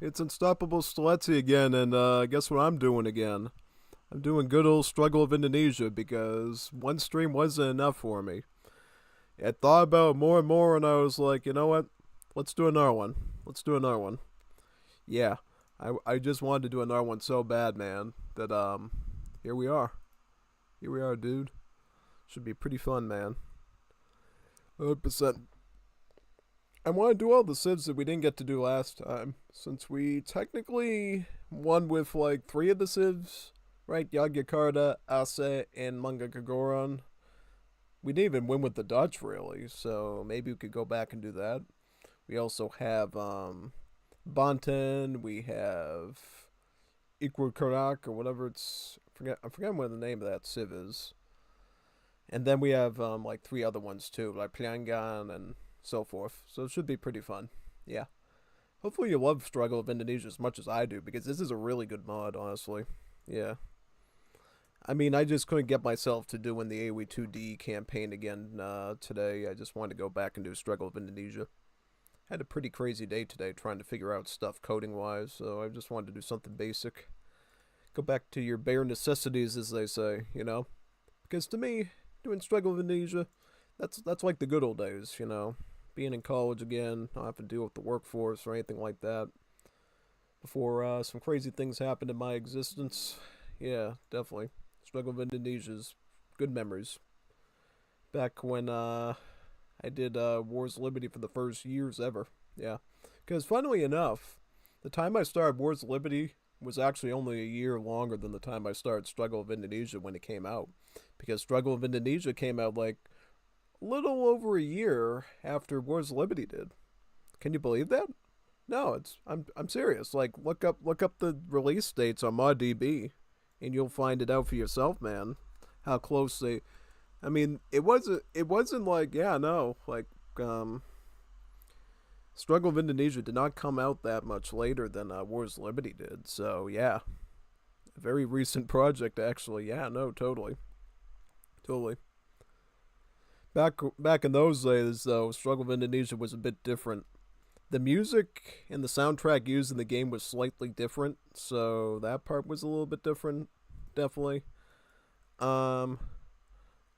It's Unstoppable Stiletzi again, and guess what I'm doing again? I'm doing good old Struggle of Indonesia because one stream wasn't enough for me. I thought about it more and more, and I was like, you know what? Let's do another one. Let's do another one. Yeah, I just wanted to do another one so bad, man, that here we are. Here we are, dude. Should be pretty fun, man. 100%. I want to do all the civs that we didn't get to do last time, since we technically won with like three of the civs, right? Yogyakarta, Aceh, and Mangakagoran. We didn't even win with the Dutch, really, so maybe we could go back and do that. We also have Banten, we have Iqarak, or whatever it's. I'm forgetting what the name of that civ is. And then we have like three other ones too, like Pyongyang and so forth. So it should be pretty fun. Yeah. Hopefully you love Struggle of Indonesia as much as I do, because this is a really good mod, honestly. Yeah. I mean, I just couldn't get myself to doing the AOE2D campaign again today. I just wanted to go back and do Struggle of Indonesia. Had a pretty crazy day today trying to figure out stuff coding-wise, so I just wanted to do something basic. Go back to your bare necessities, as they say, you know? Because to me, doing Struggle of Indonesia, that's like the good old days, you know? Being in college again, not having to deal with the workforce or anything like that. Before some crazy things happened in my existence. Yeah, definitely. Struggle of Indonesia's good memories. Back when I did Wars of Liberty for the first years ever. Yeah. Because funnily enough, the time I started Wars of Liberty was actually only a year longer than the time I started Struggle of Indonesia when it came out. Because Struggle of Indonesia came out like a little over a year after Wars of Liberty did. Can you believe that? No, I'm serious. Like look up the release dates on ModDB, and you'll find it out for yourself, man. How close they. I mean, it wasn't like yeah no like Struggle of Indonesia did not come out that much later than Wars of Liberty did. So yeah, a very recent project actually. Yeah, no, totally, totally. Back in those days, though, Struggle of Indonesia was a bit different. The music and the soundtrack used in the game was slightly different, so that part was a little bit different, definitely. Um,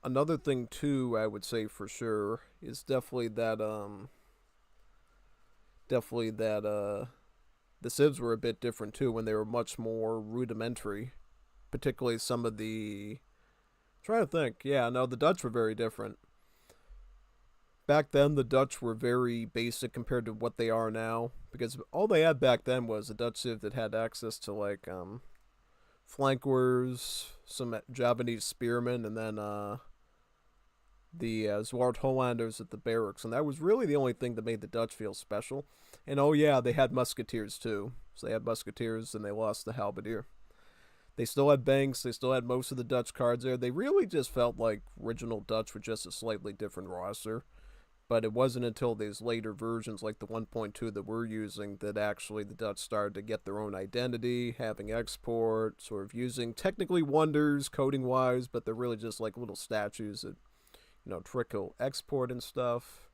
Another thing too, I would say for sure, is definitely that the civs were a bit different too when they were much more rudimentary, particularly some of the. I'm trying to think, yeah, no, the Dutch were very different. Back then the Dutch were very basic compared to what they are now, because all they had back then was a Dutch civ that had access to like flankers, some Javanese spearmen, and then the Zwart Hollanders at the barracks, and that was really the only thing that made the Dutch feel special. And oh yeah, they had musketeers too. So they had musketeers, and they lost the halberdier. They still had banks. They still had most of the Dutch cards there. They really just felt like original Dutch with just a slightly different roster. But it wasn't until these later versions, like the 1.2 that we're using, that actually the Dutch started to get their own identity, having export, sort of using technically wonders coding wise, but they're really just like little statues that, trickle export and stuff.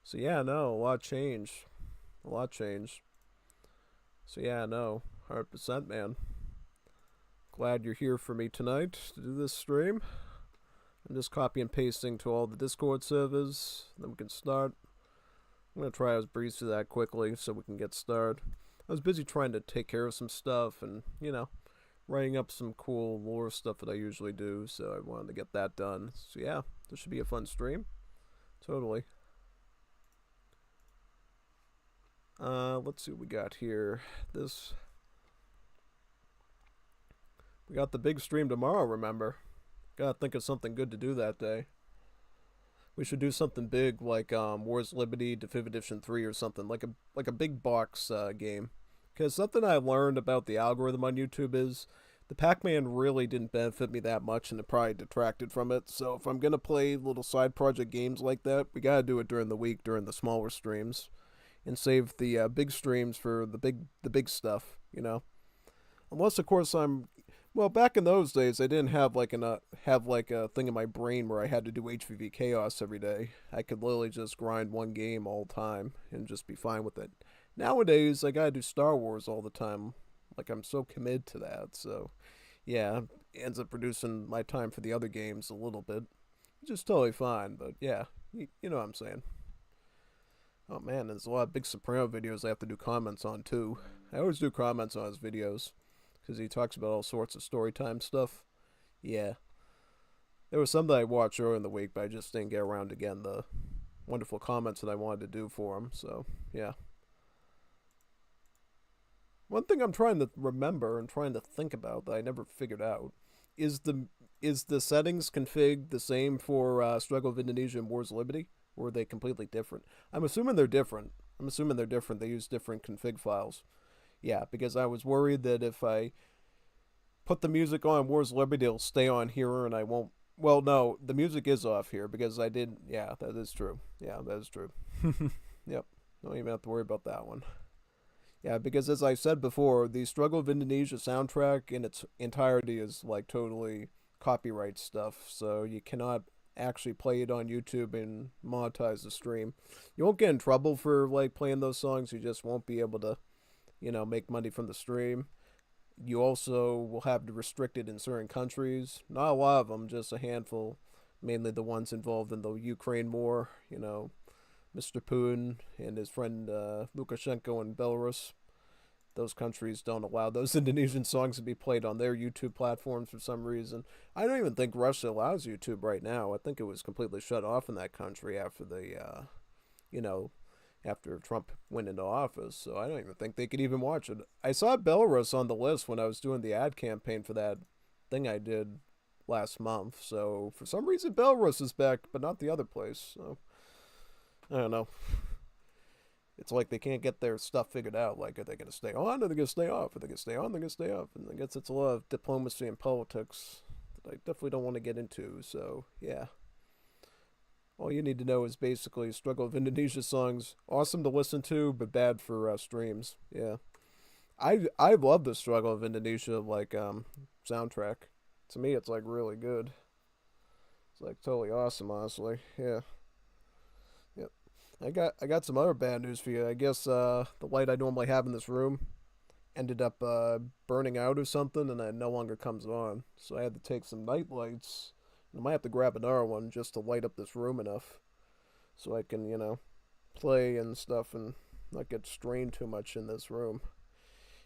So yeah, no, a lot changed. A lot changed. So yeah, no, 100%, man. Glad you're here for me tonight to do this stream. I'm just copy and pasting to all the Discord servers. Then we can start. I'm going to try to breeze through that quickly so we can get started. I was busy trying to take care of some stuff and, writing up some cool lore stuff that I usually do. So I wanted to get that done. So yeah, this should be a fun stream. Totally. Let's see what we got here. We got the big stream tomorrow, remember? Gotta think of something good to do that day. We should do something big like Wars Liberty Definitive Edition 3 or something, like a big box game. Because something I learned about the algorithm on YouTube is the Pac-Man really didn't benefit me that much, and it probably detracted from it. So if I'm gonna play little side project games like that, we gotta do it during the week, during the smaller streams, and save the big streams for the big stuff. Unless of course I'm well, back in those days, I didn't have like a thing in my brain where I had to do HVV Chaos every day. I could literally just grind one game all the time and just be fine with it. Nowadays, I gotta do Star Wars all the time. Like, I'm so committed to that. So, yeah, it ends up reducing my time for the other games a little bit. Which is totally fine, but yeah, you know what I'm saying. Oh man, there's a lot of Big Soprano videos I have to do comments on too. I always do comments on his videos because he talks about all sorts of story time stuff. Yeah, there was some that I watched earlier in the week, but I just didn't get around to getting the wonderful comments that I wanted to do for him. So yeah, one thing I'm trying to remember and trying to think about that I never figured out is the settings config the same for Struggle of Indonesia and Wars of Liberty, or are they completely different? I'm assuming they're different. I'm assuming they're different. They use different config files. Yeah, because I was worried that if I put the music on Wars of Liberty, it'll stay on here and I won't. Well, no, the music is off here because I did. Yeah, that is true. Yeah, that is true. Yep. Don't even have to worry about that one. Yeah, because as I said before, the Struggle of Indonesia soundtrack in its entirety is like totally copyright stuff, so you cannot actually play it on YouTube and monetize the stream. You won't get in trouble for like playing those songs, you just won't be able to, make money from the stream. You also will have to restrict it in certain countries. Not a lot of them, just a handful, mainly the ones involved in the Ukraine war, Mr. Putin and his friend Lukashenko in Belarus. Those countries don't allow those Indonesian songs to be played on their YouTube platforms for some reason. I don't even think Russia allows YouTube right now. I think it was completely shut off in that country after you know, after Trump went into office. So I don't even think they could even watch it. I saw Belarus on the list when I was doing the ad campaign for that thing I did last month. So for some reason Belarus is back, but not the other place. So I don't know. It's like they can't get their stuff figured out. Like, are they going to stay on? Or are they going to stay off? Are they going to stay on? They're going to stay off. And I guess it's a lot of diplomacy and politics that I definitely don't want to get into. So, yeah. All you need to know is basically Struggle of Indonesia songs. Awesome to listen to, but bad for streams. Yeah. I love the Struggle of Indonesia, like, soundtrack. To me, it's, like, really good. It's, like, totally awesome, honestly. Yeah. Yep. I got some other bad news for you. I guess the light I normally have in this room ended up burning out or something, and it no longer comes on. So I had to take some night lights. And I might have to grab another one just to light up this room enough, so I can play and stuff and not get strained too much in this room.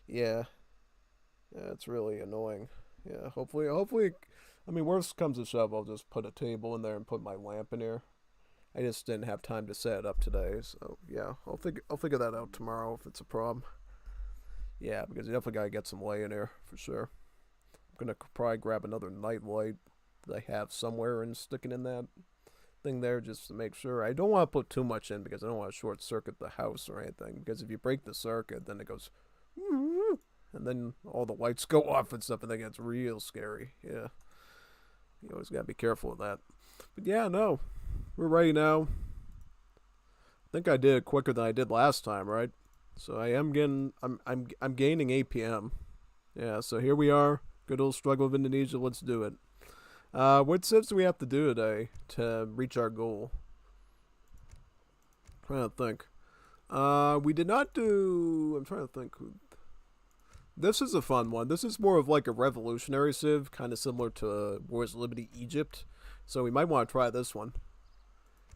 Yeah, yeah, it's really annoying. Yeah, hopefully, I mean, worst comes to shove, I'll just put a table in there and put my lamp in here. I just didn't have time to set it up today, so yeah, I'll figure that out tomorrow if it's a problem. Yeah, because you definitely gotta get some light in here for sure. I'm gonna probably grab another night light that I have somewhere and stick it in that thing there just to make sure. I don't want to put too much in because I don't want to short circuit the house or anything. Because if you break the circuit, then it goes, and then all the lights go off and stuff, and then it gets real scary. Yeah, you always gotta be careful of that. But yeah, no, we're ready now. I think I did it quicker than I did last time, right? So I am getting, I'm gaining APM. Yeah, so here we are. Good old Struggle of Indonesia. Let's do it. What civs do we have to do today to reach our goal? I'm trying to think. We did not do. I'm trying to think. This is a fun one. This is more of like a revolutionary civ, kind of similar to Wars of Liberty Egypt. So we might want to try this one.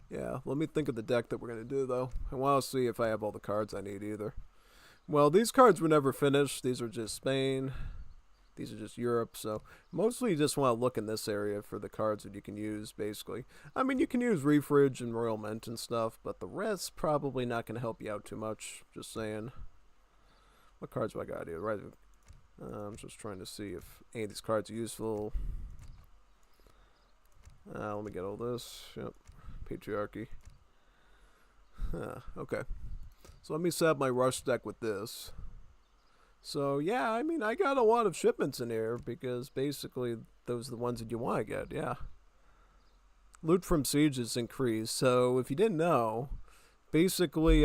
Yeah, let me think of the deck that we're going to do, though. I want to see if I have all the cards I need, either. Well, these cards were never finished. These are just Spain. These are just Europe, so mostly you just want to look in this area for the cards that you can use, basically. I mean, you can use Refridge and Royal Mint and stuff, but the rest's probably not going to help you out too much. Just saying. What cards do I got here? Right. I'm just trying to see if any of these cards are useful. Let me get all this. Yep. Patriarchy. Okay. So let me set up my rush deck with this. So yeah, I mean, I got a lot of shipments in here because basically those are the ones that you want to get. Yeah. Loot from sieges increased. So if you didn't know, basically,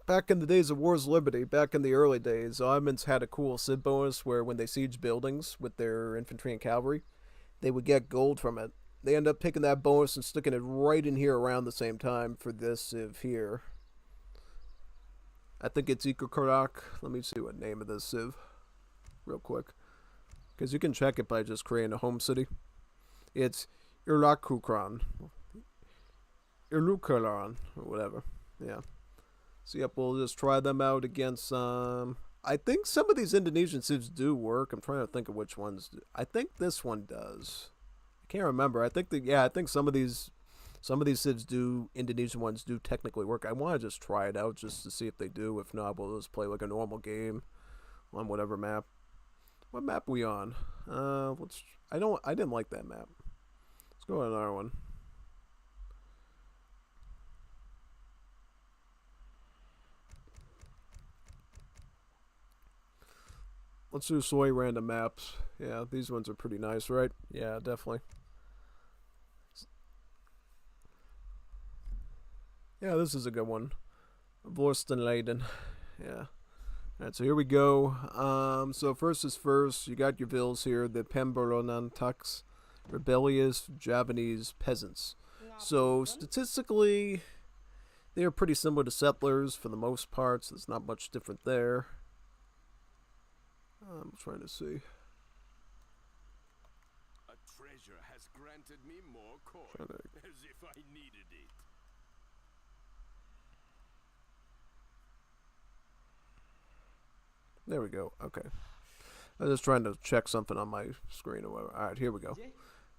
back in the days of Wars of Liberty, back in the early days, Ottomans had a cool civ bonus where when they siege buildings with their infantry and cavalry, they would get gold from it. They end up picking that bonus and sticking it right in here around the same time for this civ here. I think it's Ikokarak. Let me see what name of this civ real quick. Because you can check it by just creating a home city. It's Irakukran. Ilukaran, or whatever. Yeah. So, yep, we'll just try them out against, I think some of these Indonesian civs do work. I'm trying to think of which ones do. I think this one does. I can't remember. I think I think some of these civs do, Indonesian ones do technically work. I want to just try it out just to see if they do. If not, we'll just play like a normal game on whatever map. What map we on? I didn't like that map. Let's go on another one. Let's do soy random maps. Yeah, these ones are pretty nice, right? Yeah, definitely. Yeah, this is a good one. Vorstenleiden. Yeah. Alright, so here we go. So first is first. You got your vills here. The Pemberonantaks. Rebellious Javanese peasants. So statistically, they are pretty similar to settlers for the most part. So there's not much different there. I'm trying to see. A treasure has granted me more coin, as if I needed it. There we go. Okay. I was just trying to check something on my screen or whatever. Alright, here we go.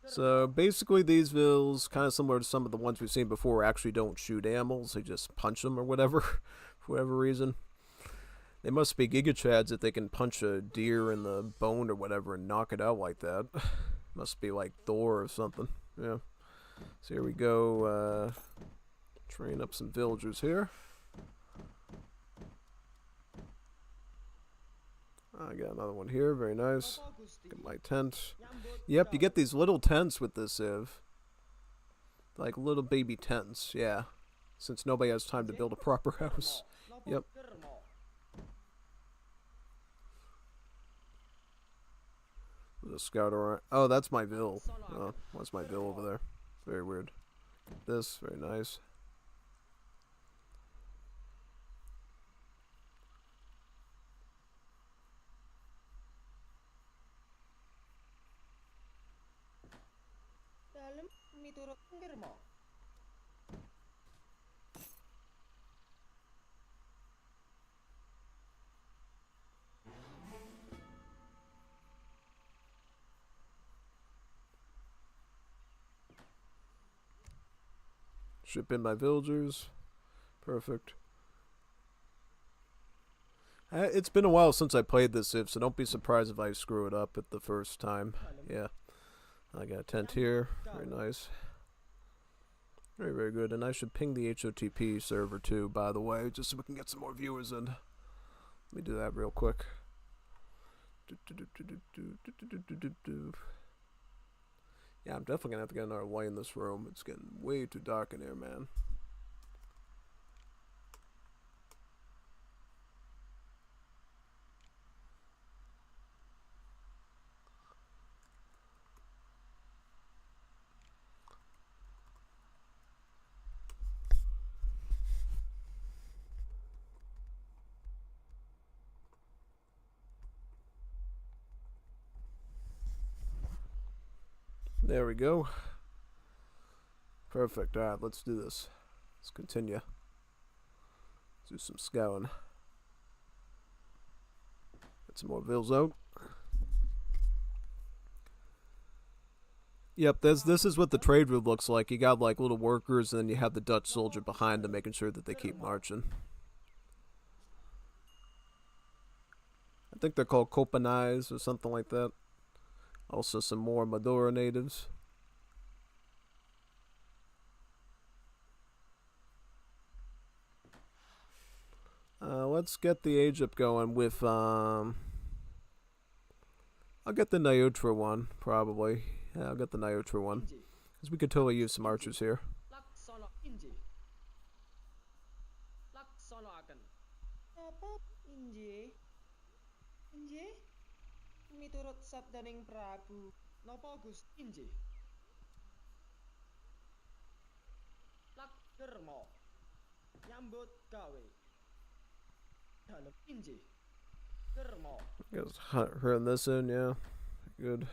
So basically these vills, kind of similar to some of the ones we've seen before, actually don't shoot animals. They just punch them or whatever, for whatever reason. They must be gigachads if they can punch a deer in the bone or whatever and knock it out like that. Must be like Thor or something. Yeah. So here we go. Train up some villagers here. I got another one here. Very nice. Get my tent. Yep, you get these little tents with this civ. Like little baby tents. Yeah. Since nobody has time to build a proper house. Yep. There's a scout around. Oh, that's my vill. Oh, what's my vill over there? Very weird. This, very nice. Ship in my villagers. Perfect. It's been a while since I played this civ, so don't be surprised if I screw it up at the first time. Yeah. I got a tent here. Very nice. Very, very good. And I should ping the HOTP server too, by the way, just so we can get some more viewers in. Let me do that real quick. Yeah, I'm definitely gonna have to get another light in this room. It's getting way too dark in here, man. There we go. Perfect. Alright, let's do this. Let's continue. Let's do some scouting. Get some more vills out. Yep, this is what the trade route looks like. You got like little workers, and then you have the Dutch soldier behind them making sure that they keep marching. I think they're called Kopanais or something like that. Also some more Madura natives. Let's get the age up going with, I'll get the Neutra one, probably. Yeah, I'll get the Neutra one. Because we could totally use some archers here. Miturut sabdaning Prabu, napa Gusti injih? Lak derma, nyambut gawe. Dalam inji. Kermo. Guess hurting this in, yeah. Good.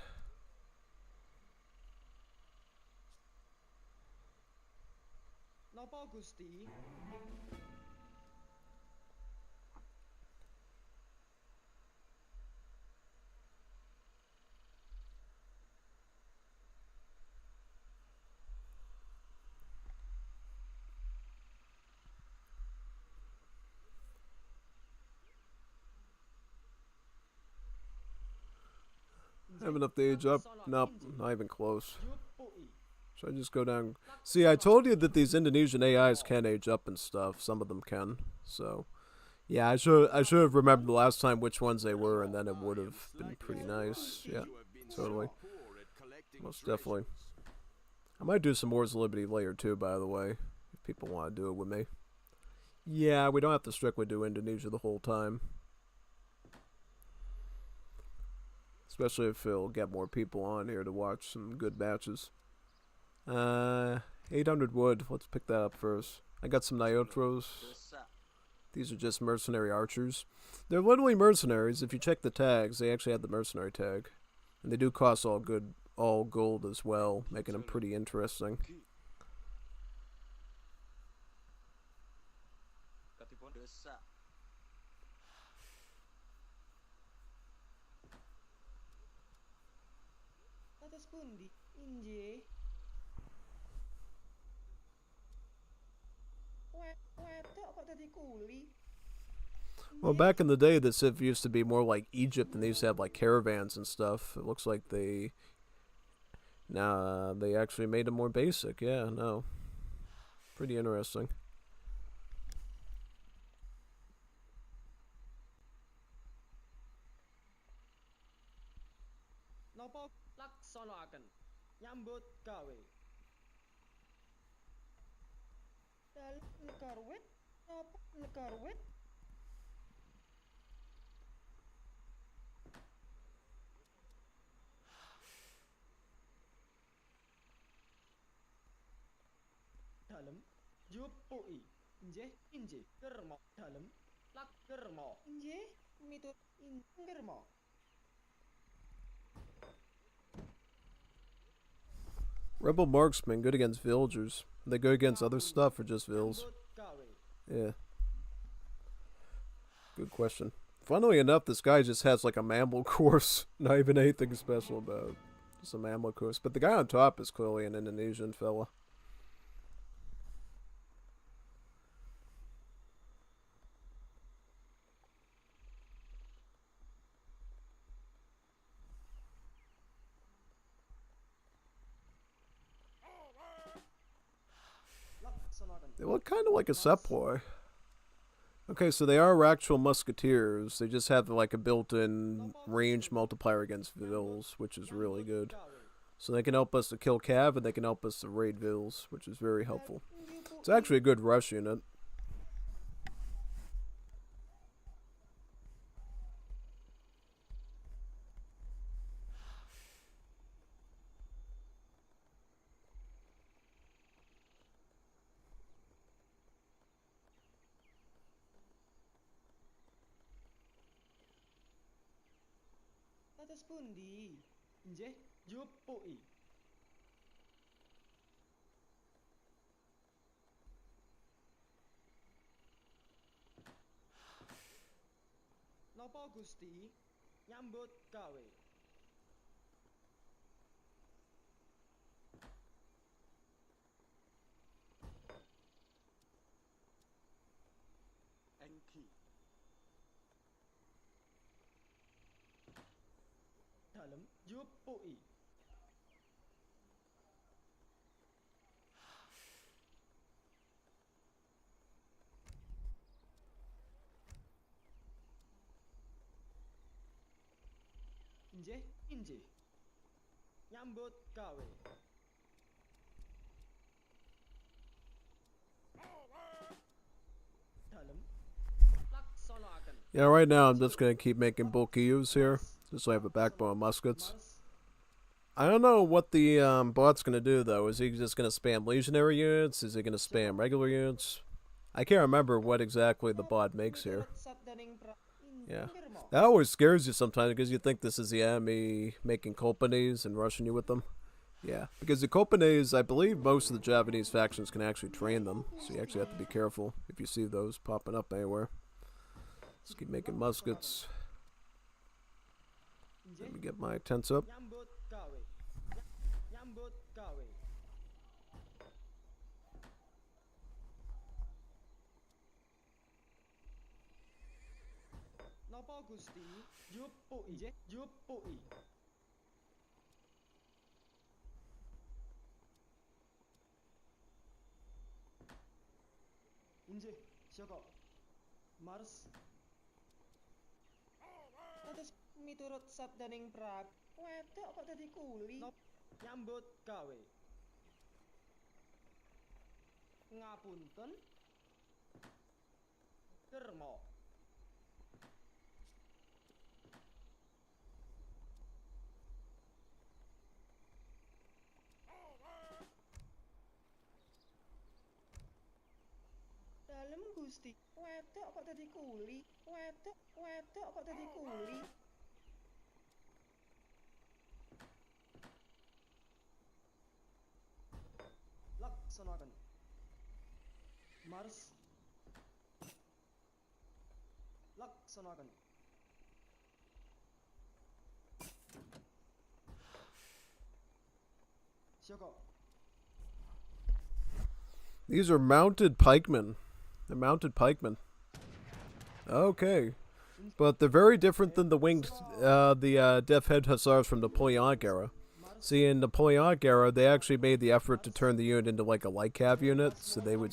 Napa Gusti? I have enough to age up. Nope, not even close. Jupui. Should I just go down? See, I told you that these Indonesian AIs can age up and stuff. Some of them can. So, yeah, I should have remembered the last time which ones they were, and then it would have been pretty nice. Yeah, totally. Most definitely. I might do some Wars of Liberty later too, by the way, if people want to do it with me. Yeah, we don't have to strictly do Indonesia the whole time. Especially if it'll get more people on here to watch some good matches. 800 wood. Let's pick that up first. I got some Niotros. These are just mercenary archers. They're literally mercenaries. If you check the tags, they actually have the mercenary tag. And they do cost all gold as well, making them pretty interesting. Atas pundi? Inji. Wedok kok dadi kuli? Well, back in the day, the civ used to be more like Egypt, and they used to have like caravans and stuff. It looks like they actually made them more basic. Yeah, no, pretty interesting. Napa laksanakan? Nyambut gawe. Dalam nekarwit? Napa nekarwit? Dalam jupui. Inje kermo. Dalam lak kermo. Inje mitut kermo. Rebel marksmen good against villagers. They go against other stuff or just vills? Yeah. Good question. Funnily enough, this guy just has like a mammal course. Not even anything special about it. Just a mammal course. But the guy on top is clearly an Indonesian fella. They look kind of like a sepoy. Okay, so they are actual musketeers. They just have like a built-in range multiplier against vills, which is really good. So they can help us to kill cav, and they can help us to raid vills, which is very helpful. It's actually a good rush unit. Atas pundi? Inje jupui. Napa Gusti? Nyambut gawe. Enki. Dalam jupui. Inje. Nyambut gawe. Dalam laksanakan. Yeah, right now I'm just going to keep making bulky use here. Just so I have a backbone of muskets. I don't know what the bot's going to do, though. Is he just going to spam legionary units? Is he going to spam regular units? I can't remember what exactly the bot makes here. Miturut sabdaning Yeah. Indirmo. That always scares you sometimes because you think this is the enemy making Kopanes and rushing you with them. Yeah, because the Kopanes, I believe most of the Japanese factions can actually train them, so you actually have to be careful if you see those popping up anywhere. Let's keep making muskets. Let me get my tents up. Nyambut gawe. Nyambut gawe. Napa Gusti? Jupui. Nggih, jupui. Inggih, saka. Mars. Terus miturut sabdaning Prab, wedok kok dadi kuli? Nyambut gawe. Ngapunten. Kermo. Dalem Gusti, wedok kok dadi kuli? Wedok kok dadi kuli? Laksanakan. Mars. Laksanakan. Saka. These are mounted pikemen. They're mounted pikemen. Okay. But they're very different than the winged, Death Head Hussars from the Napoleonic era. See, in the Napoleonic era, they actually made the effort to turn the unit into like a light cav unit, so they would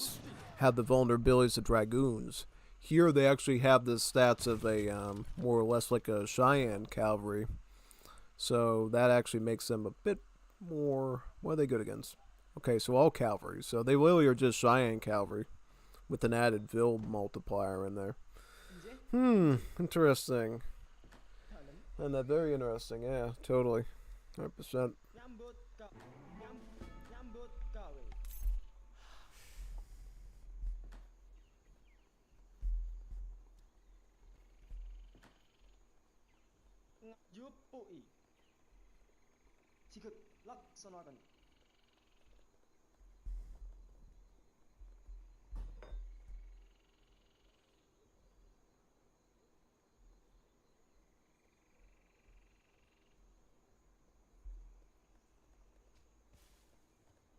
have the vulnerabilities of dragoons. Here, they actually have the stats of a more or less like a Cheyenne cavalry. So that actually makes them a bit more. What are they good against? Okay, so all cavalry. So they literally are just Cheyenne cavalry with an added Vil multiplier in there. Interesting. And that very interesting. Yeah, totally. 100%. Nyambut gawe. Jupui. Sikut laksanakan.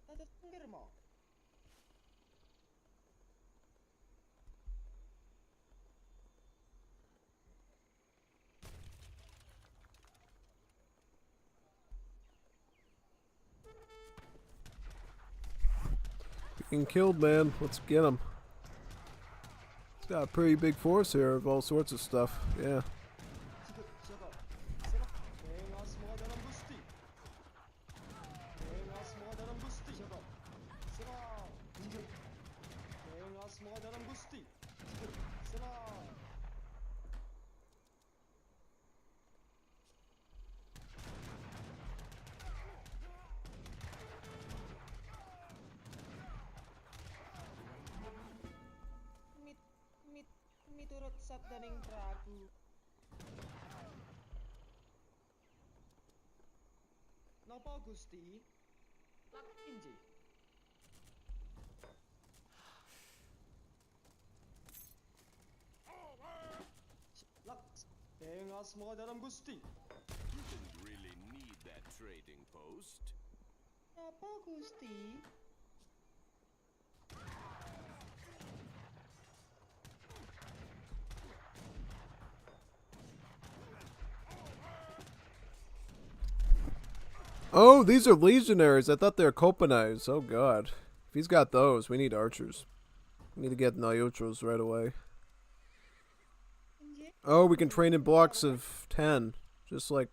Tata Kermo. Being killed, man. Let's get him. He's got a pretty big force here of all sorts of stuff. Yeah. Sikut saka. Serah. Dengan semua dalam Gusti. Dengan semua dalam Gusti. Saka. Serah. Inggih. Dengan semua dalam Gusti. Sikut. Serah. Miturut sabdaning Prabu. Napa Gusti? Lak inji. Laks. Dengan semua dalam Gusti. You didn't really need that trading post. Napa Gusti? Oh, these are legionaries. I thought they were Kopanais. Oh, God. If he's got those, we need archers. We need to get Nyotros right away. Oh, we can train in blocks of 10. Just like...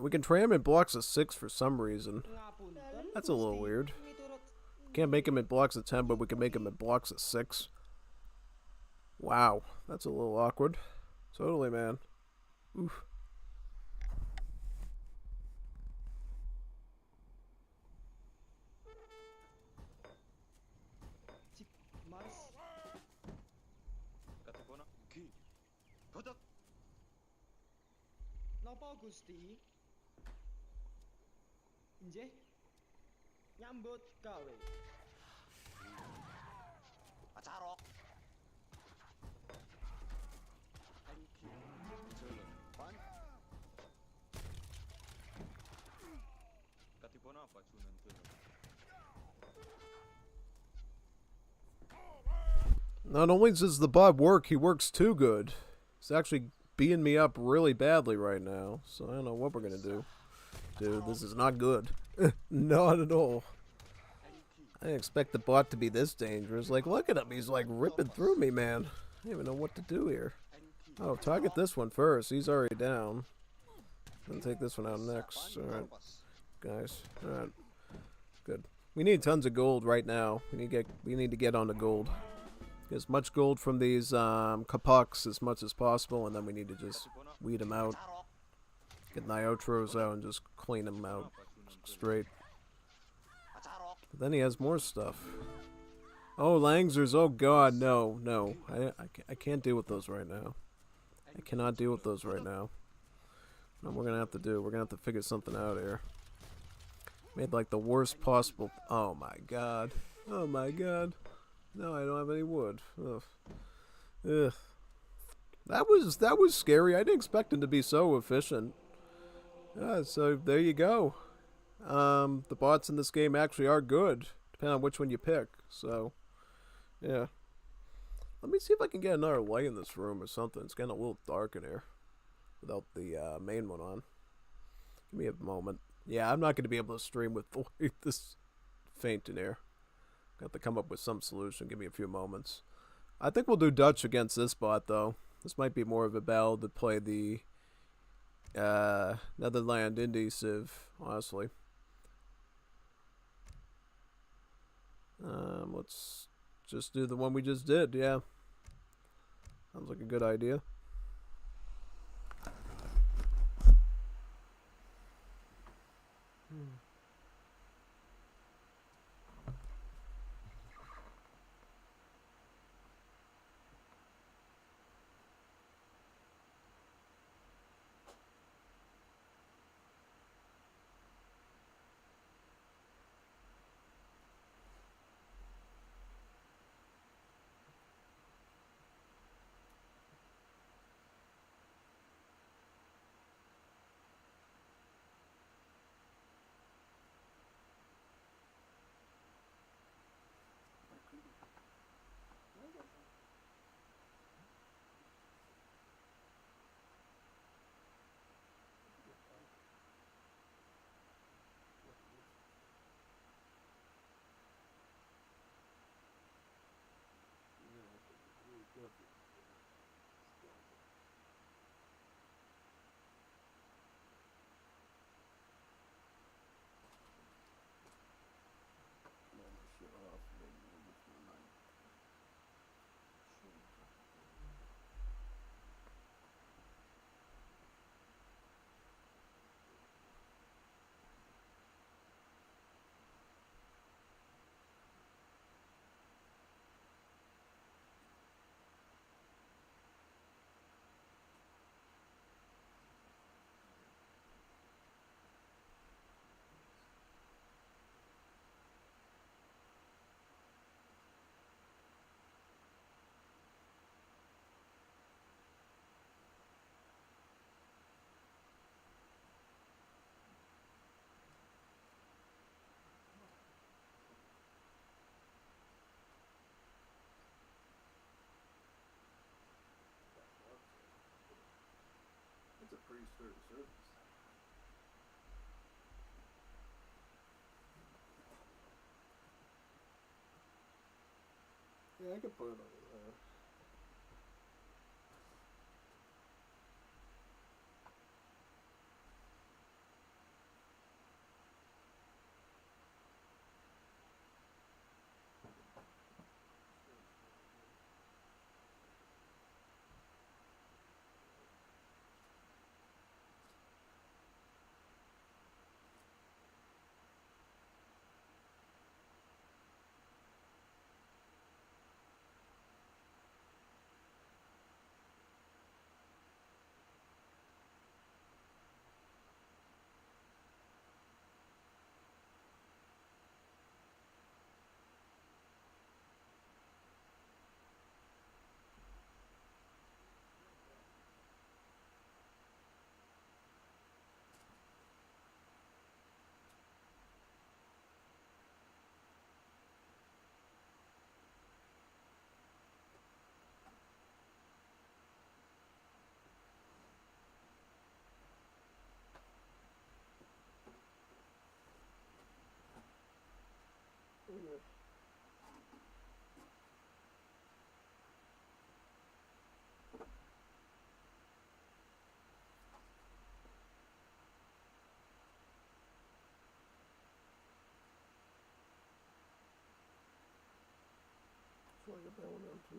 We can train them in blocks of 6 for some reason. Ngapunten. That's a little weird. Miturut Can't make them in blocks of 10, but we can make them in blocks of 6. Wow. That's a little awkward. Totally, man. Oof. Mars. Napa Gusti? Injih. Nyambut gawe. Pacarok. Engki. Jalan. Pan. Katipun apa Junan jalan? Not only does the bot work, he works too good. He's actually beating me up really badly right now, so I don't know what we're gonna do. Dude, this is not good. Not at all. I didn't expect the bot to be this dangerous. Like, look at him. He's like ripping through me, man. I don't even know what to do here. Oh, target this one first. He's already down. I'll take this one out next. Alright, guys. Alright. Good. We need tons of gold right now. We need to get on the gold. Get as much gold from these kapucks as much as possible, and then we need to just weed them out. Get Niotros out and just clean them out straight. But then he has more stuff. Oh, Langzers. Oh, God. No, no. I can't deal with those right now. I cannot deal with those right now. What we're going to have to do, we're going to have to figure something out here. Made like the worst possible. Oh, my God. Oh, my God. No, I don't have any wood. Ugh. Ugh. That was scary. I didn't expect him to be so efficient. Yeah, so there you go. The bots in this game actually are good, depending on which one you pick. So, yeah. Let me see if I can get another light in this room or something. It's getting a little dark in here without the main one on. Give me a moment. Yeah, I'm not going to be able to stream with the light this faint in here. Got to come up with some solution. Give me a few moments. I think we'll do Dutch against this bot, though. This might be more of a battle to play the Netherland Indie Civ, honestly. Let's just do the one we just did, yeah. Sounds like a good idea. It's a pretty sturdy surface. Yeah, I could put it over there. So I got that one down too.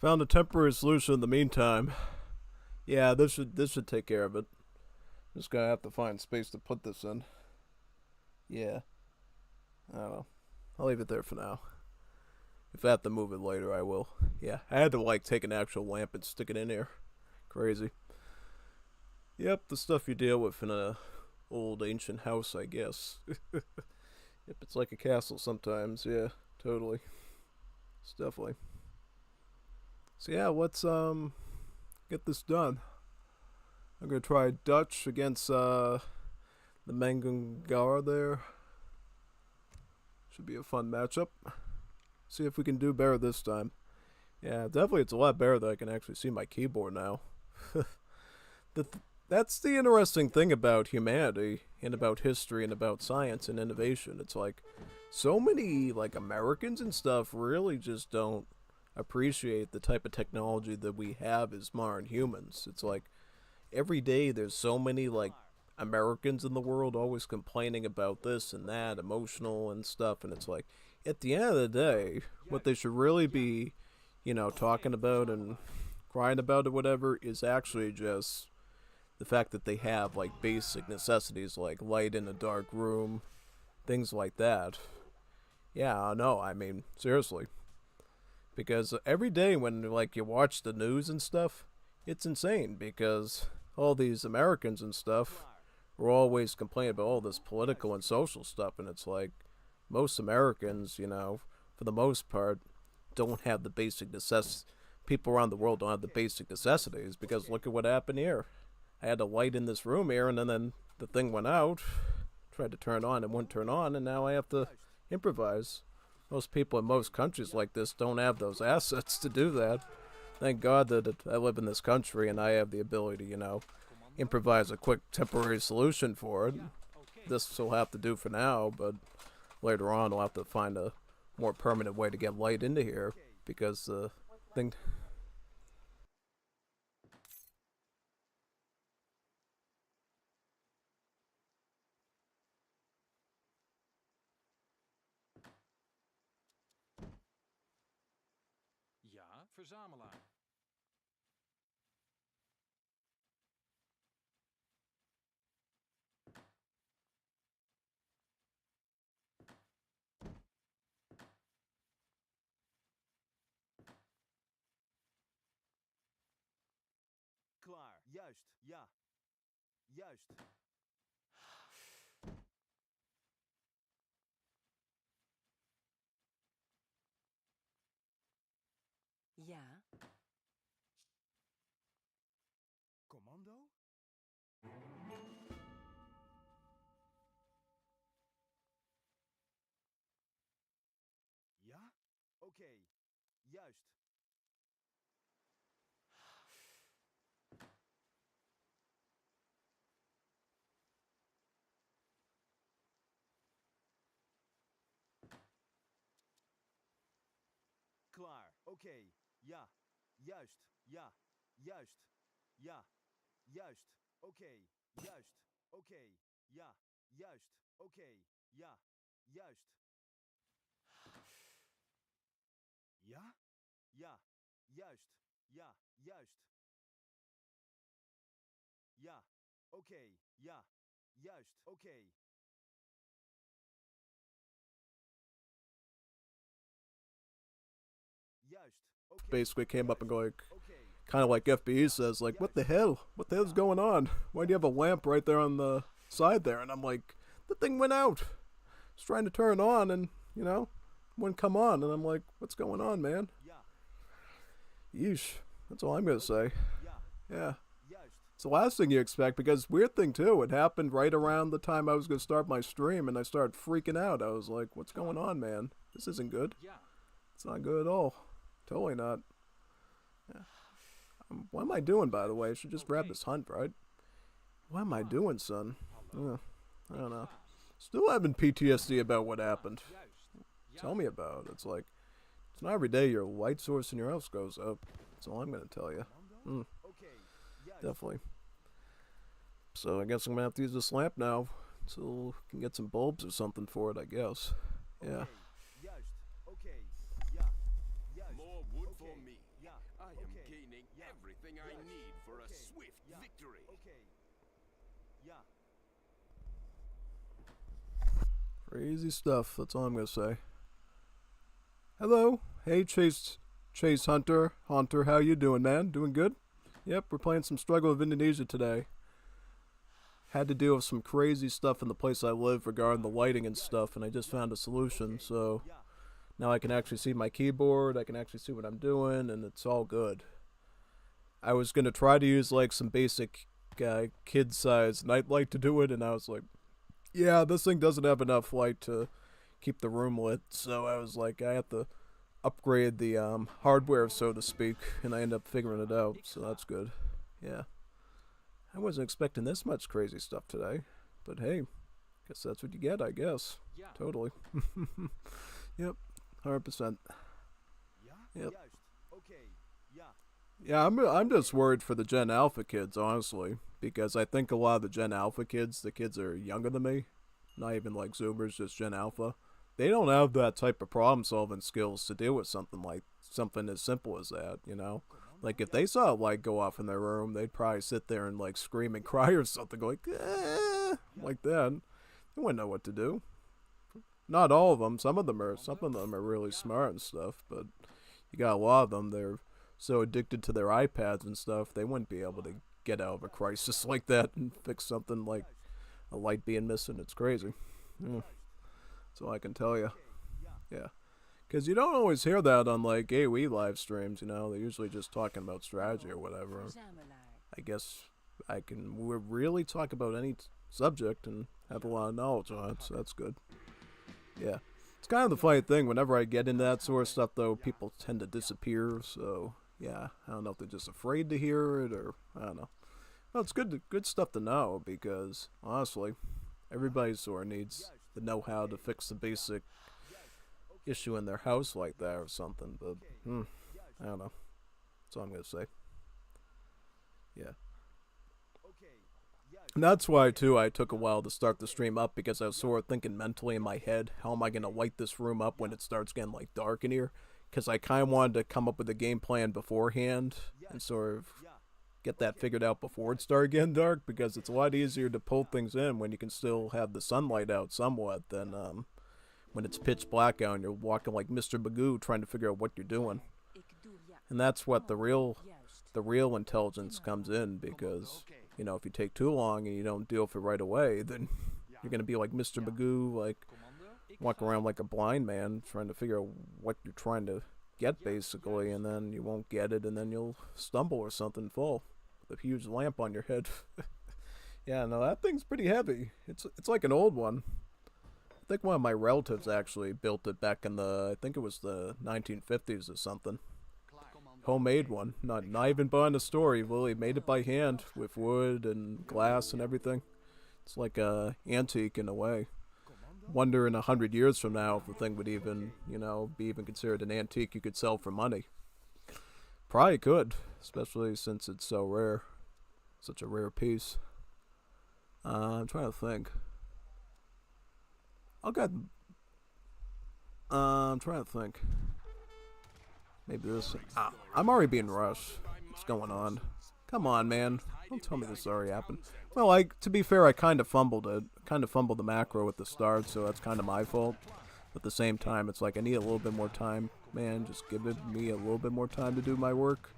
Found a temporary solution in the meantime. Yeah, this should take care of it. Just gonna have to find space to put this in. Yeah. I don't know. I'll leave it there for now. If I have to move it later, I will. Yeah, I had to like take an actual lamp and stick it in here. Crazy. Yep, the stuff you deal with in a old ancient house, I guess. Yep, it's like a castle sometimes. Yeah, totally. It's definitely. So yeah, let's get this done. I'm gonna try Dutch against the Mangangara there. Should be a fun matchup. See if we can do better this time. Yeah, definitely it's a lot better that I can actually see my keyboard now. That's the interesting thing about humanity and about history and about science and innovation. It's like so many like Americans and stuff really just don't appreciate the type of technology that we have as modern humans. It's like every day there's so many like Americans in the world always complaining about this and that, emotional and stuff, and it's like at the end of the day, what they should really be talking about and crying about it, whatever, is actually just the fact that they have like basic necessities like light in a dark room, things like that. Yeah, no, I mean, seriously. Because every day when like you watch the news and stuff, it's insane because all these Americans and stuff were always complaining about all this political and social stuff, and it's like most Americans, for the most part, don't have the basic necessities. People around the world don't have the basic necessities because look at what happened here. I had a light in this room here, and then the thing went out. Tried to turn on, it wouldn't turn on, and now I have to improvise. Most people in most countries like this don't have those assets to do that. Thank God that I live in this country and I have the ability, improvise a quick temporary solution for it. This will have to do for now, but later on I'll have to find a more permanent way to get light into here because the thing. Ja, verzamelaar. Klaar. Juist. Ja. Juist. Ja, Commando? Ja? Oké. Juist. Klaar. Oké. Ja. Juist. Ja. Juist. Ja. Juist. Oké. Juist. Oké. Ja. Juist. Oké. Ja. Juist. Ja? Ja. Juist. Ja. Juist. Ja. Oké. Ja. Juist. Oké. Juist. Oké. Basically came up and like, Oké. kind of like FBE says, like, what the hell? What the hell's going on? Why do you have a lamp right there on the side there? And I'm like, the thing went out. I was trying to turn it on and, wouldn't come on. And I'm like, what's going on, man? Ja. Yeesh. That's all I'm going to say. Ja. Yeah. Juist. It's the last thing you expect because weird thing too, it happened right around the time I was going to start my stream and I started freaking out. I was like, what's going on, man? This isn't good. Ja. It's not good at all. Totally not. Yeah. What am I doing, by the way? I should just grab this hunt, right? What am I doing, son? I don't know. Still having PTSD about what happened. Juist. Tell me about it. It's like, it's not every day your light source in your house goes up. That's all I'm going to tell you. Oké. Juist. Definitely. So I guess I'm going to have to use this lamp now. So we can get some bulbs or something for it, I guess. Yeah. Oké. Juist. Oké. Ja. Juist. More wood for Oké. me. Ja. I am Oké. gaining Ja. everything I Juist. need for a Oké. swift Ja. victory. Oké. Ja. Crazy stuff. That's all I'm going to say. Hello. Hey, Chase Hunter. Hunter, how you doing, man? Doing good? Yep, we're playing some Struggle of Indonesia today. Had to deal with some crazy stuff in the place I live regarding the lighting and stuff, and I just found a solution, so Ja. now I can actually see my keyboard, I can actually see what I'm doing, and it's all good. I was going to try to use like some basic kid-sized nightlight to do it, and I was like, yeah, this thing doesn't have enough light to keep the room lit, so I was like, I have to upgrade the hardware, so to speak, and I ended up figuring it out, so that's good. Yeah. I wasn't expecting this much crazy stuff today, but hey, guess that's what you get, I guess. Ja. Totally. Yep, 100%. Ja. Yep. Juist. Oké. Ja. Yeah, I'm just worried for the Gen Alpha kids, honestly, because I think a lot of the Gen Alpha kids, the kids are younger than me, not even like Zoomers, just Gen Alpha. they don't have that type of problem solving skills to deal with something as simple as that, you know? Like if they saw a light go off in their room, they'd probably sit there and like scream and cry or something, like like that. They wouldn't know what to do. Not all of them. Some of them are really smart and stuff, but you got a lot of them. They're so addicted to their iPads and stuff, they wouldn't be able to get out of a crisis like that and fix something like a light being missing. It's crazy. Yeah. That's all I can tell you. Yeah. Because you don't always hear that on like AoE live streams, you know. They're usually just talking about strategy or whatever. I guess we're really talk about any subject and have a lot of knowledge on it, so that's good. Yeah. It's kind of the funny thing. Whenever I get into that sort of stuff, though, people tend to disappear, so yeah. I don't know if they're just afraid to hear it or I don't know. Well, it's good stuff to know because, honestly, everybody sort of needs the know-how to fix the basic issue in their house like that or something, but I don't know. That's all I'm gonna say. Yeah. And that's why too I took a while to start the stream up because I was sort of thinking mentally in my head, how am I gonna light this room up when it starts getting like dark in here? Because I kind of wanted to come up with a game plan beforehand and sort of get that figured out before it started getting dark, because it's a lot easier to pull things in when you can still have the sunlight out somewhat than when it's pitch black out and you're walking like Mr. Magoo trying to figure out what you're doing. And that's what the real intelligence comes in, because, you know, if you take too long and you don't deal with it right away, then you're going to be like Mr. Magoo, like walking around like a blind man trying to figure out what you're trying to get, basically, and then you won't get it, and then you'll stumble or something, fall with a huge lamp on your head. Yeah, no, that thing's pretty heavy. It's like an old one. I think one of my relatives actually built it back in I think it was the 1950s or something. Homemade one. Not even buying a store. He really made it by hand with wood and glass and everything. It's like a antique in a way. Wonder in 100 years from now if the thing would even, you know, be even considered an antique you could sell for money. Probably could, especially since it's so rare. Such a rare piece. I'm trying to think. I'm trying to think. Maybe this. I'm already being rushed. What's going on? Come on, man. Don't tell me this already happened. Well, to be fair, I kind of fumbled it. Kind of fumbled the macro at the start, so that's kind of my fault. But at the same time, it's like I need a little bit more time. Man, just give me a little bit more time to do my work.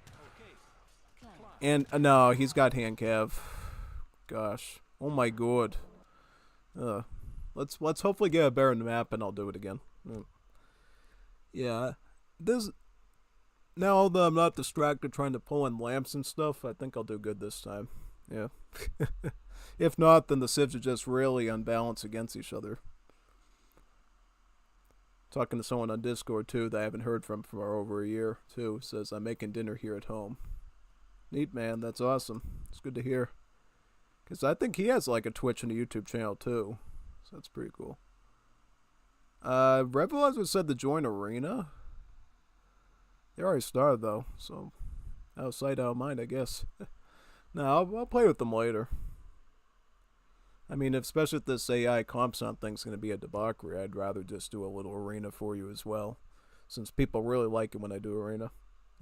And no, he's got hand cav. Gosh. Oh my god. Let's hopefully get a better map and I'll do it again. Yeah. Now that I'm not distracted trying to pull in lamps and stuff, I think I'll do good this time. Yeah. If not, then the civs are just really unbalanced against each other. Talking to someone on Discord too that I haven't heard from for over a year too. Says I'm making dinner here at home. Neat, man. That's awesome. It's good to hear. Because I think he has like a Twitch and a YouTube channel too. So that's pretty cool. Revelizer said to join Arena. They already started though, so out of sight, out of mind, I guess. No, I'll play with them later. I mean, especially if this AI comp something's going to be a debauchery, I'd rather just do a little Arena for you as well, since people really like it when I do Arena.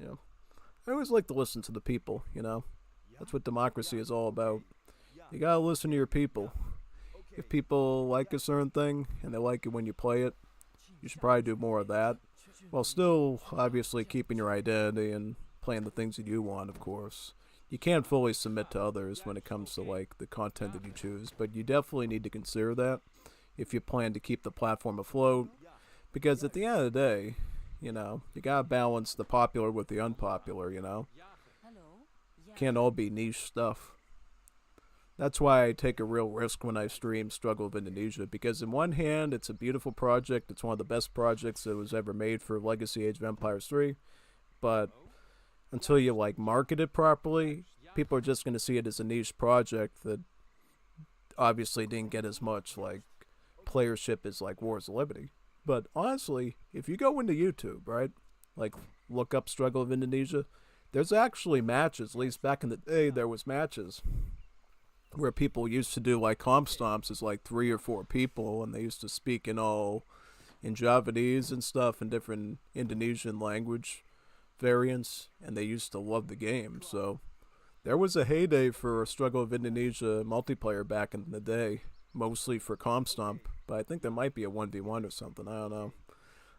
Yeah, I always like to listen to the people, you know. That's what democracy is all about. You gotta listen to your people. If people like a certain thing, and they like it when you play it, you should probably do more of that. While still, obviously, keeping your identity and playing the things that you want, of course. You can't fully submit to others when it comes to, like, the content that you choose, but you definitely need to consider that if you plan to keep the platform afloat. Because at the end of the day, you know, you gotta balance the popular with the unpopular, you know? Can't all be niche stuff. That's why I take a real risk when I stream Struggle of Indonesia, because in one hand, it's a beautiful project. It's one of the best projects that was ever made for Legacy Age of Empires 3. But until you, like, market it properly, people are just going to see it as a niche project that obviously didn't get as much, like, playership as, like, Wars of Liberty. But honestly, if you go into YouTube, right, like, look up Struggle of Indonesia, there's actually matches. At least back in the day, there was matches where people used to do like comp stomps as like 3 or 4 people, and they used to speak in all, in Javanese and stuff and different Indonesian language variants, and they used to love the game. So there was a heyday for Struggle of Indonesia multiplayer back in the day, mostly for Comstomp, but I think there might be a 1v1 or something. I don't know.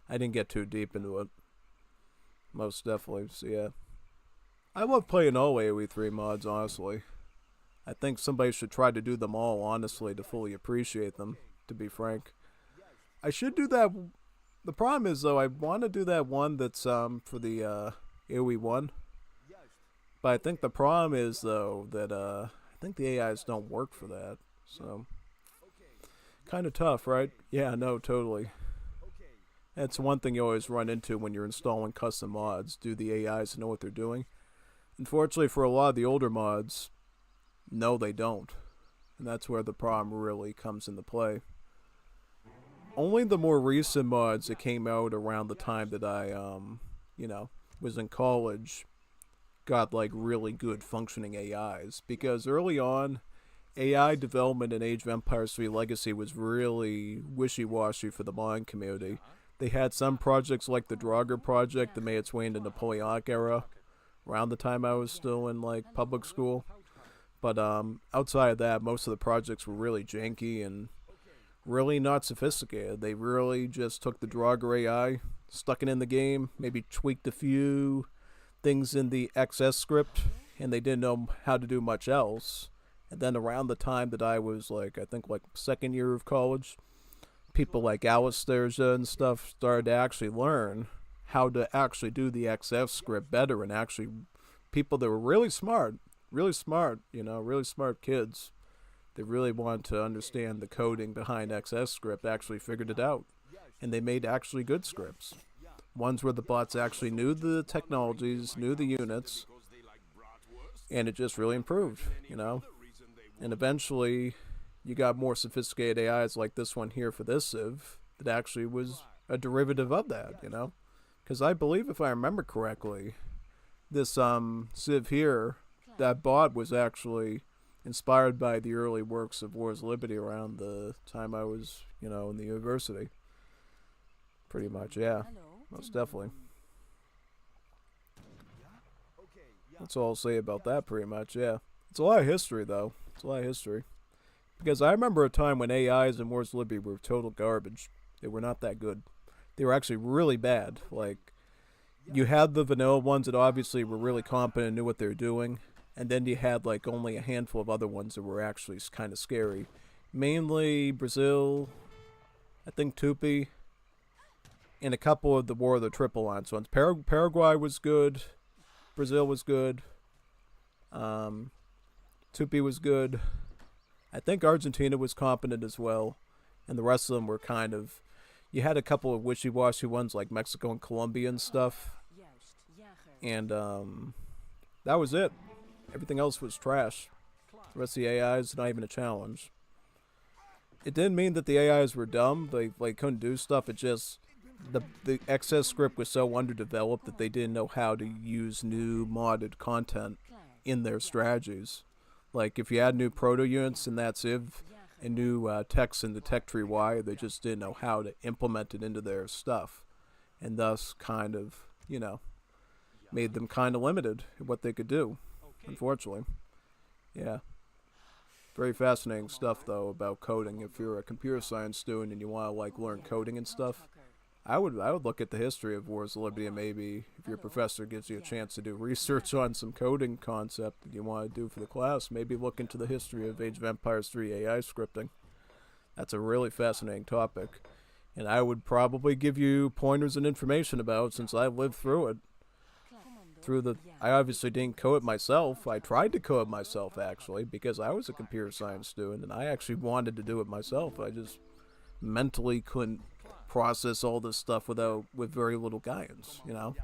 I didn't get too deep into it. Most definitely. So yeah, I love playing all AoE3 mods, honestly. I think somebody should try to do them all, honestly, to fully appreciate them, to be frank. I should do that. The problem is, though, I want to do that one that's for the AoE 1. But I think the problem is, though, that I think the AIs don't work for that. So, kind of tough, right? Yeah, no, totally. That's one thing you always run into when you're installing custom mods. Do the AIs know what they're doing? Unfortunately, for a lot of the older mods, no, they don't. And that's where the problem really comes into play. Only the more recent mods that came out around the time that I, was in college got, like, really good functioning AIs. Because early on, AI development in Age of Empires 3 Legacy was really wishy-washy for the mod community. They had some projects like the Draugr project that made its way into the Napoleonic era, around the time I was still in, like, public school. But outside of that, most of the projects were really janky and really not sophisticated. They really just took the Draugr AI, stuck it in the game, maybe tweaked a few things in the XS script, and they didn't know how to do much else. And then around the time that I was, like, I think, like, second year of college, people like Alistair and stuff started to actually learn how to actually do the XF script better, and actually people that were really smart, really smart kids that really wanted to understand the coding behind XS script actually figured it out, and they made actually good scripts. Ones where the bots actually knew the technologies, knew the units, and it just really improved, And eventually, you got more sophisticated AIs like this one here for this civ that actually was a derivative of that, Because I believe, if I remember correctly, this civ here, that bot was actually inspired by the early works of Wars of Liberty around the time I was, in the university. Pretty much, yeah. Most definitely. That's all I'll say about that, pretty much, yeah. It's a lot of history, though. It's a lot of history. Because I remember a time when AIs in Wars of Liberty were total garbage. They were not that good. They were actually really bad. Like, you had the vanilla ones that obviously were really competent and knew what they were doing. And then you had, like, only a handful of other ones that were actually kind of scary. Mainly Brazil, I think Tupi, and a couple of the War of the Triple Alliance ones. Paraguay was good. Brazil was good. Tupi was good. I think Argentina was competent as well. And the rest of them were kind of... You had a couple of wishy-washy ones like Mexico and Colombia and stuff. And that was it. Everything else was trash. The rest of the AIs, not even a challenge. It didn't mean that the AIs were dumb. They couldn't do stuff. It just... The XS script was so underdeveloped that they didn't know how to use new modded content in their strategies. Like, if you had new proto-units in that civ, and new techs in the tech tree Y, they just didn't know how to implement it into their stuff. And thus, kind of, made them kind of limited in what they could do, unfortunately. Yeah. Very fascinating stuff, though, about coding. If you're a computer science student and you want to, like, learn coding and stuff, I would look at the history of Wars of Liberty, and maybe if your professor gives you a chance to do research on some coding concept that you want to do for the class, maybe look into the history of Age of Empires 3 AI scripting. That's a really fascinating topic, and I would probably give you pointers and information about it since I lived through it. I obviously didn't code it myself. I tried to code it myself, actually, because I was a computer science student, and I actually wanted to do it myself. I just mentally couldn't process all this stuff with very little guidance, And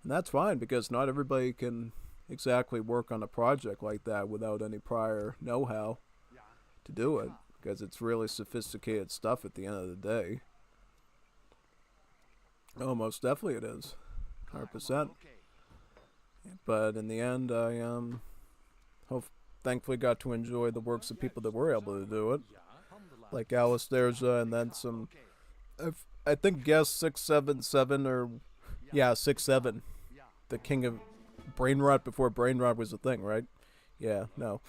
that's fine, because not everybody can exactly work on a project like that without any prior know-how to do it, because it's really sophisticated stuff at the end of the day. Oh, most definitely it is. 100%. But in the end, I thankfully got to enjoy the works of people that were able to do it, like Alistair and then some I think guess 677 or yeah 6-7. The king of brain rot before brain rot was a thing, right? Yeah, no.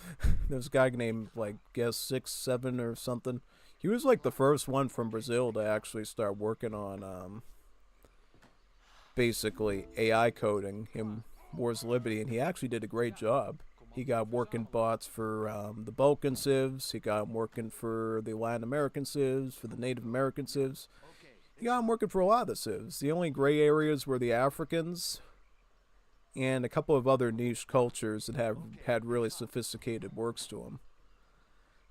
There's a guy named like guess 6-7 or something. He was like the first one from Brazil to actually start working on basically AI coding. Him Wars Liberty, and he actually did a great job. He got working bots for the Balkan civs. He got working for the Latin American civs, for the Native American civs. He got him working for a lot of the civs. The only gray areas were the Africans and a couple of other niche cultures that have had really sophisticated works to them.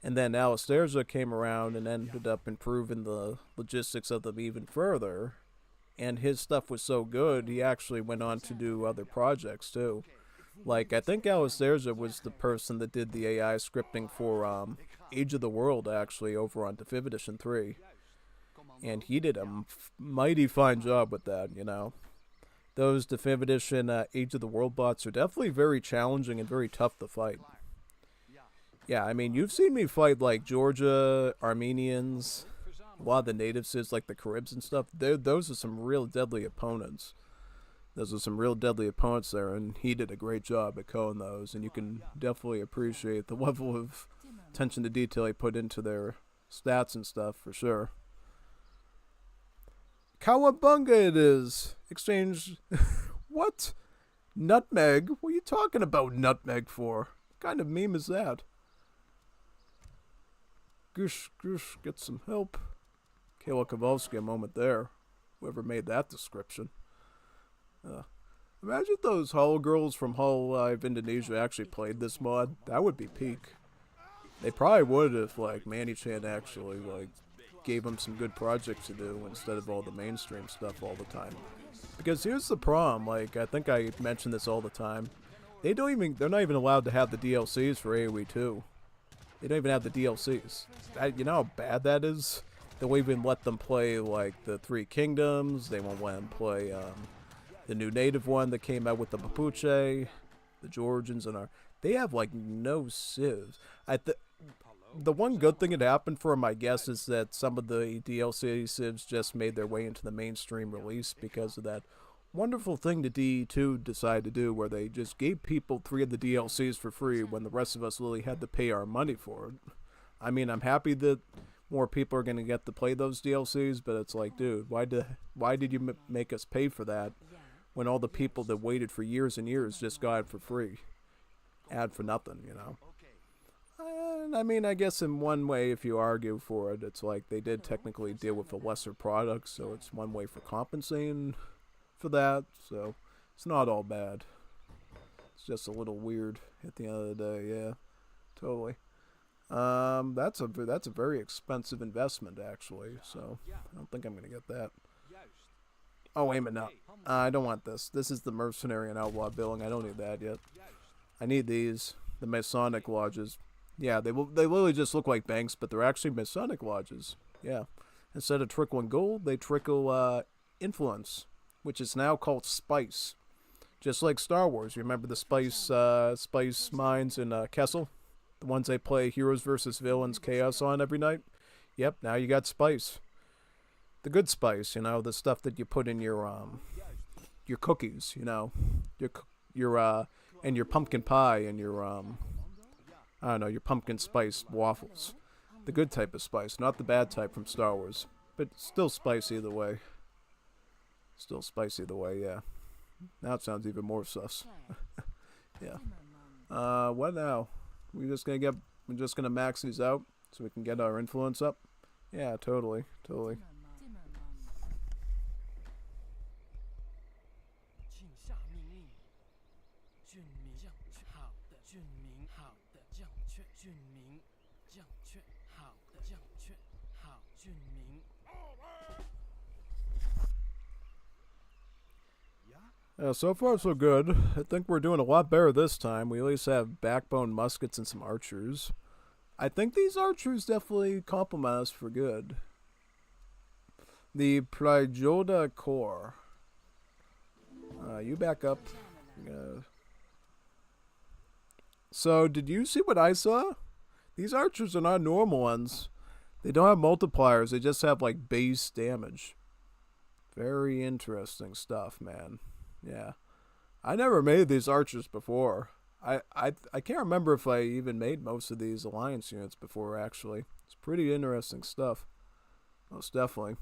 And then Alistairza came around and ended up improving the logistics of them even further. And his stuff was so good, he actually went on to do other projects too. Like, I think Alistairza was the person that did the AI scripting for Age of the World, actually, over on Div Edition 3. And he did a mighty fine job with that, you know. Those Div Edition Age of the World bots are definitely very challenging and very tough to fight. Yeah, I mean, you've seen me fight, like, Georgia, Armenians, a lot of the native civs, like the Caribs and stuff. Those are some real deadly opponents. Those are some real deadly opponents there, and he did a great job at coding those, and you can definitely appreciate the level of attention to detail he put into their stats and stuff, for sure. Kawabunga it is! Exchange... What? Nutmeg? What are you talking about nutmeg for? What kind of meme is that? Goosh, goosh, get some help. Kayla Kowalski, a moment there. Whoever made that description. Imagine if those Hull girls from Hull Live Indonesia actually played this mod. That would be peak. They probably would if, like, Manny-chan actually, like, gave them some good projects to do instead of all the mainstream stuff all the time. Because here's the problem, like, I think I mention this all the time. They're not even allowed to have the DLCs for AoE 2. They don't even have the DLCs. You know how bad that is? They won't even let them play, like, the Three Kingdoms. They won't let them play, the new native one that came out with the Mapuche, the Georgians, and they have, like, no civs. The one good thing that happened for them, I guess, is that some of the DLC civs just made their way into the mainstream release because of that wonderful thing that DE2 decided to do, where they just gave people 3 of the DLCs for free when the rest of us really had to pay our money for it. I mean, I'm happy that more people are going to get to play those DLCs, but it's like, dude, why did you make us pay for that when all the people that waited for years and years just got it for free? Ad for nothing, you know? And I mean, I guess in one way, if you argue for it, it's like they did technically deal with a lesser product, so it's one way for compensating for that, so it's not all bad. It's just a little weird at the end of the day, yeah, totally. That's a very expensive investment, actually, so I don't think I'm gonna get that. Oh, wait a minute, no. I don't want this. This is the Mercenary and Outlaw billing. I don't need that yet. I need these, the Masonic Lodges. Yeah, they literally just look like banks, but they're actually Masonic Lodges. Yeah. Instead of trickling gold, they trickle influence, which is now called spice. Just like Star Wars. You remember the spice mines in Kessel? The ones they play Heroes versus Villains Chaos on every night? Yep, now you got spice. The good spice, you know, the stuff that you put in your cookies, you know, and your pumpkin pie and your I don't know, your pumpkin spice waffles. The good type of spice, not the bad type from Star Wars, but still spicy either way. Still spicy either way, yeah. Now it sounds even more sus. Yeah. What now? We're just gonna max these out so we can get our influence up. Yeah, totally. 请下命令。郡民将却好的，郡民好的将却，郡民将却好的将却好，郡民。So far so good. I think we're doing a lot better this time. We at least have backbone muskets and some archers. I think these archers definitely complement us for good. The Prajoda Corps. You back up. So, did you see what I saw? These archers are not normal ones. They don't have multipliers. They just have, like, base damage. Very interesting stuff, man. Yeah. I never made these archers before. I can't remember if I even made most of these alliance units before, actually. It's pretty interesting stuff. Most definitely.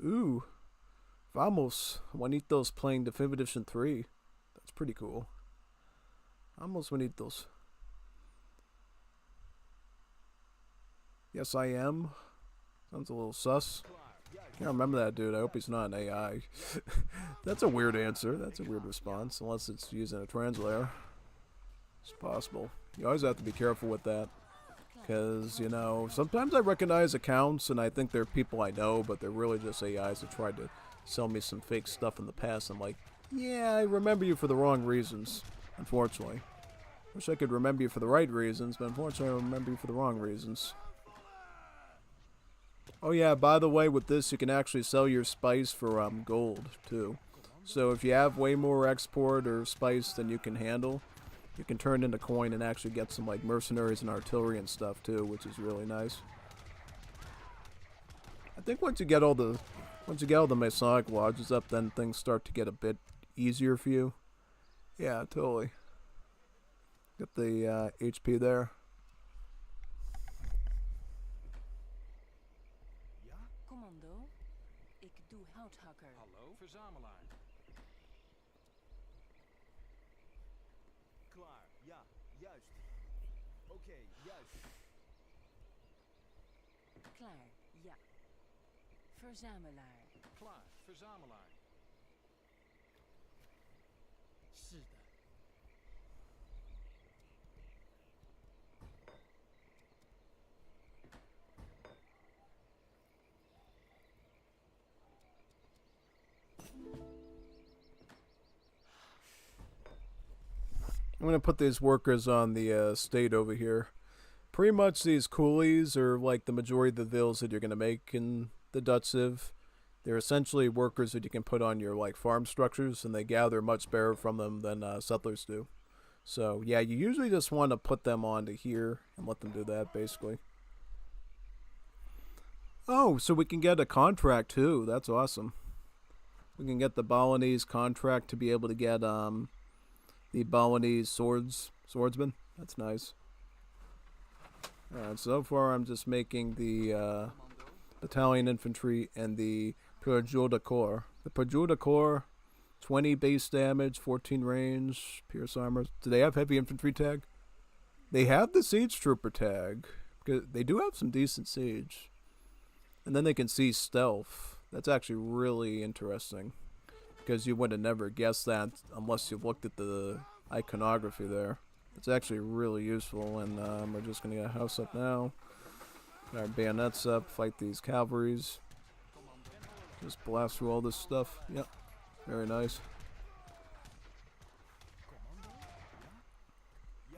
Ooh. Vamos. Juanitos playing Definitive Edition 3. That's pretty cool. Vamos, Juanitos. Yes, I am. Sounds a little sus. Can't remember that dude. I hope he's not an AI. That's a weird answer. That's a weird response. Unless it's using a translator. It's possible. You always have to be careful with that. Because, you know, sometimes I recognize accounts and I think they're people I know, but they're really just AIs that tried to sell me some fake stuff in the past. I'm like, yeah, I remember you for the wrong reasons, unfortunately. Wish I could remember you for the right reasons, but unfortunately I remember you for the wrong reasons. Oh yeah, by the way, with this you can actually sell your spice for gold too. So if you have way more export or spice than you can handle, you can turn it into coin and actually get some like mercenaries and artillery and stuff too, which is really nice. I think once you get all the Masonic lodges up, then things start to get a bit easier for you. Yeah, totally. Get the HP there. Commando. Ik doe houthakker. Hallo, verzamelaar. Klaar, ja, juist. Oké, juist. Klaar, ja. Verzamelaar. Klaar, verzamelaar. 是的， I'm gonna put these workers on the state over here. Pretty much these coolies are like the majority of the villas that you're gonna make in the Dutch Civ. They're essentially workers that you can put on your like farm structures, and they gather much better from them than settlers do. So yeah, you usually just want to put them onto here and let them do that basically. Oh, so we can get a contract too. That's awesome. We can get the Balinese contract to be able to get the Balinese swordsman. That's nice. Alright, so far I'm just making the battalion infantry and the Perjuda Corps. The Perjuda Corps, 20 base damage, 14 range, pierce armor. Do they have heavy infantry tag? They have the siege trooper tag. They do have some decent siege. And then they can see stealth. That's actually really interesting. Because you would have never guessed that unless you've looked at the iconography there. It's actually really useful, and we're just going to get a house up now. Get our bayonets up, fight these cavalries. Just blast through all this stuff. Yep, very nice.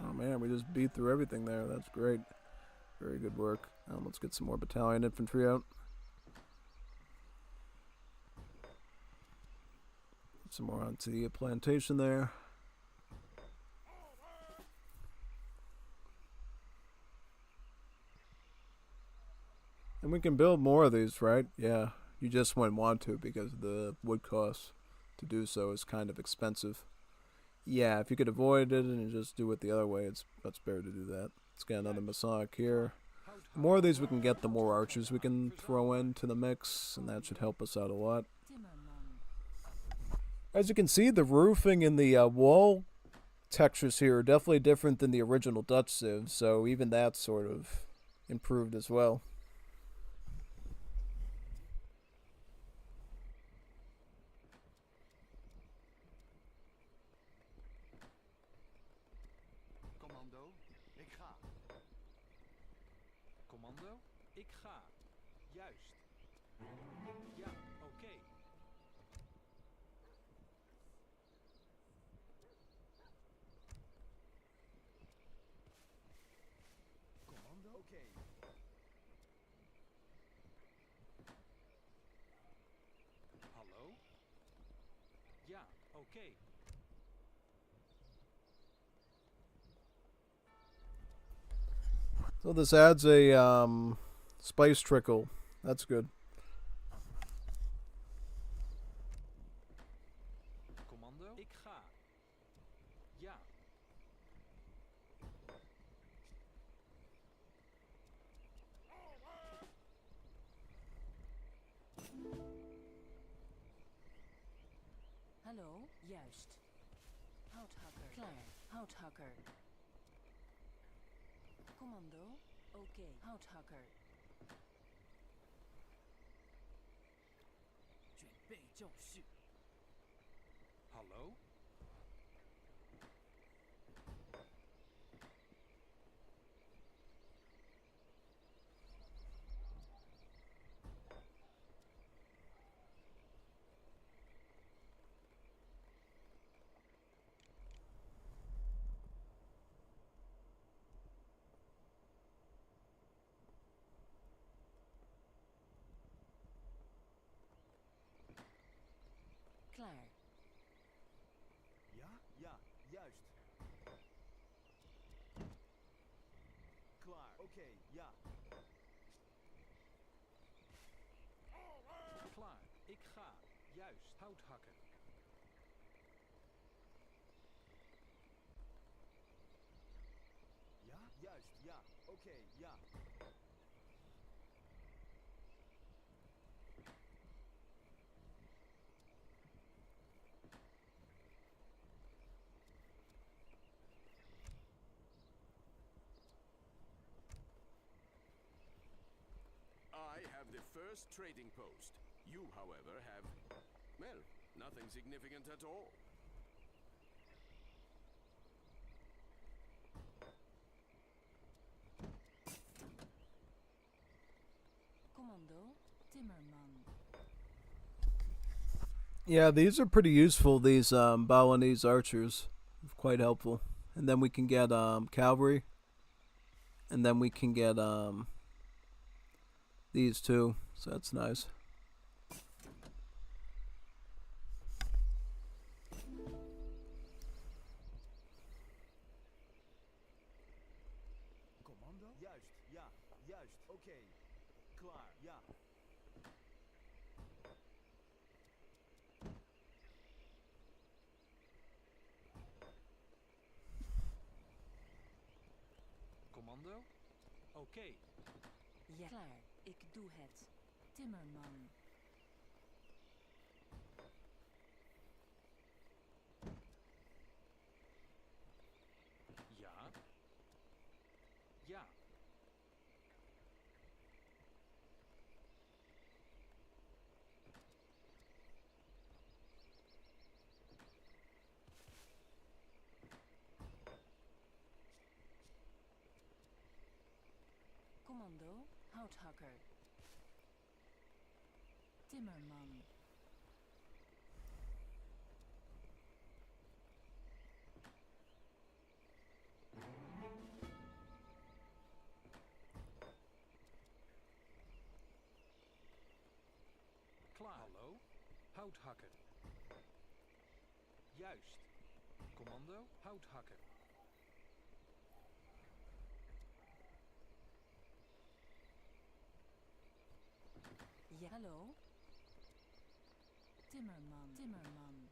Oh man, we just beat through everything there. That's great. Very good work. Let's get some more battalion infantry out. Some more onto the plantation there. And we can build more of these, right? Yeah, you just wouldn't want to because the wood cost to do so is kind of expensive. Yeah, if you could avoid it and just do it the other way, it's much better to do that. Let's get another Masonic here. The more of these we can get, the more archers we can throw into the mix, and that should help us out a lot. As you can see, the roofing and the wall textures here are definitely different than the original Dutch Civ, so even that's sort of improved as well. Commando, ik ga. Commando, ik ga. Juist. Ja, oké. Commando? Oké. Hallo? Ja, oké. So this adds a Spice trickle. That's good. Commando. Ik ga. Ja. Hallo, juist. Houthakker. Klaar. Houthakker. Commando. Oké. Houthakker. 准备就绪， Hallo? Klaar. Ja, ja, juist. Klaar, oké, ja. Klaar. Ik ga. Juist. Hout hakken. Ja, juist, ja, oké, ja. I have the first trading post. You, however, have, well, nothing significant at all. Commando. Timmerman. Yeah, these are pretty useful, these Balinese archers. Quite helpful. And then we can get cavalry. And then we can get these too. So that's nice. Commando? Juist, ja, juist, oké. Klaar, ja. Commando. Oké. Ja. Klaar. Ik doe het. Timmerman. Ja. Ja. Commando. Houthakker. Timmerman. Klaar. Hallo? Hout hakken. Juist. Commando. Hout hakken. Ja. Hallo? Timmerman. Timmerman.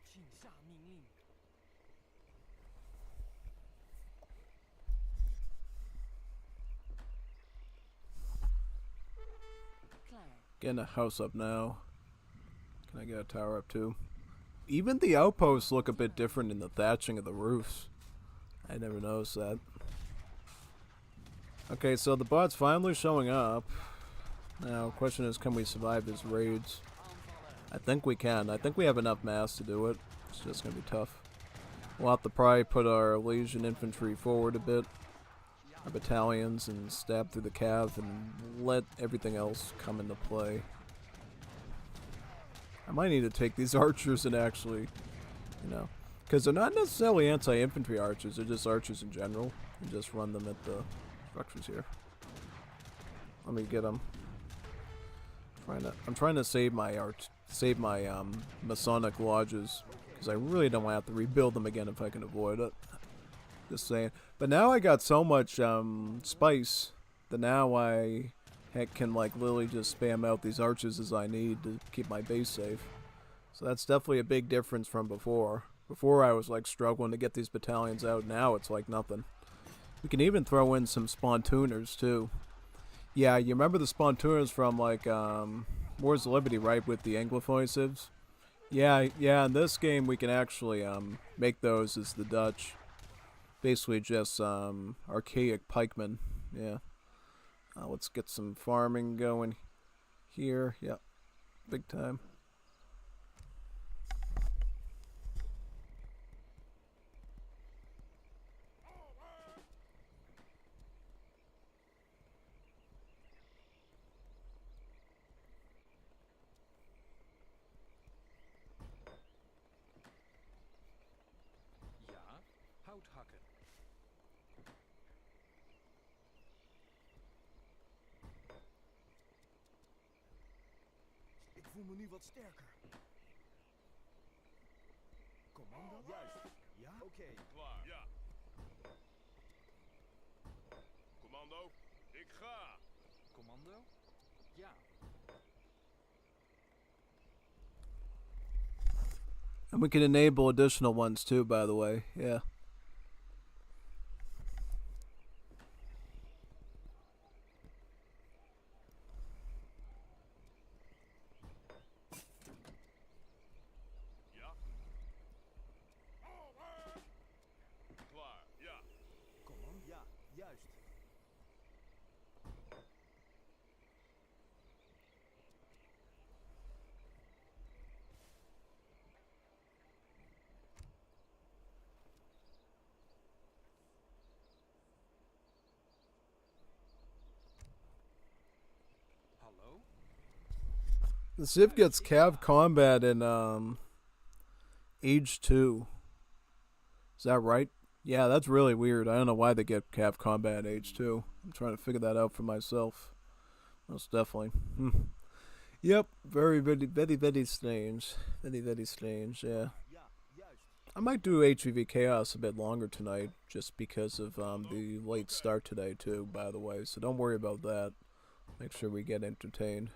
请下命令。 Klaar. Getting a house up now. Can I get a tower up too? Even the outposts look a bit different in the thatching of the roofs. I never noticed that. Okay, so the bot's finally showing up. Now, question is, can we survive his raids? I think we can. I think we have enough mass to do it. It's just gonna be tough. We'll have to probably put our Legion infantry forward a bit. Our battalions, and stab through the cav and let everything else come into play. I might need to take these archers and actually, you know, because they're not necessarily anti-infantry archers, they're just archers in general, and just run them at the structures here. Let me get them. I'm trying to save my Masonic lodges, because I really don't want to have to rebuild them again if I can avoid it. Just saying. But now I got so much spice that now I can like literally just spam out these archers as I need to keep my base safe. So that's definitely a big difference from before. Before I was like struggling to get these battalions out. Now it's like nothing. We can even throw in some spontooners too. Yeah, you remember the spontooners from like Wars of Liberty, right? With the Anglophone civs. Yeah. In this game we can actually make those as the Dutch. Basically just archaic pikemen. Yeah. Let's get some farming going here. Yep. Big time. Ja, hout hakken. Ik voel me nu wat sterker. Commando? Juist. Ja? Oké. Klaar. Ja. Commando, ik ga. Commando? Ja. And we can enable additional ones too, by the way. Yeah. Ja. Klaar. Ja. Commando? Ja, juist. Hallo? The Civ gets cav combat in Age 2. Is that right? Yeah, that's really weird. I don't know why they get cav combat in Age 2. I'm trying to figure that out for myself. Most definitely. Yep, very, very, very, very strange. Very, very strange, yeah. Ja, juist. I might do HVV Chaos a bit longer tonight, just because of the late start today, too, by the way. So don't worry about that. Make sure we get entertained.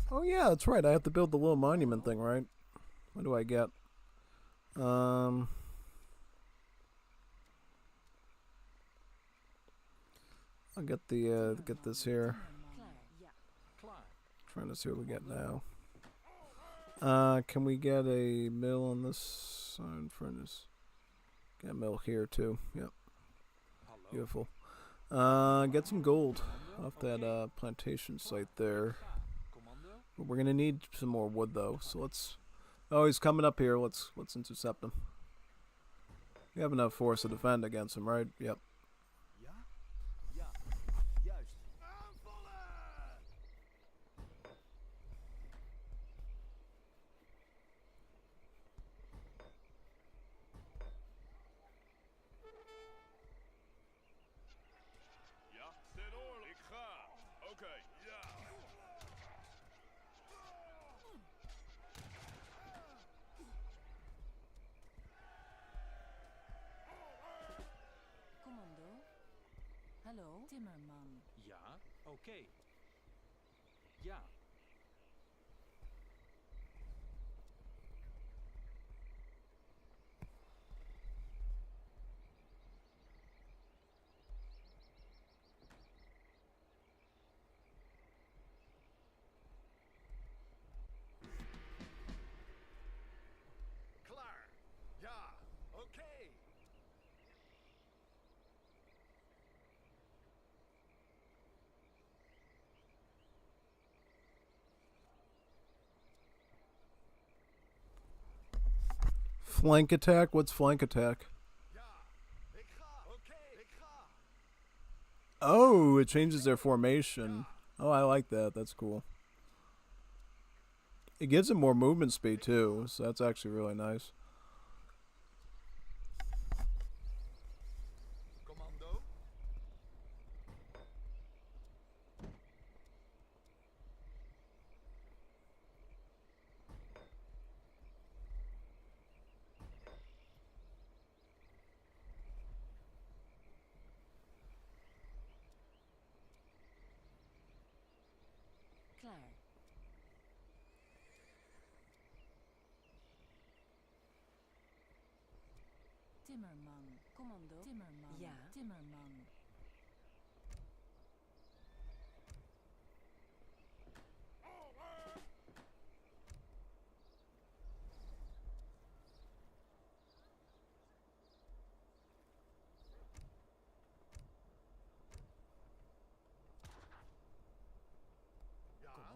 Oh yeah, that's right. I have to build the little monument thing, right? What do I get? I'll get the get this here. Klaar. Ja. Klaar. Trying to see what we get now. Can we get a mill on this side furnace? Get a mill here too. Yep, Hallo? beautiful. Get some gold off that plantation site there. Commando? But we're gonna need some more wood though, so let's. Oh, he's coming up here. Let's intercept him. We have enough force to defend against him, right? Yep. Ja? Ja, juist. Ja. Ten oorlog. Ik ga. Oké. Ja. Commando? Hallo? Timmerman. Ja, oké. Ja. Klaar. Ja. Oké. Flank attack? What's flank attack? Ja. Ik ga. Oké. Ik ga. Oh, it changes their formation. Oh, I like that. That's cool. It gives them more movement speed too, so that's actually really nice. Commando. Klaar. Timmerman. Commando. Timmerman. Ja. Timmerman.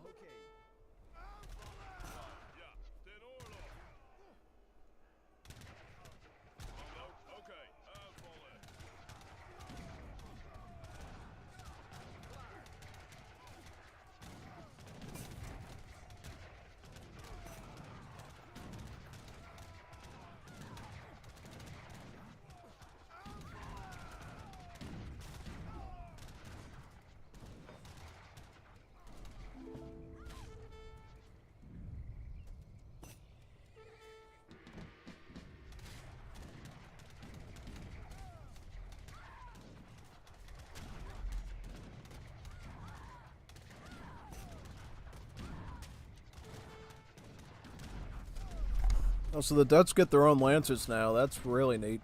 Oké. Ja, ten oorlog. Commando, oké, aanvallen. Oh, so the Dutch get their own lancers now. That's really neat.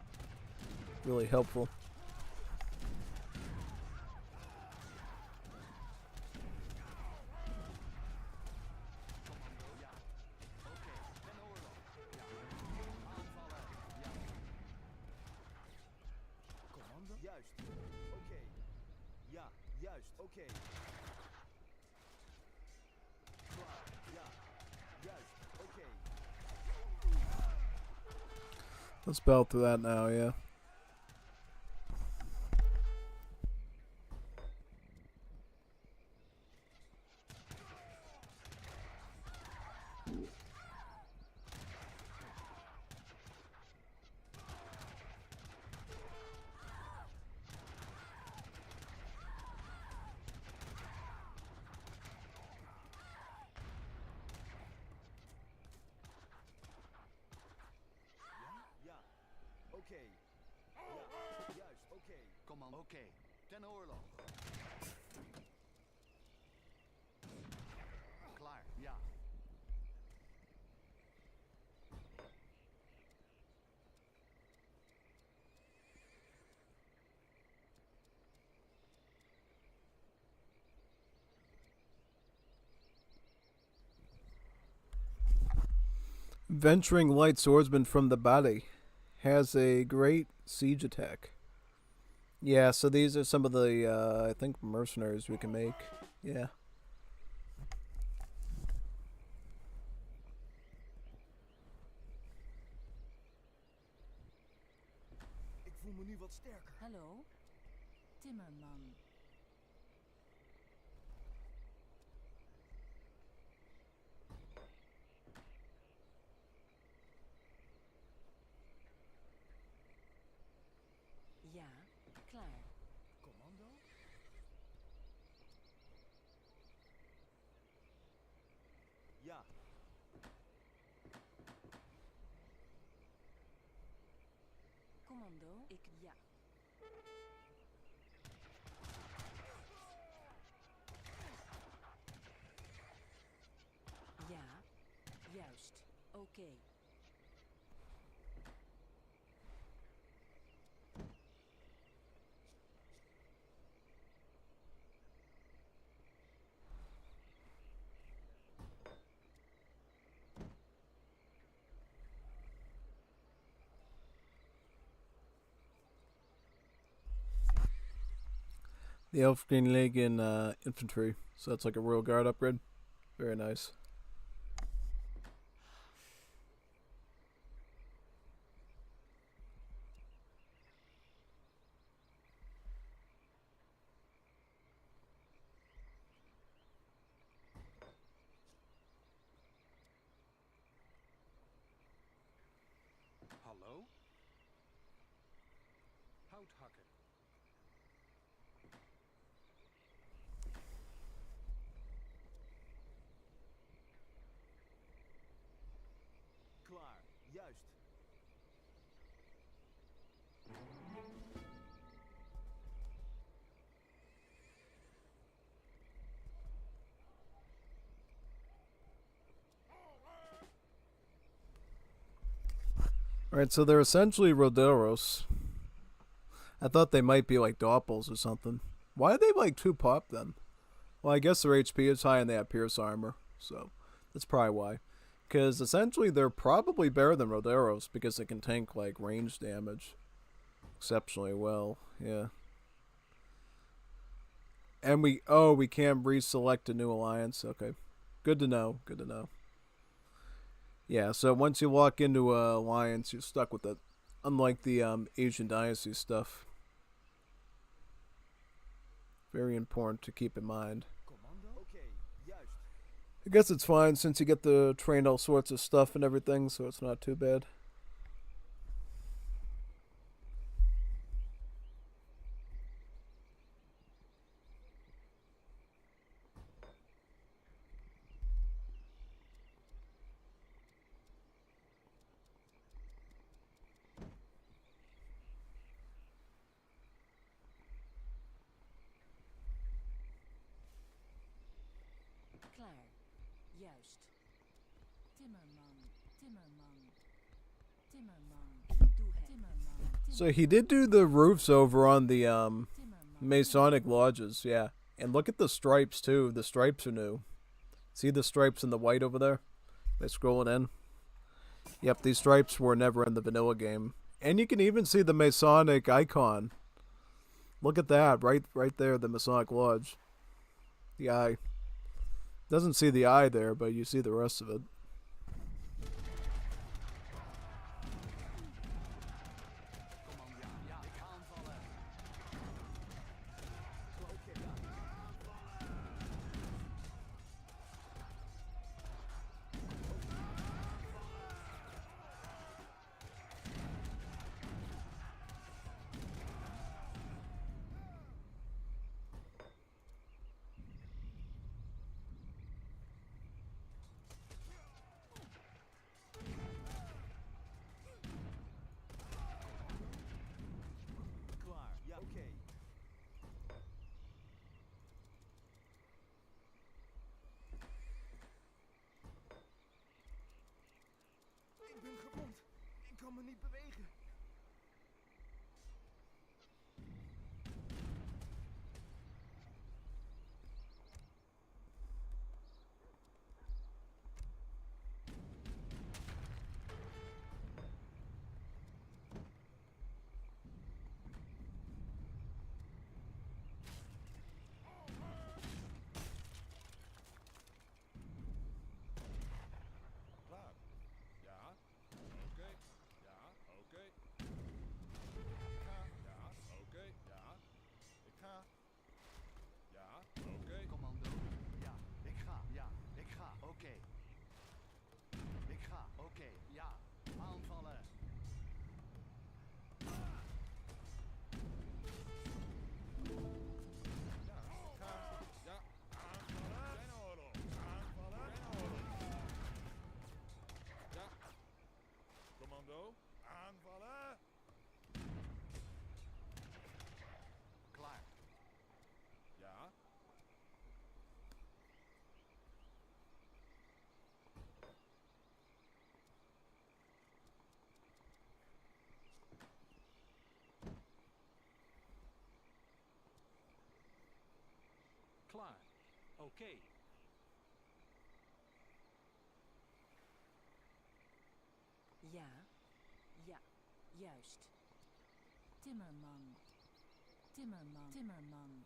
Really helpful. Commando? Juist. Oké. Ja, juist. Oké. Klaar. Ja. Juist. Oké. Let's battle through that now, yeah. Ja. Oké. Ja, juist. Oké. Commando. Oké. Ten oorlog. Klaar. Ja. Venturing light swordsman from the body has a great siege attack. Yeah, so these are some of the, I think, mercenaries we can make. Yeah. Ik voel me nu wat sterker. Hallo? Timmerman. Ja, klaar. Commando? Ja. Commando, ik ja. Ja, juist. Oké. The Elf Green League in infantry. So that's like a Royal Guard upgrade. Very nice. Hallo? Houthakker. Klaar. Juist. Alright, so they're essentially Roderos. I thought they might be like Doppels or something. Why are they like 2 pop then? Well, I guess their HP is high and they have Pierce Armor, so that's probably why. Because essentially they're probably better than Roderos because they can tank like range damage exceptionally well, yeah. And we can reselect a new alliance, okay. Good to know, good to know. Yeah, so once you lock into a alliance, you're stuck with it. Unlike the Asian Dynasty stuff. Very important to keep in mind. I guess it's fine since you get to train all sorts of stuff and everything, so it's not too bad. Klaar. Juist. Timmerman. Timmerman. Timmerman. Doe het. Timmerman. So he did do the roofs over on the Timmerman. Masonic lodges, yeah. And look at the stripes too. The stripes are new. See the stripes in the white over there? By scrolling in. Yep, these stripes were never in the vanilla game. And you can even see the Masonic icon. Look at that, right there, the Masonic Lodge. The eye. Doesn't see the eye there, but you see the rest of it. Ik ben gewond. Ik kan me niet bewegen. Klaar. Ja. Oké. Ja. Oké. Ik ga. Ja. Oké. Ja. Ik ga. Ja. Oké. Commando. Ja, ik ga. Ja, ik ga. Oké. Ik ga. Oké. Ja. Aanvallen. Ja. Ik ga. Ja. Aanvallen. Zijn oorlog. Aanvallen. Zijn oorlog. Ja. Commando. Aanvallen. Klaar. Ja. Klaar. Oké. Ja. Ja. Juist. Timmerman. Timmerman. Timmerman.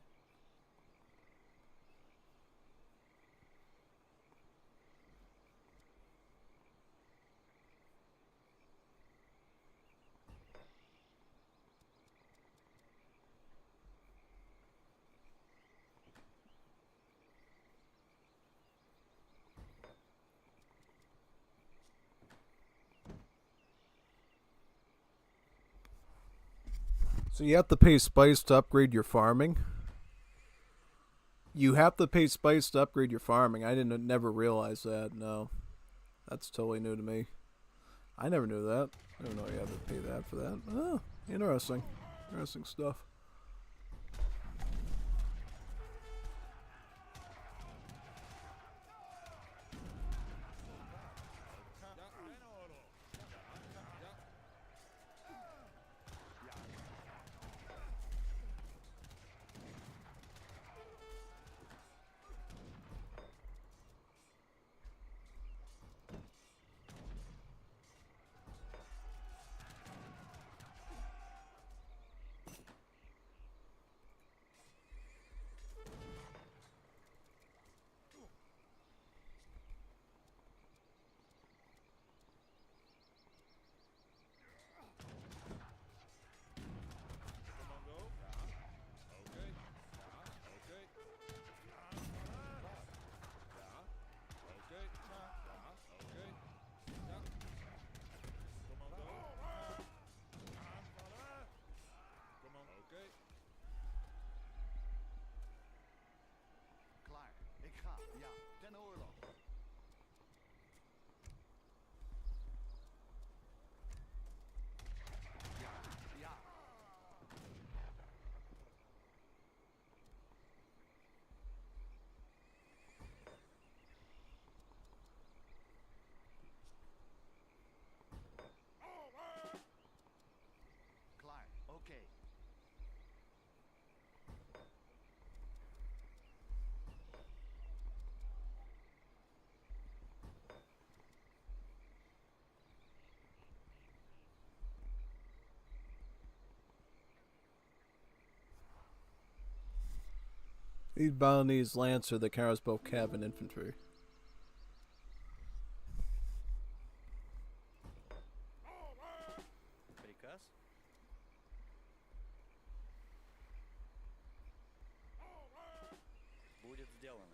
So you have to pay spice to upgrade your farming. You have to pay spice to upgrade your farming. I didn't never realize that. No, that's totally new to me. I never knew that. I didn't know you had to pay that for that. Oh, interesting. Interesting stuff. Ja. Zijn oorlog. Ja. Ja. These Balinese Lancer that carries both cav and infantry. Приказ? Будет сделано.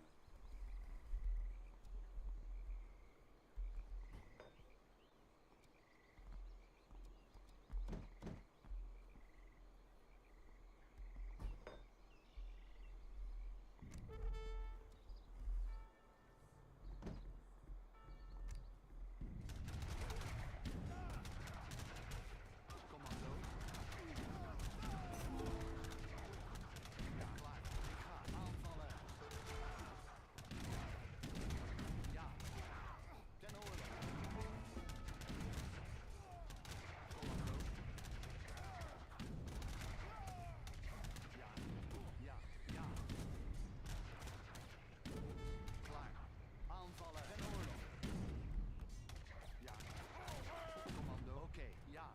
Commando. Ja, klaar. Ik ga aanvallen. Ja. Ten oorlog. Commando. Ja. Ja. Ja. Klaar. Aanvallen. Ten oorlog. Ja. Commando. Oké. Ja.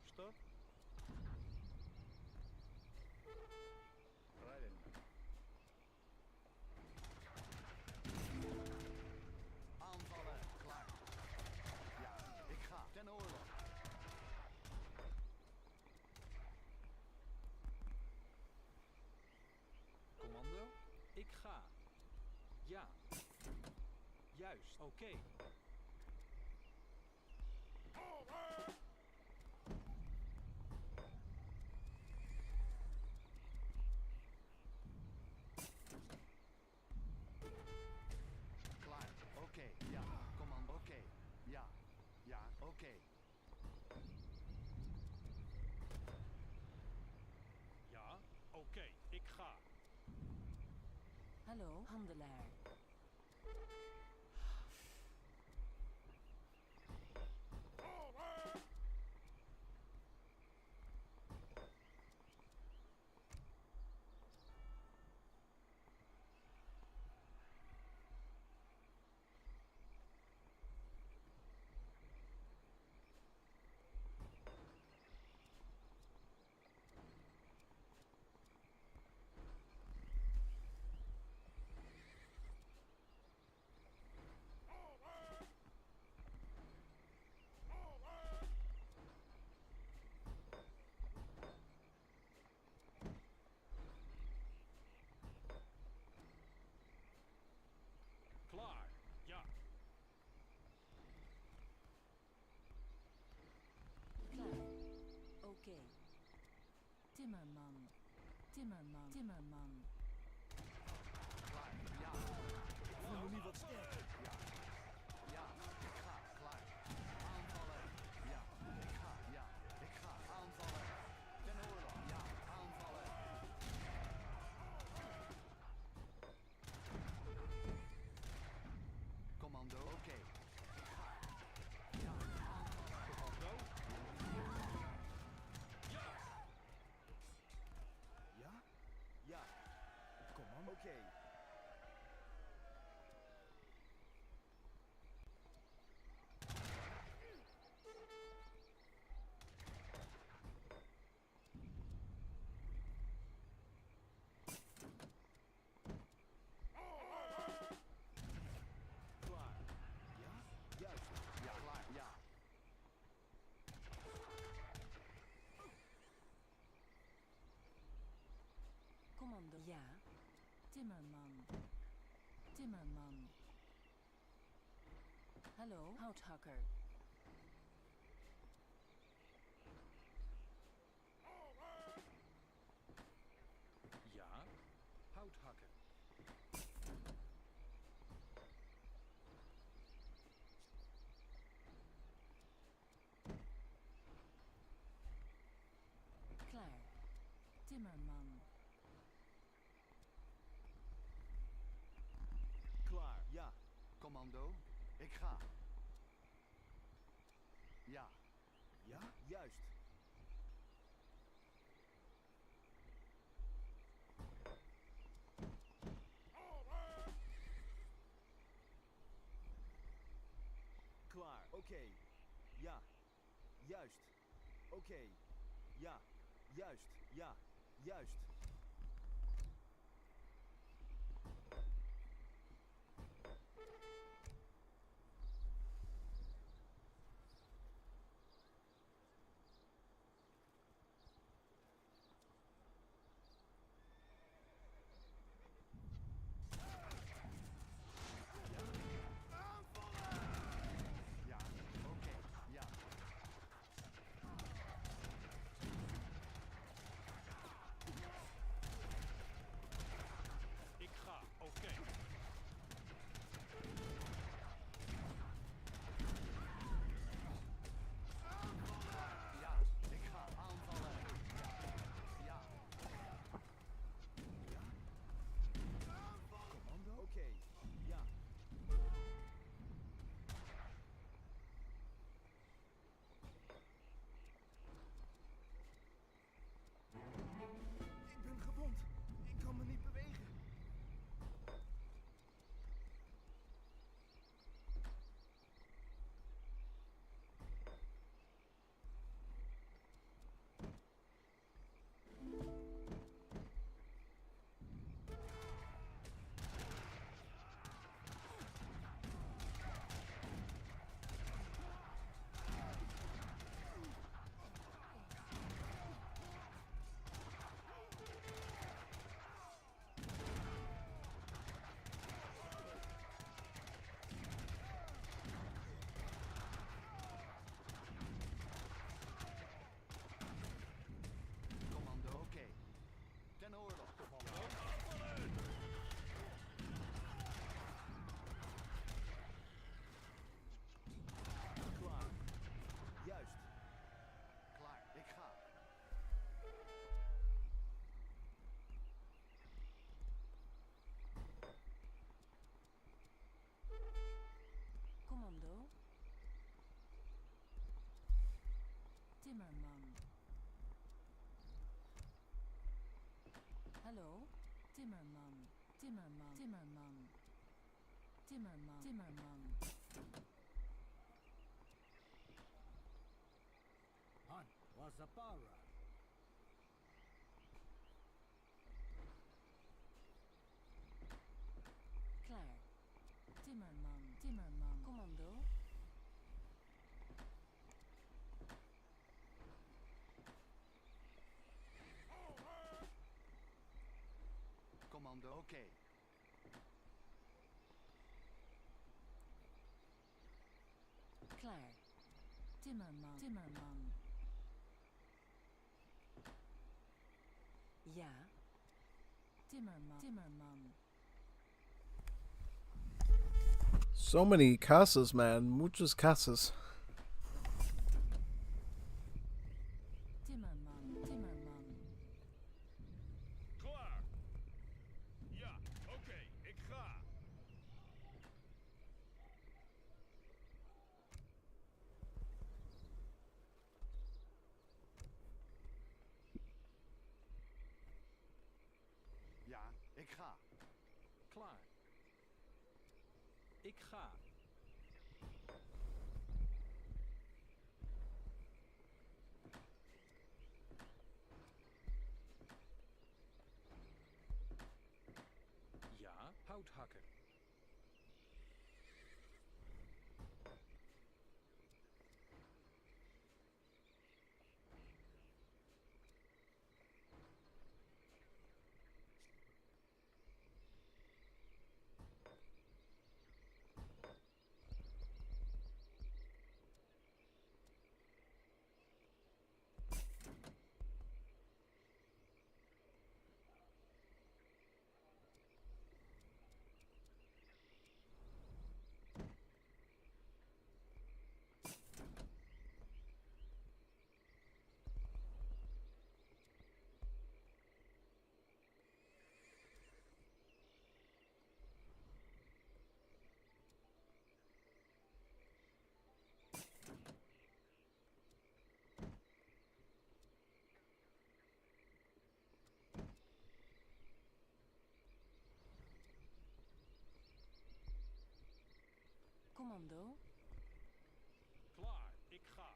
Что? Правильно. Aanvallen. Klaar. Ja. Ik ga. Ten oorlog. Commando? Ik ga. Ja. Juist, oké. Klaar. Oké. Ja. Commando. Oké. Ja. Ja. Oké. Ja, oké, ik ga. Hallo, handelaar. Klaar. Ja. Klaar. Oké. Timmerman. Timmerman. Timmerman. Klaar. Ja. Ik voel me nu wat sterker. Ja. Ja. Ik ga. Klaar. Aanvallen. Ja. Ik ga. Ja. Ik ga. Aanvallen. Ten oorlog. Ja. Aanvallen. Commando. Oké. Ik ga. Ja. Aanvallen. Commando? Ja? Ja. Commando. Oké. Klaar. Ja? Juist. Ja. Klaar. Ja. Commando. Ja. Timmerman. Timmerman. Hallo, houthakker. Ja. Houthakker. Klaar. Timmerman. Klaar. Ja. Commando. Ik ga. Ja. Ja? Juist. Klaar. Oké. Ja. Juist. Oké. Ja. Juist, ja, juist. Ja, oké, ja. Ik ga, oké. Ja, ik ga aanvallen. Ja. Ja. Commando? Oké, ja. Ik ben gewond. Ik kan me niet bewegen. Commando, oké. Ten oorlog. Klaar. Juist. Klaar, ik ga. Commando. Timmerman. Hallo? Timmerman. Timmerman. Timmerman. Timmerman. Timmerman. Han was a para. Klaar. Timmerman. Timmerman. Commando. Commando, oké. Klaar. Timmerman. Timmerman. Ja. Timmerman. Timmerman. So many casas, man. Muchas casas. Timmerman. Timmerman. Klaar. Ja, oké, ik ga. Ja, ik ga. Klaar. Ik ga. Ja, houthakker. Commando. Klaar, ik ga.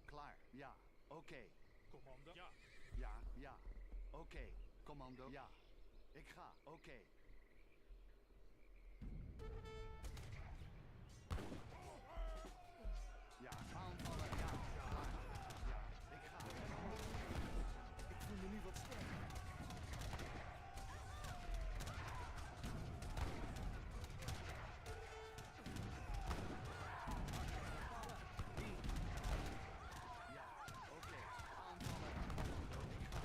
Klaar, ja, oké. Oké. Commando. Ja. Ja, ja. Oké. Commando. Ja. Ik ga. Oké. Ja, aanvallen. Ja. Klaar. Ja, ik ga. Ik voel me nu wat sterker. Ja, oké. Aanvallen. Ik ga.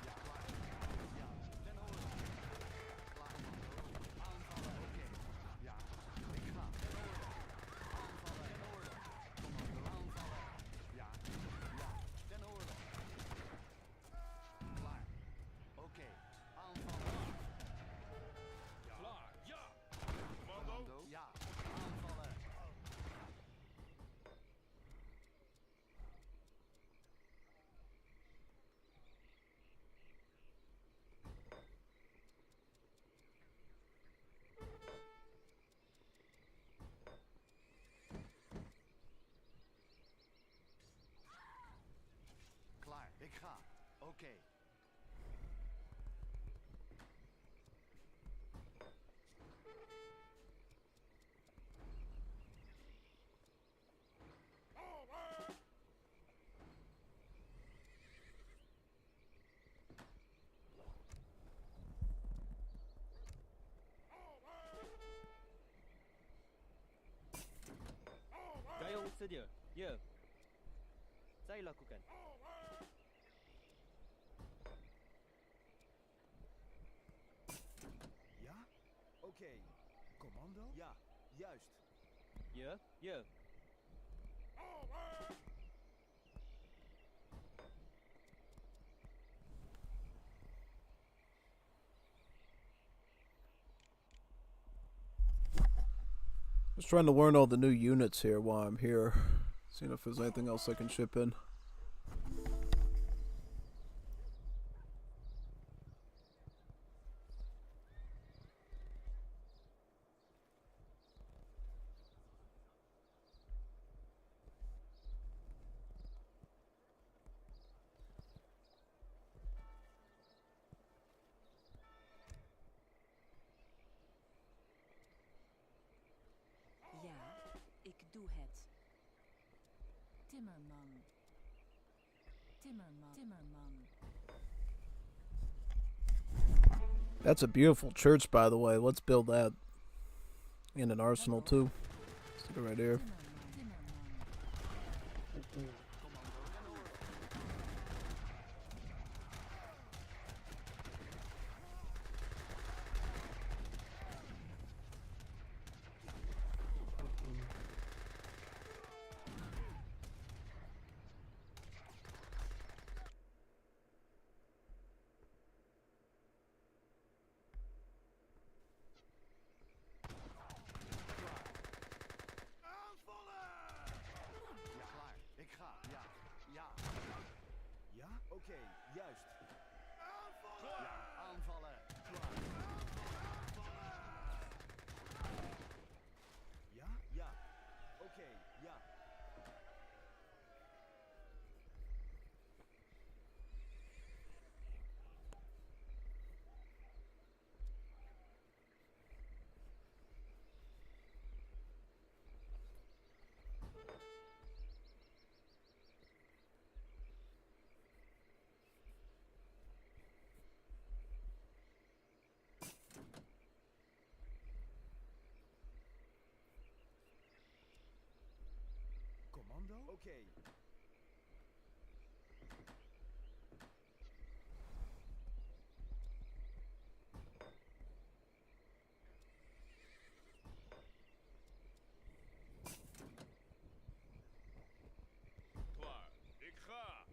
Ja, klaar. Ja, ten orde. Klaar. Aanvallen. Oké. Ja, ik ga. Ten orde. Aanvallen. Ten orde. Commando aanvallen. Ja, ja. Ten orde. Klaar. Oké. Aanvallen. Klaar. Ja. Commando. Commando. Ja. Aanvallen. Klaar. Ik ga. Oké. Gayung sedia. Ya. Saya lakukan. Ja? Oké. Commando? Ja, juist. Ya, ya. Just trying to learn all the new units here while I'm here. Seeing if there's anything else I can ship in. Ja, ik doe het. Timmerman. Timmerman. Timmerman. That's a beautiful church, by the way. Let's build that. And an arsenal, too. Stick it right here. Timmerman. Timmerman. Ja, klaar. Ik ga. Ja. Ja. Ja? Oké, juist. Aanvallen! Ja, aanvallen. Klaar. Ja? Ja. Oké, ja. Commando? Oké. Klaar. Ik ga.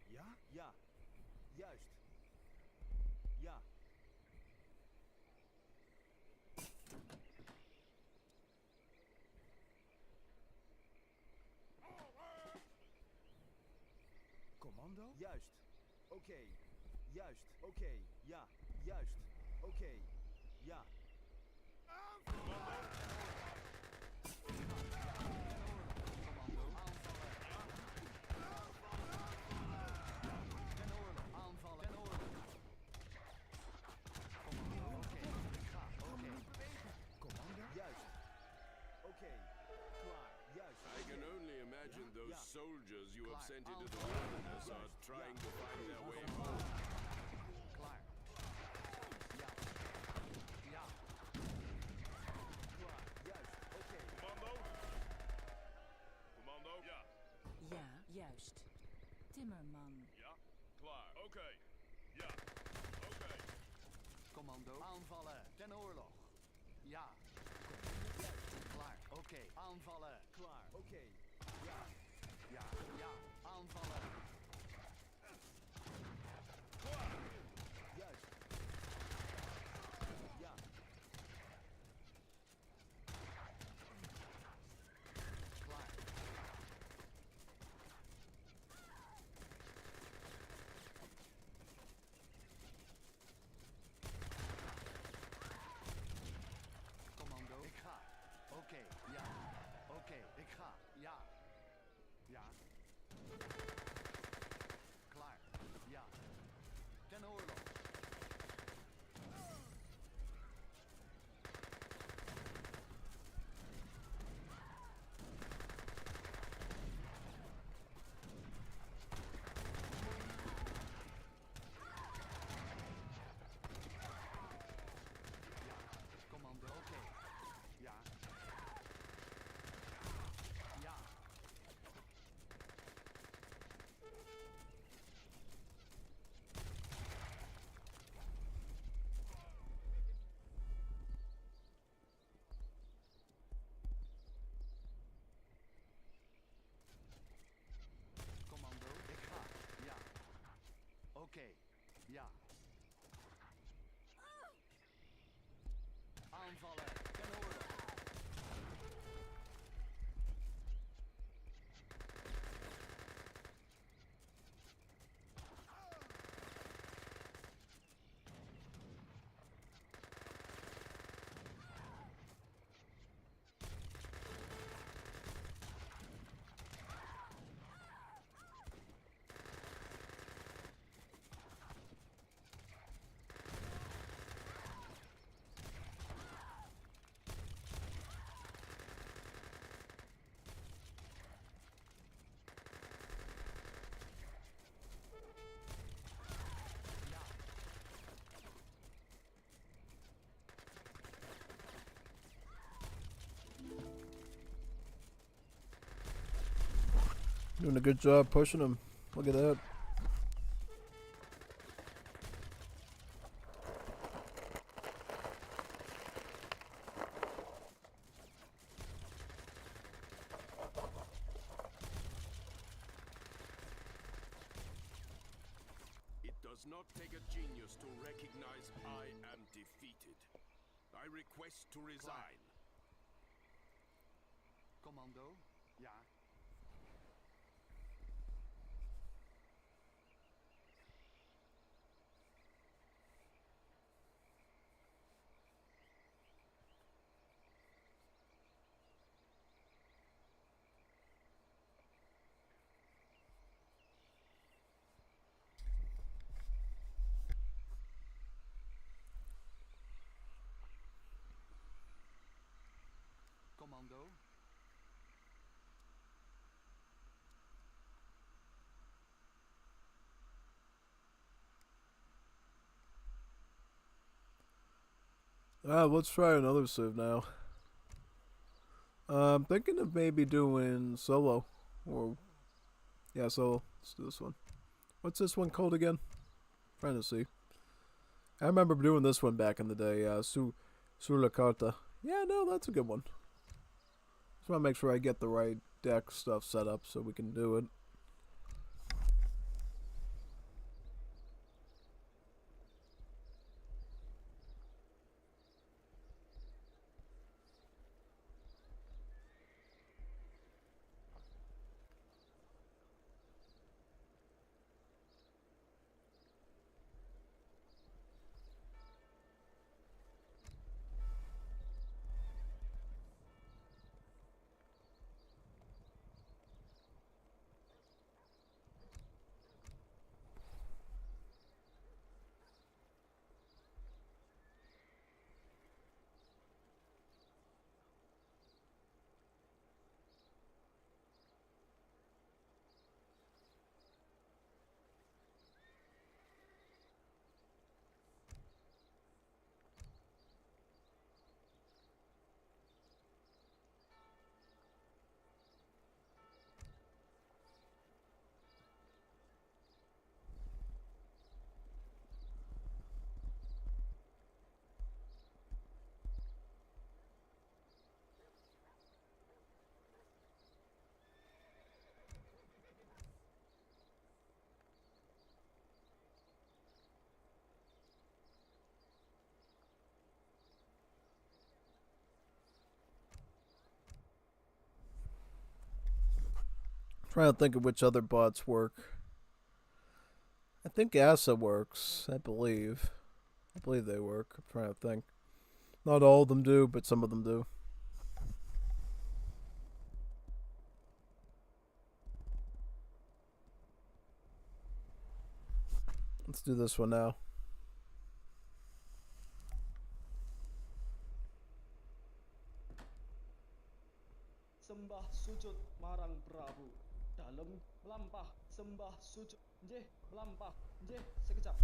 Ja? Ja. Juist. Ja. Commando? Juist. Oké. Juist. Oké. Ja. Juist. Oké. Ja. Commando. Aanvallen. Ten oorlog. Aanvallen. Ten oorlog. Commando. Oké. Ik ga. Oké. Commando. Juist. Oké. Klaar. Juist. I can only imagine those soldiers you have sent into the wilderness are trying to find their way home. Klaar. Ja. Ja. Klaar. Juist. Oké. Commando? Commando? Ja. Ja, juist. Timmerman. Ja. Klaar. Oké. Ja. Oké. Commando. Aanvallen. Ten oorlog. Ja. Juist. Klaar. Oké. Aanvallen. Klaar. Oké. Ja. Ja. Ja. Aanvallen. Klaar. Juist. Ja. Klaar. Commando. Ik ga. Oké. Ja. Oké. Ik ga. Ja. Ja. Klaar. Ja. Ten oorlog. Ja. Commando. Oké. Ja. Ja. Commando, ik ga. Ja. Oké. Ja. Aanvallen. Ten oorlog. Ja. Doing a good job pushing him. Look at that. It does not take a genius to recognize I am defeated. I request to resign. Commando. Ja. Commando. Let's try another civ now. I'm thinking of maybe doing solo. Or, yeah, solo. Let's do this one. What's this one called again? Trying to see. I remember doing this one back in the day. Sur la Carta. Yeah, no, that's a good one. Just want to make sure I get the right deck stuff set up so we can do it. Trying to think of which other bots work. I think ASA works. I believe they work. I'm trying to think. Not all of them do, but some of them do. Let's do this one now. Sembah sujud marang Prabu. Dalem melampah sembah sujud. Nggih, melampah. Nggih, sekejap.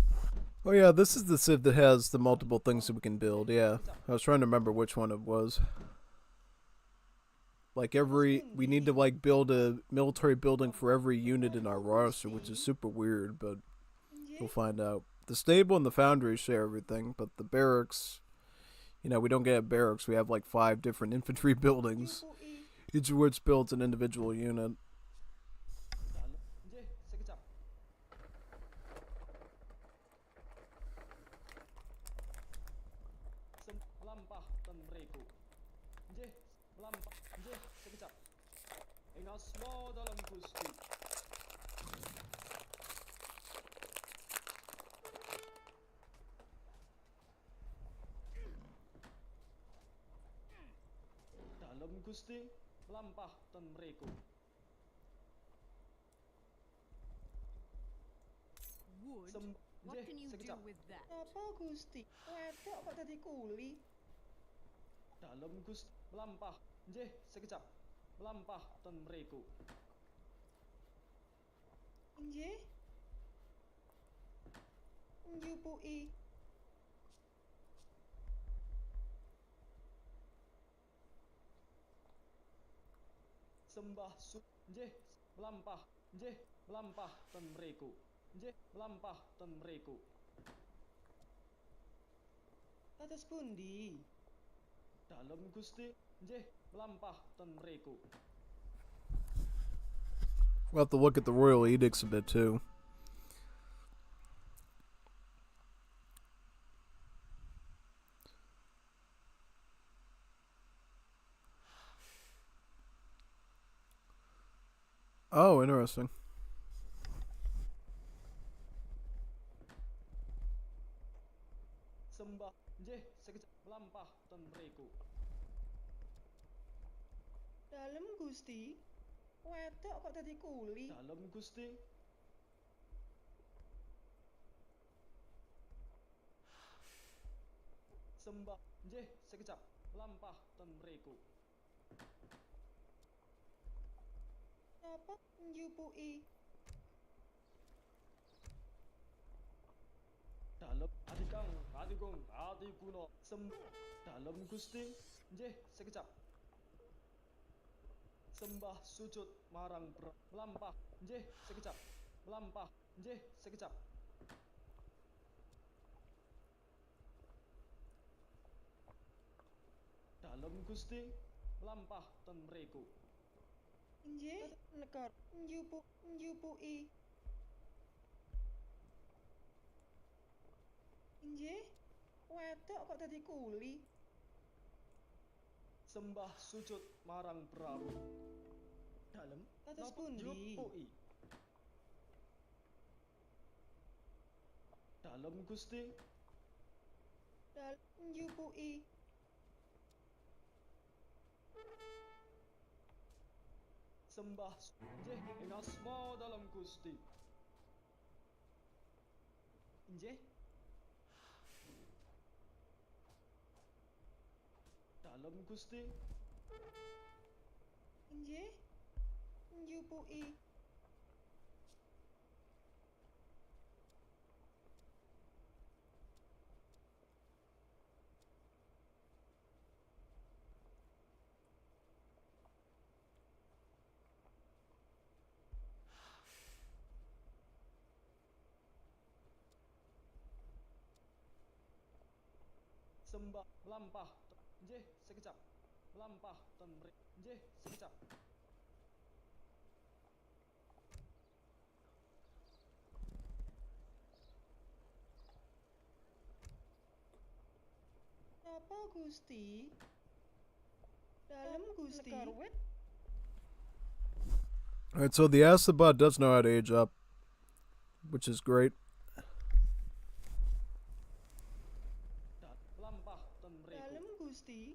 Oh yeah, this is the civ that has the multiple things that we can build. Yeah, I was trying to remember which one it was. Like we need to like build a military building for every unit in our roster, which is super weird, but we'll find out. The stable and the foundry share everything, but the barracks, we don't get barracks. We have like 5 different infantry buildings, each of which builds an individual unit. Dalem. Nggih, sekejap. Melampah ten mriku. Nggih, melampah. Nggih, sekejap. Ing asma dalam Gusti. Dalem Gusti, melampah ten mriku. Wood? What Nggih, can you do sekejap. with that? Apa Gusti? Wedok kok dadi kuli? Dalem Gusti, melampah. Nggih, sekejap. Melampah ten mriku. Nggih. Njupuki. Sembah nggih, melampah. Nggih, melampah ten mriku. Nggih, melampah ten mriku. Atas pundi? Dalem Gusti, nggih, melampah ten mriku. We'll have to look at the royal edicts a bit too. Oh, interesting. Sembah nggih, sekejap. Melampah ten mriku. Dalem Gusti. Wedok kok dadi kuli? Dalem Gusti. Sembah nggih, sekejap. Melampah ten mriku. Apa njupuki? Dalem adikang, adikung, adikuno. Dalem Gusti, nggih, sekejap. Sembah sujud marang melampah. Nggih, sekejap. Melampah. Nggih, sekejap. Dalem Gusti, melampah ten mriku. Nggih, nekar njupuki. Nggih. Wedok kok dadi kuli? Sembah sujud marang Prabu. Dalem Atas napa pundi? njupuki. Dalem Gusti, Njupuki. sembah nggih ing asma dalam Gusti. Nggih. Dalem Gusti, Nggih. Njupuki. sembah melampah. Nggih, sekejap. Melampah ten mriku. Nggih, sekejap. Apa Gusti? Dalem Gusti. Nekar wit. Alright, so the Asthabot does know how to age up, which is great. Lampah ten mriku. Dalem Gusti.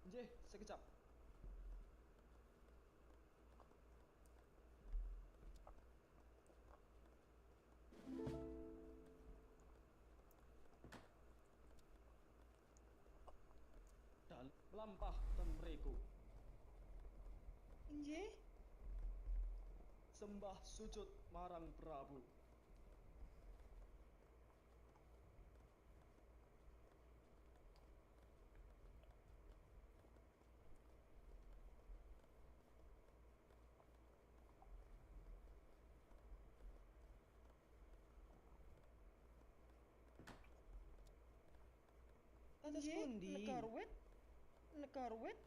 Nggih, sekejap. Lampah ten mriku. Inggih. Sembah sujud marang Prabu. Dados pundi? Negara wit. Negara wit.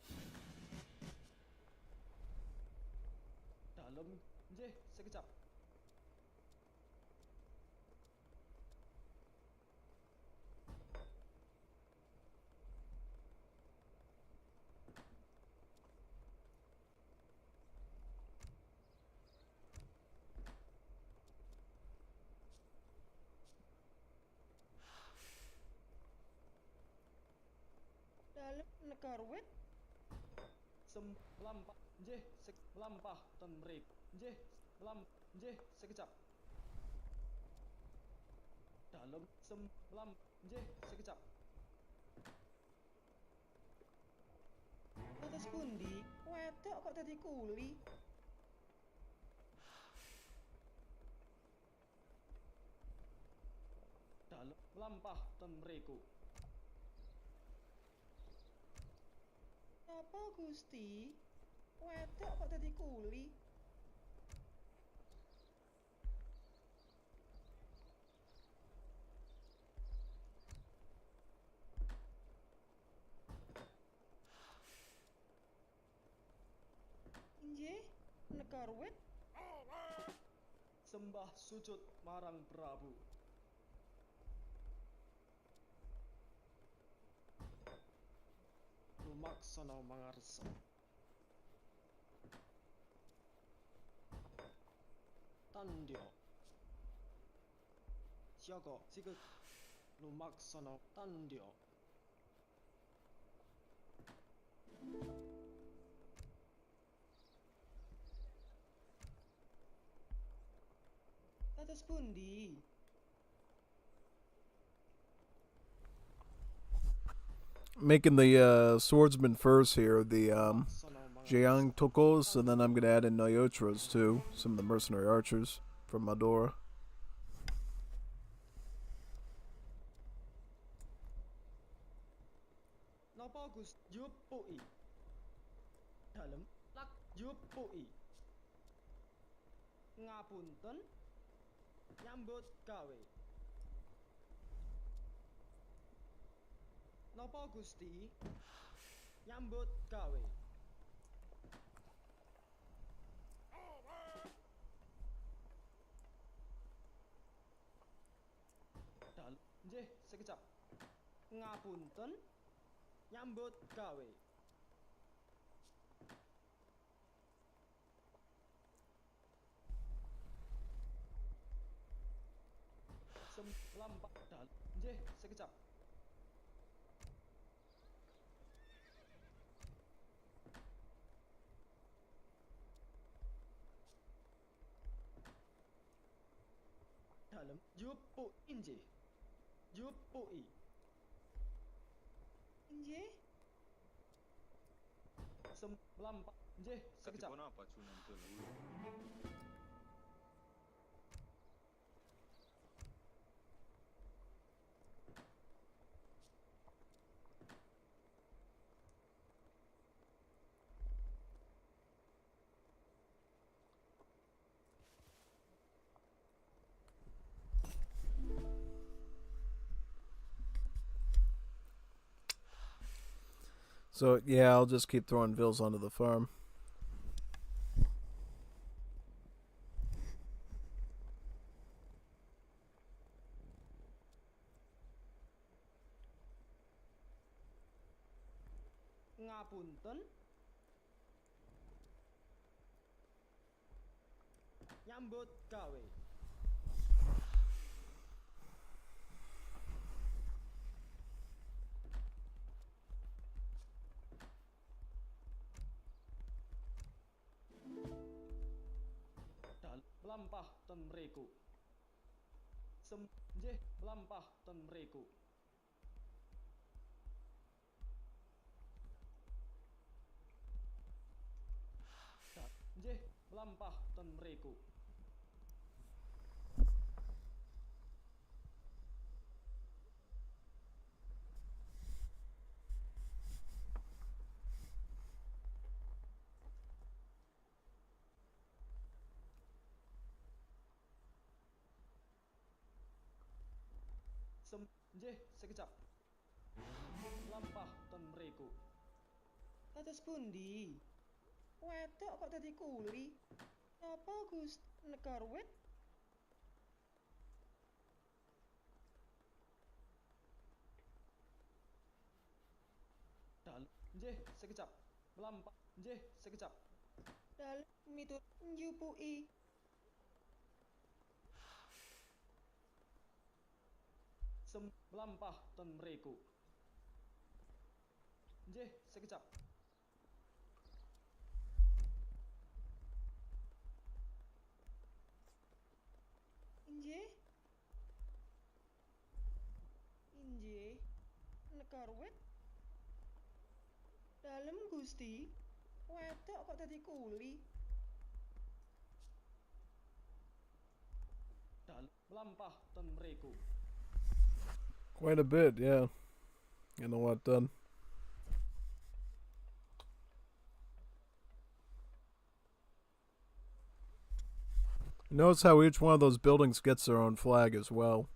Dalem, nggih, sekejap. Dalem negara wit. Lampah, nggih, lampah ten mriku. Nggih, nggih, sekejap. Dalem nggih, sekejap. Dados pundi? Wedok kok dadi kuli? Dalem lampah ten mriku. Apa Gusti? Wedok kok dadi kuli? Inggih, negara wit. Sembah sujud marang Prabu. Lumaksana mangarsa. Tandya. Siaga sikut lumaksana tandya. Dados pundi? Making the swordsman first here, the Jiang Tokos, and then I'm gonna add in Nyotras too, some of the mercenary archers from Madora. Napa Gus yupuki? Dalem lak yupuki. Ngapunten nyambut gawe. Napa Gusti? Nyambut gawe. Nggih, sekejap. Ngapunten nyambut gawe. Lampah nggih, sekejap. Dalem yupu inggih. Yupui. Inggih. Lampah nggih, sekejap. apa cuman tuh? So yeah, I'll just keep throwing vills onto the farm. Ngapunten. Nyambut gawe. Mlampah ten mriku. Nggih, mlampah ten mriku. Nggih, mlampah ten mriku. Nggih, sekejap. Mlampah ten mriku. Kados pundi? Wedok kok dadi kuli? Napa Gus negor wit? Nggih, sekejap. Mlampah. Nggih, sekejap. Dalem miturut njupui. Mlampah ten mriku. Nggih, sekejap. Inggih. Inggih. Negor wit. Dalem Gusti. Wedok kok dadi kuli? Mlampah ten mriku. Quite a bit, yeah. Getting a lot done. Notice how each one of those buildings gets their own flag as well.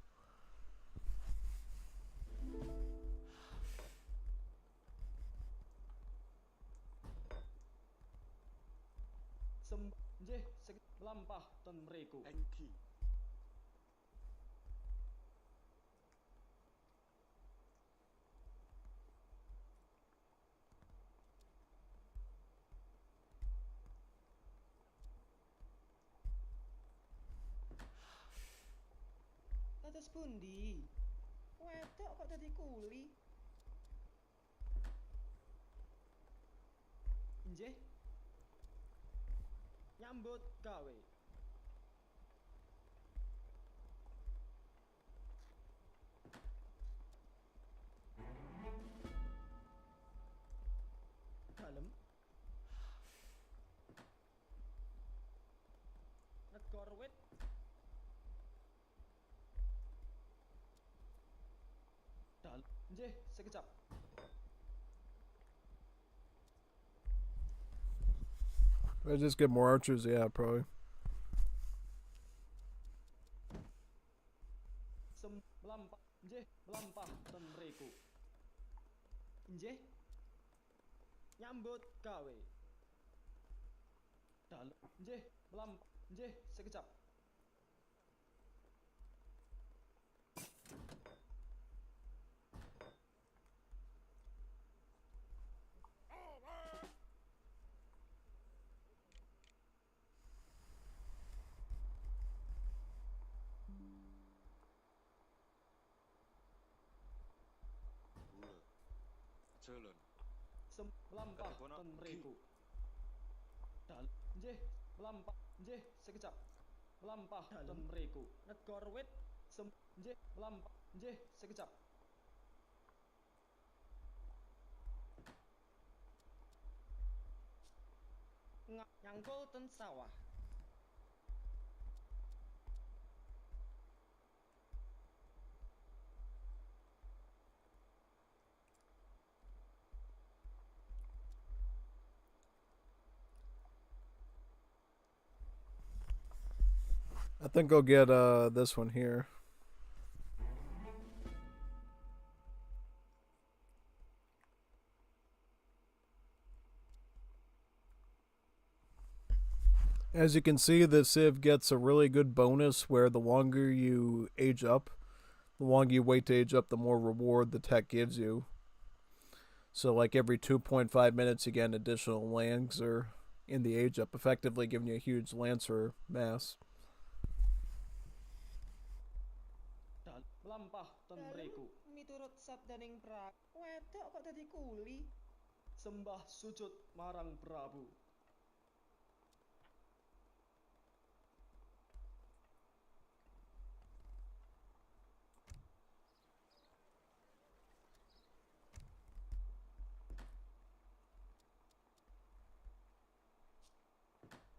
Nggih, mlampah ten mriku. Enki. Kados pundi? Wedok kok dadi kuli? Nggih. Nyambut gawe. Dalem. Negor wit. Nggih, sekejap. If I just get more archers, yeah, probably. Mlampah. Nggih, mlampah ten mriku. Nggih. Nyambut gawe. Nggih, mlampah. Nggih, sekejap. Jalan. Mlampah ten mriku. Nggih, mlampah. Nggih, sekejap. Mlampah ten mriku. Negor wit. Nggih, mlampah. Nggih, sekejap. Nyangkul ten sawah. I think I'll get this one here. As you can see, the civ gets a really good bonus where the longer you age up, the longer you wait to age up, the more reward the tech gives you. So like every 2.5 minutes you get an additional lancer in the age up, effectively giving you a huge lancer mass. Melampah ten Dalem mriku. miturut sabdaning Prabu, wedok kok dadi kuli? Sembah sujud marang Prabu.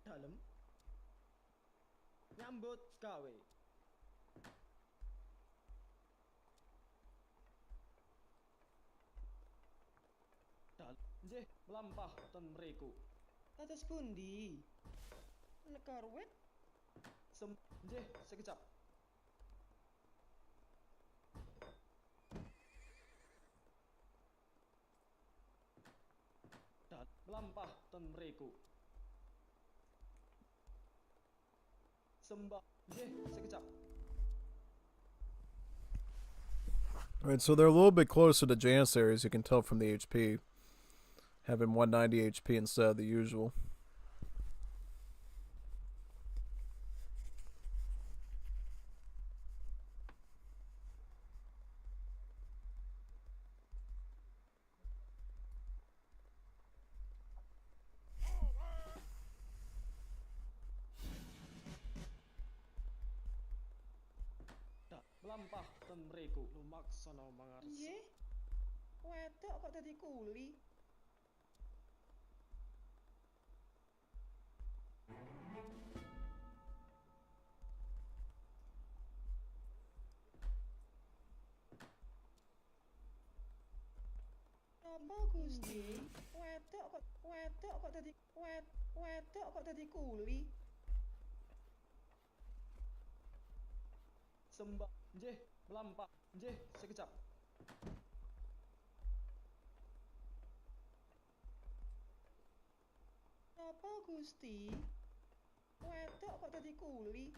Dalem nyambut gawe. Nggih, melampah ten mriku. Kados pundi? Nekor wit? Nggih, sekejap. Melampah ten mriku. Sembah, nggih, sekejap. Alright, so they're a little bit closer to Janissaries, you can tell from the HP. Having 190 HP instead of the usual. Melampah ten mriku. Lumaksana mangarsa. Nggih. Wedok kok dadi kuli? Napa Gusti? Wedok kok dadi kuli? Sembah, nggih, melampah, nggih, sekejap. Napa Gusti? Wedok kok dadi kuli?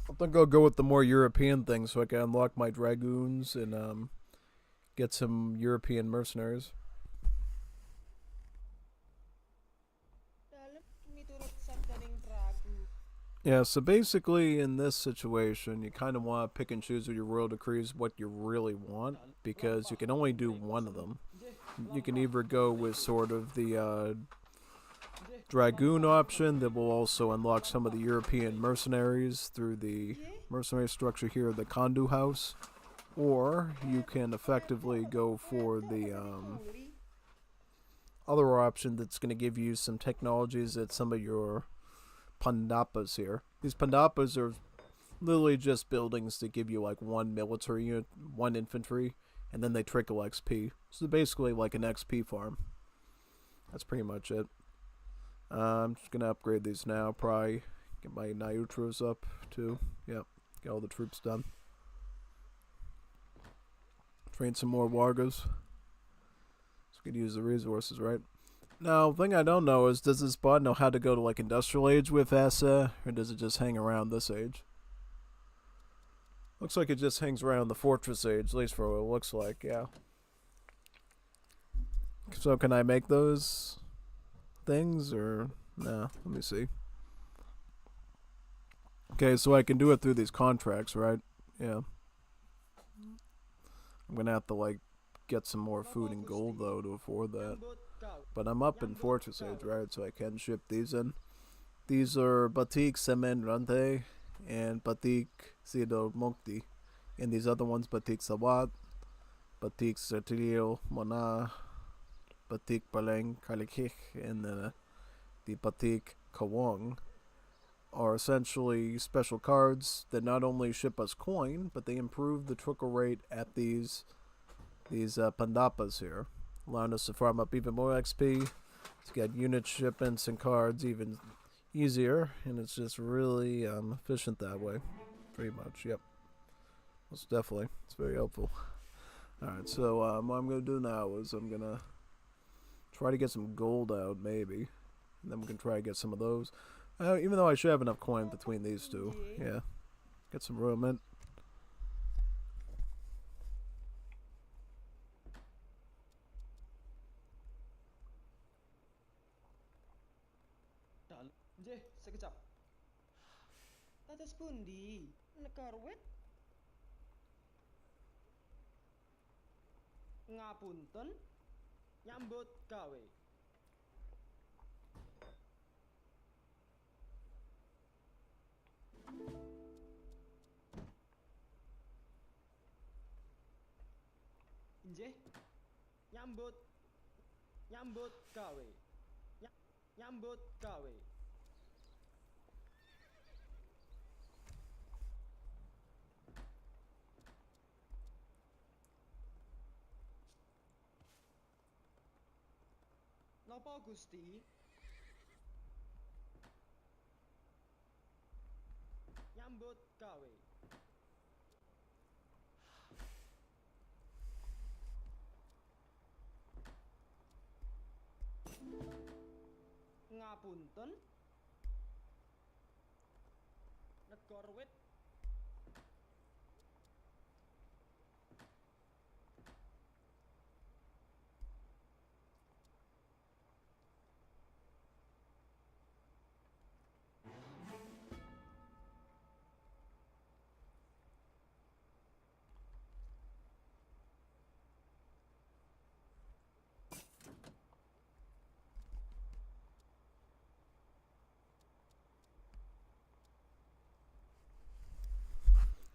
I think I'll go with the more European thing so I can unlock my dragoons and get some European mercenaries. Dalem miturut sabdaning Prabu. Yeah, so basically in this situation, you kind of want to pick and choose with your royal decrees what you really want, because you can only do one of them. You can either go with sort of the Dragoon option that will also unlock some of the European mercenaries through the mercenary structure here, the Kondu House, or you can effectively go for the other option that's going to give you some technologies at some of your Pandapas here. These Pandapas are literally just buildings that give you like one military unit, one infantry, and then they trickle XP. So basically like an XP farm. That's pretty much it. I'm just going to upgrade these now. Probably get my Niutros up too. Yep, get all the troops done. Train some more Wargas. So we could use the resources, right? Now, the thing I don't know is, does this bot know how to go to like Industrial Age with Asa, or does it just hang around this age? Looks like it just hangs around the Fortress Age, at least for what it looks like, yeah. So can I make those things, or no? Let me see. Okay, so I can do it through these contracts, right? Yeah. I'm gonna have to like get some more food and gold though to afford that. But I'm up in Fortress Age, right? So I can ship these in. These are Batik Semen Rante and Batik Sido Mokti. And these other ones, Batik Sawat, Batik Sertilio Mona, Batik Paleng Kalikik, and the Batik Kawang are essentially special cards that not only ship us coin, but they improve the trickle rate at these pandapas here, allowing us to farm up even more XP, to get unit shipments and cards even easier, and it's just really efficient that way, pretty much. Yep, most definitely, it's very helpful. Alright, so what I'm going to do now is I'm going to try to get some gold out, maybe, and then we can try to get some of those. Even though I should have enough coin between these two. Yeah, get some royal mint. Nggih, sekejap. Dados pundi? Negara wit? Ngapunten, nyambut gawe. Nggih, nyambut gawe. Nyambut gawe. Napa Gusti? Nyambut gawe. Ngapunten. Negara wit.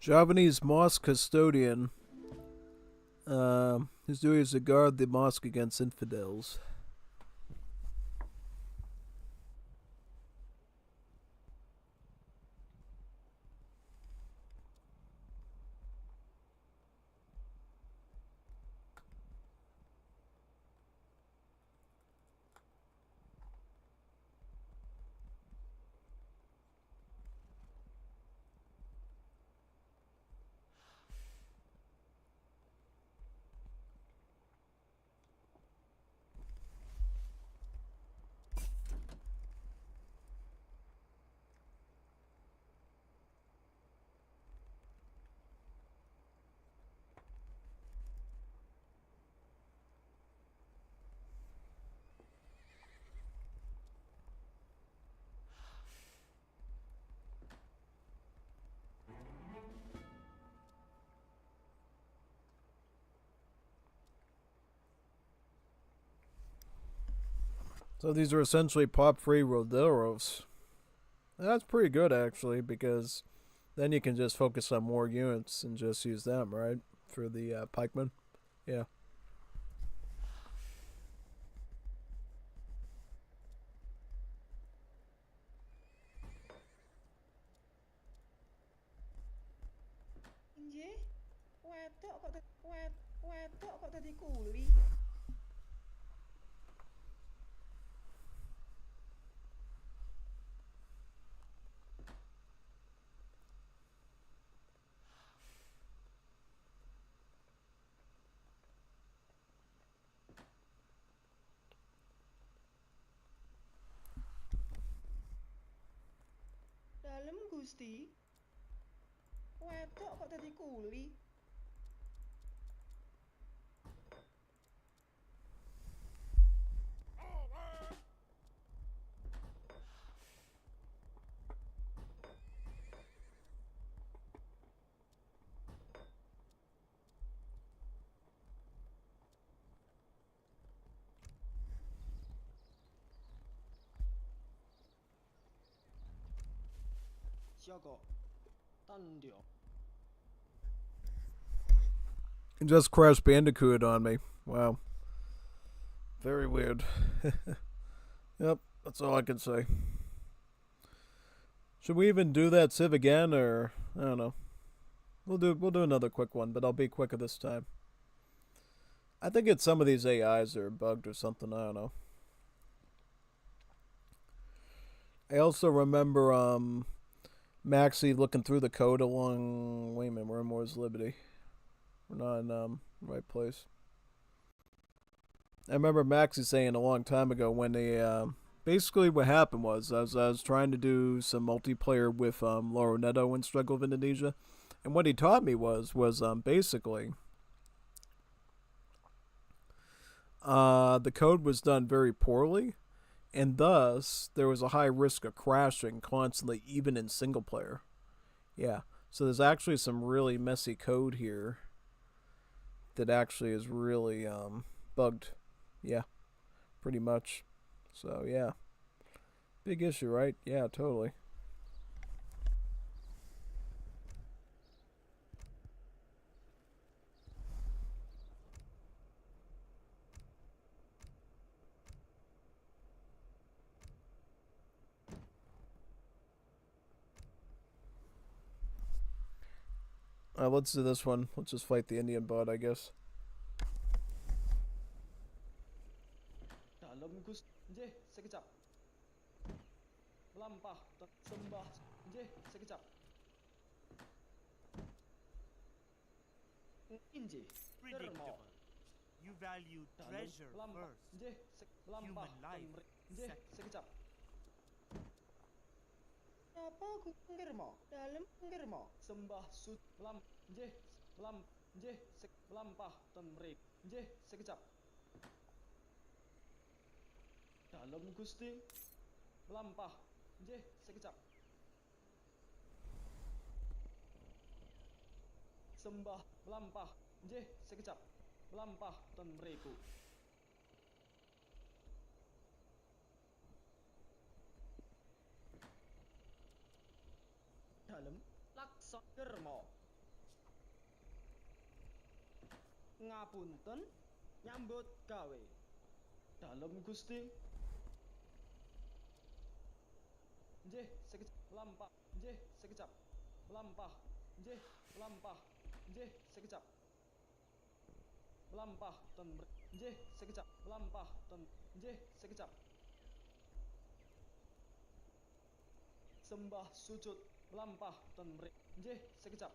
Javanese mosque custodian. His duty is to guard the mosque against infidels. So these are essentially pop-free roderos. That's pretty good, actually, because then you can just focus on more units and just use them, right? For the pikemen. Yeah. Nggih. Wedok kok dadi kuli? Dalem Gusti. Wedok kok dadi kuli? Siaga. Tandio. It just Crash Bandicoot on me. Wow. Very weird. Yep, that's all I can say. Should we even do that civ again, or I don't know? We'll do another quick one, but I'll be quicker this time. I think it's some of these AIs are bugged or something. I don't know. I also remember Maxie looking through the code along. Wait a minute, we're in Moore's Liberty. We're not in the right place. I remember Maxie saying a long time ago when they basically what happened was I was trying to do some multiplayer with Lauro Neto in Struggle of Indonesia, and what he taught me was basically the code was done very poorly, and thus there was a high risk of crashing constantly, even in single player. Yeah, so there's actually some really messy code here that actually is really bugged. Yeah, pretty much. So yeah, big issue, right? Yeah, totally. Let's do this one. Let's just fight the Indian bot, I guess. Dalam Gus, nggih, sekejap. Melampah, sembah, nggih, sekejap. Injih, dermo. You value treasure Melampah, first. nggih, melampah, Human life nggih, second. sekejap. Apa germo? Dalam germo. Sembah sud, nggih, nggih, melampah, temrik, nggih, sekejap. Dalam Gusti, melampah, nggih, sekejap. Sembah, melampah, nggih, sekejap. Melampah, temriku. Dalam laksa germo. Ngapunten, nyambut gawe. Dalam Gusti, nggih, sekejap. Melampah, nggih, sekejap. Melampah, nggih, melampah, nggih, sekejap. Melampah, nggih, sekejap. Melampah, nggih, sekejap. Sembah sujud, melampah, nggih, sekejap.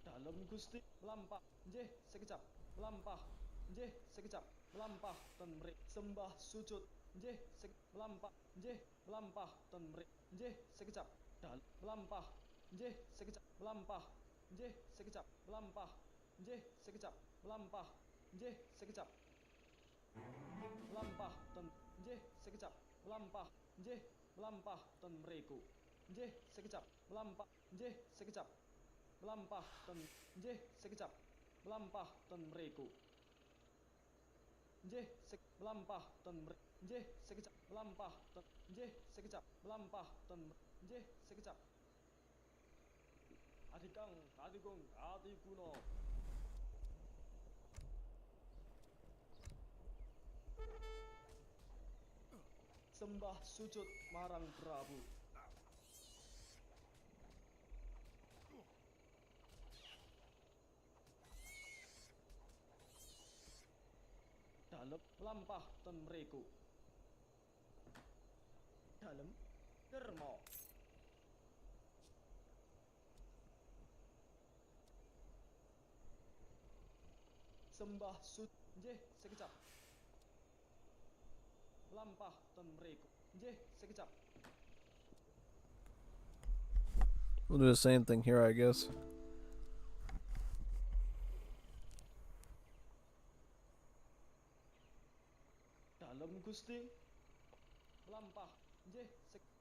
Dalam Gusti, melampah, nggih, sekejap. Melampah, nggih, sekejap. Melampah, sembah sujud, nggih, melampah, nggih, melampah, nggih, sekejap. Melampah, nggih, sekejap. Melampah, nggih, sekejap. Melampah, nggih, sekejap. Melampah, nggih, sekejap. Melampah, nggih, sekejap. Melampah, nggih, melampah, temriku. Nggih, sekejap. Melampah, nggih, sekejap. Melampah, nggih, sekejap. Melampah, temriku. Nggih, melampah, nggih, sekejap. Melampah, nggih, sekejap. Melampah, nggih, sekejap. Adikang, adikung, adikuno. Sembah sujud marang Prabu. Dalem lampah temriku. Dalem dermo. Sembah sujud, nggih, sekejap. Lampah temriku. Nggih, sekejap. We'll do the same thing here, I guess. Dalam Gusti. Lampah, nggih,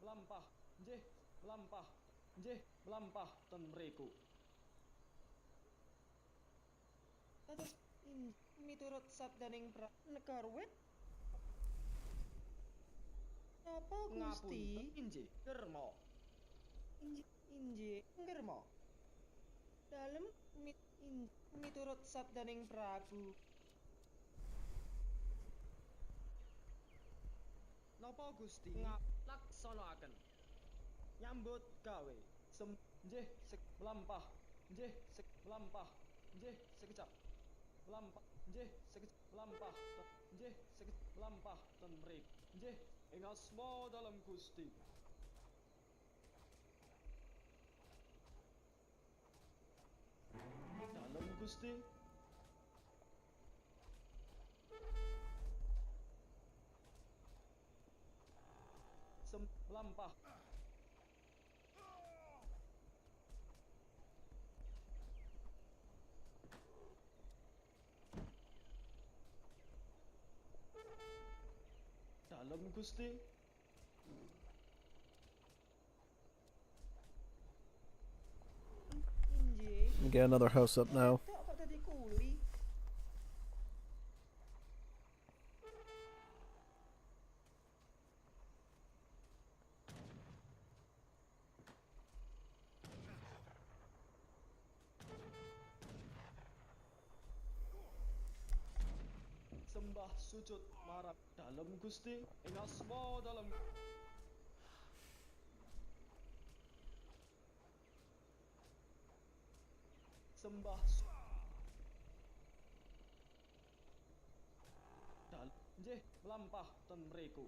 lampah, nggih, lampah, nggih, lampah temriku. Terus miturut sabdaning Negarwet. Apa Gusti? Injih, dermo. Injih, germo. Dalam miturut sabdaning Prabu. Napa Gusti? Laksanaken. Nyambut gawe. Nggih, mlampah. Nggih, mlampah. Nggih, sekejap. Mlampah. Nggih, sekejap. Mlampah. Nggih, sekejap. Mlampah ten mriku. Nggih, ing asma dalem Gusti. Dalem Gusti. Mlampah. Dalem Gusti. Injih. Get another house up now. Wedok kok dadi kuli? Sembah sujud marang dalem Gusti ing asma dalem sembah nggih mlampah ten mriku.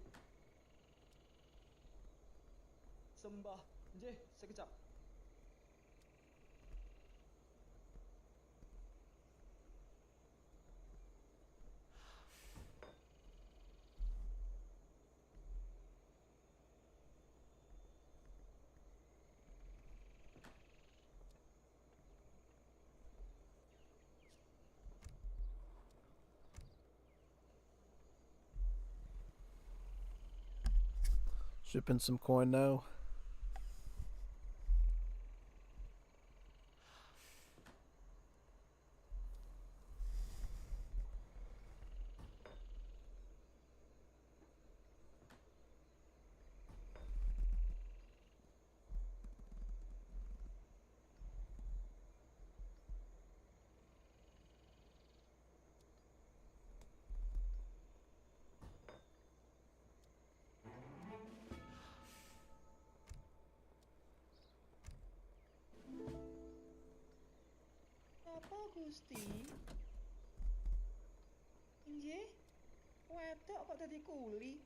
Sembah nggih sekejap. Shipping some coin now. Apa Gusti? Injih. Wedok kok dadi kuli?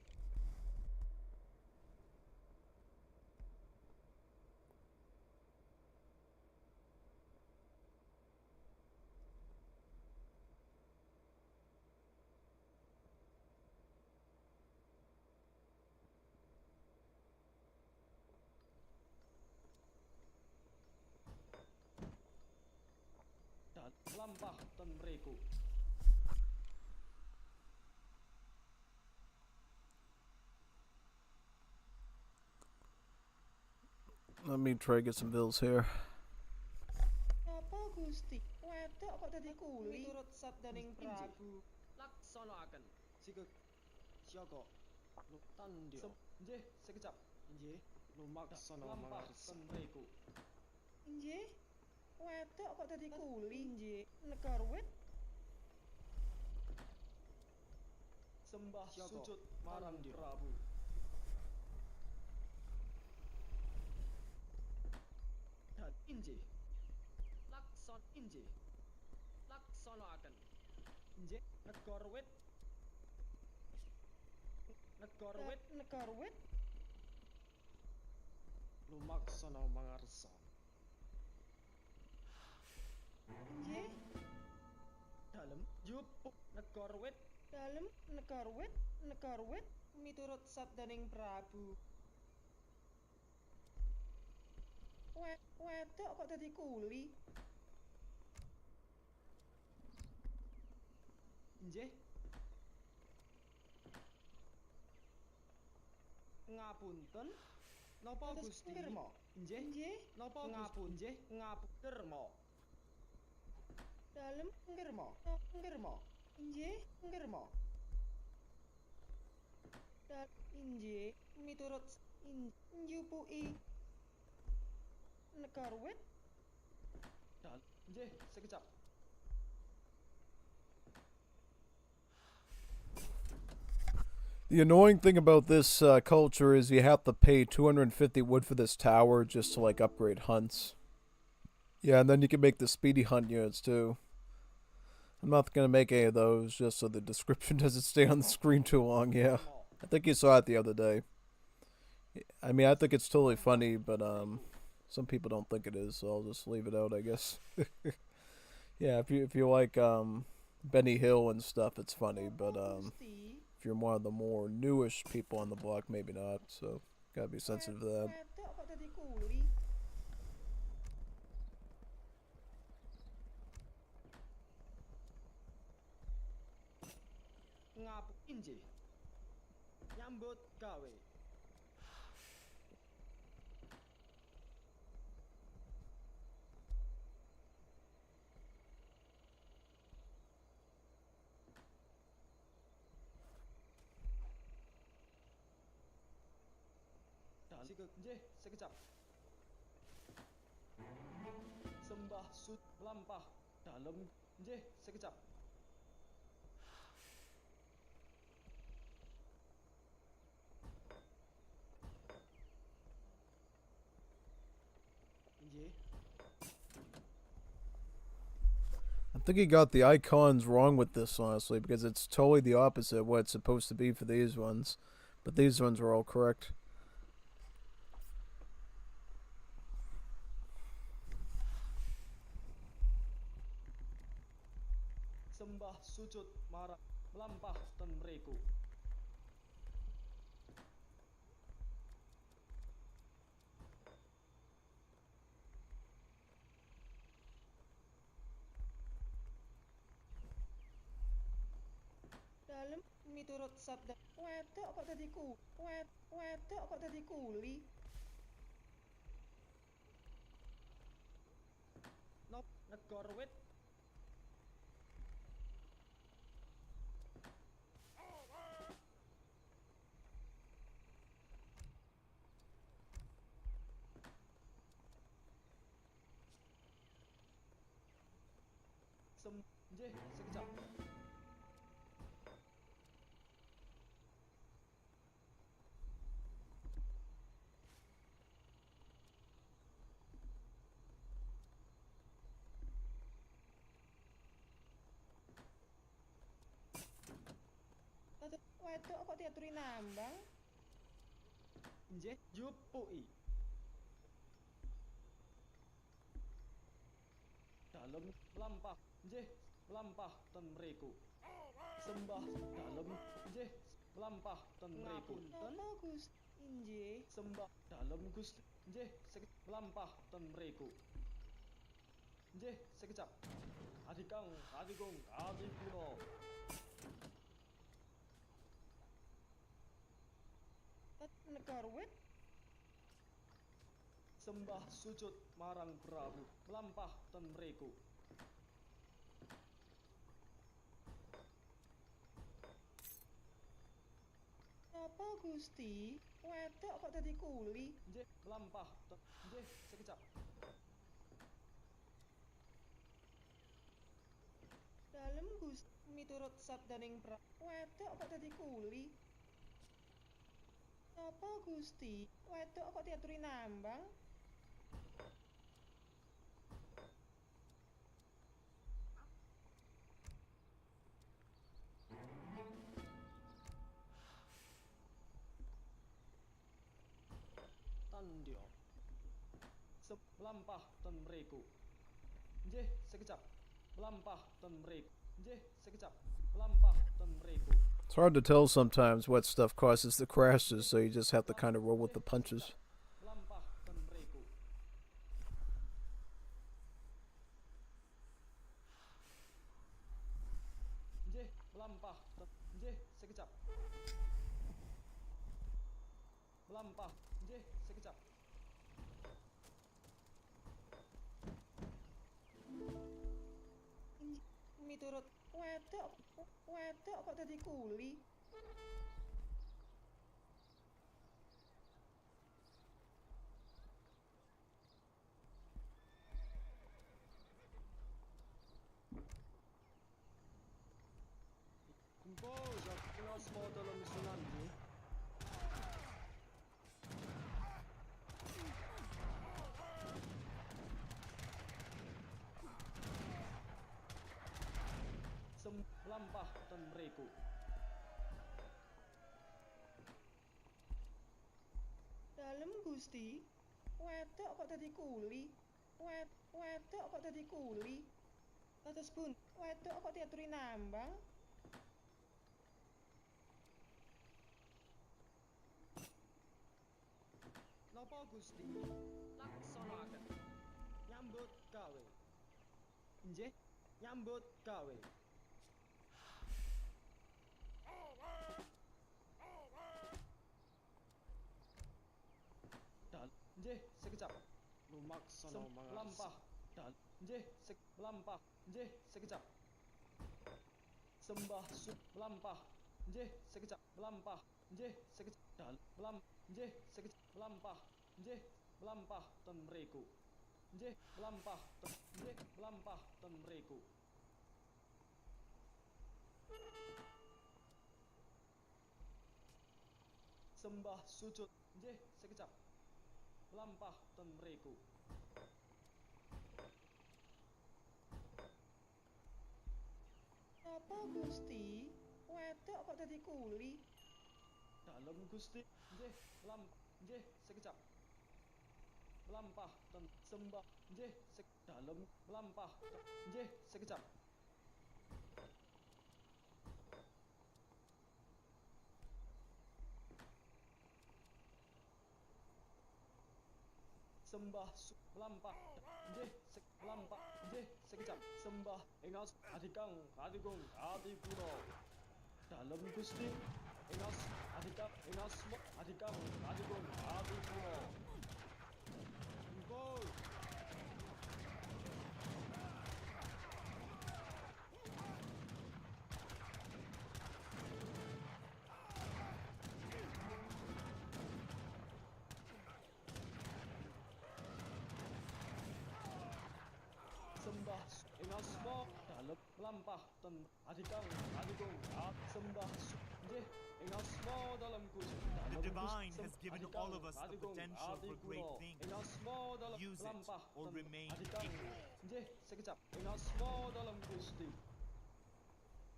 Dan mlampah ten mriku. Let me try to get some bills here. Apa Gusti? Wedok kok dadi kuli? Miturut sabdaning Prabu. Laksanaken. Sikek siaga. Tandya. Nggih sekejap. Nggih. Lumaksana mangarsa mriku. Injih. Wedok kok dadi kuli? Injih. Negor wit. Sembah sujud marang Prabu. Dan injih. Injih. Laksanaken. Injih negor wit. Negor wit. Negor wit. Lumaksana mangarsa. Injih. Dalem jupuk negor wit. Dalem negor wit. Negor wit. Miturut sabdaning Prabu. Wedok kok dadi kuli? Injih. Ngapunten. Napa Gusti? Ngirma. Injih. Injih. Napa ngapun? Injih. Ngapurma. Dalem ngirma. Ngirma. Injih. Ngirma. Injih. Miturut njupuki negor wit. Dan nggih sekejap. The annoying thing about this culture is you have to pay 250 wood for this tower just to like upgrade hunts. Yeah, and then you can make the speedy hunt units too. I'm not gonna make any of those just so the description doesn't stay on the screen too long. Yeah, I think you saw it the other day. I mean, I think it's totally funny, but some people don't think it is, so I'll just leave it out, I guess. Yeah, if you like Benny Hill and stuff, it's funny, but Gusti, if you're one of the more newish people on the block, maybe not. So gotta be sensitive to that. wedok kok dadi kuli. Ngapu injih. Nyambut gawe. Dan nggih, sekejap. Sembah sud melampah dalam nggih, sekejap. Nggih. I think he got the icons wrong with this, honestly, because it's totally the opposite of what it's supposed to be for these ones. But these ones are all correct. Sembah sujud marah melampah ten mriku. Dalem miturut sabda wedok kok dadi wedok kok dadi kuli. Nop negor wit. Nggih, sekejap. Wedok kok diaturi nambang. Nggih, jupuki. Dalem melampah, nggih, melampah ten mriku. Sembah dalem, nggih, melampah ten mriku. Napa Gusti? Injih. Sembah dalem Gusti, nggih, melampah ten mriku. Nggih, sekejap. Adikang, adikung, adikuno. Negor wit. Sembah sujud marang Prabu, melampah ten mriku. Napa Gusti? Wedok kok dadi kuli. Nggih, melampah ten nggih, sekejap. Dalem Gusti miturut sabdaning wedok kok dadi kuli. Napa Gusti? Wedok kok diaturi nambang. Tandya. Melampah ten mriku. Nggih, sekejap. Melampah ten mriku. Nggih, sekejap. Melampah ten mriku. It's hard to tell sometimes what stuff causes the crashes, so you just have to kind of roll with the punches. Melampah ten mriku. Nggih, melampah ten nggih, sekejap. Melampah, nggih, sekejap. Miturut wedok kok dadi kuli. Kumpo, jak kena semua dalam Selandia. ten mriku. Dalem Gusti. Wedok kok dadi kuli? Wedok kok dadi kuli? Kados pun, wedok kok diaturi nambang? Napa Gusti? Laksanaken. Nyambut gawe. Nggih, nyambut gawe. Dal, nggih, sekejap. Lumaksana melampah. Dal, nggih, melampah. Nggih, sekejap. Sembah melampah. Nggih, sekejap. Melampah. Nggih, sekejap. Dal, nggih, sekejap. Melampah. Nggih, melampah ten mriku. Nggih, melampah. Nggih, melampah ten mriku. Sembah sujud. Nggih, sekejap. Melampah ten mriku. Napa Gusti? Wedok kok dadi kuli? Dalem Gusti. Nggih, nggih, sekejap. Melampah ten sembah. Nggih, dalem melampah. Nggih, sekejap. Sembah melampah. Nggih, melampah. Nggih, sekejap. Sembah engas adikang, adigung, adikuno. Dalem Gusti. Engas adikang, adikang, adigung, adikuno. Engkol. Sembah engas dalem melampah ten adikang, adigung, sembah nggih engas dalam Gusti. The divine has given all of us the potential for great things. Use it or remain ignorant. Nggih, sekejap. Engas dalam Gusti.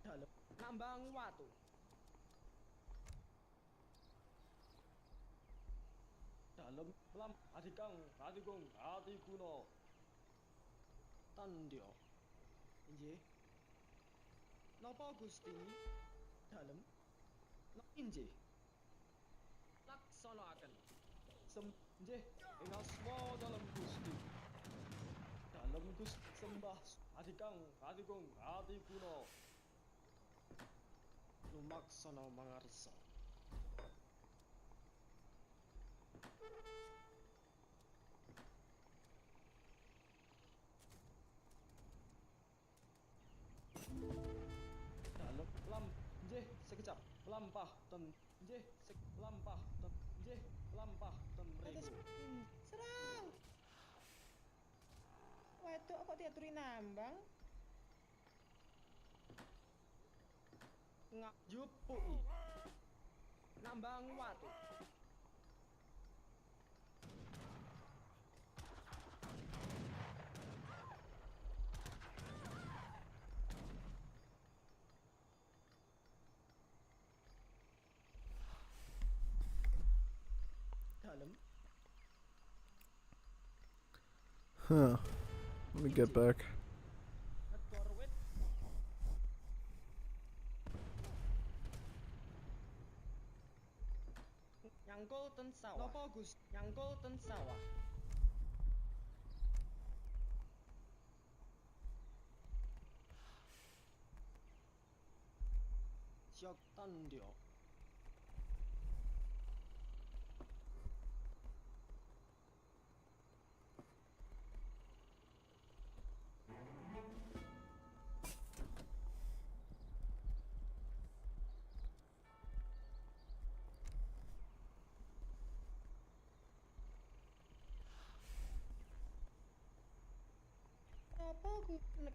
Dalem nambang watu. Dalem adikang, adigung, adikuno. Tandya. Nggih. Napa Gusti? Dalem. Nggih. Laksanaken. Nggih, engas dalam Gusti. Dalem Gusti sembah adikang, adigung, adikuno. Lumaksana mangarsa. Dalem nggih, sekejap. Melampah ten nggih, melampah ten nggih, melampah ten mriku. Serang! Wedok kok diaturi nambang? Jupuki. Nambang watu. Dalem. Huh. Let me get back. Korwit. Nyangkul ten sawah. Napa Gus? Nyangkul ten sawah. Syok tandya. Napa Gusti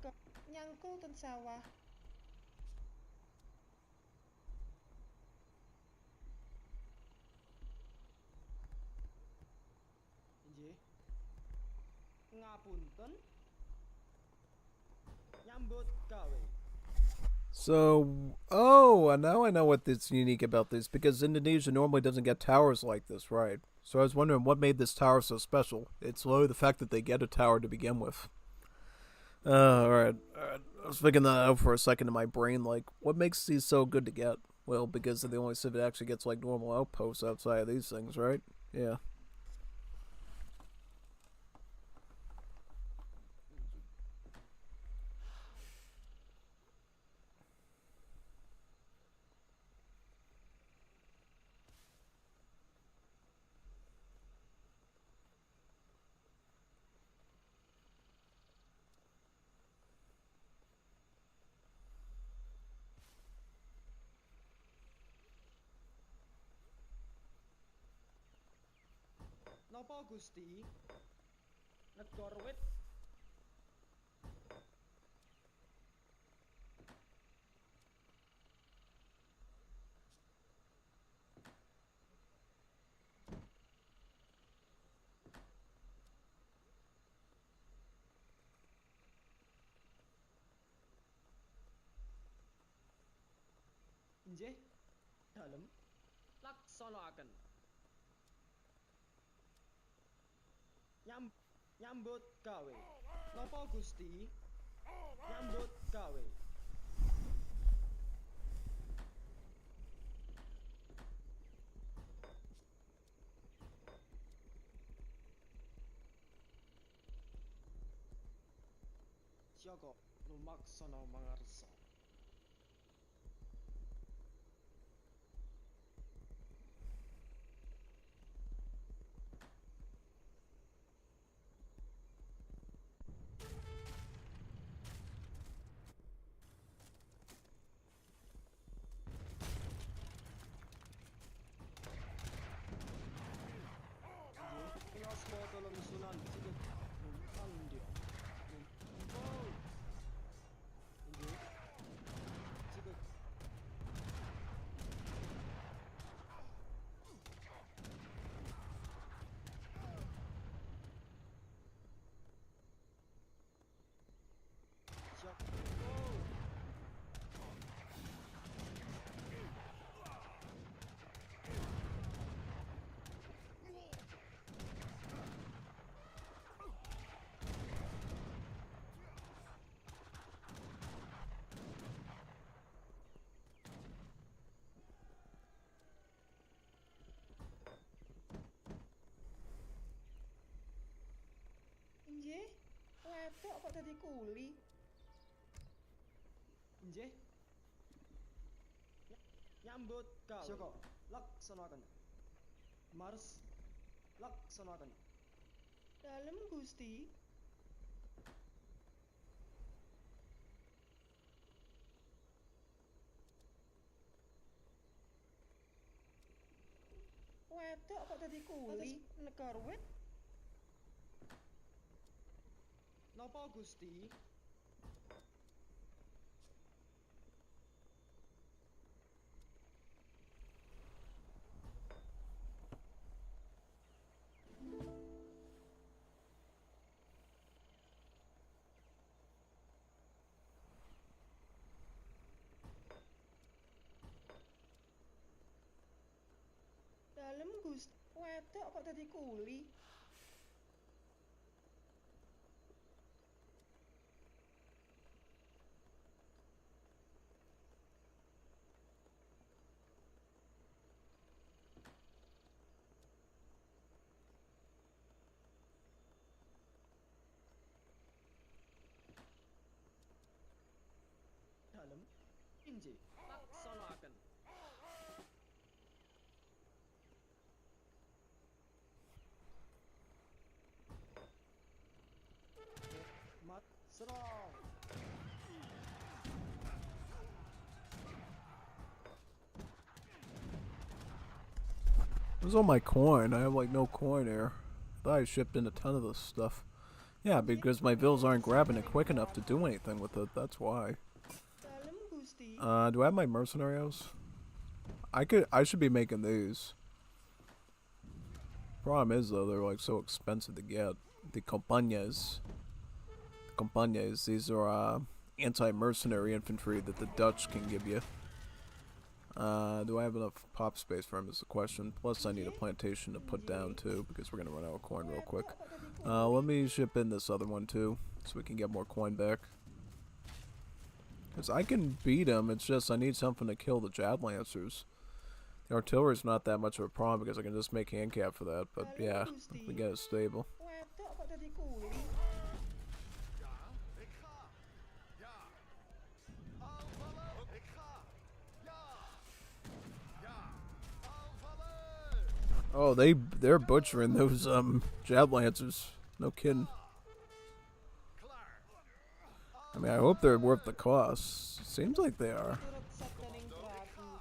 nyangkul ten sawah? Nggih. Ngapunten. Nyambut gawe. So, oh, now I know what is unique about this because Indonesia normally doesn't get towers like this, right? So I was wondering what made this tower so special. It's literally the fact that they get a tower to begin with. Alright. I was figuring that out for a second in my brain. Like, what makes these so good to get? Well, because they're the only civ that actually gets, like, normal outposts outside of these things, right? Yeah. Napa Gusti? Negara wit nggih dalem laksanakaken. Nyambut gawe. Napa Gusti? Nyambut gawe. Siaga lumaksana mangarsa. Kios mo dalam sunan sige andio. Oh. Nggih. Sige. Siap. Oh. Nggih, wedok kok dadi kuli? Nggih. Nyambut gawe. Siaga laksanaken. Mars laksanaken. Dalem Gusti. Wedok kok dadi kuli? Negara wit. Napa Gusti? Dalem Gusti. Wedok kok dadi kuli? Dalem inji laksanaken. Mat serang. Where's all my coin? I have like no coin here. I thought I shipped in a ton of this stuff. Yeah, because my bills aren't grabbing it quick enough to do anything with it, that's why. Dalem Gusti. Do I have my mercenarios? I should be making these. Problem is though, they're like so expensive to get. The compañías. These are anti-mercenary infantry that the Dutch can give you. Do I have enough pop space for him is the question. Plus I need a plantation to put down too, because we're gonna run out of coin real quick. Let me ship in this other one too, so we can get more coin back. Because I can beat him, it's just I need something to kill the Jad Lancers. The artillery's not that much of a problem because I can just make hand cap for that, but yeah, if we get it stable. Wedok kok dadi kuli. Oh, they're butchering those Jad Lancers. No kidding. I mean, I hope they're worth the cost. Seems like they are. Turut sabdaning Prabu.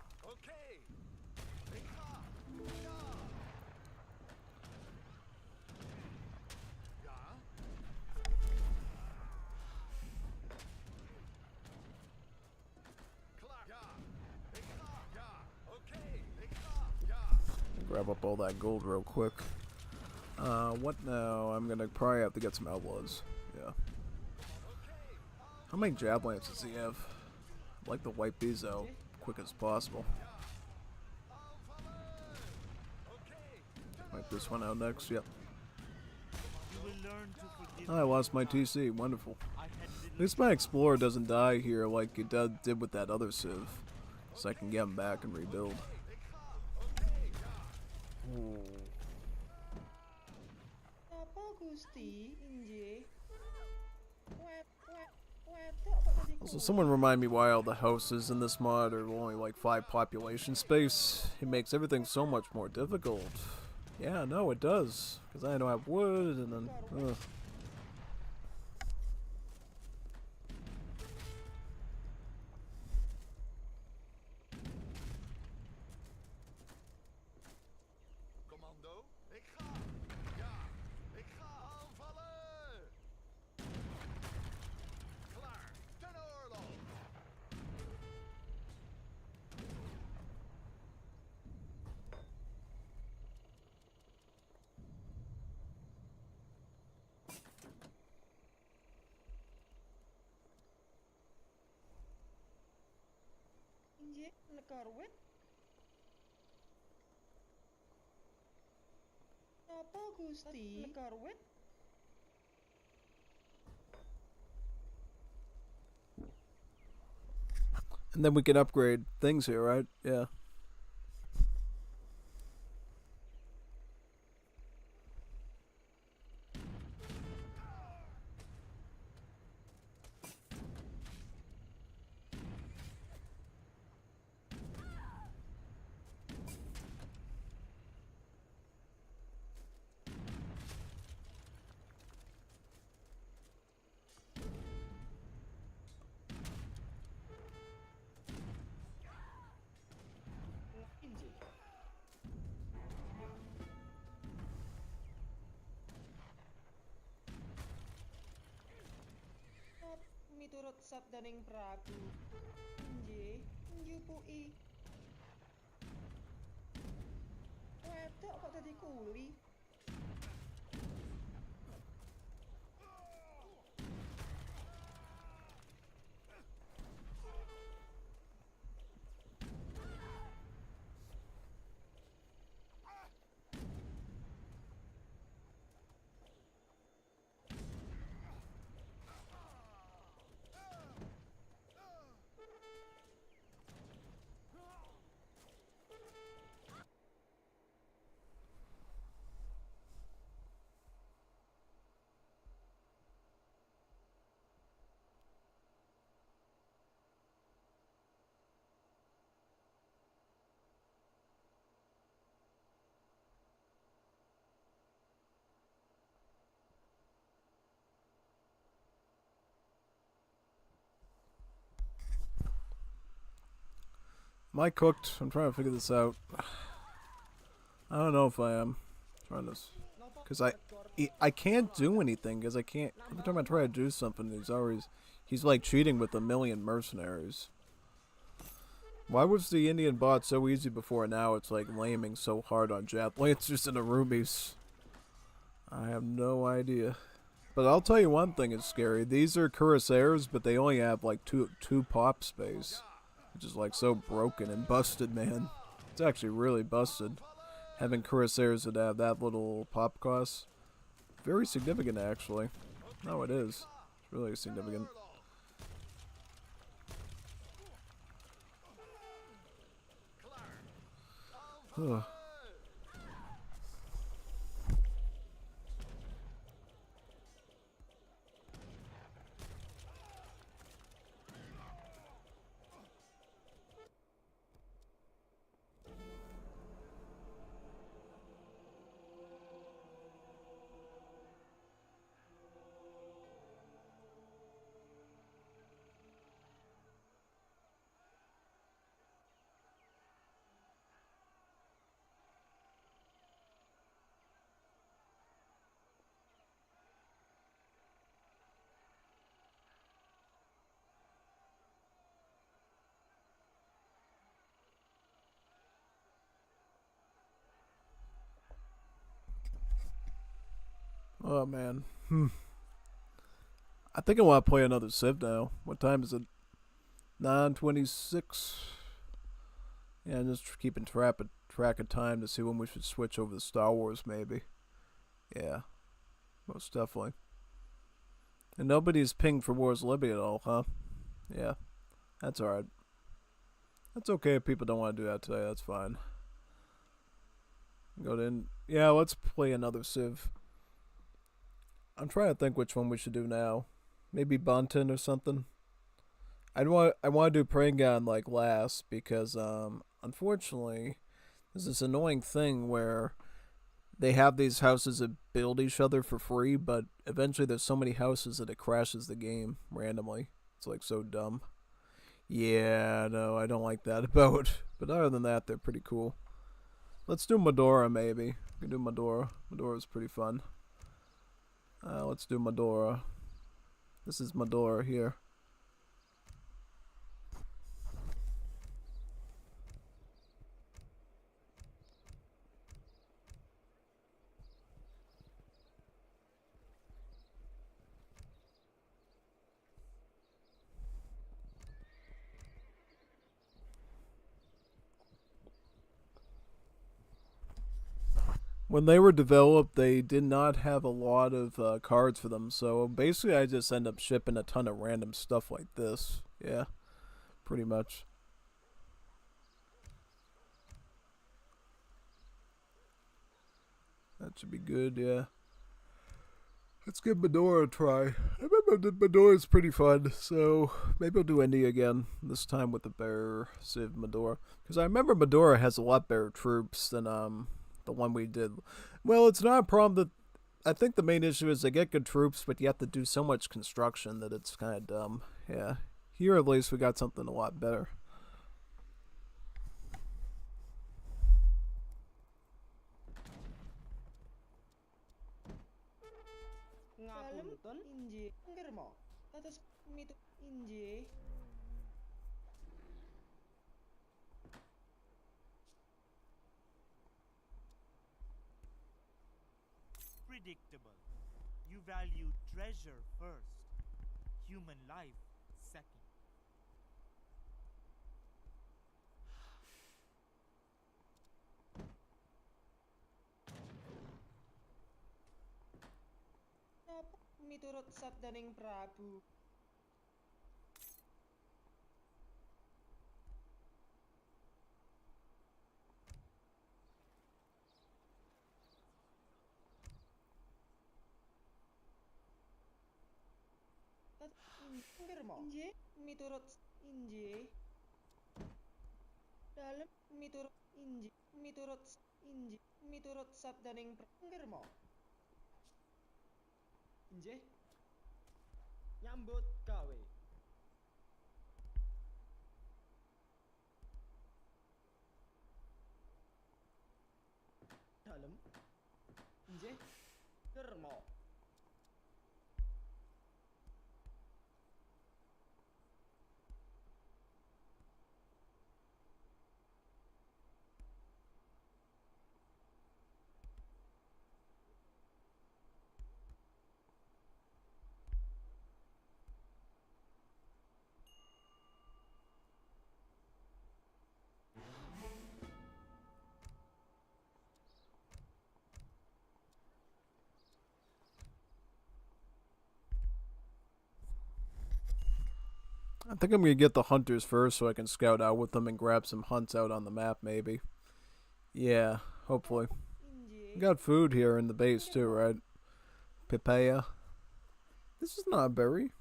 Grab up all that gold real quick. What now? I'm gonna probably have to get some outlaws. Yeah. How many Jab Lances does he have? I'd like to wipe these out quick as possible. Wipe this one out next, yep. Oh, I lost my TC, wonderful. At least my Explorer doesn't die here like it did with that other civ. So I can get him back and rebuild. Ooh. Apa Gusti? Inje. Wedok kok dadi Also, kuli. someone remind me why all the houses in this mod are only like 5 population space. It makes everything so much more difficult. Yeah, no, it does. Because I don't have wood and then... ugh. Commando, ik ga. Ja, ik ga aanvallen. Klaar, ten oorlog. Inje negara wet. Apa Gusti? Negara wet. And then we can upgrade things here, right? Yeah. Inje. Miturut sabdaning Prabu. Inje, njupui. Wedok kok dadi kuli. Am I cooked? I'm trying to figure this out. I don't know if I am. I'm trying to... Because I can't do anything, because I can't... Every time I try to do something, he's like cheating with 1,000,000 mercenaries. Why was the Indian bot so easy before, and now it's like laming so hard on Jap Lancers and Arumis? I have no idea. But I'll tell you one thing is scary. These are cuirassiers, but they only have like two pop space, which is like so broken and busted, man. It's actually really busted. Having cuirassiers that have that little pop cost, very significant actually. No, it is. It's really significant. Ugh. Oh man. I think I want to play another Civ now. What time is it? 9:26. Yeah, I'm just keeping track of time to see when we should switch over to Star Wars, maybe. Yeah, most definitely. And nobody's pinged for Wars Libya at all, huh? Yeah, that's alright. That's okay if people don't want to do that today, that's fine. Go to yeah, let's play another Civ. I'm trying to think which one we should do now. Maybe Bunton or something. I want to do Prangon like last because unfortunately there's this annoying thing where they have these houses that build each other for free, but eventually there's so many houses that it crashes the game randomly. It's like so dumb. Yeah, no, I don't like that about it. But other than that, they're pretty cool. Let's do Medora maybe. We can do Medora. Medora's pretty fun. Let's do Medora. This is Medora here. When they were developed, they did not have a lot of cards for them, so basically I just end up shipping a ton of random stuff like this. Yeah, pretty much. That should be good, yeah. Let's give Medora a try. I remember Medora's pretty fun, so maybe I'll do India again, this time with the bear Civ Medora. Because I remember Medora has a lot better troops than the one we did. Well, it's not a problem that I think the main issue is they get good troops, but you have to do so much construction that it's kind of dumb. Yeah. Here at least we got something a lot better. Ngapunten inggih ngirma. Dados mitu inggih. Predictable. You value treasure first, human life second. Napa miturut sabdaning Prabu? Ngirma. Inggih, miturut inggih. Dalem miturut inggih, miturut inggih, miturut sabdaning ngirma. Inggih. Nyambut gawe. Dalem. Inggih. Ngirma. I think I'm gonna get the hunters first so I can scout out with them and grab some hunts out on the map, maybe. Yeah, hopefully. We Injih. got food here in the base too, right? Papaya. This is not a berry.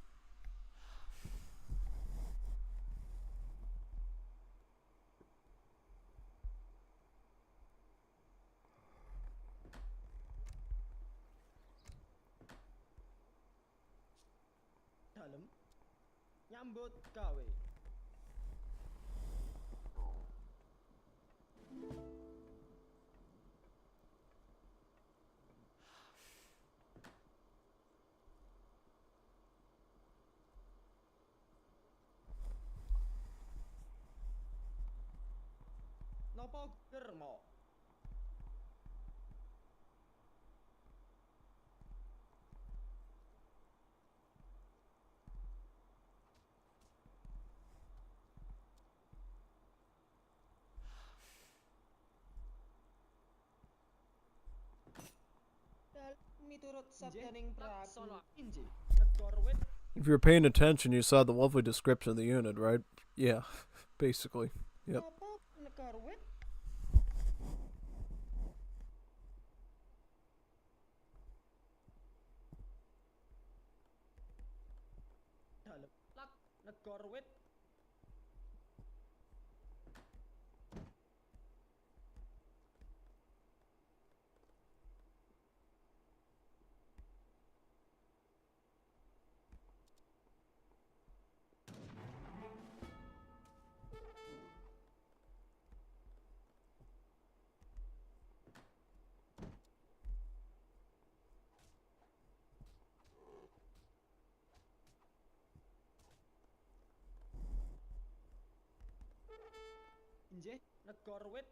Dalem. Nyambut gawe. Napa germo? Miturut sabdaning Prabu. Injih. Negara wit. If you're paying attention, you saw the lovely description of the unit, right? Yeah, basically. Yep. Napa negara wit? Dalem. Lak negara wit. Injih. Negara wit.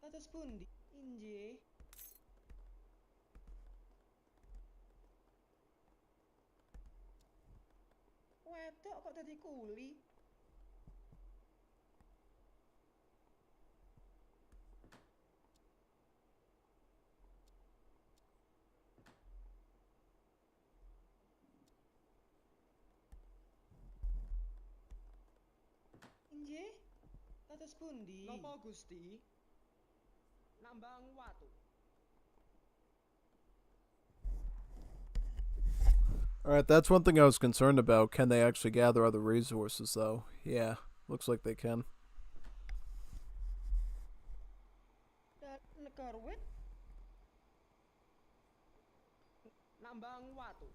Atas pundi? Injih. Wedok kok dadi kuli? Injih. Atas pundi? Napa Gusti? Nambang watu. Alright, that's one thing I was concerned about. Can they actually gather other resources, though? Yeah, looks like they can. Negara wit? Nambang watu.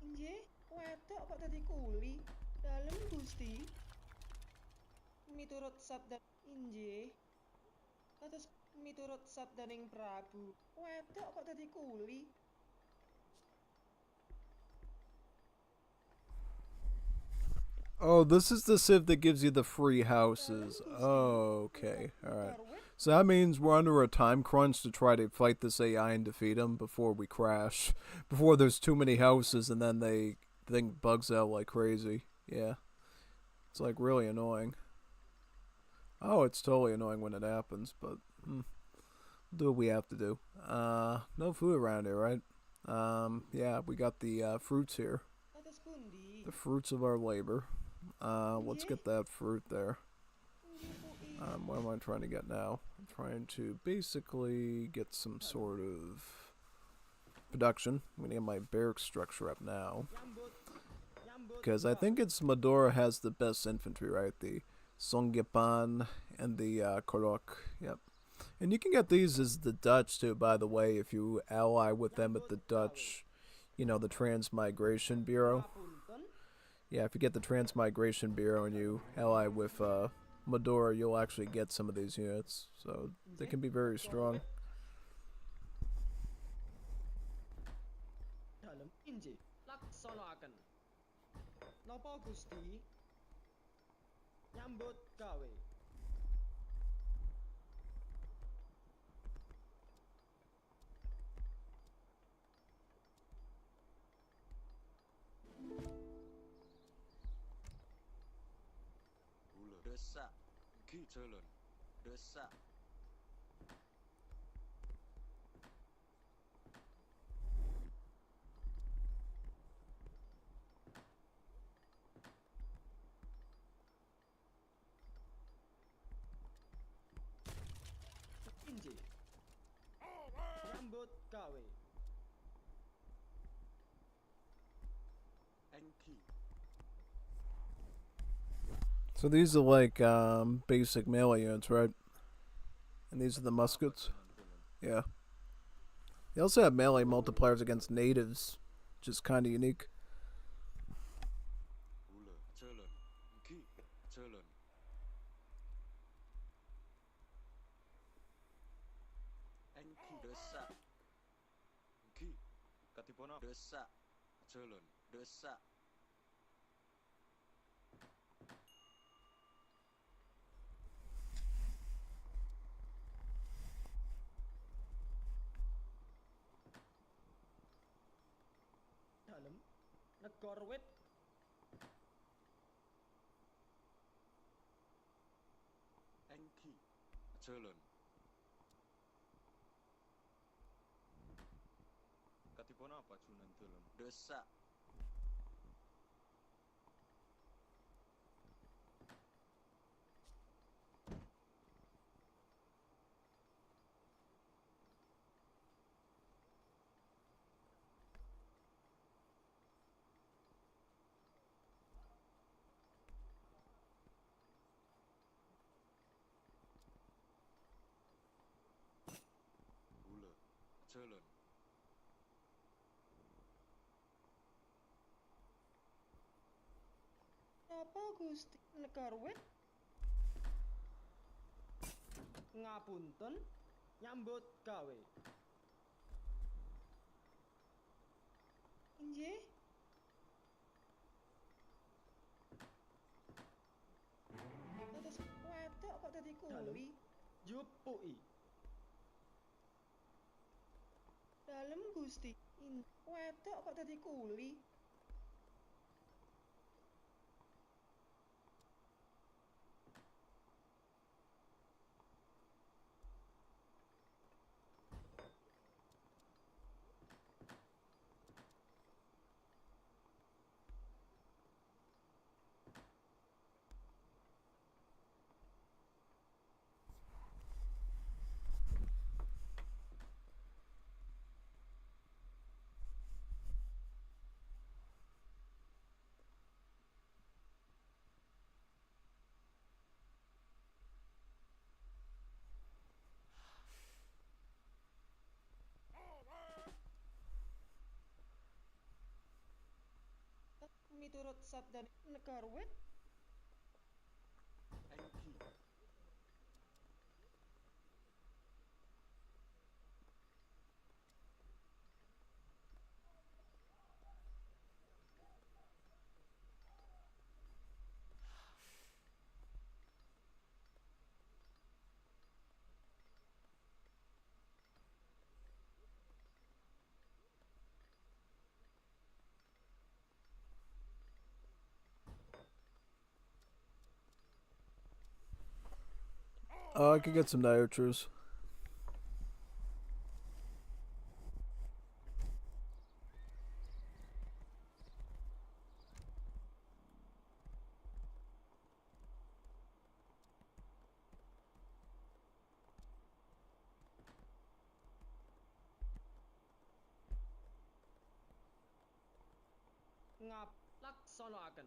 Injih. Wedok kok dadi kuli? Dalem Gusti. Miturut sabda injih. Atas miturut sabdaning Prabu. Wedok kok dadi kuli? Oh, this is the civ that gives you the free houses. Oh, okay. Alright. So that means we're under a time crunch to try to fight this AI and defeat him before we crash. Before there's too many houses and then they think bugs out like crazy. Yeah. It's like really annoying. Oh, it's totally annoying when it happens, but do what we have to do. No food around here, right? Yeah, we got the fruits here. Atas pundi? The fruits of our labor. Let's get that fruit there. What am I trying to get now? I'm trying to basically get some sort of production. I'm gonna get my barrack structure up now. Because I think it's Medora has the best infantry, right? The Songyepan and the Korok. Yep. And you can get these as the Dutch too, by the way, if you ally with them at the Dutch, you know, the Transmigration Bureau. Yeah, if you get the Transmigration Bureau and you ally with Medora, you'll actually get some of these units. So they can be very strong. Dalem injih. Laksanakan. Napa Gusti? Nyambut gawe. Desak. Ki turun. Desak. Inji. Nyambut gawe. Enki. So these are like basic melee units, right? And these are the muskets. Yeah. They also have melee multipliers against natives, which is kind of unique. Ula. Turun. Ki. Turun. Enki. Desak. Ki. Katipona. Desak. Turun. Desak. Dalem. Negor wit. Enki. Turun. Katipona apa cunan turun? Desak. Ula. Turun. Apa Gusti? Negor wit? Ngapunten. Nyambut gawe. Injih. Dados wedok kok dadi kuli? Jupui. Dalem Gusti. Wedok kok dadi kuli? Miturut sabda negor wit? Enki. Oh, I could get some nitrous. Ngap laksanakan.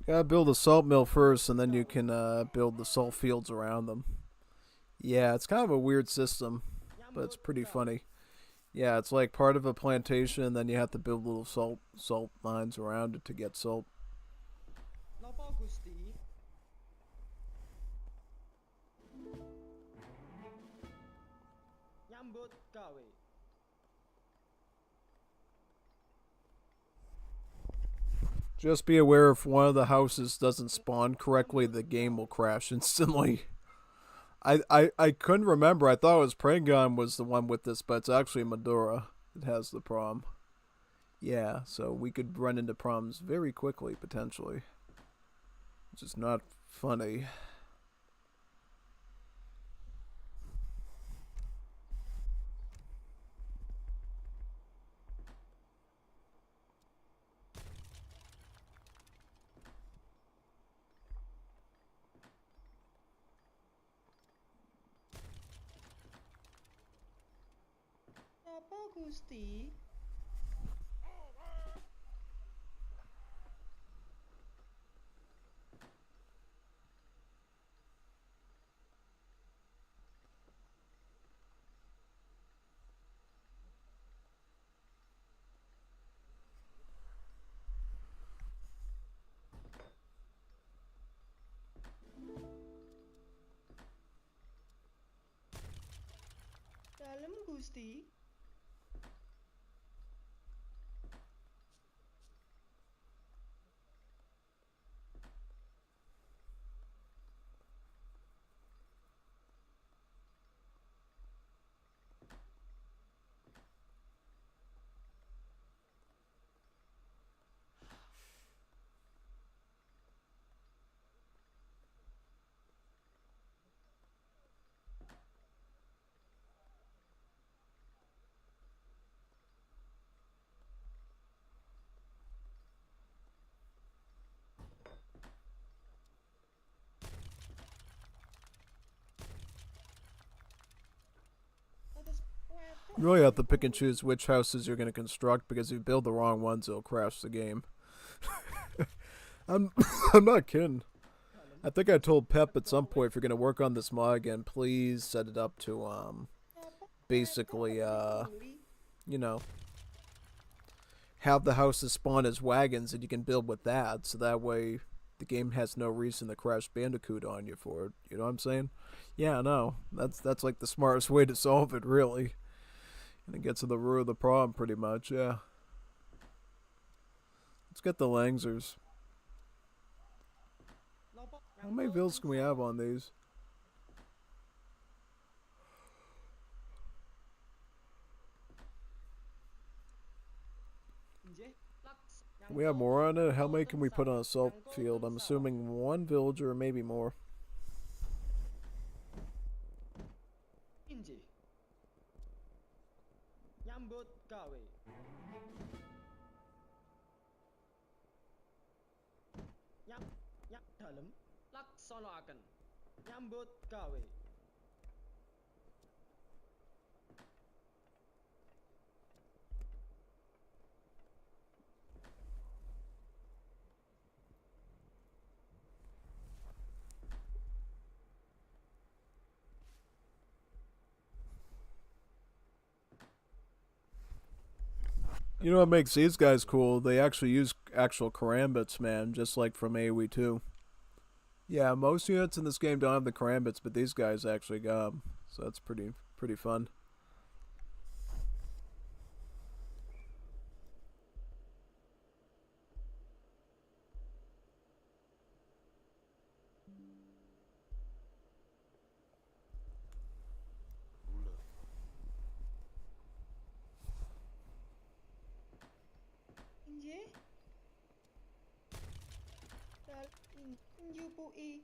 Gotta build a salt mill first, and then you can build the salt fields around them. Yeah, it's kind of a weird system, but it's pretty funny. Yeah, it's like part of a plantation, and then you have to build little salt mines around it to get salt. Napa Gusti? Nyambut gawe. Just be aware if one of the houses doesn't spawn correctly, the game will crash instantly. I couldn't remember. I thought it was Prangon was the one with this, but it's actually Madura that has the problem. Yeah, so we could run into problems very quickly, potentially. Which is not funny. Napa Gusti? Dalem Gusti? You really have to pick and choose which houses you're going to construct, because if you build the wrong ones, it'll crash the game. I'm I'm not kidding. I think I told Pep at some point, if you're going to work on this mod again, please set it up to basically you know, have the houses spawn as wagons and you can build with that, so that way the game has no reason to crash Bandicoot on you for it. You know what I'm saying? Yeah, no. That's like the smartest way to solve it, really. And it gets to the root of the problem, pretty much, yeah. Let's get the Langsers. How many vills can we have on these? Can we have more on it? How many can we put on a salt field? I'm assuming one villager or maybe more. Inji. Nyambut gawe. Dalem laksanakan. Nyambut gawe. You know what makes these guys cool? They actually use actual karambits, man, just like from AoE 2. Yeah, most units in this game don't have the karambits, but these guys actually got them. So that's pretty fun. Inji? Injupui.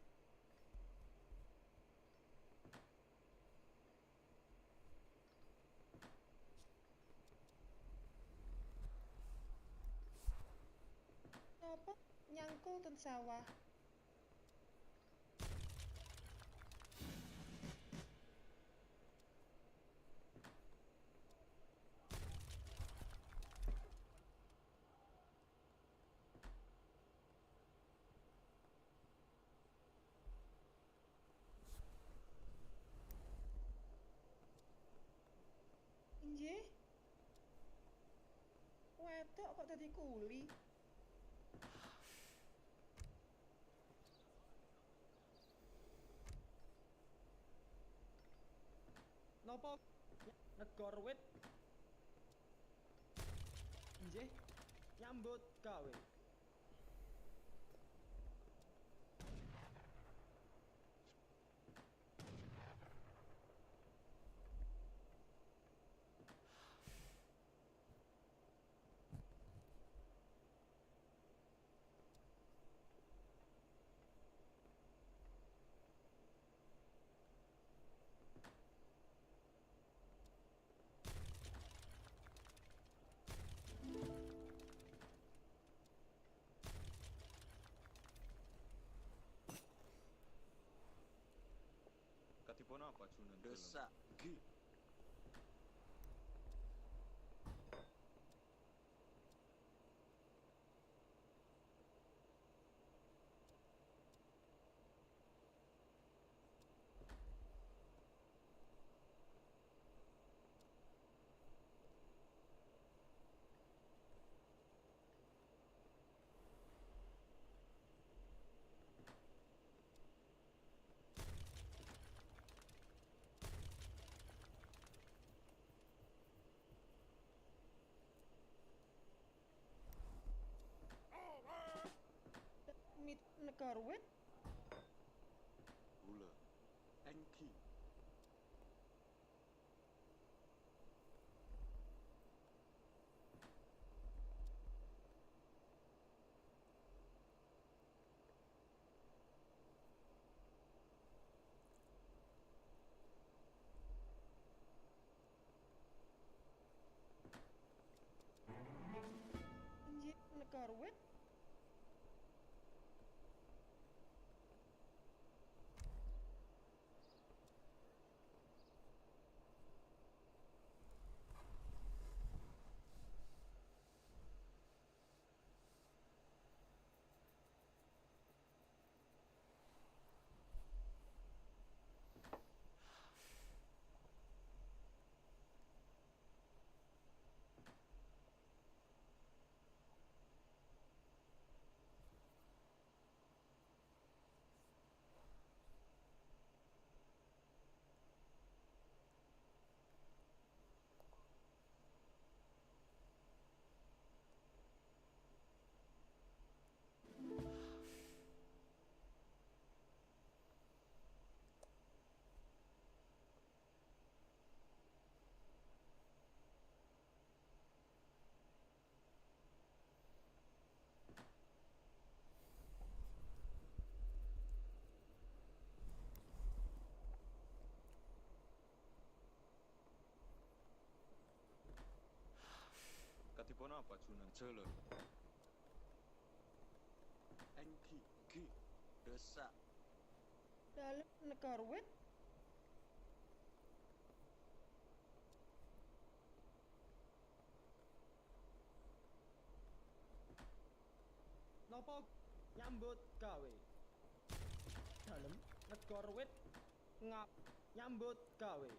Napa nyangkul ten sawah? Inji? Wedok kok dadi kuli? Napa negor wit? Injih. Nyambut gawe. Katipon apa Junan? Desak. Gi. Mit negara wit. Gula. Enki. Inji negara wit. Katipon apa Junan? Jelo. Enki. Gi. Desak. Dalam negara wit. Napa nyambut gawe? Dalem negara wit ngap nyambut gawe.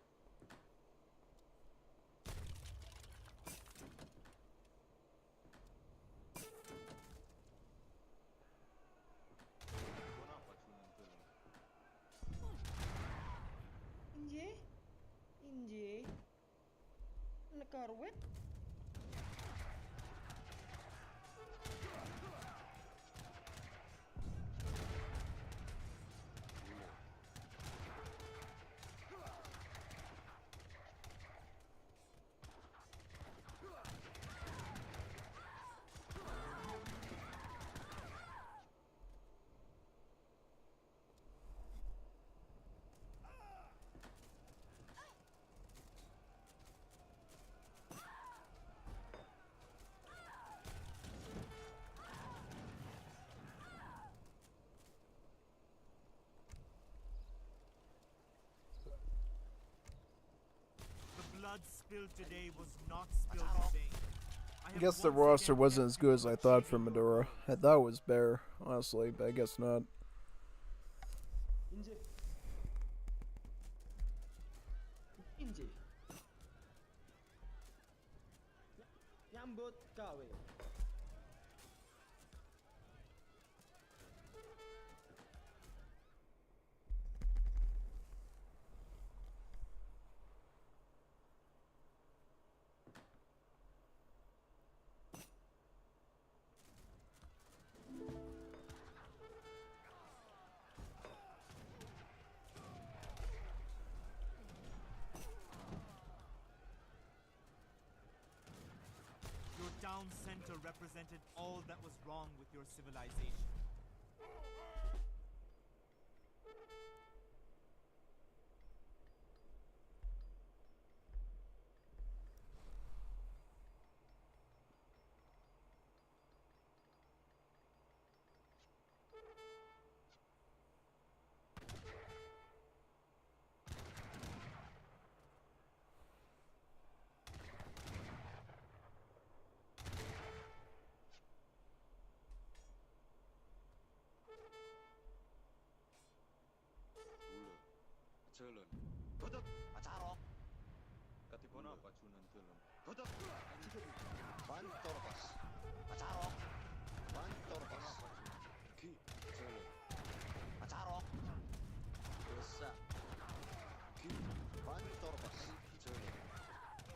Katipon apa Junan? Jelo. Inji. Inji. Negara wit. The blood spilled today was not spilled in vain. I guess the roster wasn't as good as I thought for Medora. I thought it was bare, honestly, but I guess not. Inji. Inji. Nyambut gawe. Your down center represented all that was wrong with your civilization. Jalan. Godot. Acarok. Katiba napa junan dalam. Godot. Pancor pas. Acarok. Pancor pas. Ki. Jalan. Acarok. Desa. Ki. Pancor pas. Jalan.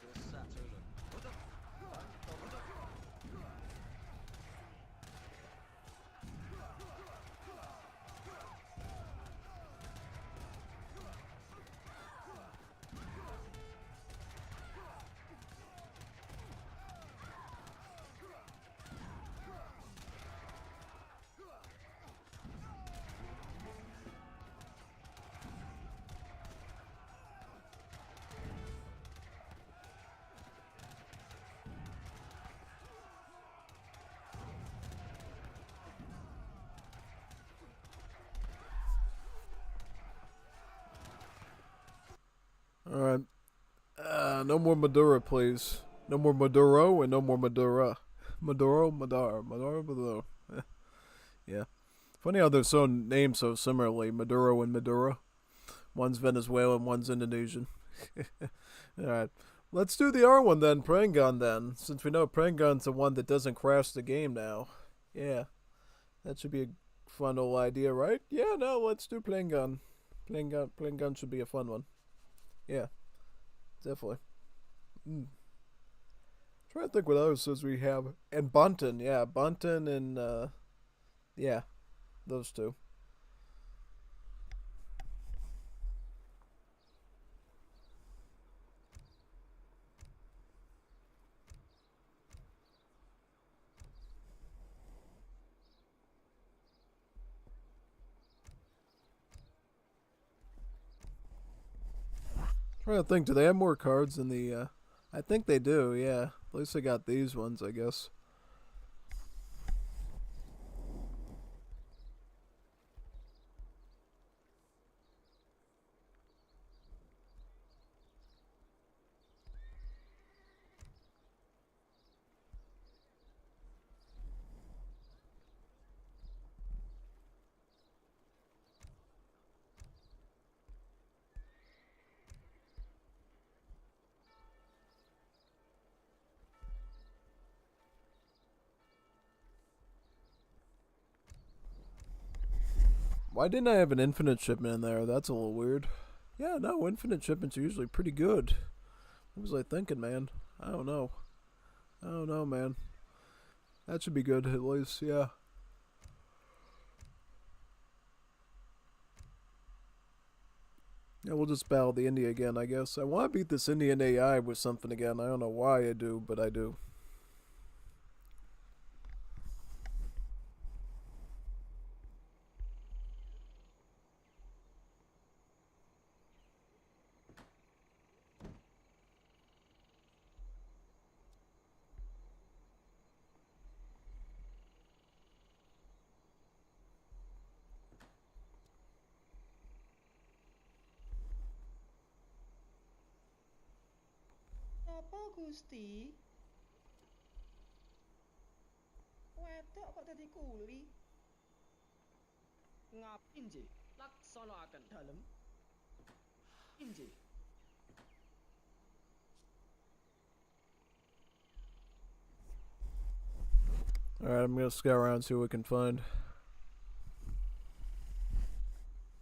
Desa. Jalan. Godot. Pancor. Godot. Alright. No more Madura, please. No more Maduro and no more Madura. Maduro. Yeah. Funny how they're so named so similarly, Maduro and Madura. One's Venezuelan, one's Indonesian. Alright. Let's do the R one then, Prangon then. Since we know Prangon's the one that doesn't crash the game now. Yeah. That should be a fun old idea, right? Yeah, no, let's do Prangon. Prangon should be a fun one. Yeah. Definitely. Trying to think what other says we have. And Bunton, yeah. Bunton and, yeah. Those two. Trying to think, do they have more cards in the, I think they do, yeah. At least they got these ones, I guess. Why didn't I have an infinite shipment in there? That's a little weird. Yeah, no, infinite shipments are usually pretty good. What was I thinking, man? I don't know. I don't know, man. That should be good, at least, yeah. Yeah, we'll just battle the India again, I guess. I want to beat this Indian AI with something again. I don't know why I do, but I do. Apa Gusti? Wedok kok dadi kuli? Ngapin nggih? Laksanaken dalem. Inggih. Alright, I'm gonna scout around and see what we can find.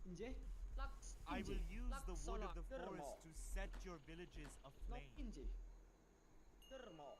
Nggih. I will use the wood of the forest to set your villages aflame. Inggih. Derma.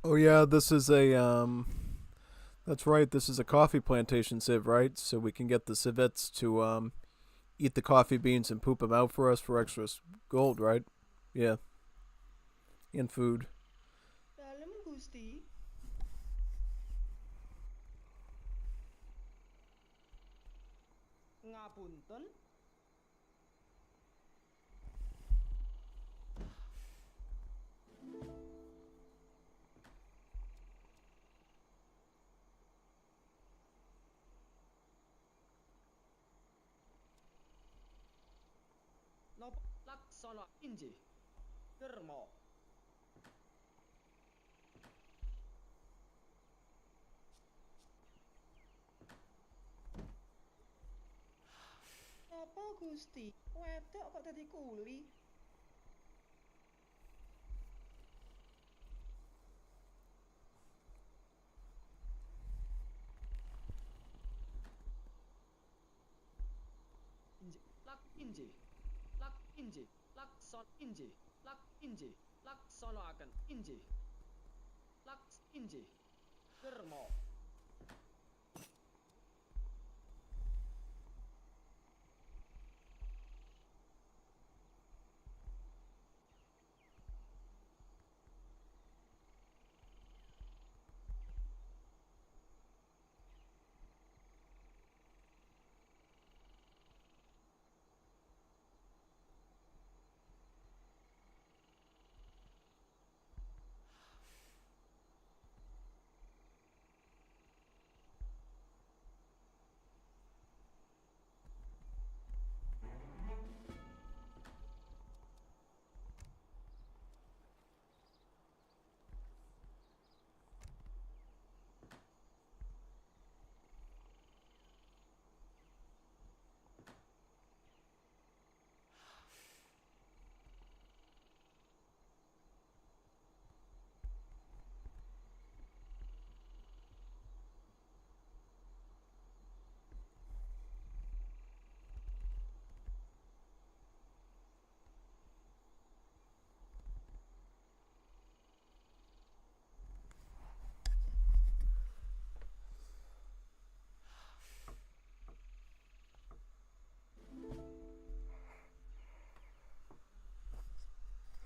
Oh yeah, this is a That's right. This is a coffee plantation civ, right? So we can get the civets to eat the coffee beans and poop them out for us for extra gold, right? Yeah, and food. Dalem Gusti. Ngapunten. Napa laksana injih. Dermo. Napa Gusti? Wedok kok dadi kuli? Injih. Lak injih. Lak injih. Lakson injih. Lak injih. Laksanakan injih. Laks injih. Dermo.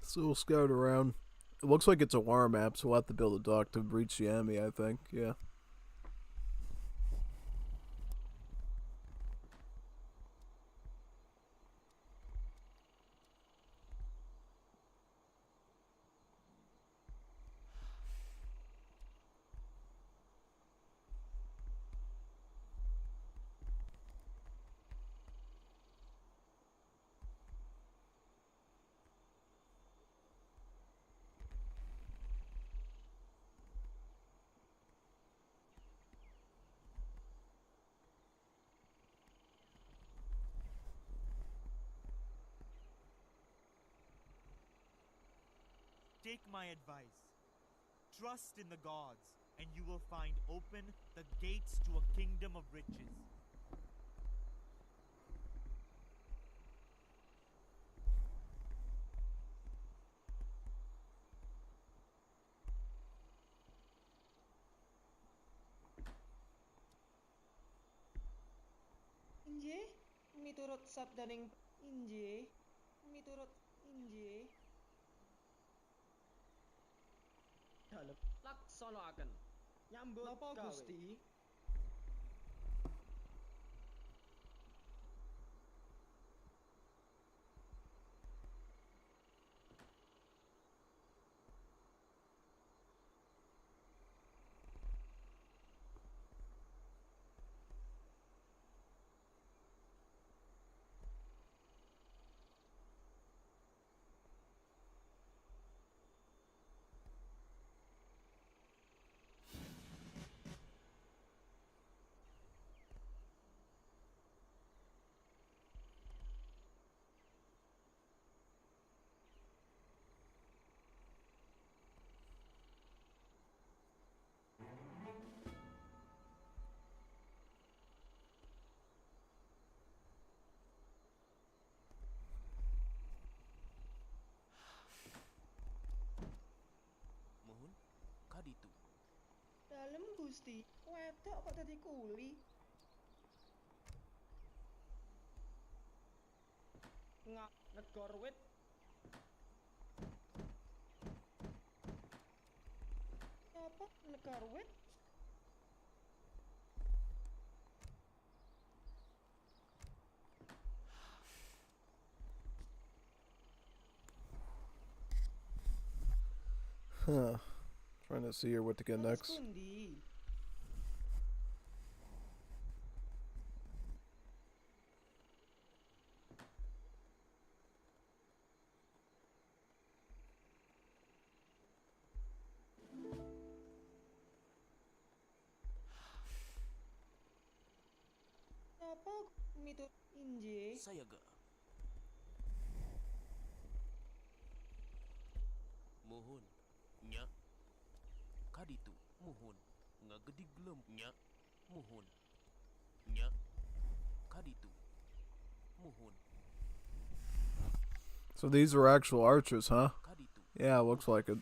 So we'll scout around. It looks like it's a war map, so we'll have to build a dock to breach the enemy, I think. Yeah. Take my advice. Trust in the gods, and you will find open the gates to a kingdom of riches. Injih, miturut sabdaning injih, miturut injih. Dalem. Laksanakan. Nyambut Napa gawe. Gusti? Gusti, wedok kok dadi kuli? Negor wit. Apa negor wit? Huh. Trying to see here what to get Dados next. pundi? Napa miturut injih? Saya ga. Mohon. Nya. Kaditu. Mohon. Ngagedi gelem. Nya. Mohon. Nya. Kaditu. Mohon. So these are actual archers, huh? Kaditu. Yeah, looks like it.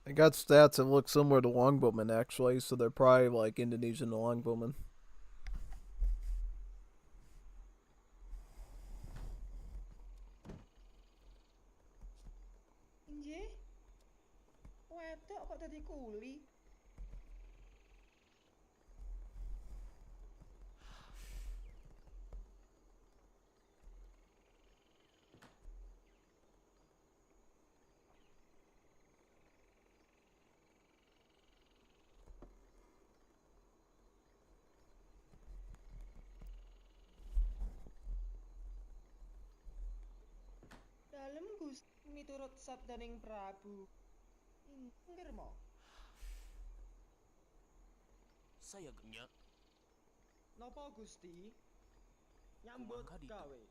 They got stats that look similar to longbowmen, actually, so they're probably like Indonesian longbowmen. Injih? Wedok kok dadi kuli? Dalem Gusti miturut sabdaning Prabu. Inggir mo. Saya ga. Nya. Napa Gusti? Nyambut Kumangka ditu. gawe.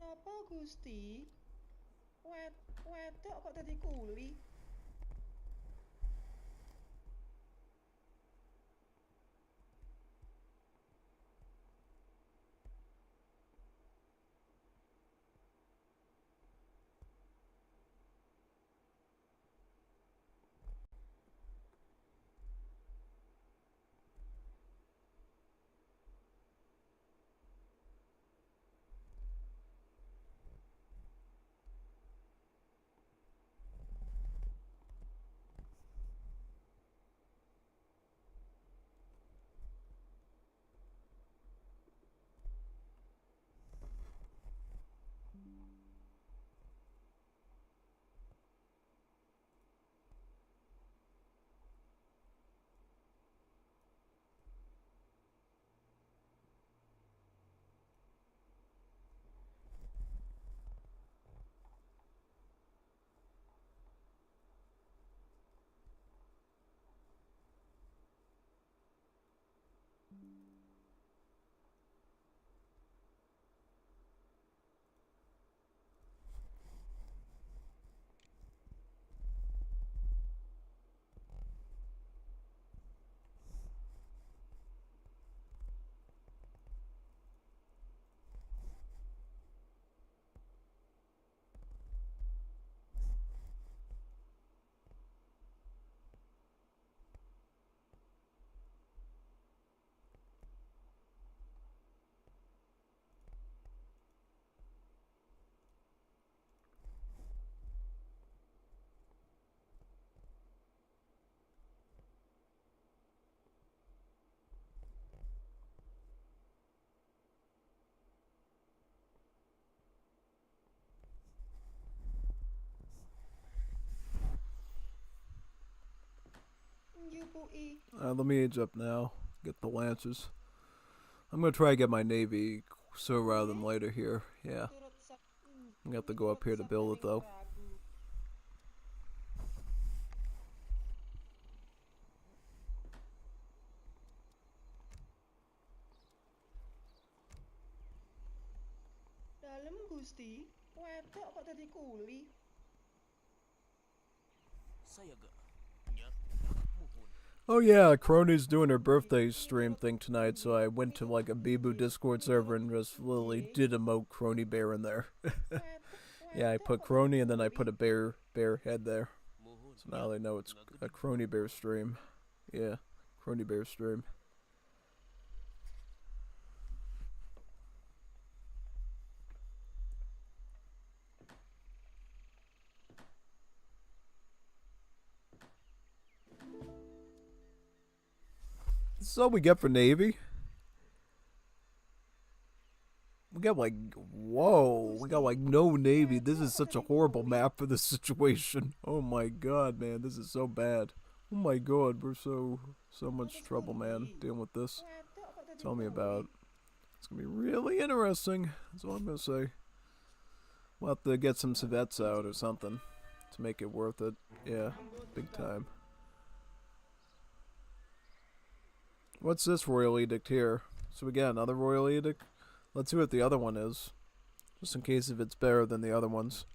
Napa Gusti? Wedok kok dadi kuli? Nyupuki. Let me age up now. Get the lancers. I'm gonna try to get my navy sooner rather than later here. Yeah, I'm gonna have to go up here to build it though. Prabu. Dalem Gusti, wedok kok dadi kuli? Saya ga. Nya. Mohon. Oh yeah, Crony's doing her birthday stream thing tonight, so I went to like a Bibu Discord server and just literally did emote Crony Bear in there. Yeah, I put Crony and then I put a bear head there. So now they know it's a Crony Bear stream. Yeah, Crony Bear stream. This is all we get for Navy. We got like, whoa, we got like no Navy. This is such a horrible map for this situation. Oh my god, man, this is so bad. Oh my god, we're so much trouble, man, dealing with this. Tell me about it. It's gonna be really interesting. That's all I'm gonna say. We'll have to get some civets out or something to make it worth it. Yeah, big time. What's this royal edict here? So we got another royal edict? Let's see what the other one is. Just in case if it's better than the other ones.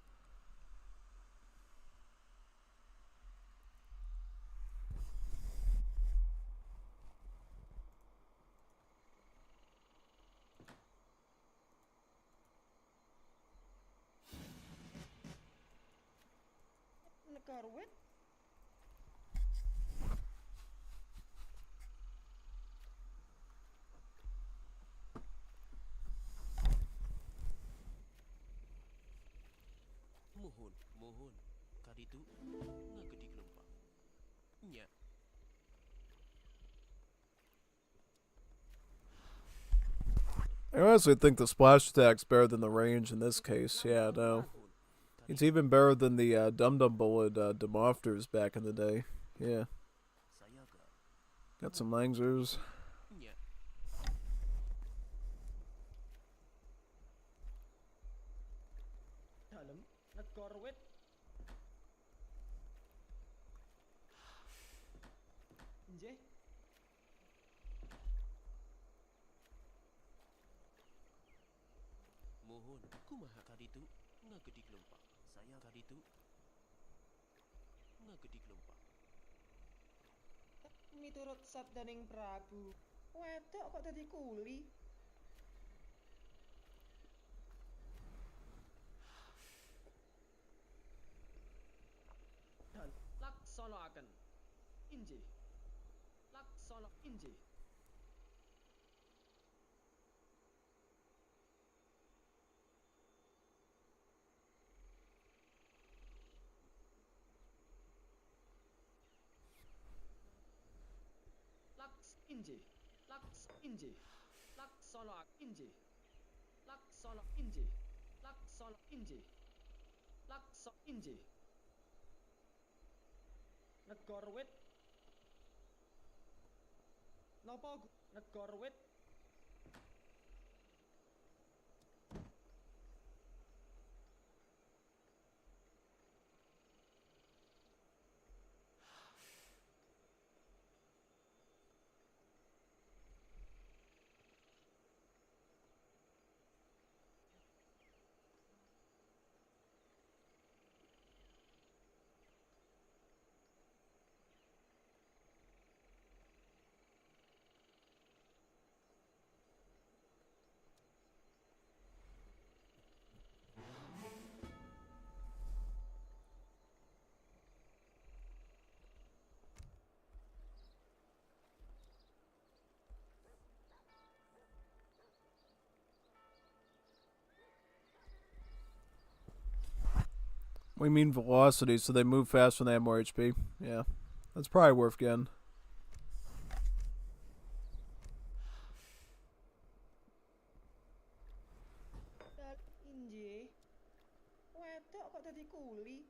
Negara wit. Mohon, kali itu ngagedi gelombang. Nya. I honestly think the splash attack's better than the range in this case. Yeah, no. It's even better than the dum-dum bullet demofters back in the day. Yeah. Got some Langzers. Nya. Dalam negara wit. Nggih. Mohon, kumaha kali itu ngagedi gelombang. Saya kali itu ngagedi gelombang. Miturut sabdaning Prabu, wedok kok dadi kuli? Dan laksanakan. Inggih. Laksana inggih. Inggih. Inggih. Laksana inggih. Laksana inggih. Laksana inggih. Laksa inggih. Negara wit. Napa negara wit? We mean velocity, so they move fast when they have more HP. Yeah. That's probably worth getting. Inggih. Wedok kok dadi kuli?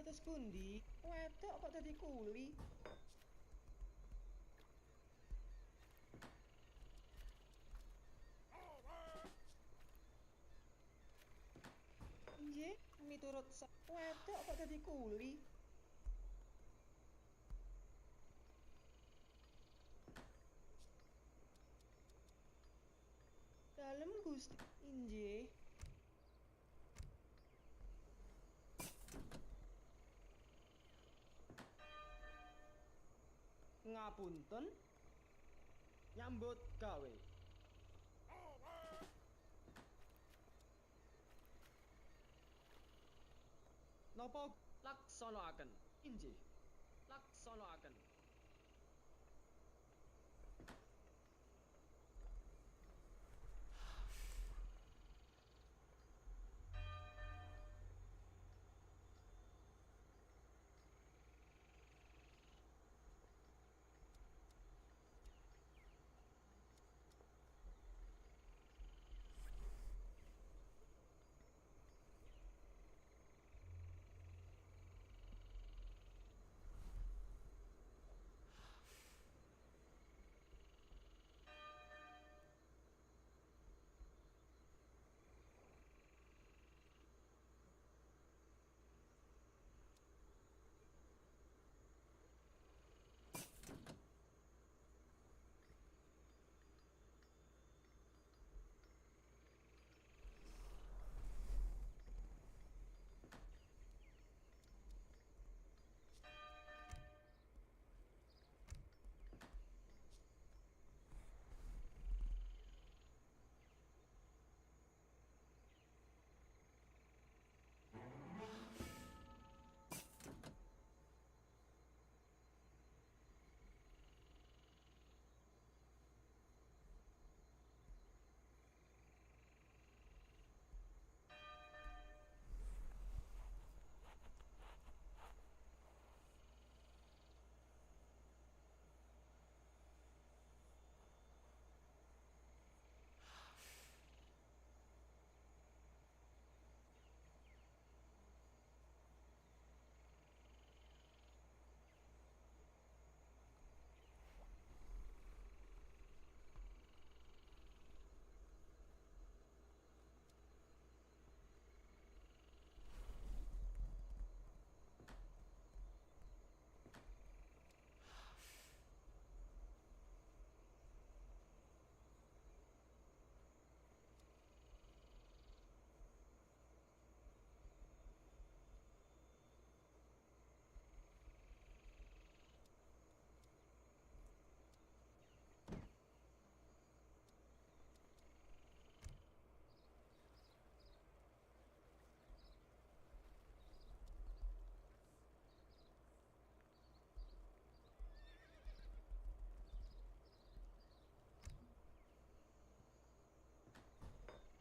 Kados pundi? Wedok kok dadi kuli? Nggih, miturut wedok kok dadi kuli? Dalem Gusti. Inggih. Ngapunten. Nyambut gawe. Napa laksanakaken? Inggih. Laksanakaken.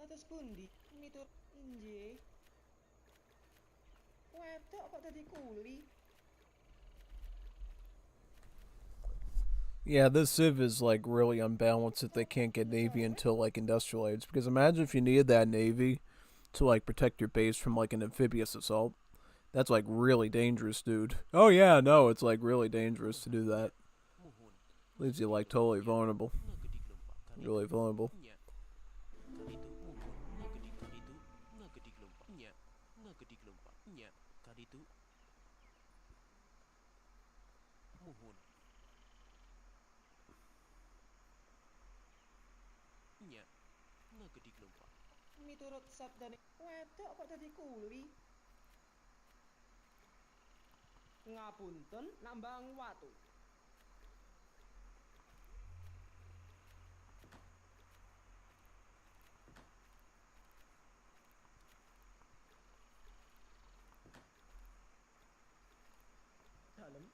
Kados pundi? Miturut inggih. Wedok kok dadi kuli? Yeah, this civ is like really unbalanced if they can't get navy until like industrial age. Because imagine if you needed that navy to like protect your base from like an amphibious assault. That's like really dangerous, dude. Oh yeah, no, it's like really dangerous to do that. Mohon. Leaves you like totally vulnerable. Ngegedik lompat. Really vulnerable. Nya. Kaditu mohon. Ngegedik kaditu. Ngegedik lompat. Nya. Ngegedik lompat. Nya. Kaditu. Mohon. Nya. Ngegedik lompat. Miturut sabdane wedok kok dadi kuli? Ngapunten nambang watu. Dalem.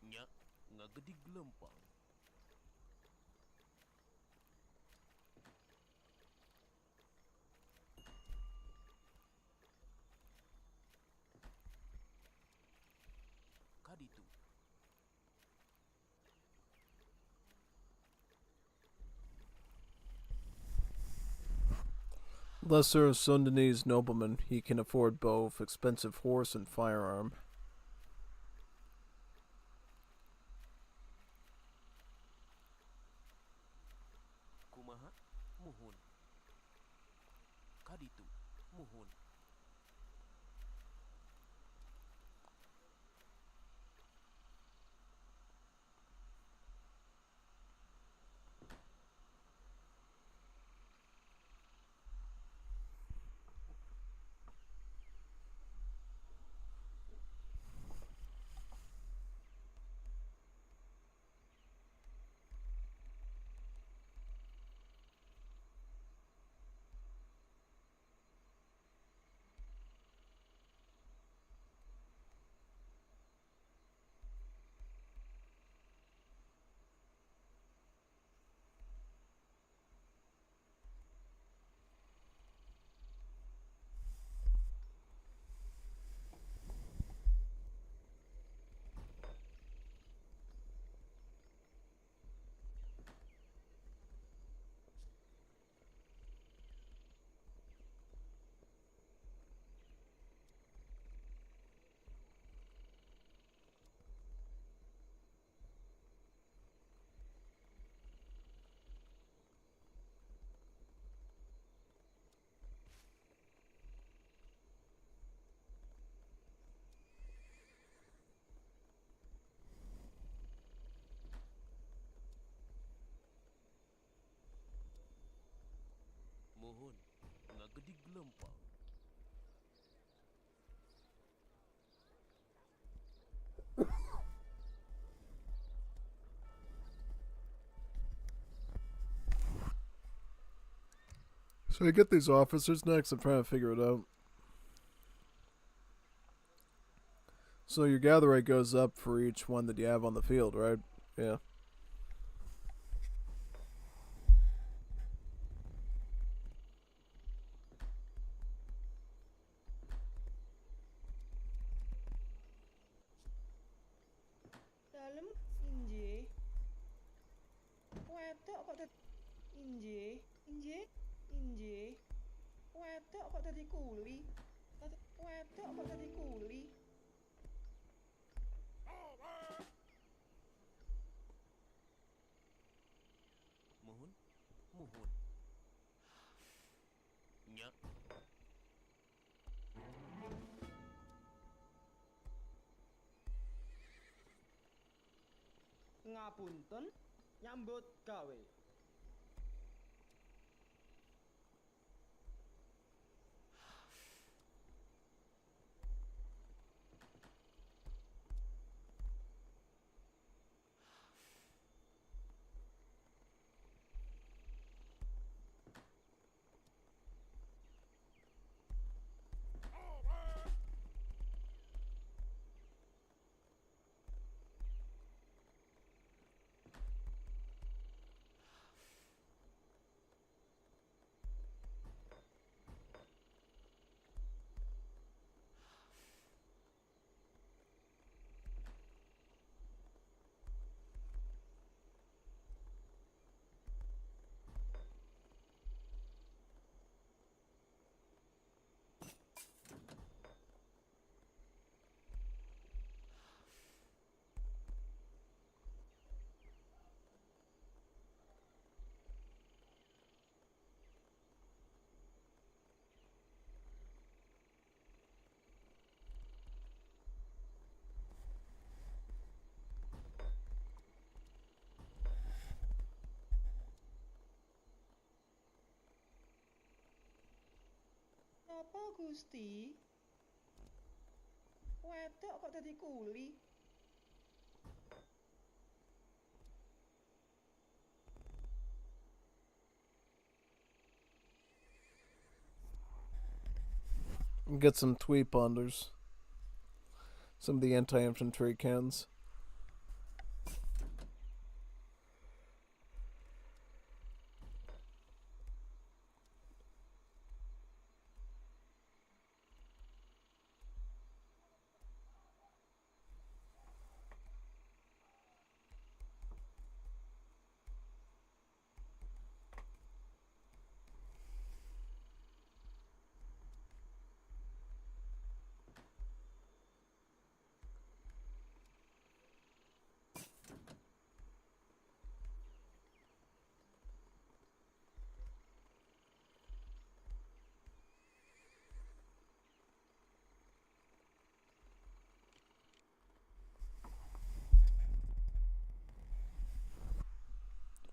Nya, ngagedi gelempang. Kaditu. Lesser Sundanese nobleman, he can afford both expensive horse and firearm. Kumaha, muhun. Kaditu, muhun. Muhun, ngagedi gelempang. So I get these officers next. I'm trying to figure it out. So your gather rate goes up for each one that you have on the field, right? Yeah. Dalem inje. Wedok kok dadi inje, inje, inje. Wedok kok dadi kuli. Wedok kok dadi kuli. Muhun, muhun. Nya. Ngapunten, nyambut gawe. Apa Gusti? Wedok kok dadi kuli? Get some tweet bonders. Some of the anti-infantry cans.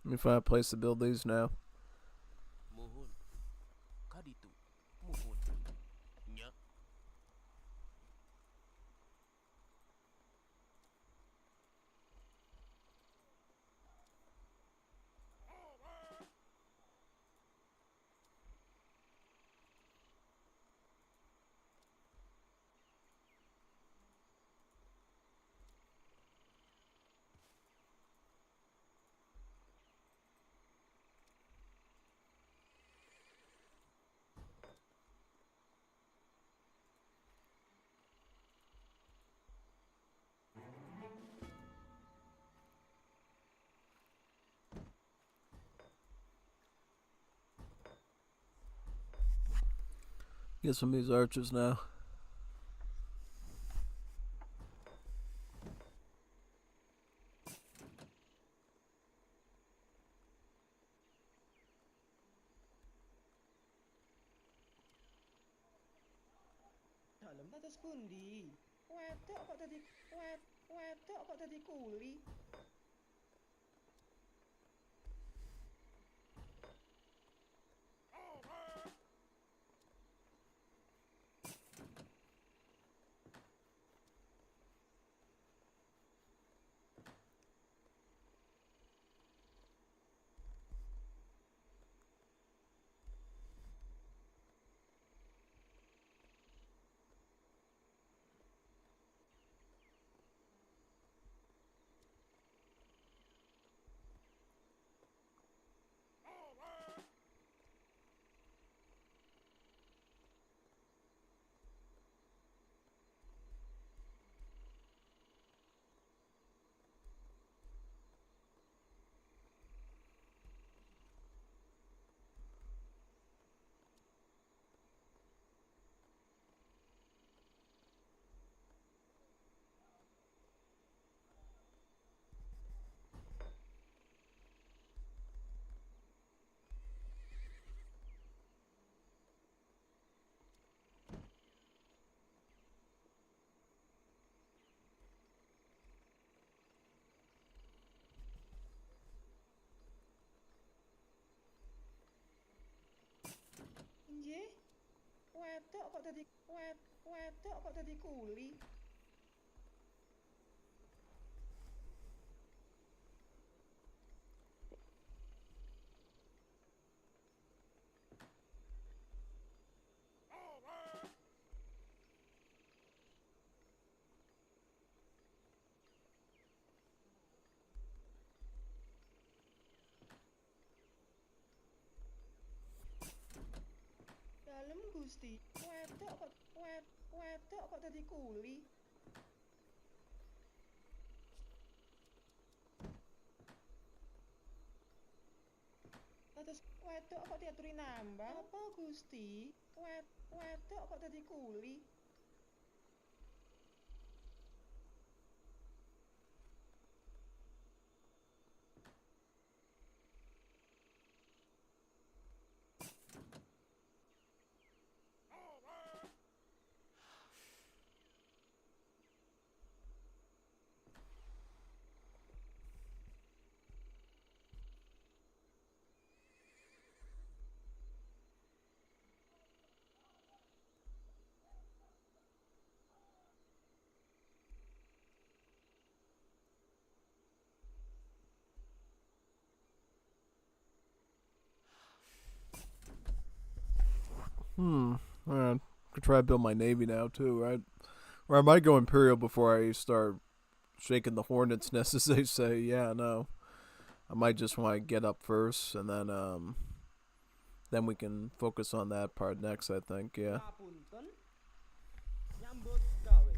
Let me find a place to build these now. Mohon. Kaditu. Mohon. Nya. Get some of these archers now. Dalem atas pundi? Wedok kok tadi wedok kok tadi kuli? Nggih. Wedok kok tadi wedok kok tadi kuli? Dalem Gusti, wedok kok tadi kuli? Terus wedok kok diaturi nambah? Apa Gusti? Wedok kok tadi kuli? Alright. Could try to build my navy now too, right? Or I might go Imperial before I start shaking the hornet's nest, as they say. Yeah, no. I might just want to get up first, and then we can focus on that part next, I think, yeah. Ngapunten. Nyambut gawe.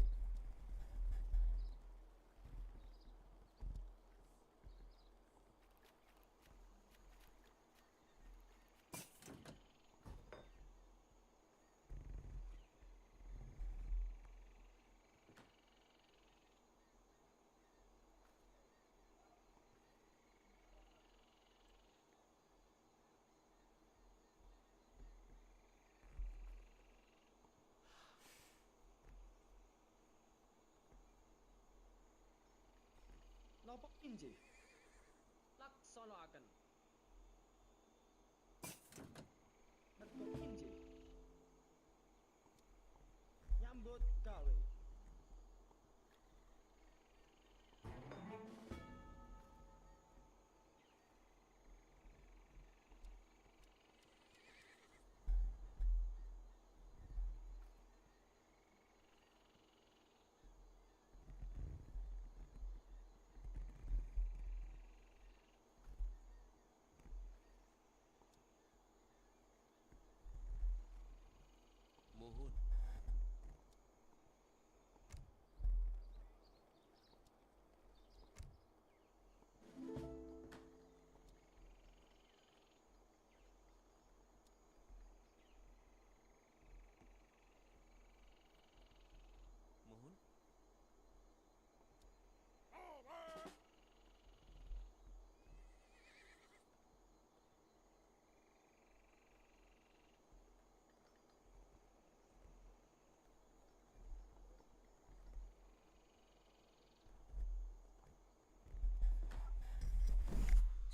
Napa injih? Laksanaken.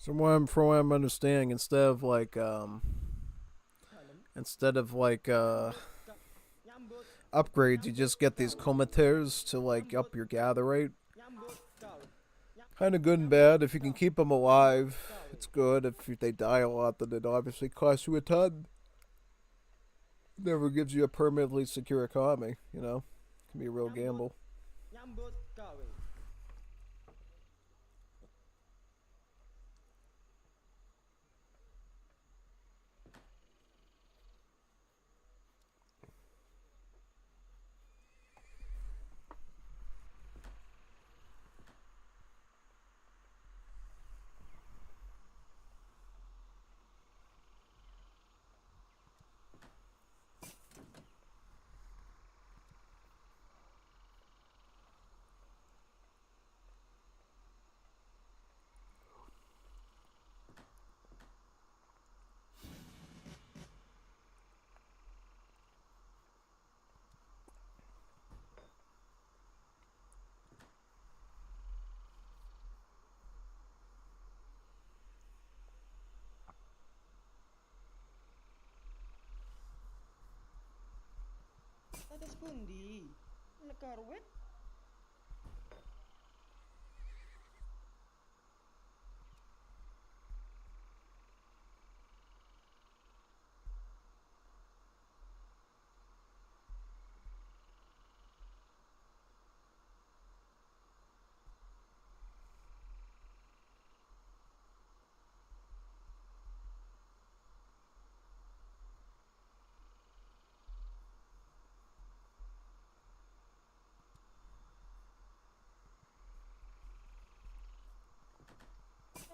from what I'm understanding, instead of upgrades, you just get these commentaries to like up your gather rate. Kind of good and bad. If you can keep them alive, it's good. If they die a lot, then it obviously costs you a ton. Never gives you a permanently secure economy, you know? Can be a real gamble. Nyambut gawe. Atas pundi? Nekar wit?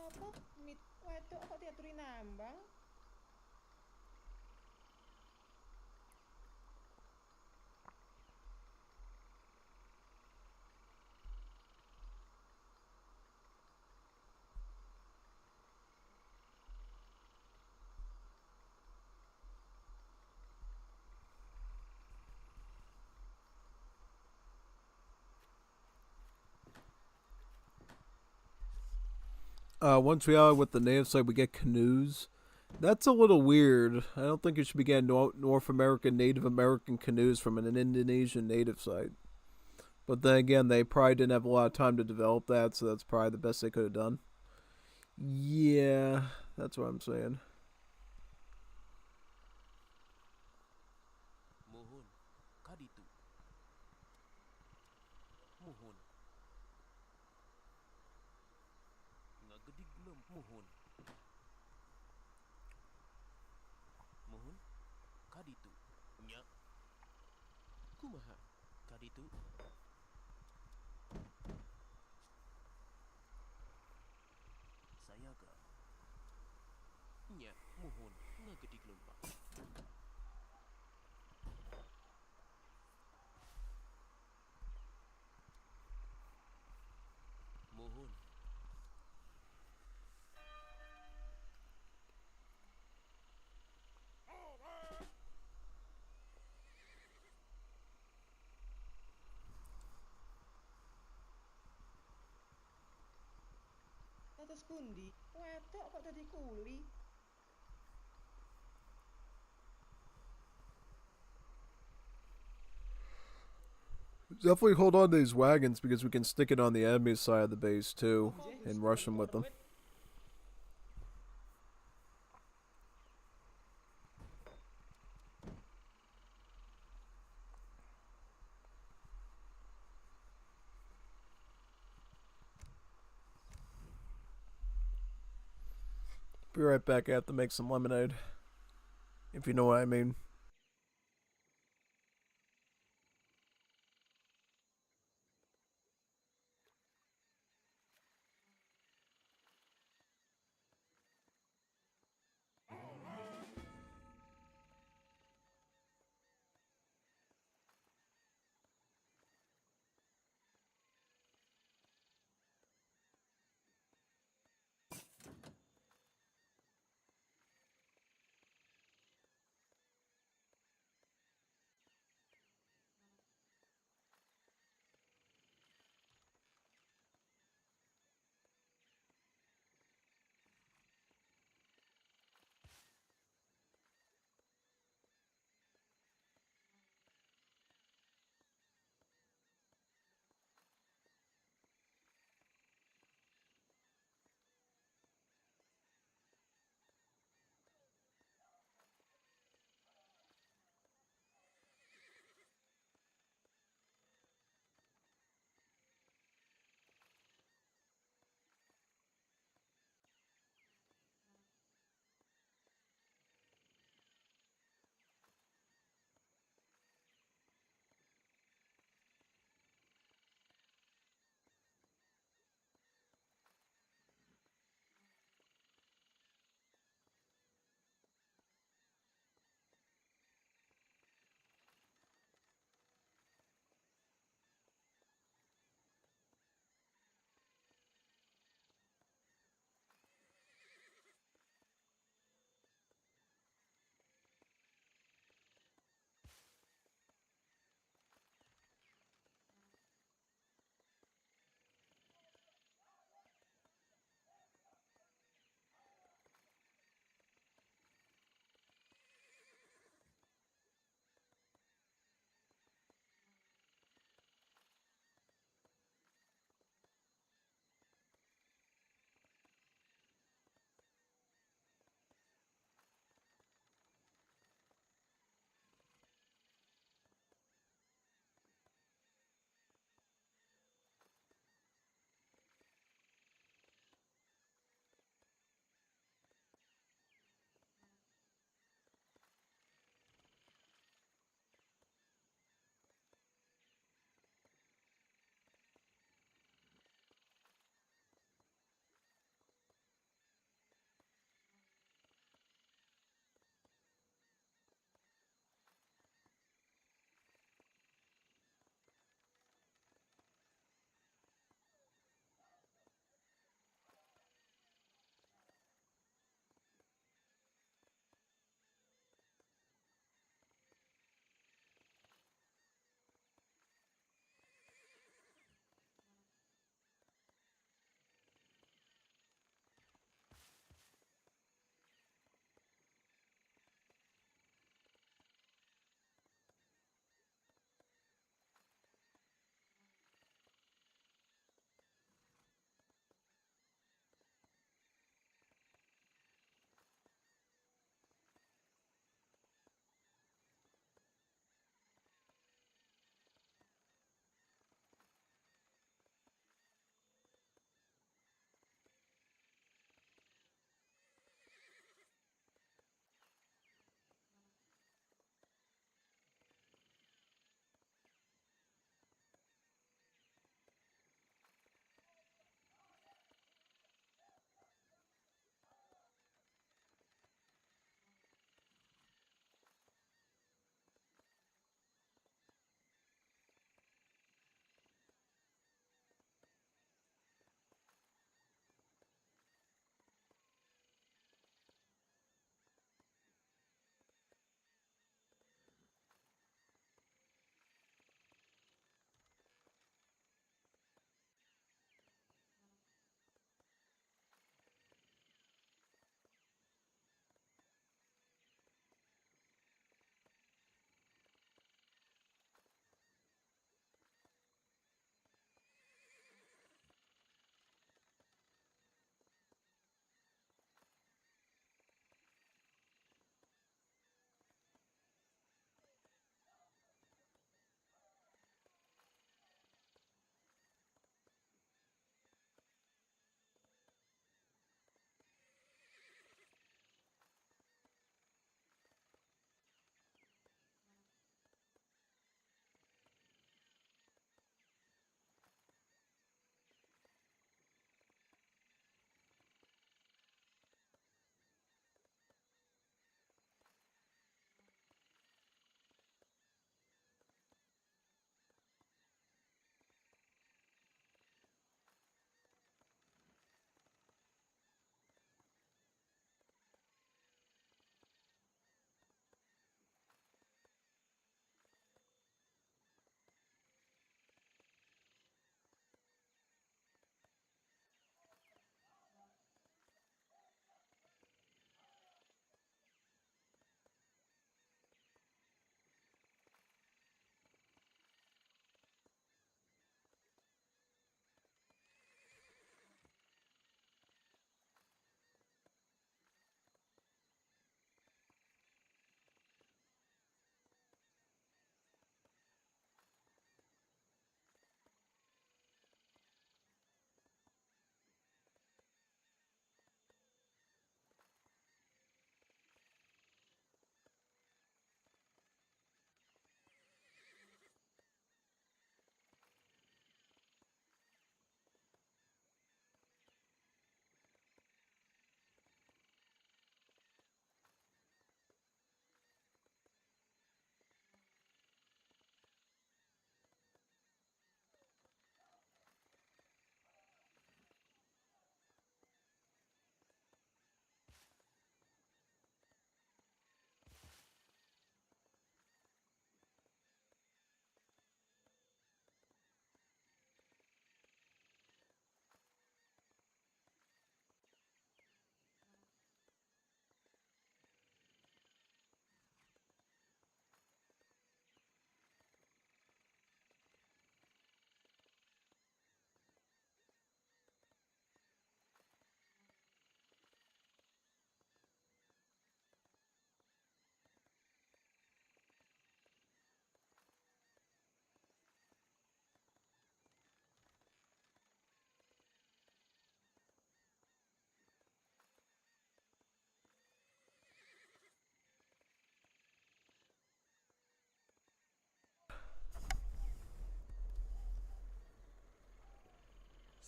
Apa? Mit wedok kok diaturi nambang? Once we are with the native side, we get canoes. That's a little weird. I don't think you should be getting North American, Native American canoes from an Indonesian native site. But then again, they probably didn't have a lot of time to develop that, so that's probably the best they could have done. Yeah, that's what I'm saying. Mohon, kaditu. Mohon. Ngagedig mohon. Mohon, kaditu. Nya. Kumaha, kaditu. Sayaga. Nya, mohon, ngagedig lompat. Mohon. Atas pundi? Wedok kok dadi kuli? Definitely hold on to these wagons because we can stick it on the enemy side of the base too and rush them with them. Be right back. I have to make some lemonade. If you know what I mean.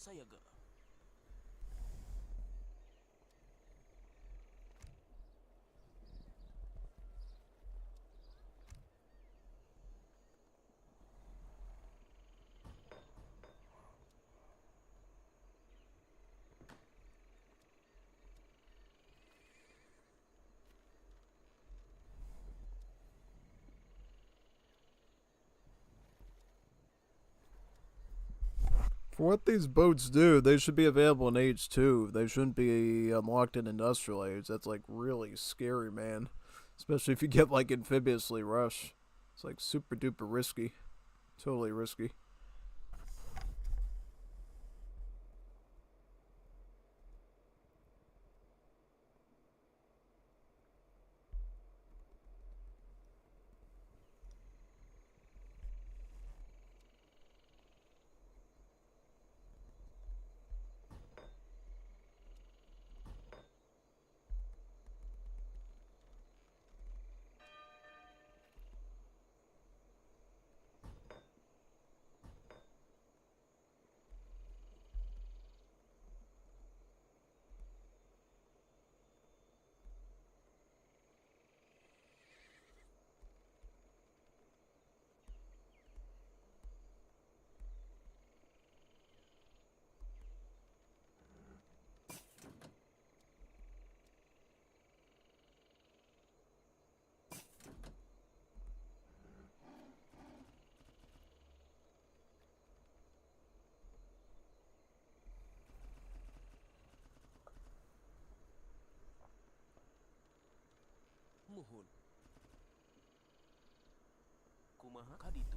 Sayaga. For what these boats do, they should be available in Age 2. They shouldn't be unlocked in Industrial Age. That's like really scary, man. Especially if you get like Amphibiously Rush. It's like super duper risky. Totally risky. Muhun. Kumaha kaditu.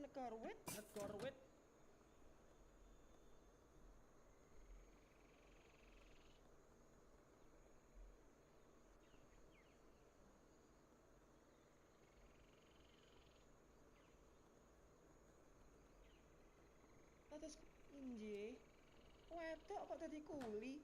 Negara wit. Negara wit. Terus injih. Wedok kok dadi kuli?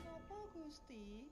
Napa Gusti?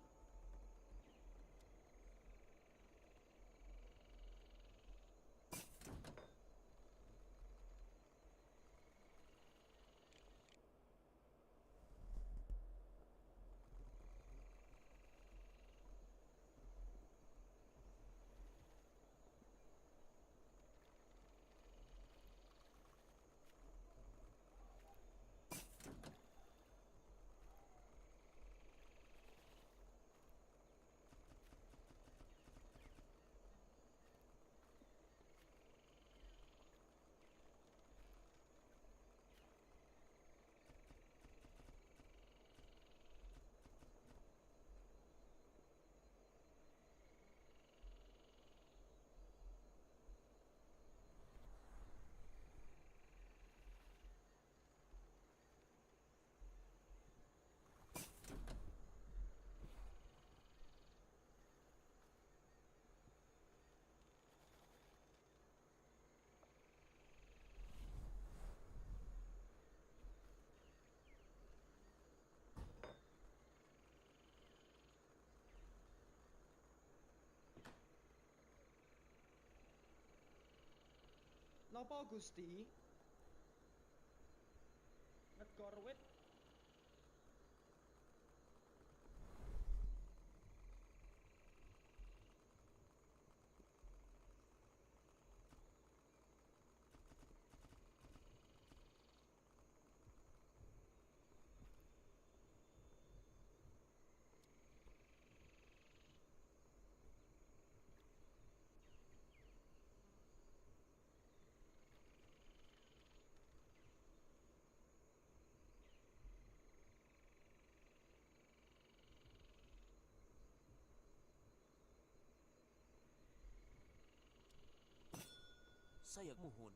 Napa Gusti? Negara wit. saya mohon.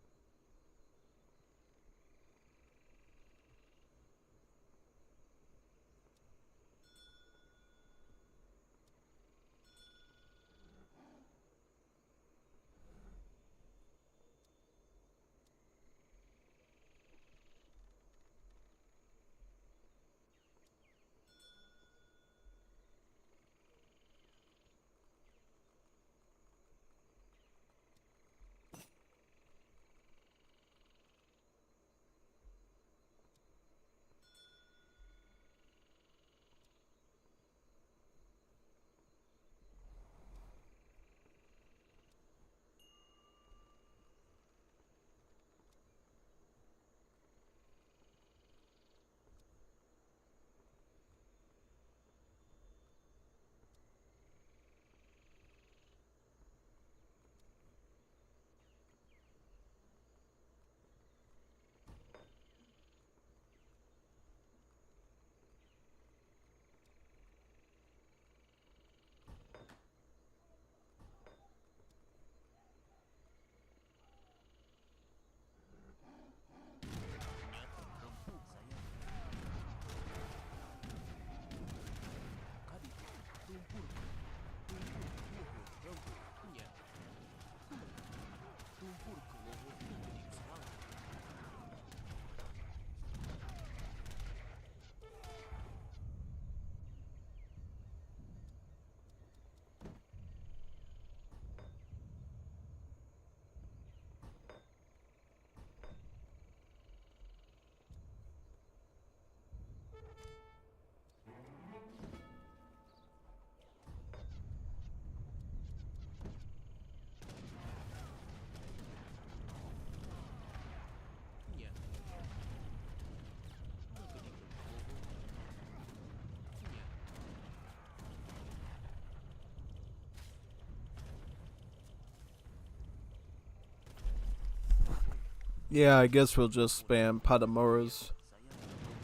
Yeah, I guess we'll just spam Patamoras.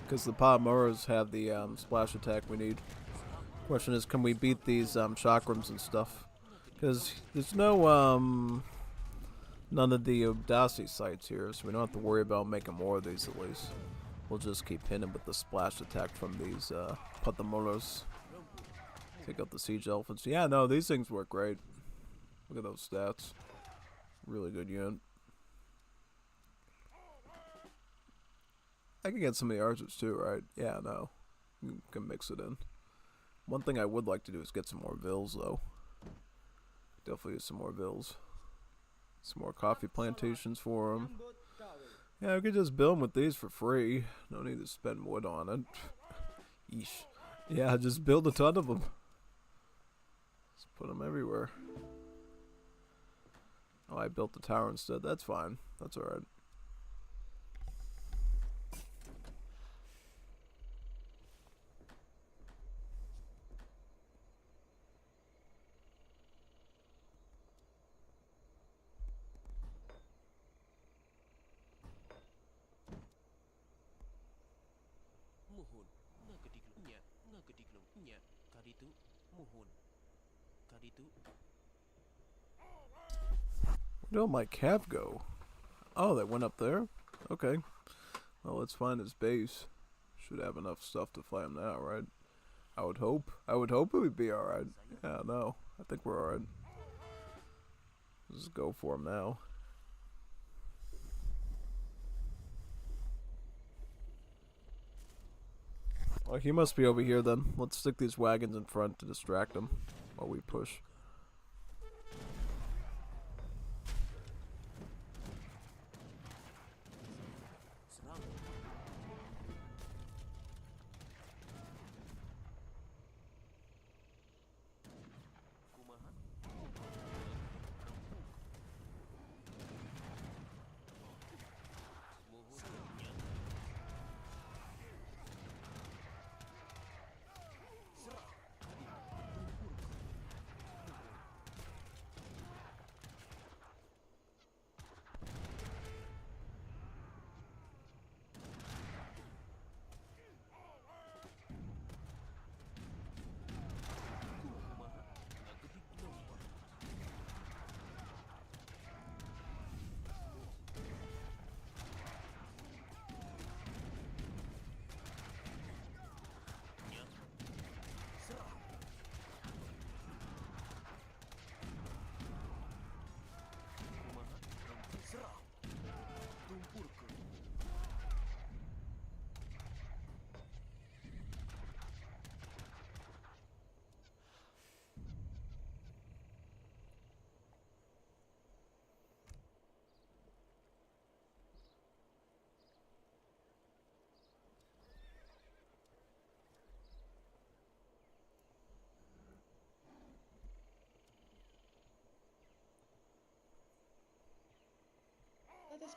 Because the Patamoras have the splash attack we need. Question is, can we beat these chakrams and stuff? Because there's no none of the Udasi sites here, so we don't have to worry about making more of these at least. We'll just keep hitting with the splash attack from these Patamoras. Take out the siege elephants. Yeah, no, these things work great. Look at those stats. Really good unit. I can get some of the archers too, right? Yeah, no. You can mix it in. One thing I would like to do is get some more vills, though. Definitely get some more vills. Some more coffee plantations for them. Yeah, we could just build them with these for free. No need to spend wood on it. Yeesh. Yeah, just build a ton of them. Just put them everywhere. Oh, I built the tower instead. That's fine. That's alright. Mohon, nagadiglum, nagadiglum, kaditu, mohon, kaditu. Where'd all my cav go? Oh, they went up there? Okay. Well, let's find his base. Should have enough stuff to fight him now, right? I would hope. I would hope it would be alright. Yeah, no. I think we're alright. Let's just go for him now. Well, he must be over here then. Let's stick these wagons in front to distract him while we push.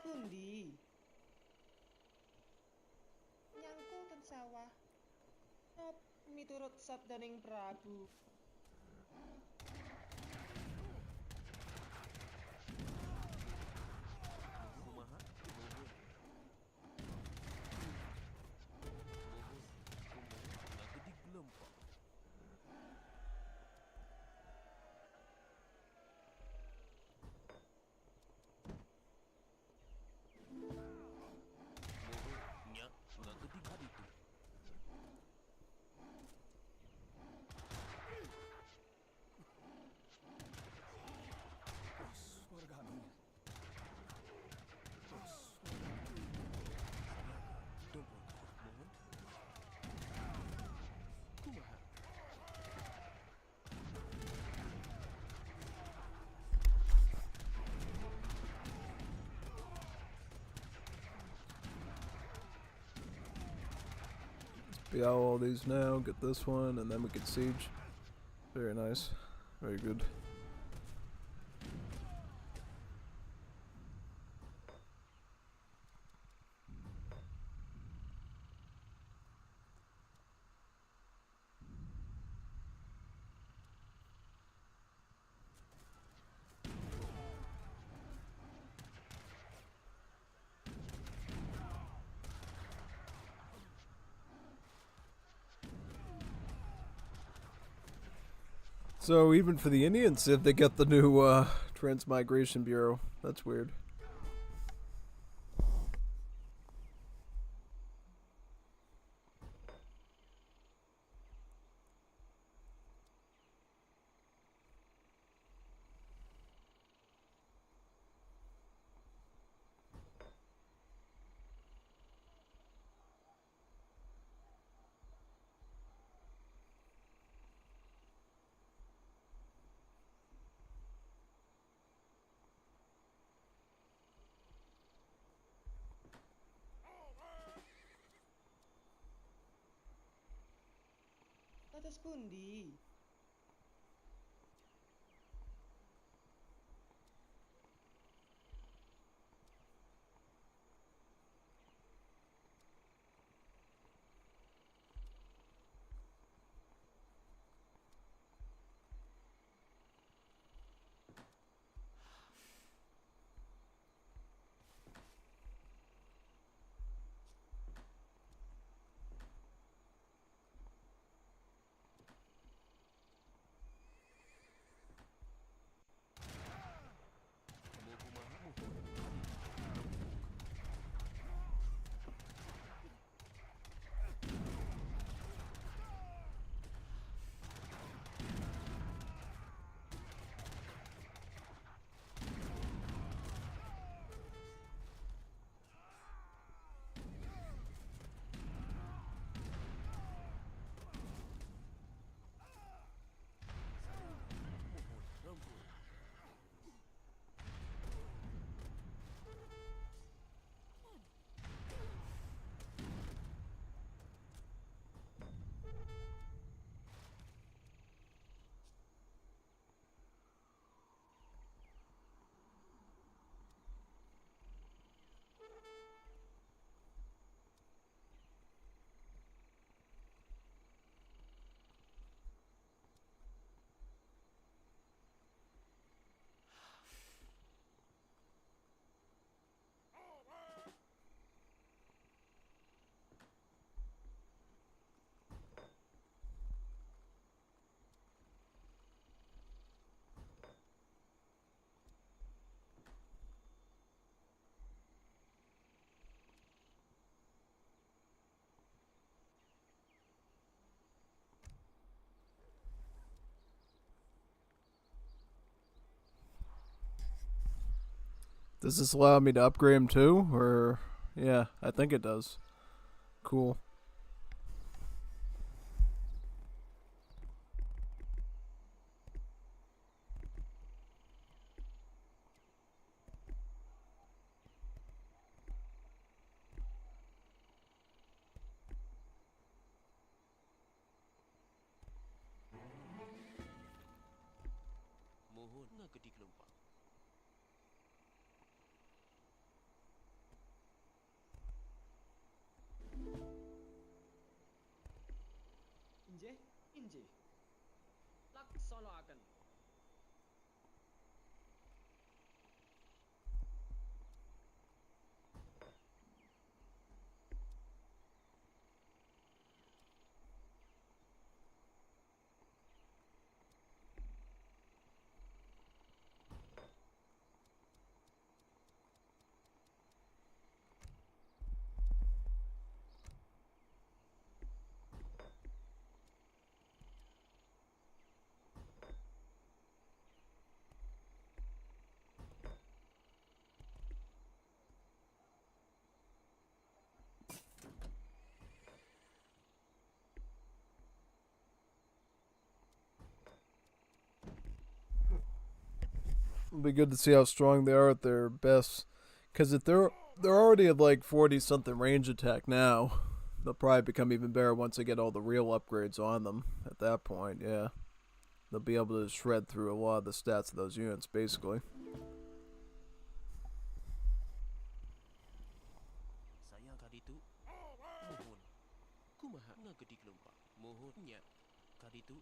pundi? Nyangkul ten sawah. Nop miturut sabdaning Prabu. Kumaha? Mohon. Mohon. Kumaha? Nagedik lempah. Mohon. Nya. Nagedik haditu. Mohon. Kumaha? Be out all these now, get this one, and then we can siege. Very nice. Very good. So even for the Indians, if they get the new Transmigration Bureau, that's weird. Dados pundi? Does this allow me to upgrade him too? Or, yeah, I think it does. Cool. Mohon. Nagedik lempah. Nggih, inggih. Laksanaken. It'll be good to see how strong they are at their best. Because if they're already at like 40 something range attack now, they'll probably become even better once they get all the real upgrades on them. At that point, yeah, they'll be able to shred through a lot of the stats of those units, basically. Saya kaditu mohon. Kumaha ngagedi gelompak. Mohon nya. Kaditu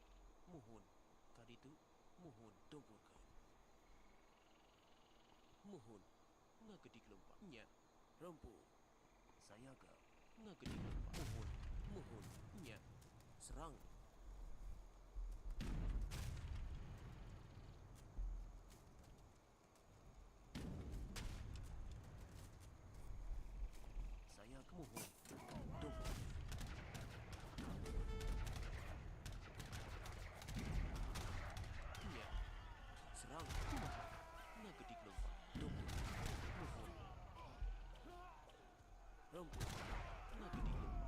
mohon. Kaditu mohon dongkurkan. Mohon ngagedi gelompak. Nya. Rampu. Saya ga ngagedi gelompak. Mohon. Mohon nya. Serang. Saya mohon dongkurkan. Nya. Serang. Kumaha ngagedi gelompak. Dongkurkan. Mohon. Rampu. Ngagedi gelompak.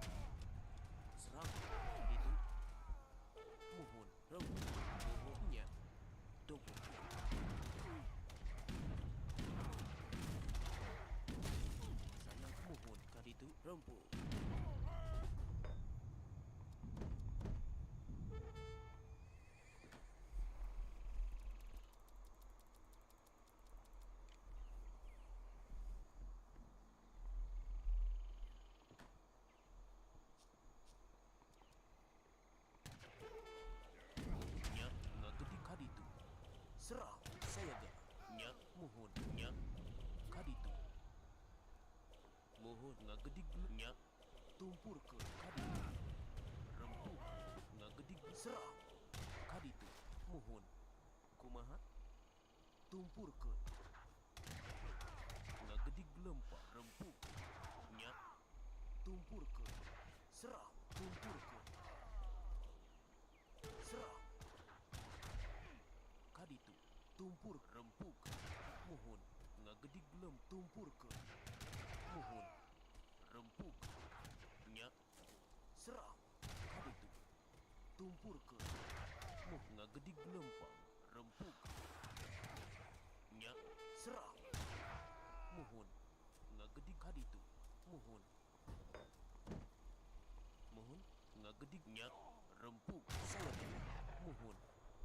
Serang. Itu. Mohon. Rampu. Mohon nya. Dongkurkan. Saya mohon kaditu rampu. Nya ngagedi kaditu. Serang saya ga. Nya mohon nya kaditu. Mohon ngagedi nya tumpur ke kaditu. Rempuk ngagedi serang kaditu. Mohon kumaha tumpur ke ngagedi gelempak rempuk nya tumpur ke serang tumpur ke serang kaditu tumpur rempuk mohon ngagedi gelem tumpur ke mohon rempuk nya serang kaditu tumpur ke moh ngagedi gelempang rempuk nya serang mohon ngagedi kaditu mohon mohon ngagedi nya rempuk saya mohon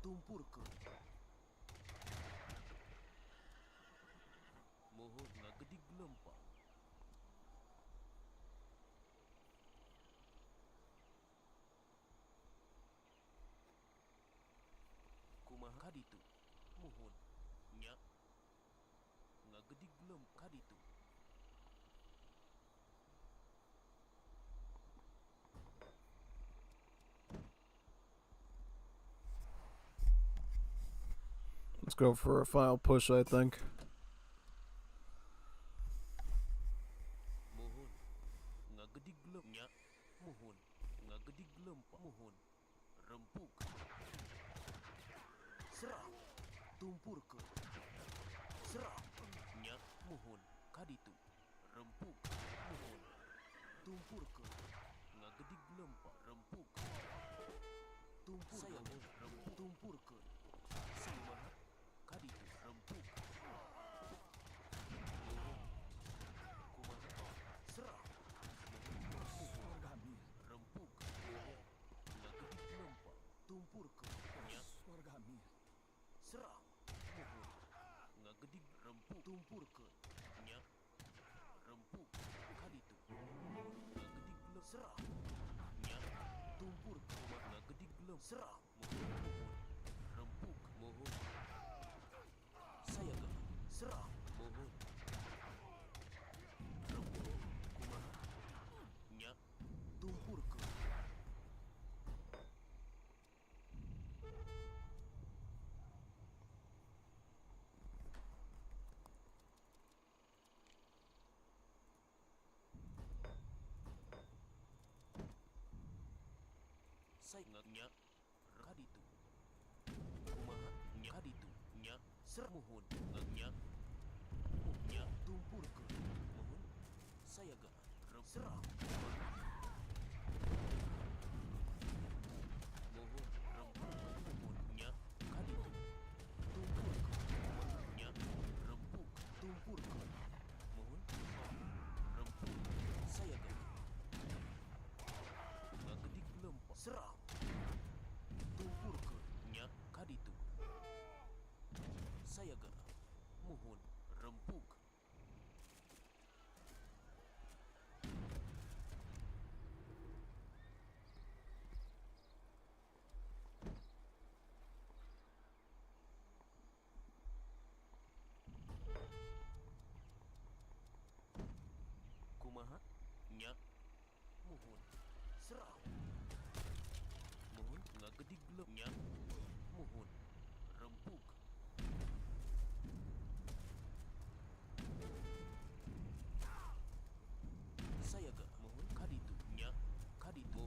tumpur ke mohon ngagedi gelempang kumaha kaditu mohon nya ngagedi gelem kaditu Let's go for a final push, I think. mohon ngagedi gelem nya mohon ngagedi gelempak mohon rempuk serang tumpur ke serang nya mohon kaditu rempuk mohon tumpur ke ngagedi gelempak rempuk tumpur saya rempuk tumpur ke kumaha kaditu rempuk mohon kumaha serang mohon rempuk mohon ngagedi gelempak tumpur ke nya serang mohon ngagedi rempuk tumpur ke nya rempuk kaditu mohon ngagedi gelem serang nya tumpur ke ngagedi gelem. Serang. Mohon. Rempuk. Mohon. Saya gelem. Serang. Mohon. Rempuk. Kumaha. Nyak. Tumpurkeun. Saya nyak kaditu. Kumaha nyak kaditu. Nyak ser mohon nyak. Nyak tumpurkeun. Mohon. Saya ga serang. Mohon rempuk. Mohon nyak kaditu. Tumpurkeun. Nyak rempuk. Tumpurkeun. Mohon. Rempuk. Saya ga ngagedik lempeng. Serang. Tumpurkeun nyak kaditu. Saya ga mohon rempuk. Kumaha nyak mohon serang. Mohon ngagedik gelem nyak mohon rempuk. Saya ga mohon kaditu nyak kaditu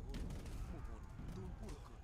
mohon tumpurkeun.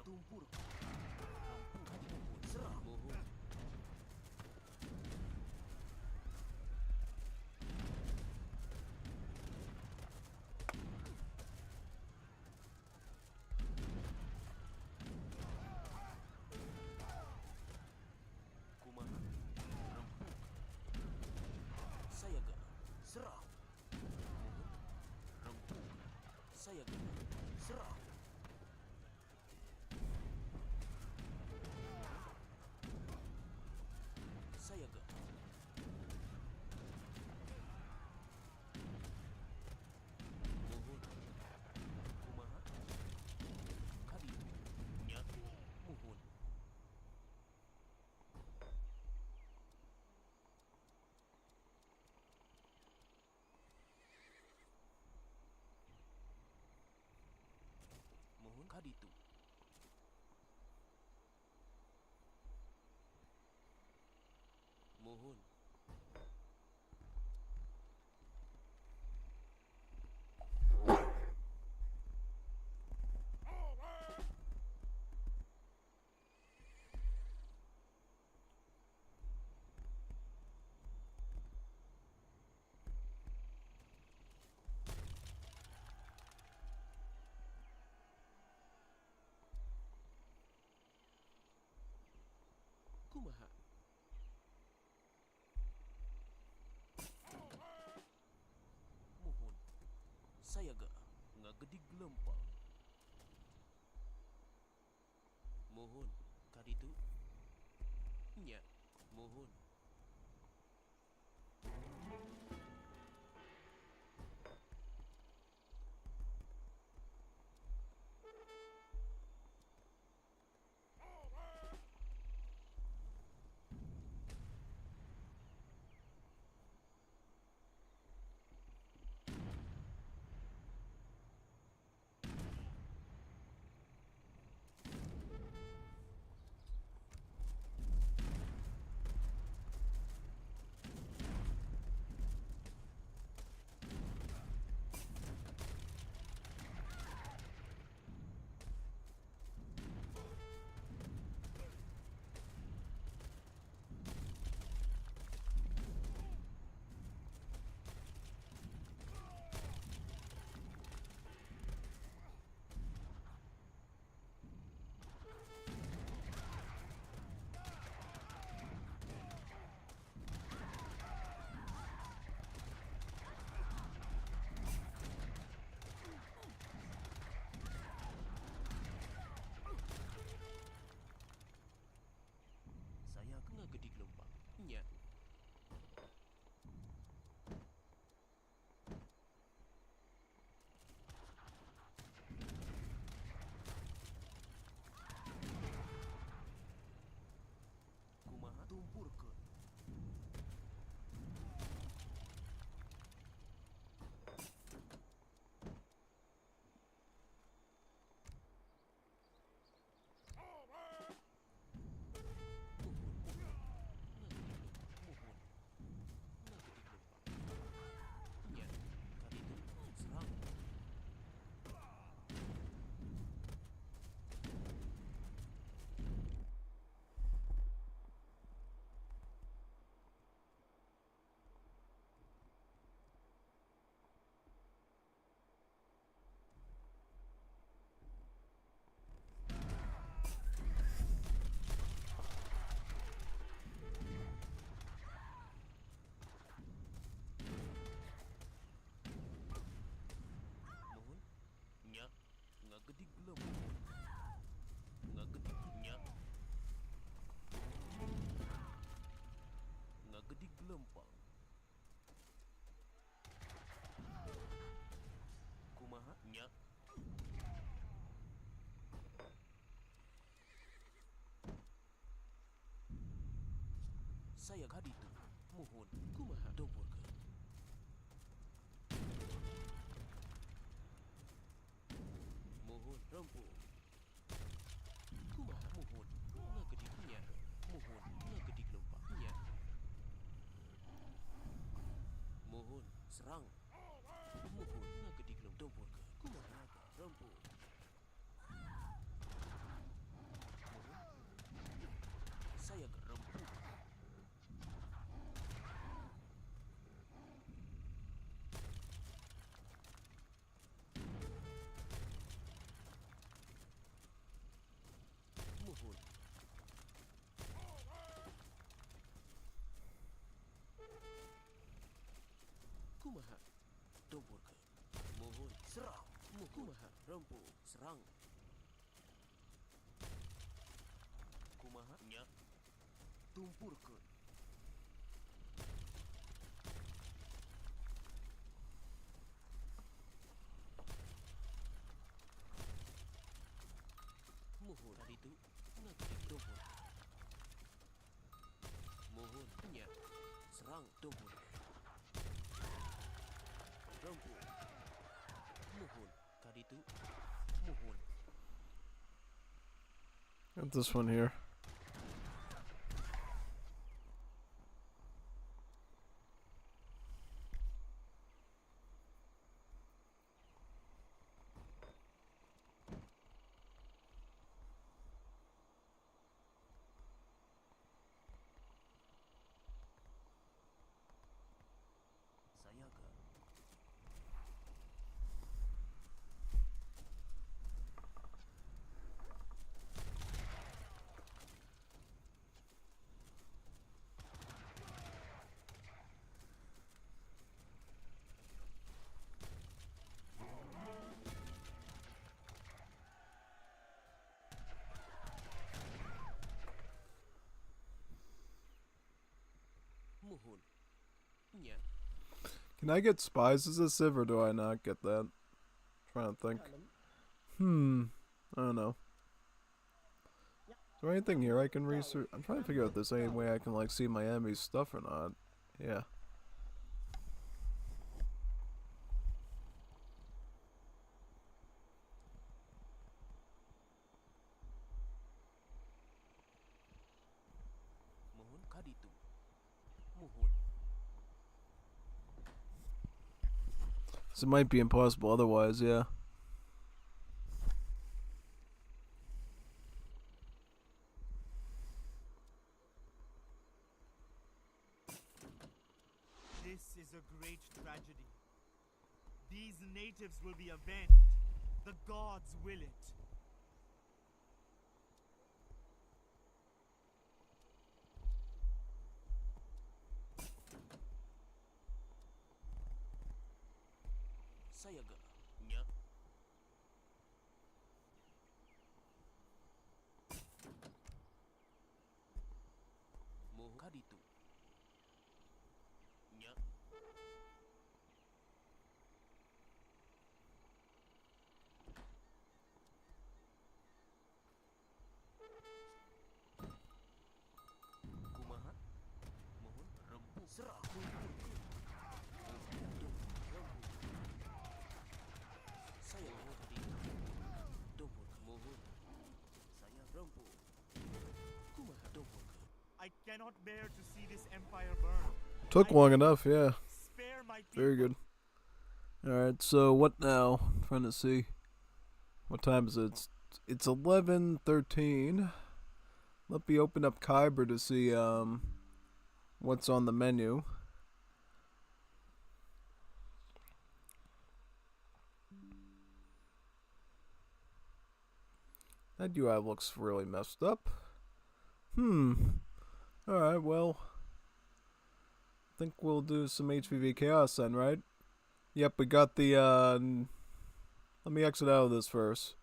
Tumpur rempuk mohon serang mohon. Kumaha rempuk. Saya ga serang mohon rempuk. Saya ga serang. Saya ga mohon kumaha kaditu nyak mohon. Mohon kaditu. Mohon. Kumaha. Mohon. Saya ga ngagedik lempeng. Mohon kaditu nyak mohon. Gelombang. Kumaha? Nya. Saya kaditu. Mohon. Kumaha? Domporkeun. Mohon rampung. Kumaha? Mohon. Ngagedi nya. Mohon. Ngagedi gelombang. Nya. Mohon. Serang. Mohon. Ngagedi gelombang. Domporkeun. Kumaha? Rampung. Mohon. Saya gerempung. Mohon. Kumaha? Domporkeun. Mohon. Serang. Mohon. Kumaha? Rampung. Serang. Kumaha? Nya. Tumpurkeun. Mohon. Kaditu. Ngagedi dompur. Mohon. Nya. Serang. Dompur. Rampung. Mohon. Kaditu. Mohon. Got this one here. Saya ke. Mohon. Nya. Can I get spies as a civ, or do I not get that? Trying to think. I don't know. Is there anything here I can research? I'm trying to figure out if there's any way I can like see my enemy's stuff or not. Yeah. Mohon kaditu. Mohon. So it might be impossible otherwise, yeah. This is a great tragedy. These natives will be avenged. The gods will it. Saya ke. Nya. Mohon kaditu. Nya. Kumaha? Mohon rempung. Serah. Saya mohon kaditu. Dompur. Mohon. Saya rempung. Kumaha dompur. I cannot bear to see this empire burn. Took long enough, yeah. Spare my people. Very good. Alright, so what now? I'm trying to see. What time is it? It's 11:13. Let me open up Kyber to see what's on the menu. That UI looks really messed up. Alright, well, I think we'll do some HVV Chaos then, right? Yep, we got the, let me exit out of this first.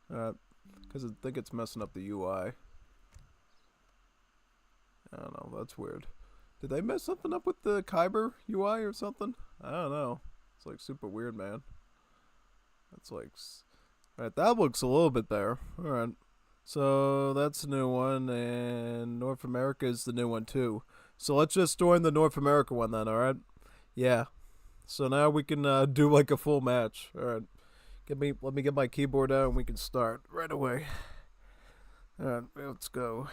Because I think it's messing up the UI. I don't know, that's weird. Did they mess something up with the Kyber UI or something? I don't know. It's like super weird, man. That's like... Alright, that looks a little bit better. Alright. So that's the new one, and North America is the new one too. So let's just join the North America one then, alright? Yeah. So now we can do like a full match. Alright. Let me get my keyboard out and we can start right away. Alright, let's go.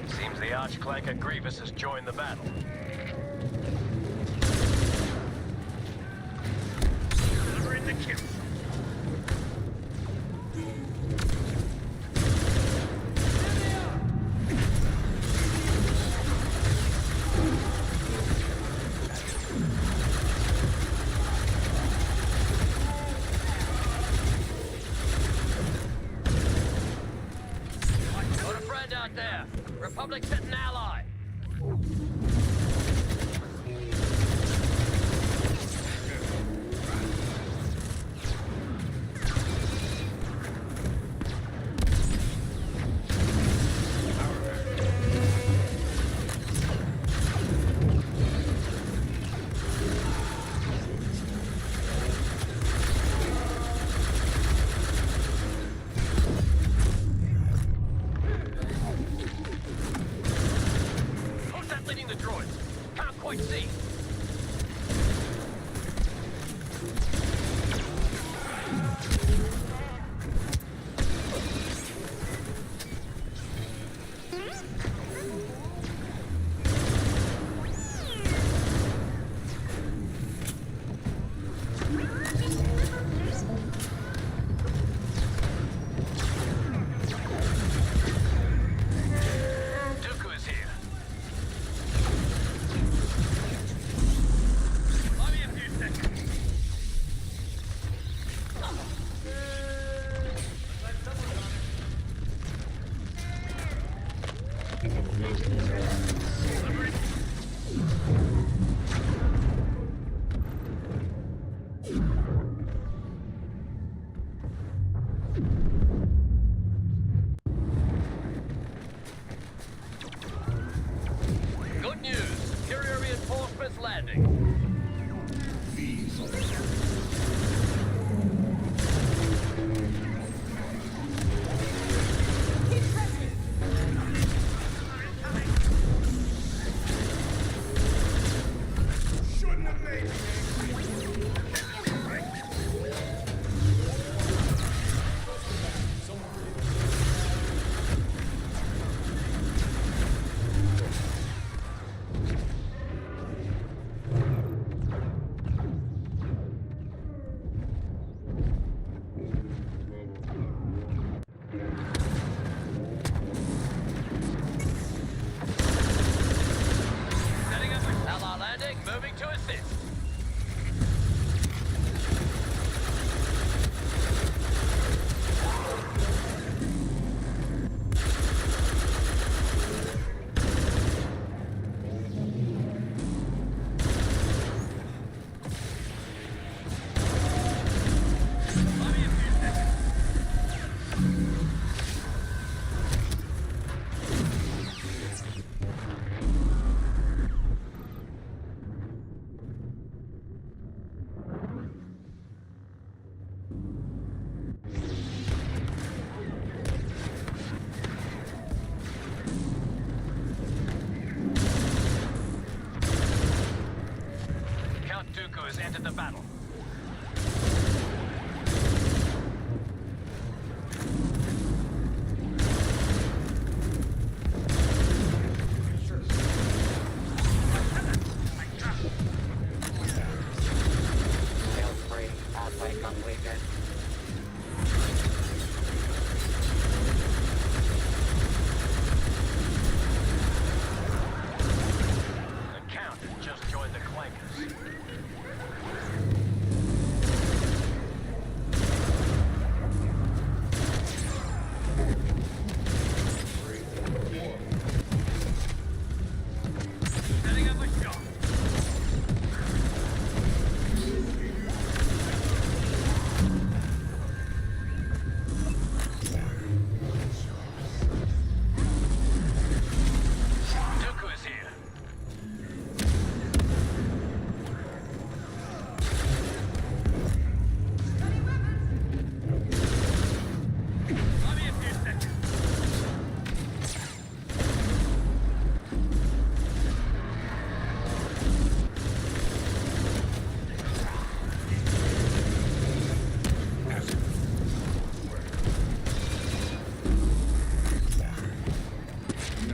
Seems the Archclanker Grievous has joined the battle. Delivering the kill. Got a friend out there. Republic sent an ally. has entered the battle. Kill spree halfway completed. The Count has just joined the Clankers. Setting up a shot. Dooku is here. Let me a few seconds.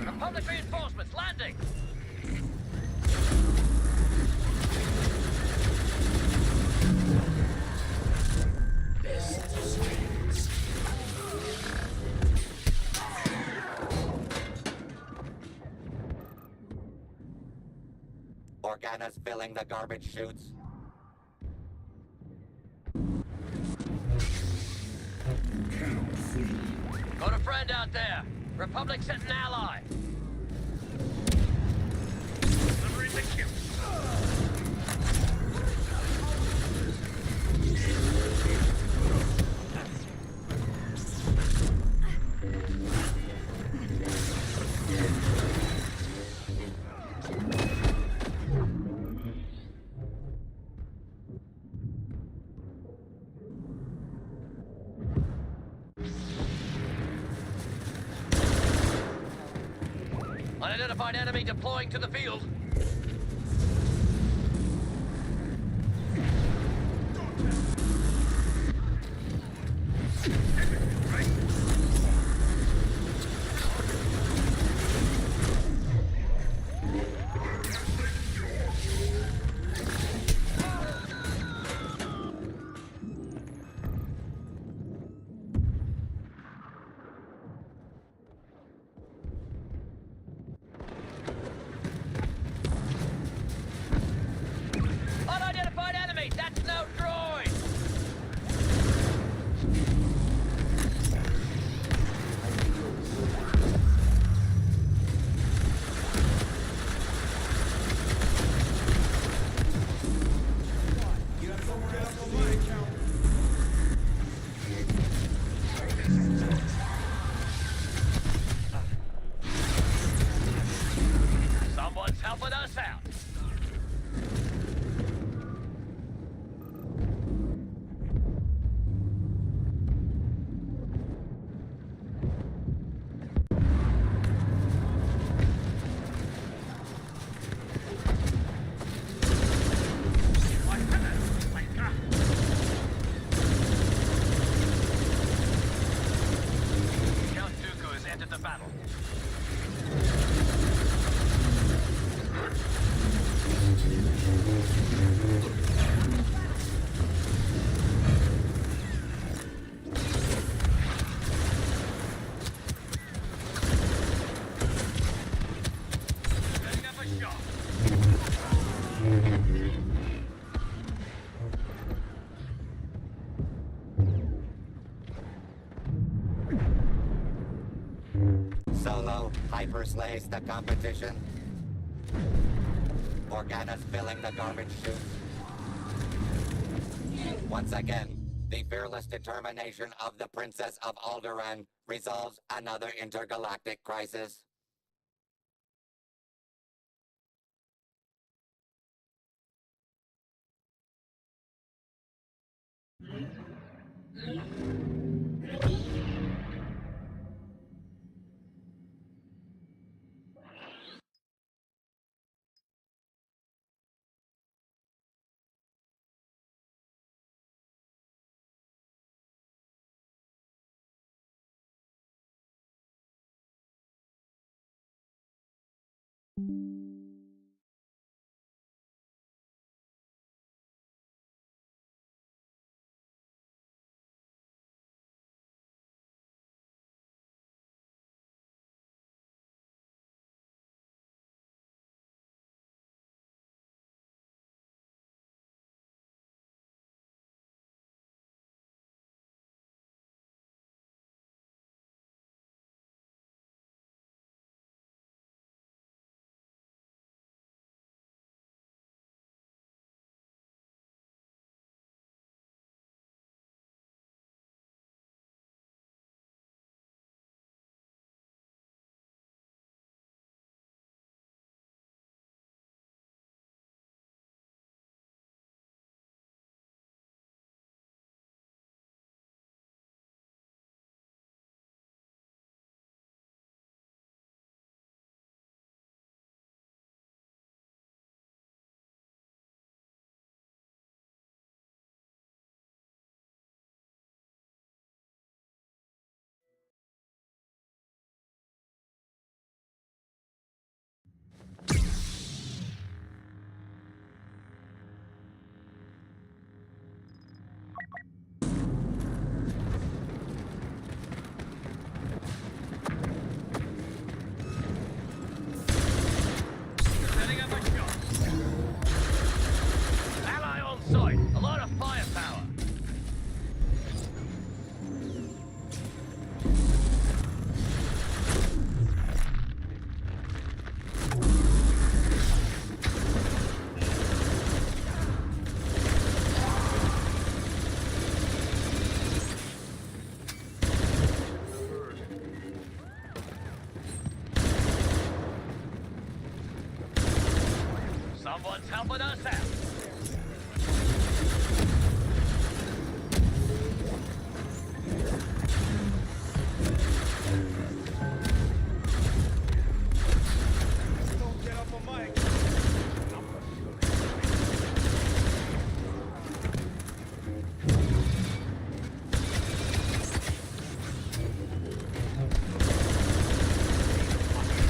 Republic reinforcements landing. Organa's filling the garbage chutes. Got a friend out there. Republic sent an ally. Delivering the kill. Unidentified enemy deploying to the field. Unidentified enemy! That's no droid! Someone's helping us out. Count Dooku has entered the battle. Setting up a shot. Solo hyperslays the competition. Organa's filling the garbage chute. Once again, the fearless determination of the Princess of Alderaan resolves another intergalactic crisis. helping us out. Don't get up on mic.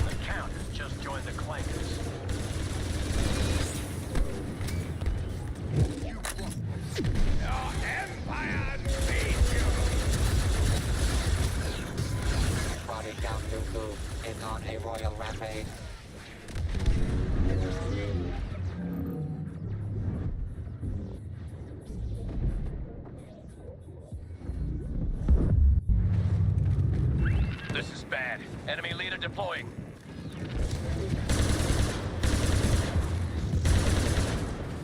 The Count has just joined the clankers. Your empire needs you. Body down Dooku is on a royal rampage. This is bad. Enemy leader deploying.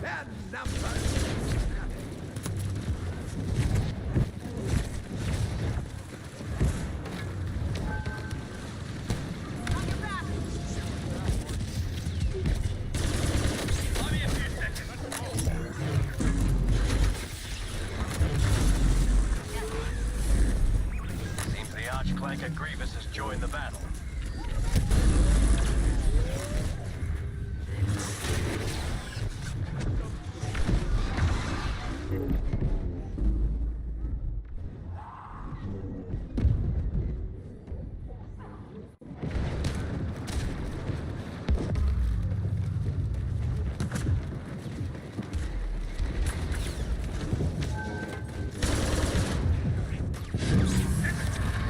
Their numbers. Give me a few seconds. Seems the Archclanker Grievous has joined the battle.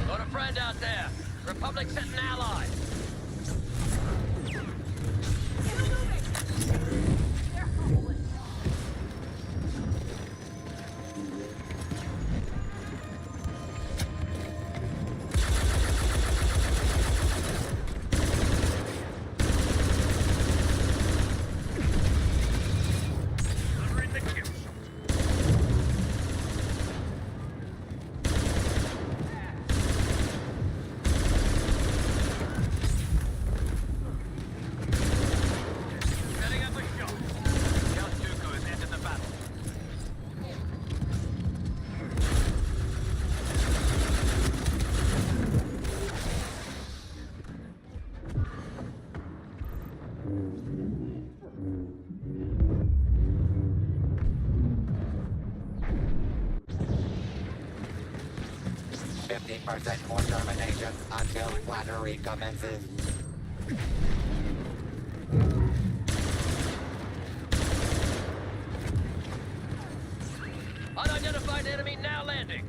Got a friend out there. Republic sent an ally. Delivering the kill shot. Setting up a shot. Count Dooku has entered the battle. %, more termination until flattery commences. Unidentified enemy now landing.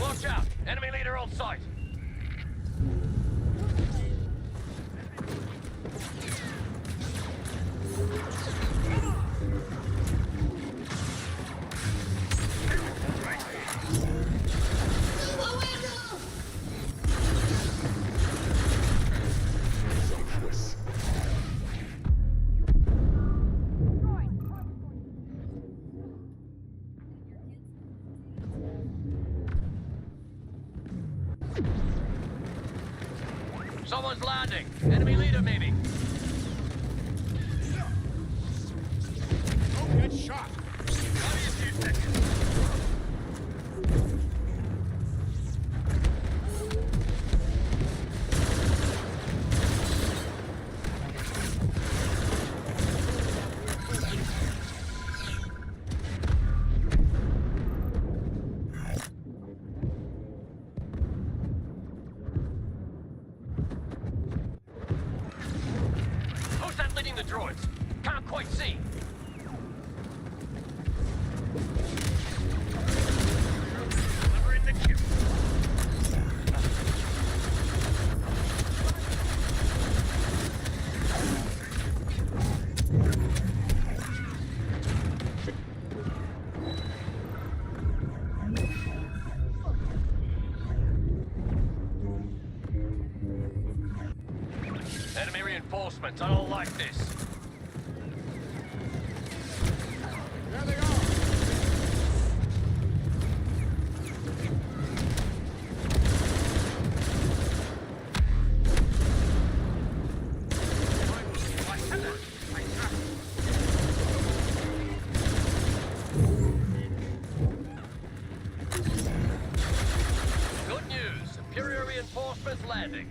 Watch out! Enemy leader on sight. Someone's landing. Enemy leader, maybe. Don't get shot. Give me a few seconds. Who's that leading the droids? Can't quite see. Delivering the kill. Enemy reinforcements. I don't like this. There they are! Good news. Superior reinforcements landing.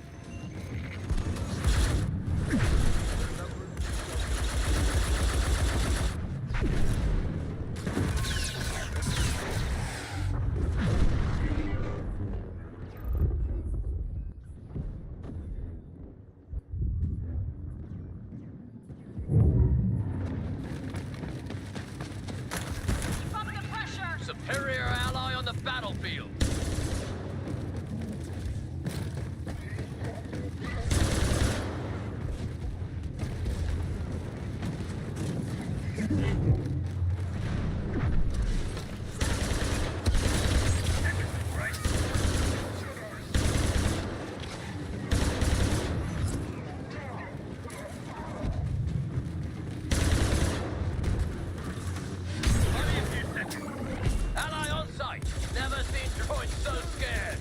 Superior ally on the battlefield. Ally on site. Never seen droids so scared.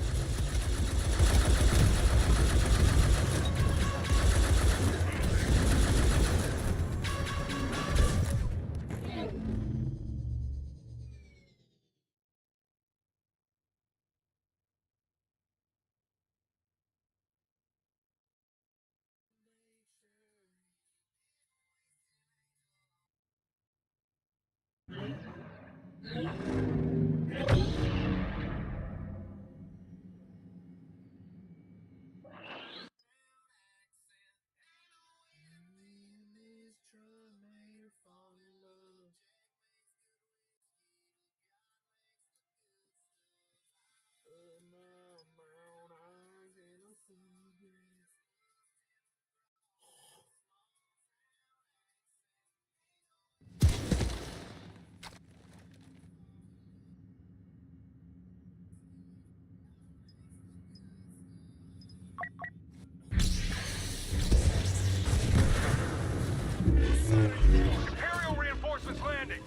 Imperial reinforcements landing.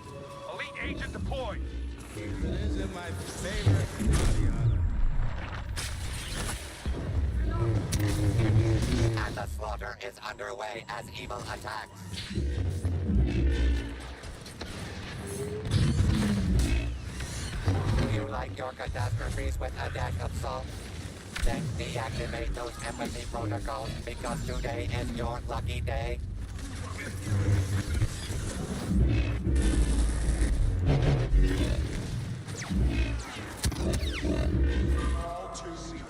Elite agent deployed. This is my favorite. And the slaughter is underway as evil attacks. You like your catastrophes with a dash of salt? Then deactivate those empathy protocols because today is your lucky day. All too serious.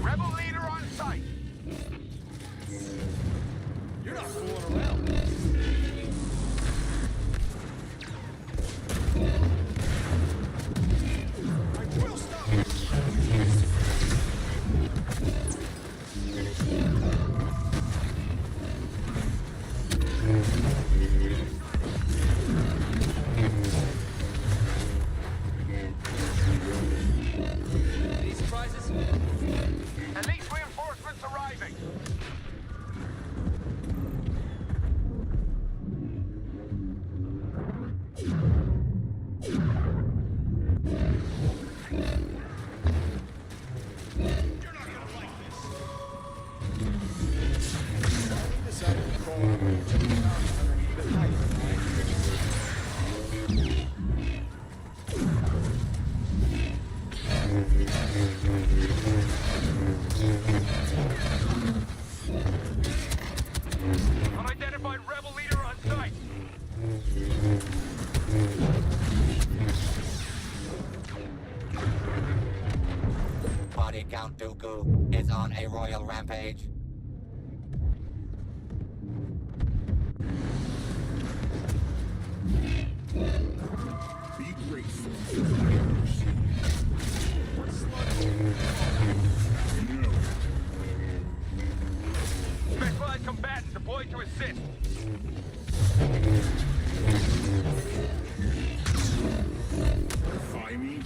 Rebel leader on site. You're not fooling around. I will stop you. Any surprises? Elite reinforcements arriving. You're not gonna like this. I decided to crawl underneath the height. Unidentified rebel leader on site. Body Count Dooku is on a royal rampage. Be grateful. deployed to assist. Defy me?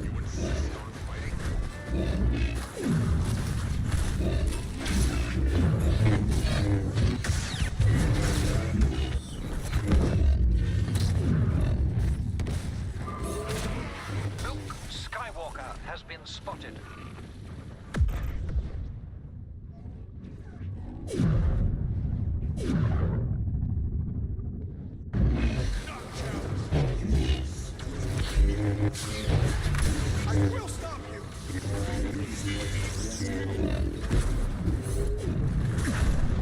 You insist on fighting? Luke Skywalker has been spotted. I will stop you!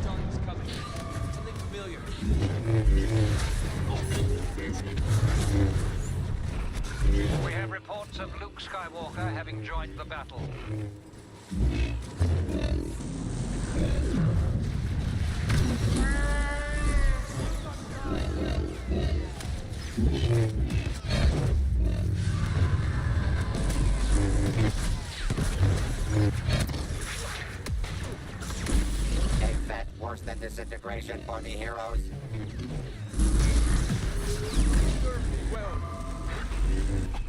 Dark's coming. Something familiar. We have reports of Luke Skywalker having joined the battle. A vet worse than disintegration for the heroes.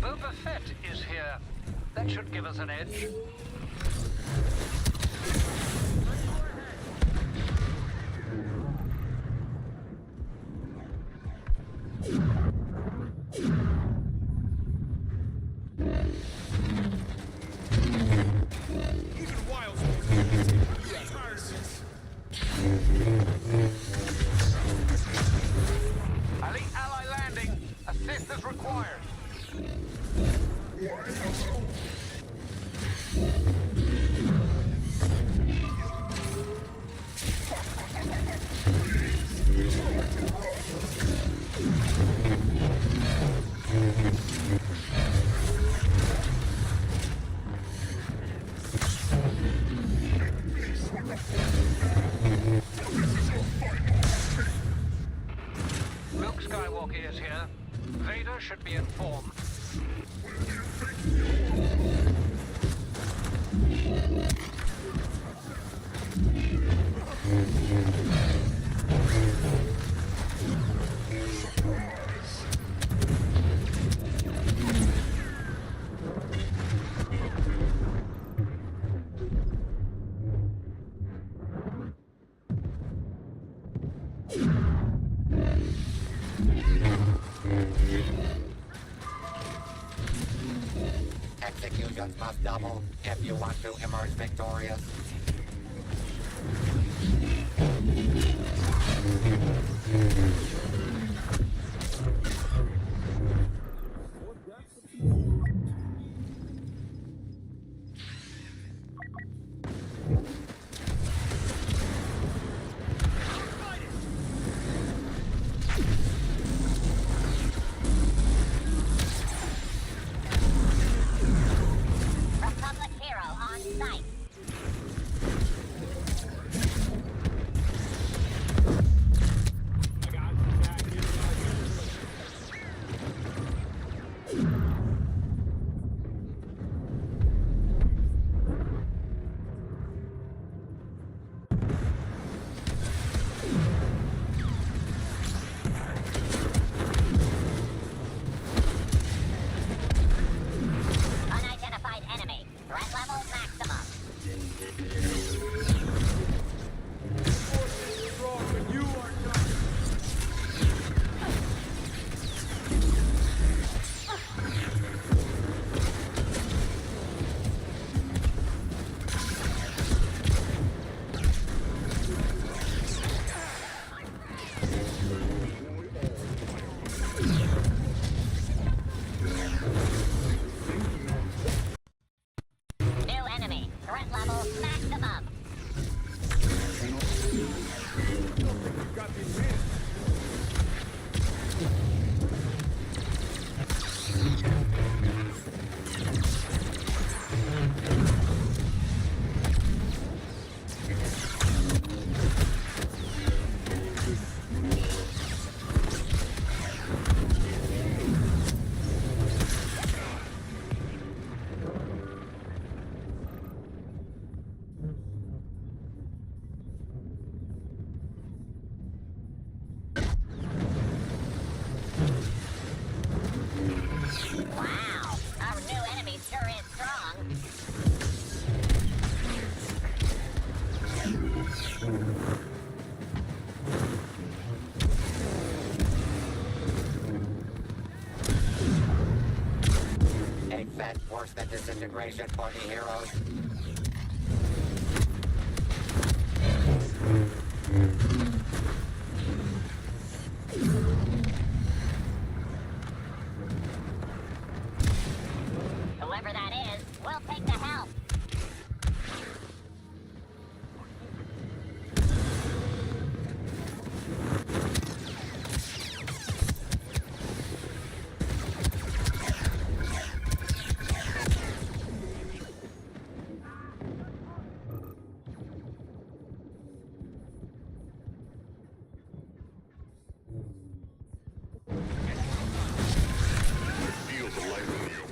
Boba Fett is here. That should give us an edge. Even wild tired of this. Elite ally landing. Assist is required. Luke Skywalker is here. Vader should be informed. Executions must double if you want to emerge victorious. Republic hero on site. I got worse than disintegration for the heroes. Whoever that is, we'll take the help. Feel the light in you.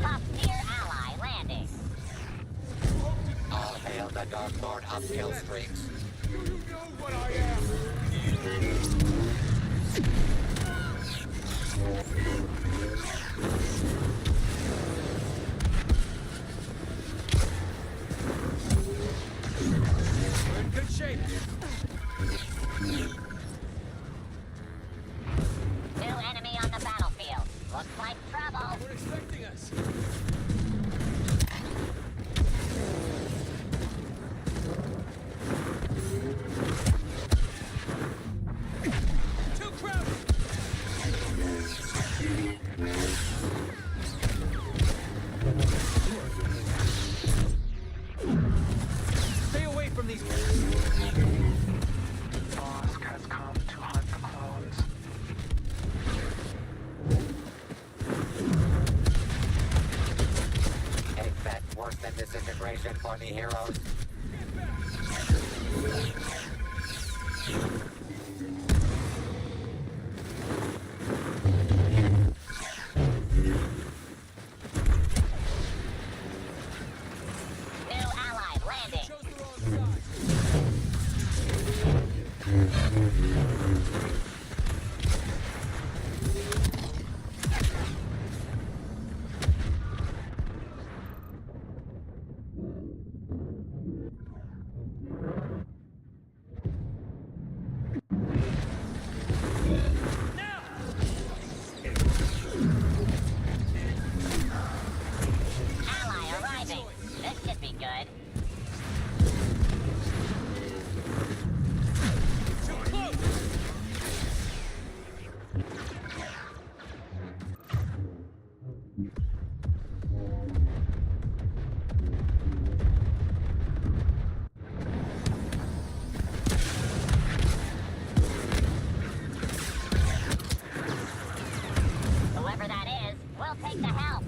Top tier ally landing. All hail the Dark Lord of kill streaks. Do you know what I am? We're in good shape. New enemy on the battlefield. Looks like trouble. We're expecting us. Too crowded. Stay away from these. Bosk has come to hunt the clones. A bet worse than disintegration for the heroes. New ally landing. Chose the wrong side. Ally arriving. This should be good. Too close. Whoever that is, we'll take the help.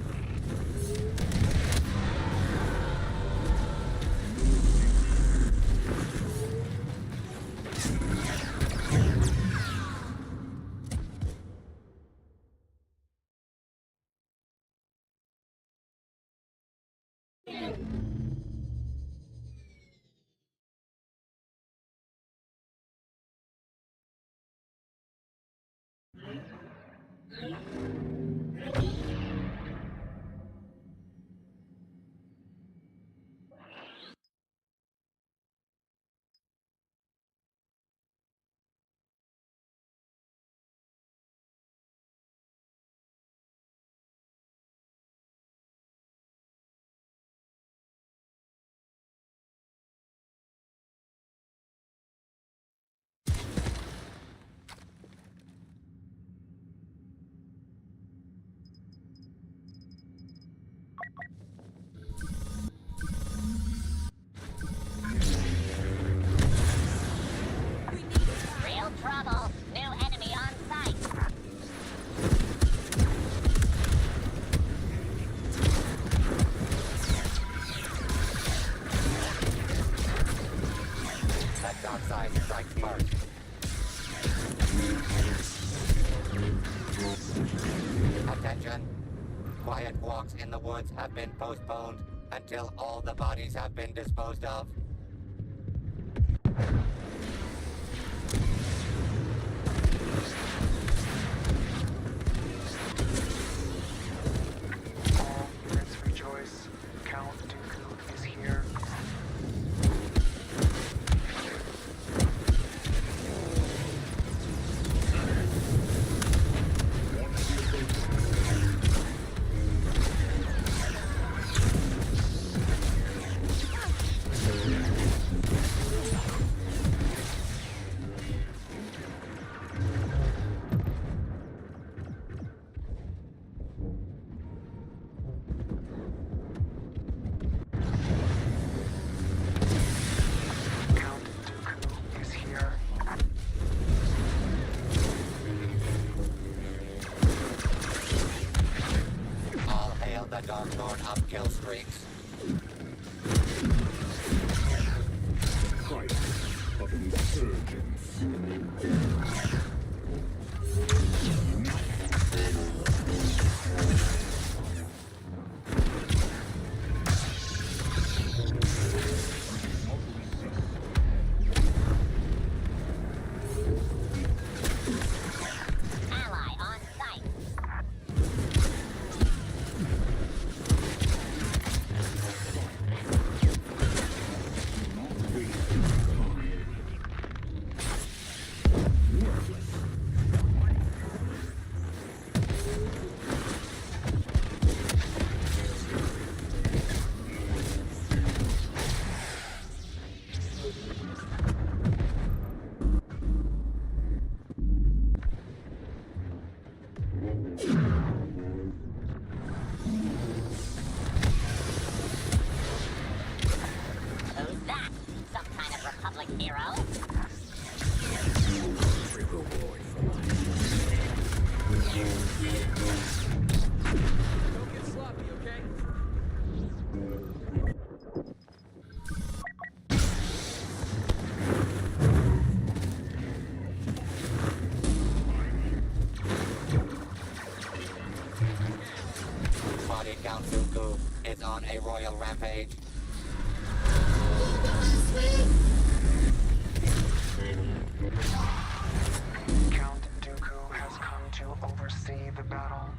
Real trouble. New enemy on site. Let dark side strike first. Attention. Quiet walks in the woods have been postponed until all the bodies have been disposed of. All units rejoice. Count Dooku is here. streets. Crisis of insurgents. Ally on site. Who's that? Some kind of Republic hero? Don't get sloppy, okay? Body Count Dooku is on a royal rampage. Count Dooku has come to oversee the battle.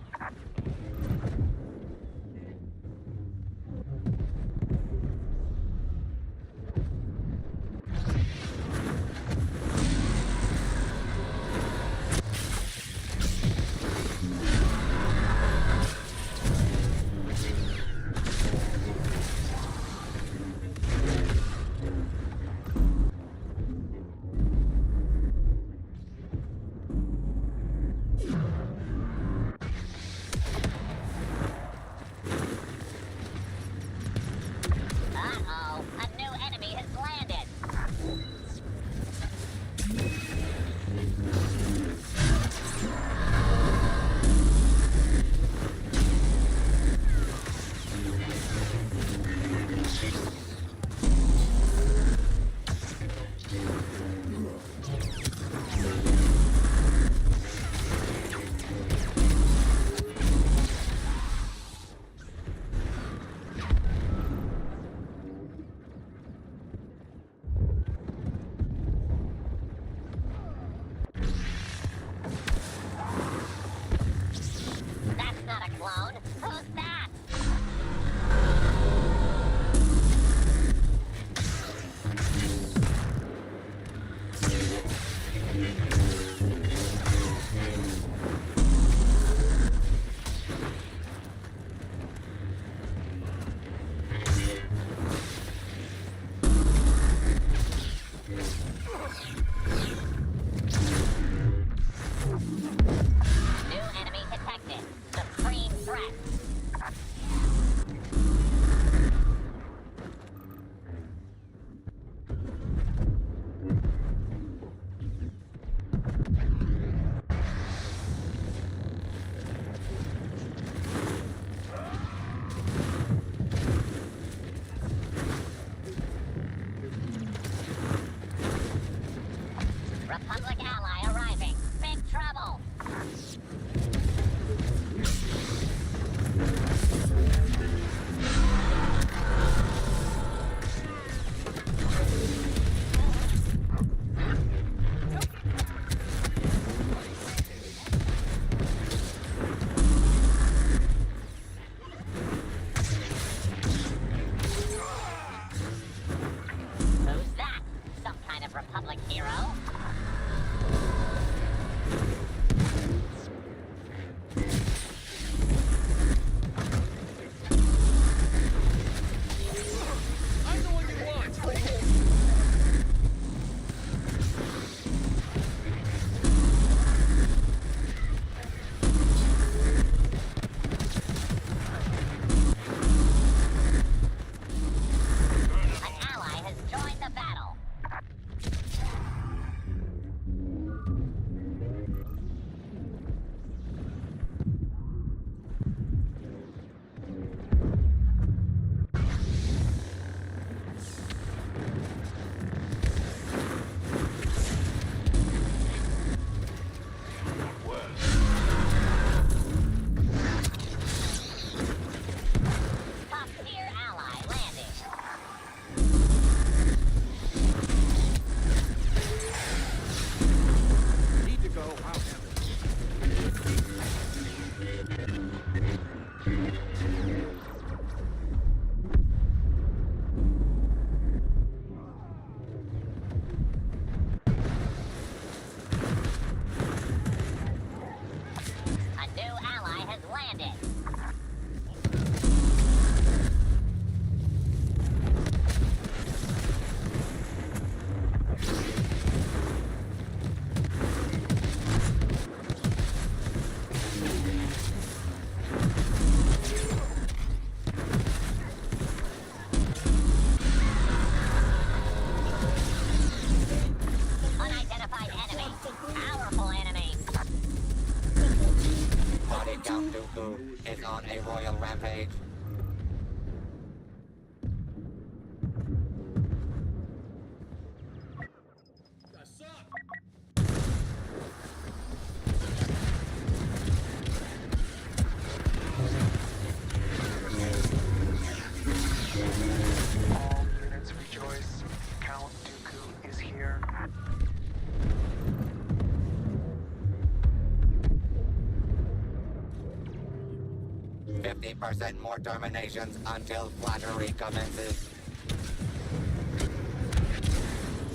worse and more terminations until flattery commences.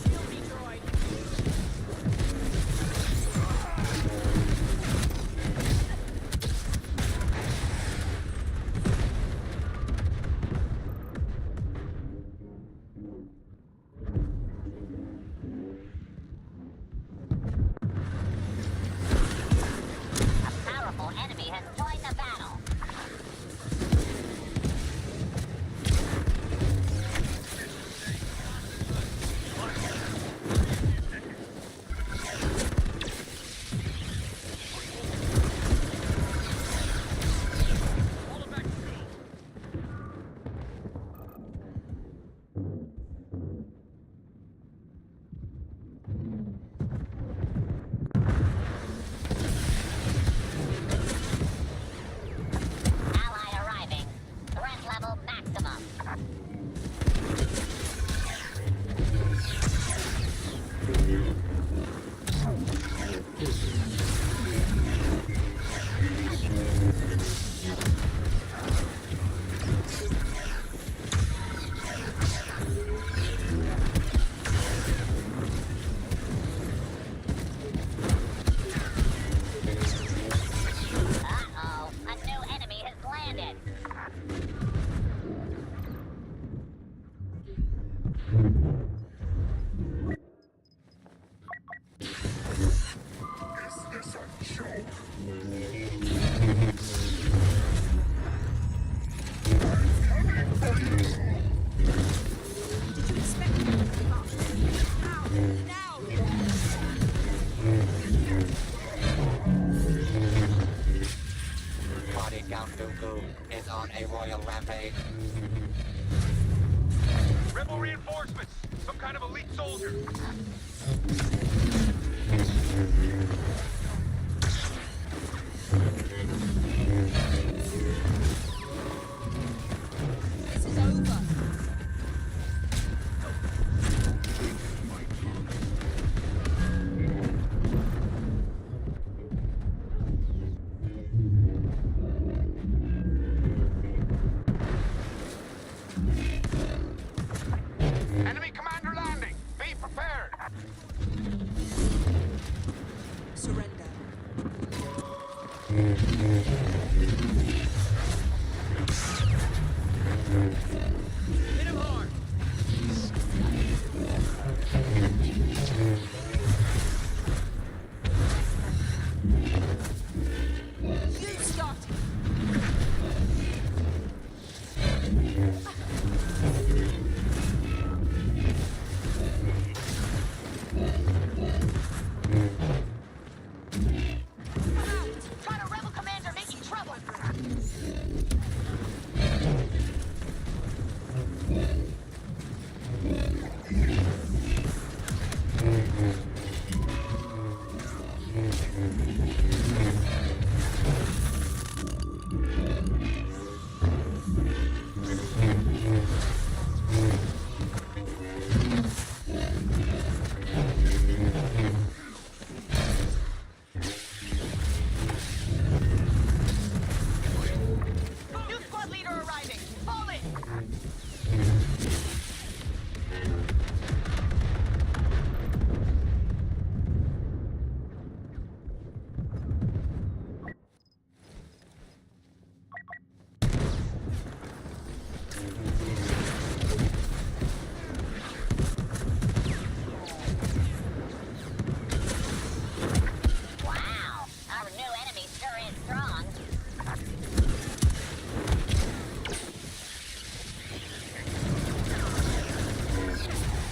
Shield me, droid. A powerful enemy has joined the battle. Hold it back to fuel. Ally arriving. Threat level maximum. Uh-oh, a new enemy has landed. Did you expect me to give up? Now! Body Count Dooku is on a royal rampage. Rebel reinforcements. Some kind of elite soldier. This is over. Enemy commander landing. Be prepared. Surrender. Hit him hard. You started. Got a rebel commander making trouble. New squad leader arriving. Fall in. Wow, our new enemy sure is strong.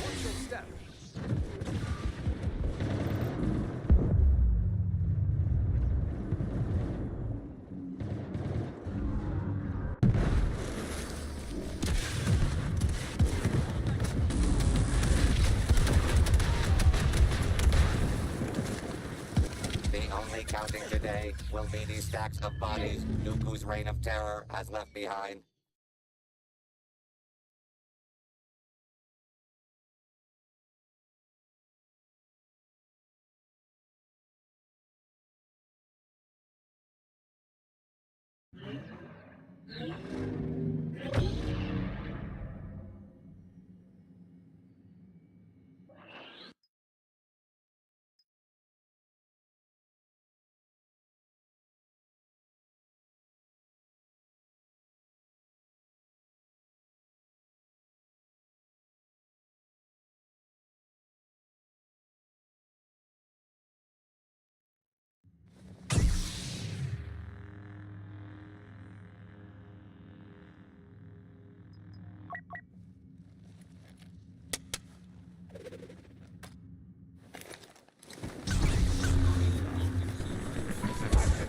Watch your step. The only counting today will be these stacks of bodies Dooku's reign of terror has left behind.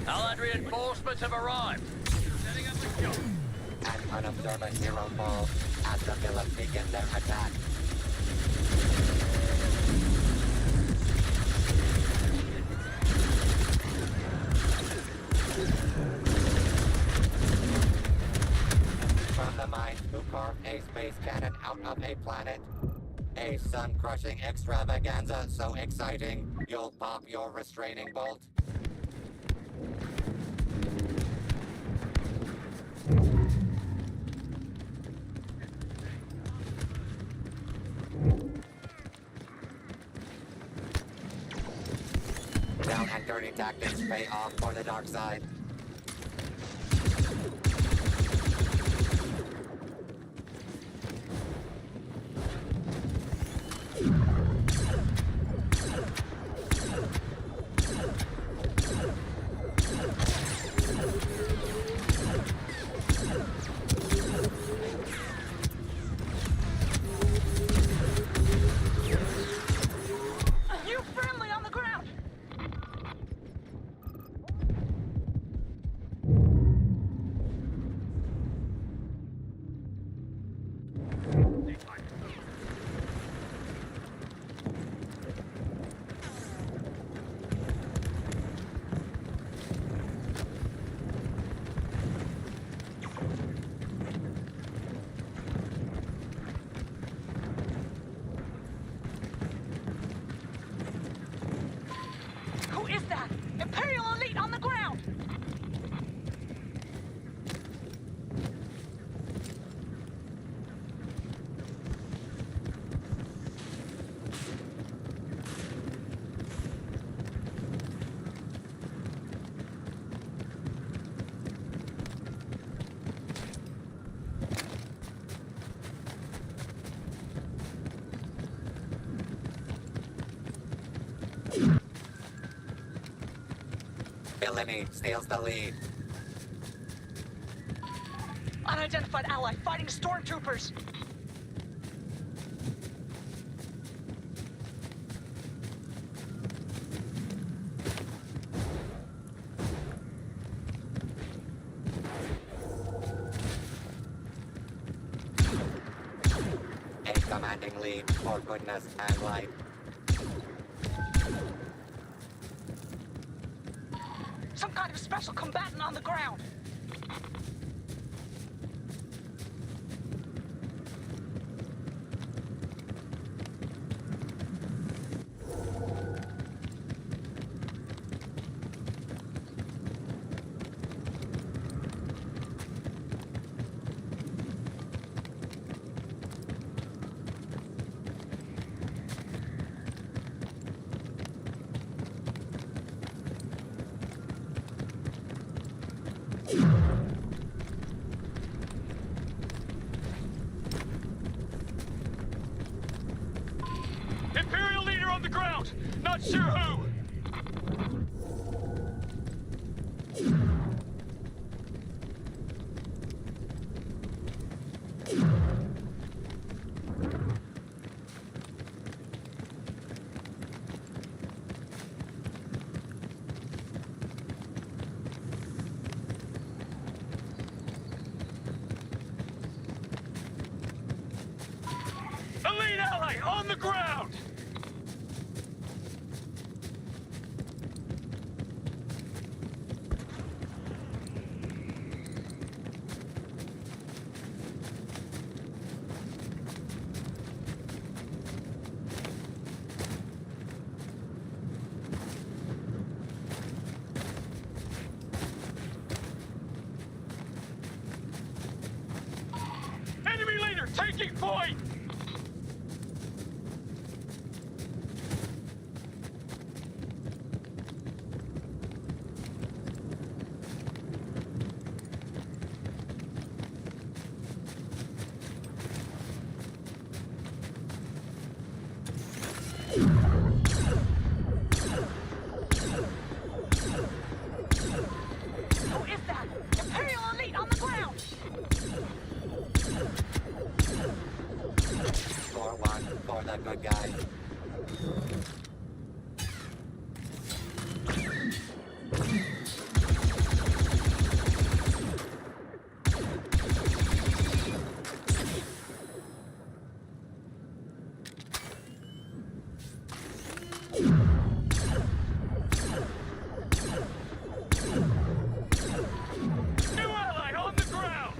Allied reinforcements have arrived. Setting up a shot. An unobservant hero falls as the villains begin their attack. From the mind who carved a space cannon out of a planet. A sun-crushing extravaganza so exciting, you'll pop your restraining bolt. Down and dirty tactics pay off for the dark side. You friendly on the ground! Who is that? Imperial elite on the ground! Villainy steals the lead. Unidentified ally fighting stormtroopers! A commanding lead for goodness and light. Some kind of special combatant on the ground! Imperial leader on the ground! Not sure who! Elite ally on the ground! taking point! Who is that? Imperial elite on the ground! Score 1 for the good guys. New ally on the ground!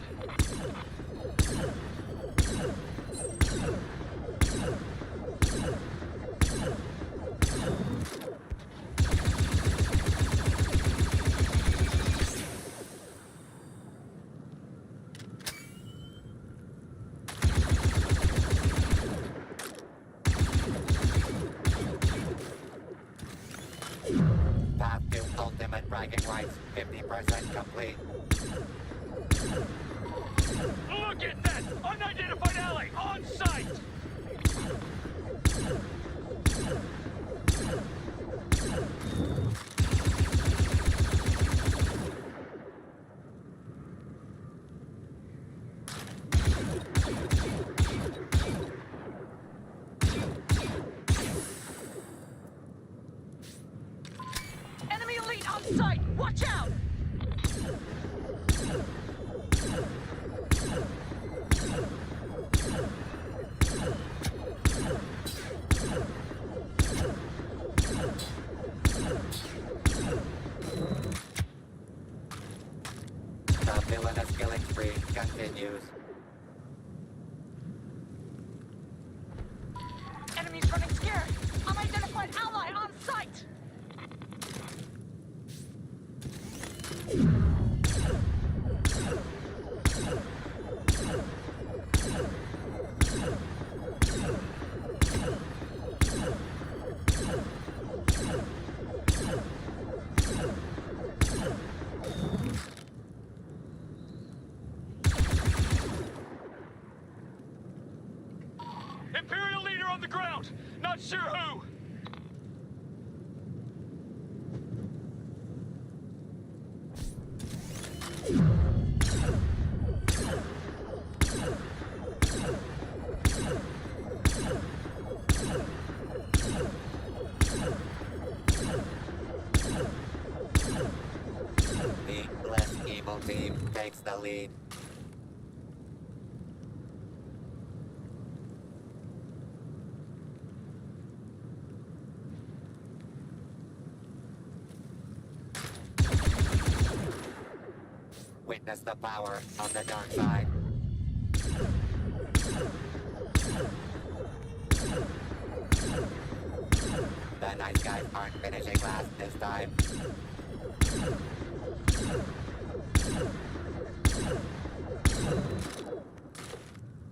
Path to ultimate bragging rights, 50% complete. Look at that! Unidentified ally on site! Enemy elite on site! Watch out! The villainous killing spree continues. Enemies running scared! Unidentified ally on site! Imperial leader on the ground! Not sure who! The less evil team takes the lead. Witness the power of the dark side. The nice guys aren't finishing last this time.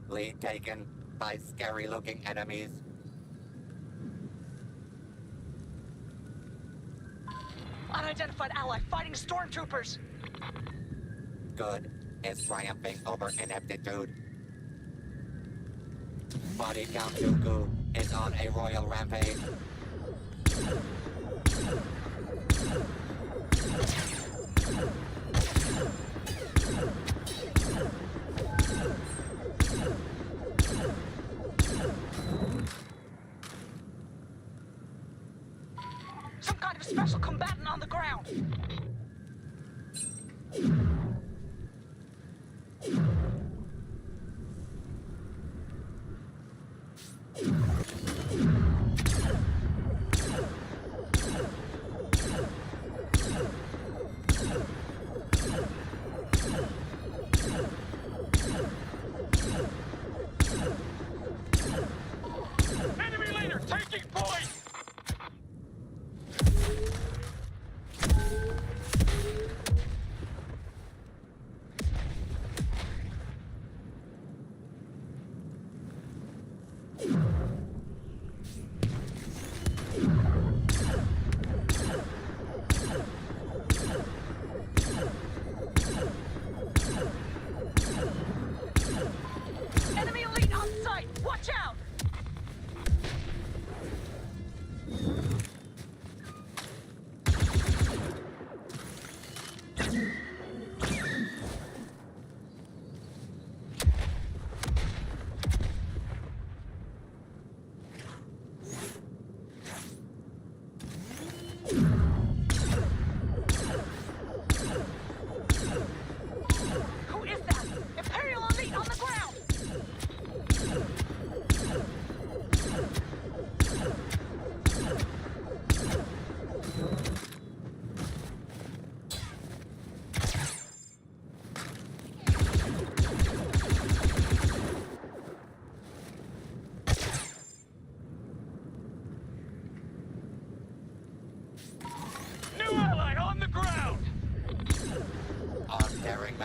Lead taken by scary-looking enemies. Unidentified ally fighting stormtroopers! Good is triumphing over ineptitude. Body Count Dooku is on a royal rampage. Some kind of special combatant on the ground! Enemy leader taking point!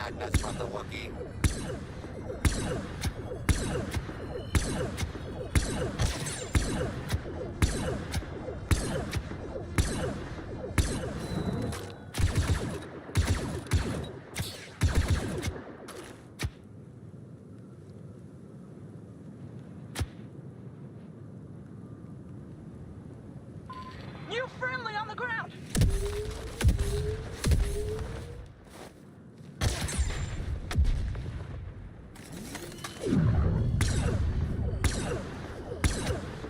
madness from the Wookiee. New friendly on the ground!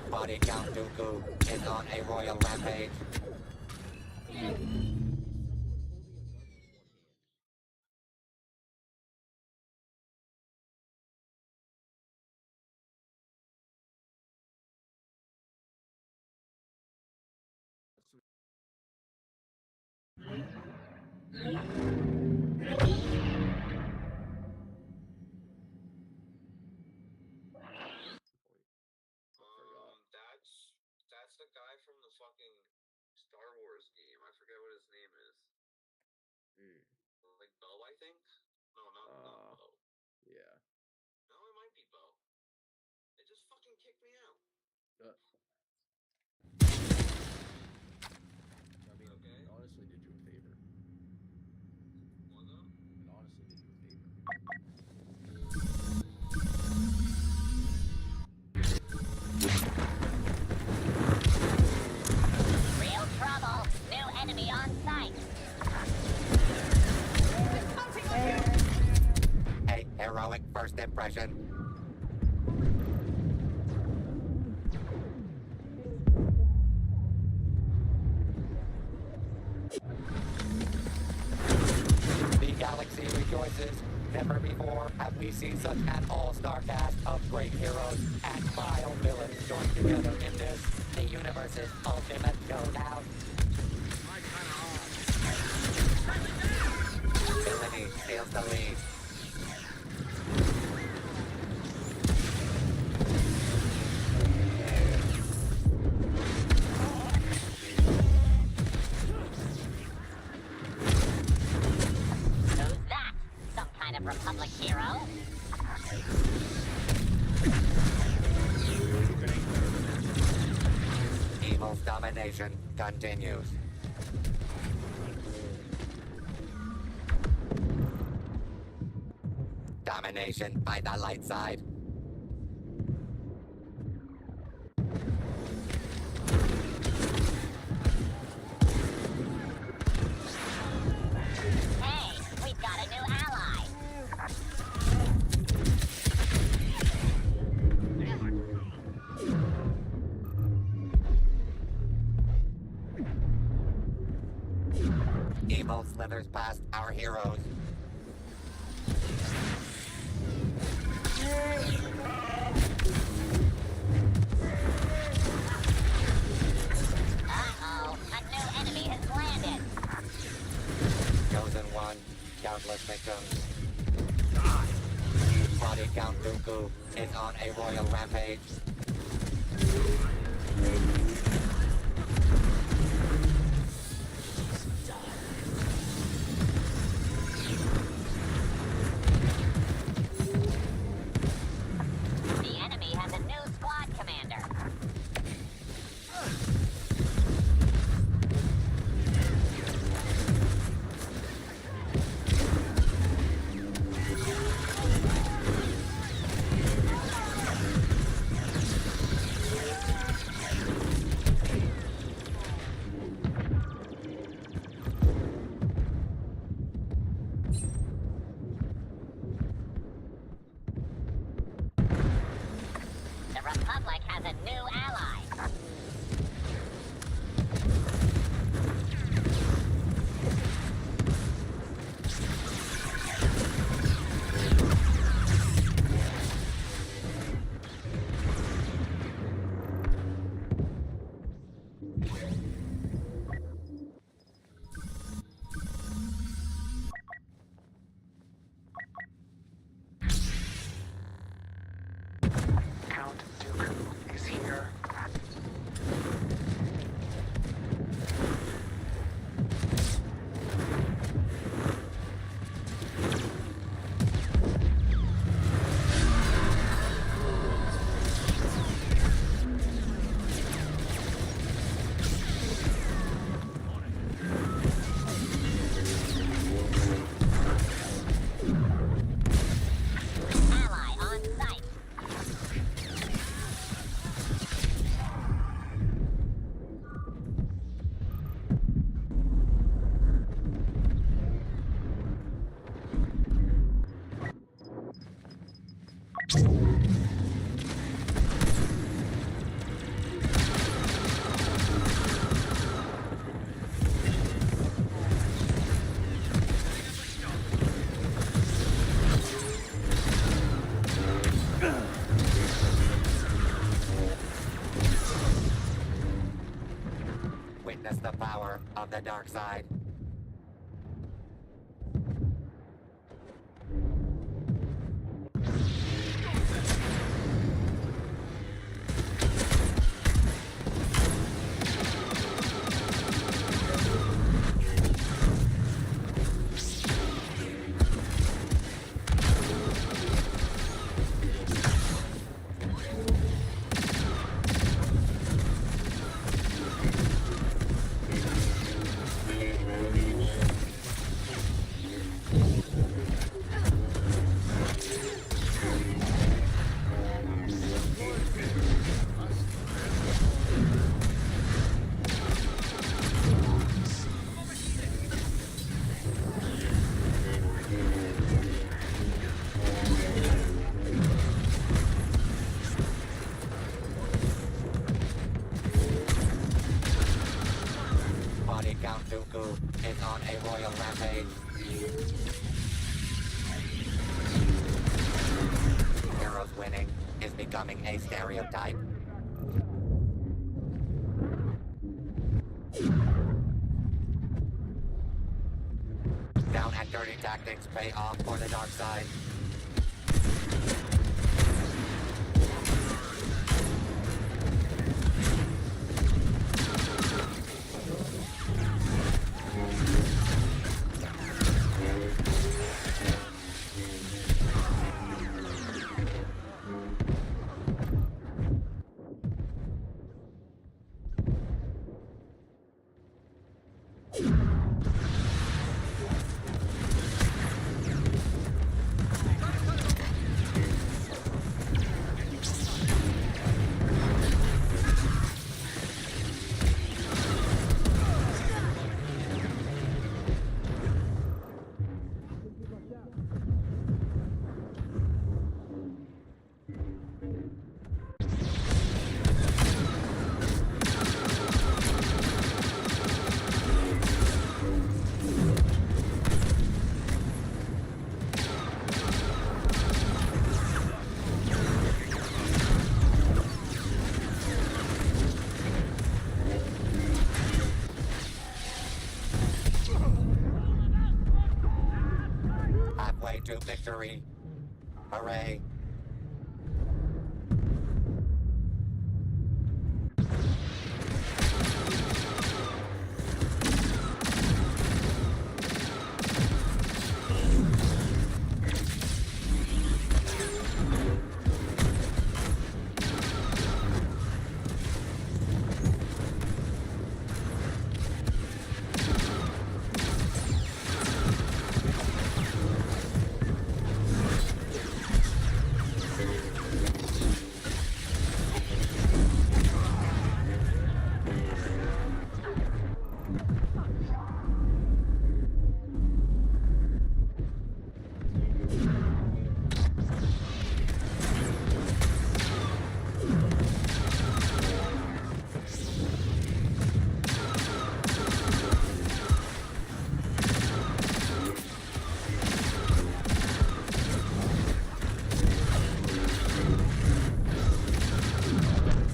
Body count Dooku is on a royal rampage. That's the guy from the fucking Star Wars game. I forget what his name is. Like Bo, I think? No, not Bo. Yeah. No, it might be Bo. It just fucking kicked me out. I mean, okay. it honestly did you a favor. What though? It honestly did you a favor. Real trouble. New enemy on sight. A heroic first impression. The galaxy rejoices. Never before have we seen such an all-star cast of great heroes and vile villains joined together in this, the universe's ultimate showdown. Villainy steals the lead. Who's that? Some kind of Republic hero? Evil's domination continues. Domination by the light side. Hey, we've got a new ally. Evil slithers past our heroes. Uh-oh, a new enemy has landed. Chosen one, countless victims. Body count Dooku is on a royal rampage. The enemy has a new squad commander. The Republic has a new ally. Count Dooku is here. Witness the power of the dark side. Body Count Dooku is on a royal rampage. Heroes winning is becoming a stereotype. Down and dirty tactics pay off for the dark side. Halfway to victory. Hooray.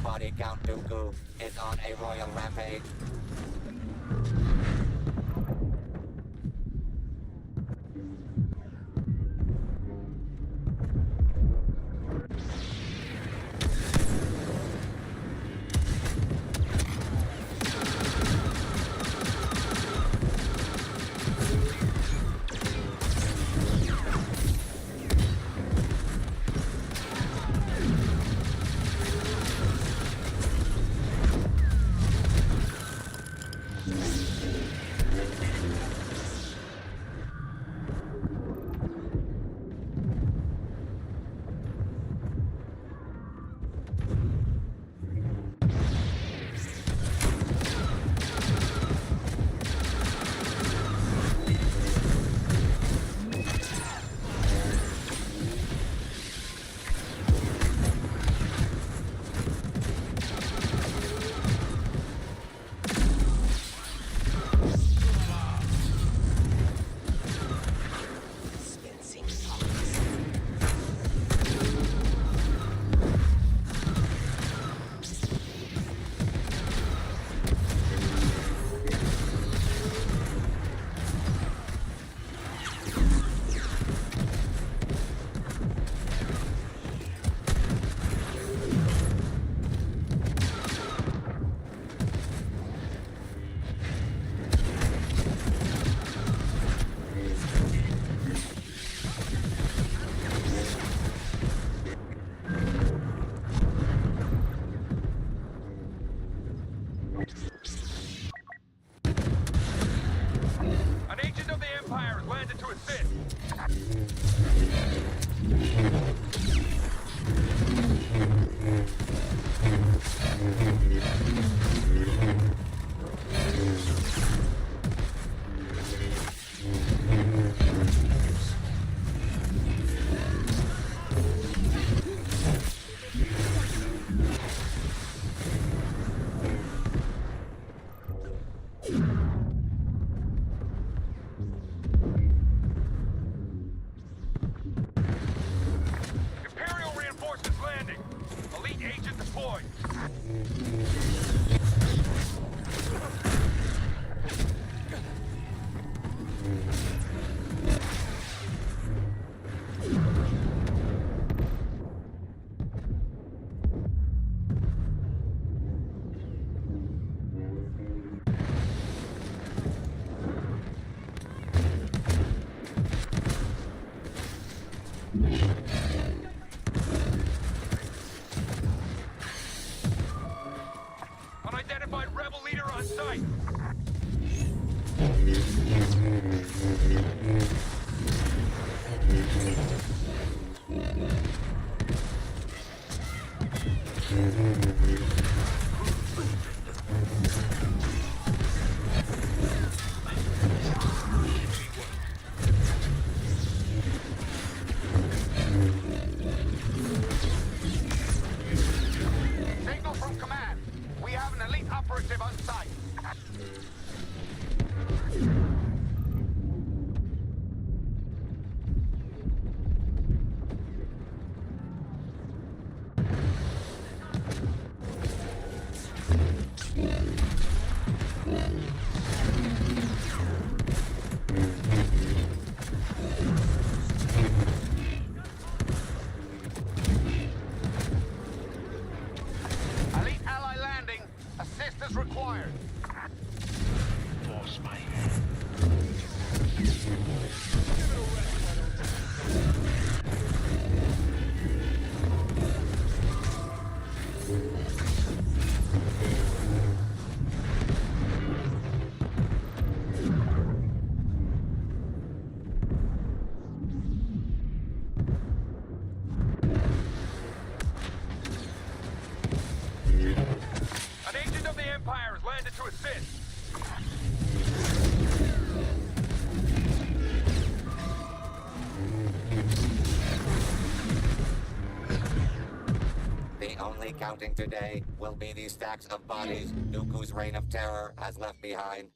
Body Count Dooku is on a royal rampage. Unidentified rebel leader on site. Signal from command. We have an elite operative on site. Elite ally landing. Assistance required. Force my An agent of the Empire has landed to assist. The only counting today will be the stacks of bodies Dooku's reign of terror has left behind.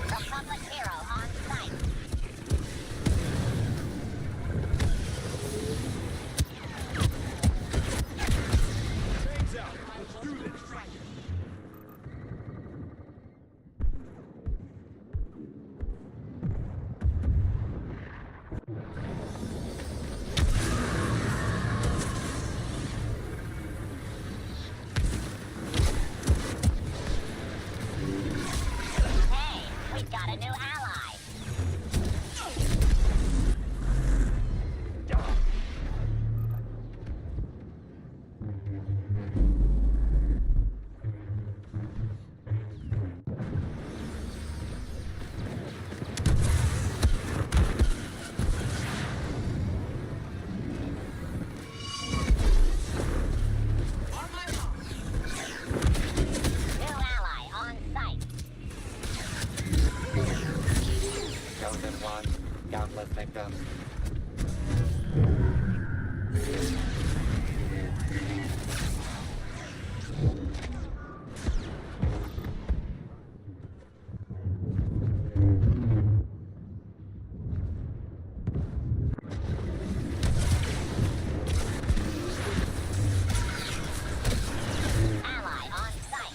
Republic hero on site. Tanks out. Let's do this. Hey, we've got a new ally. New ally on site. countless victims. Ally on site.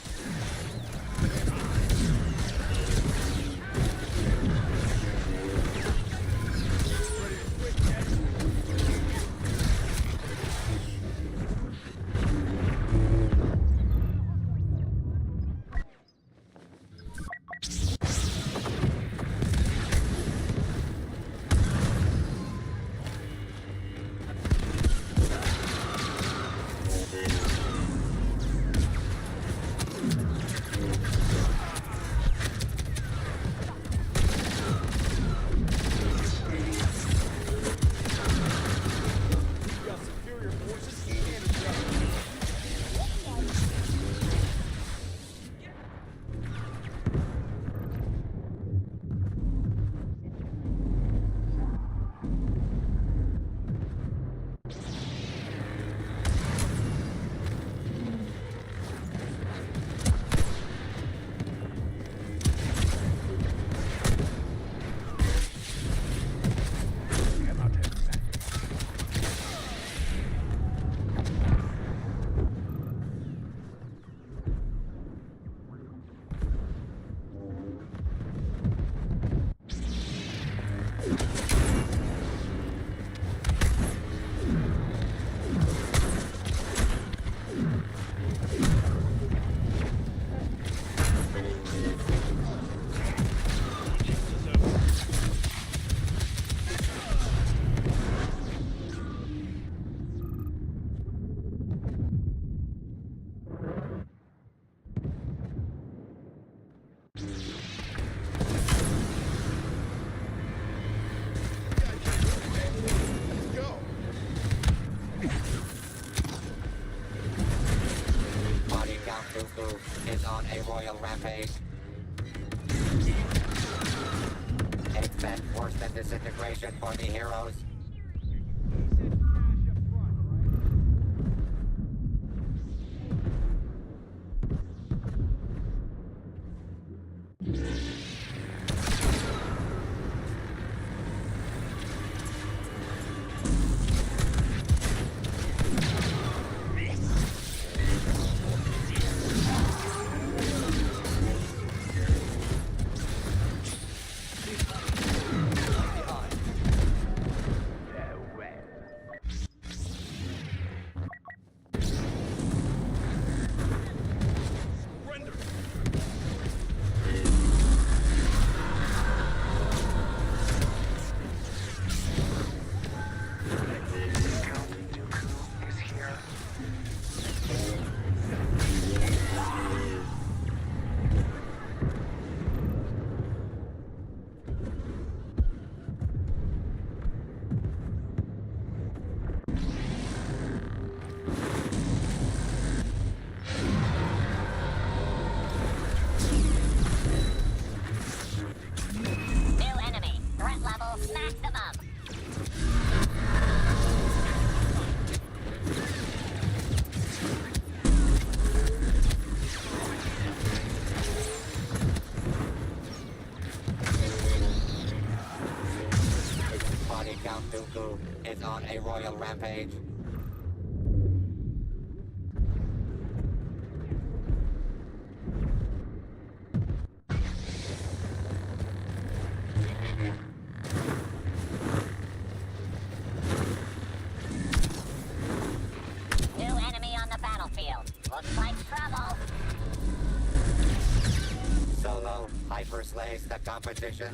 Body count Dooku is on a royal rampage. Expect worse than disintegration for the heroes. New enemy. Threat level maximum. Body count Dooku is on a royal rampage. New enemy on the battlefield. Looks like trouble. Solo hyper slays the competition.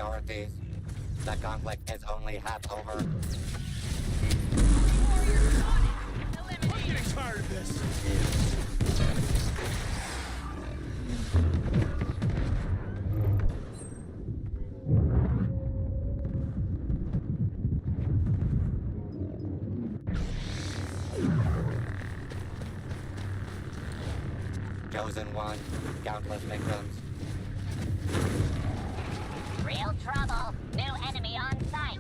priorities. The conflict is only half over. I'm getting tired of this. Chosen one, countless victims. Real trouble. New enemy on sight.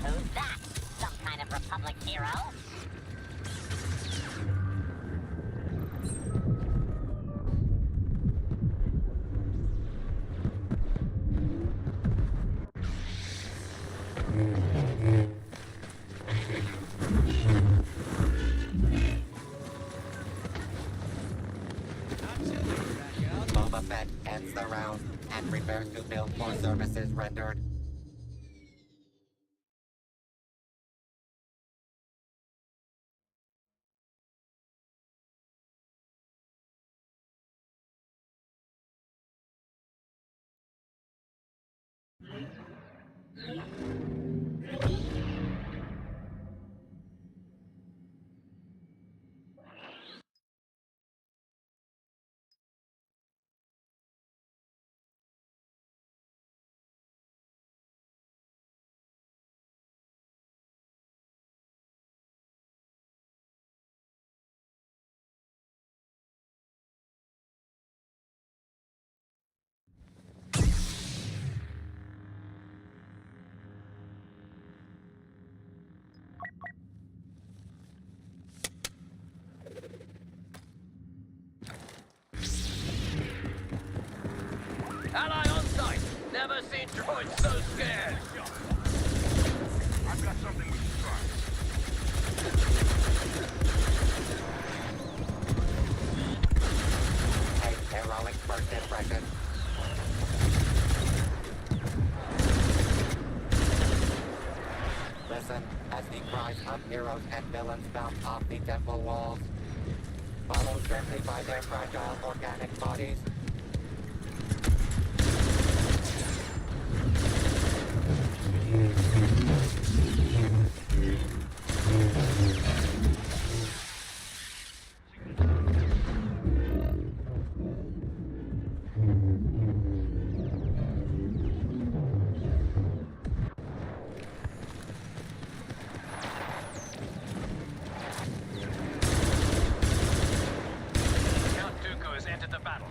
Who's that? Some kind of Republic hero? Boba Fett ends the round and prepares to build for services rendered. Ally on site. Never seen droids so scared. I've got something we can try. A heroic first impression. Listen as the cries of heroes and villains bounce off the temple walls. Followed gently by their fragile organic bodies. Count Dooku has entered the battle.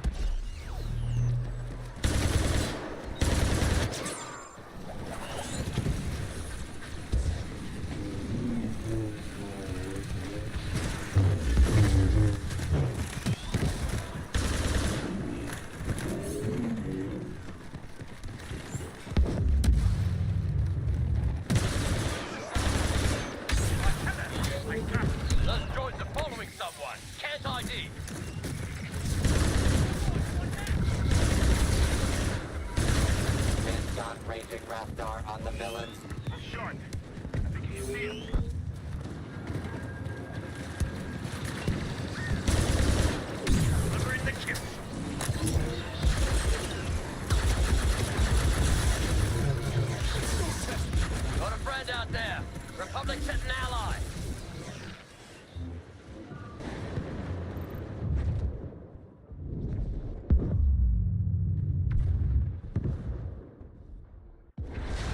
Those droids are following someone. Can't ID. Vin's got raging Raptor on the villains. I'm short. I think you see him. Delivering the chips. Got a friend out there. Republic sent an ally.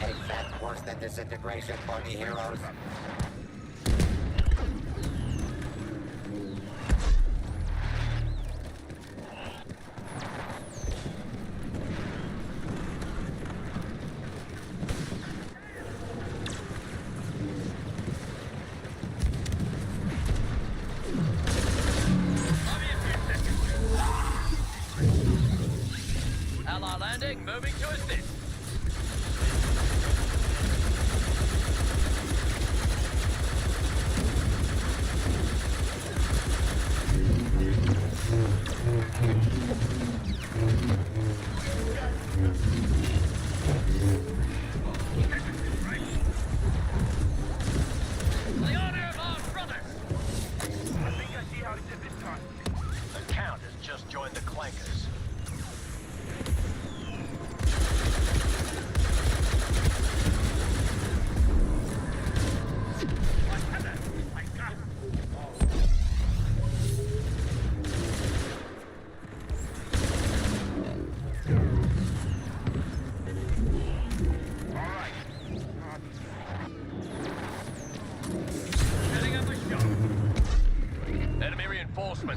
A fact worse than disintegration for the heroes. Ally landing, moving to assist.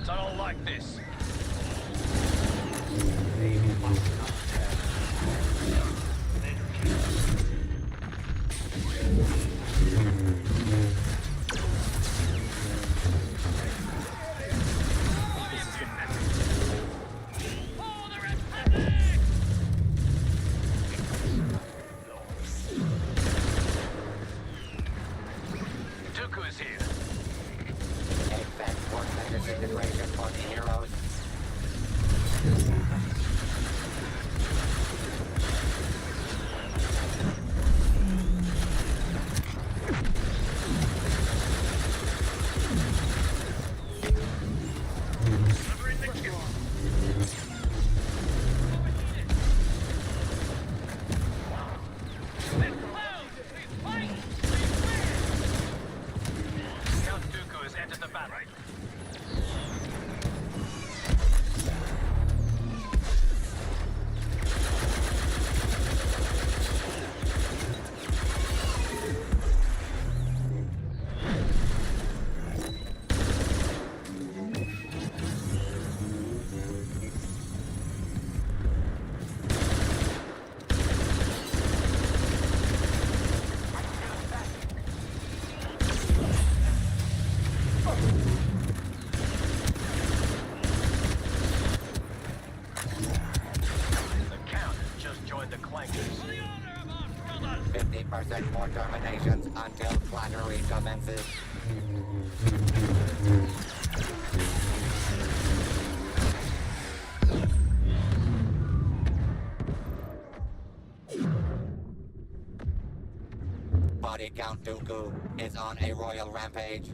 Germans, I don't like this. Dooku is here. Expect force disintegration for the heroes. Count Dooku has entered the battle. The Count just joined the Clankers. 50% more terminations until flattery commences. Body Count Dooku is on a royal rampage.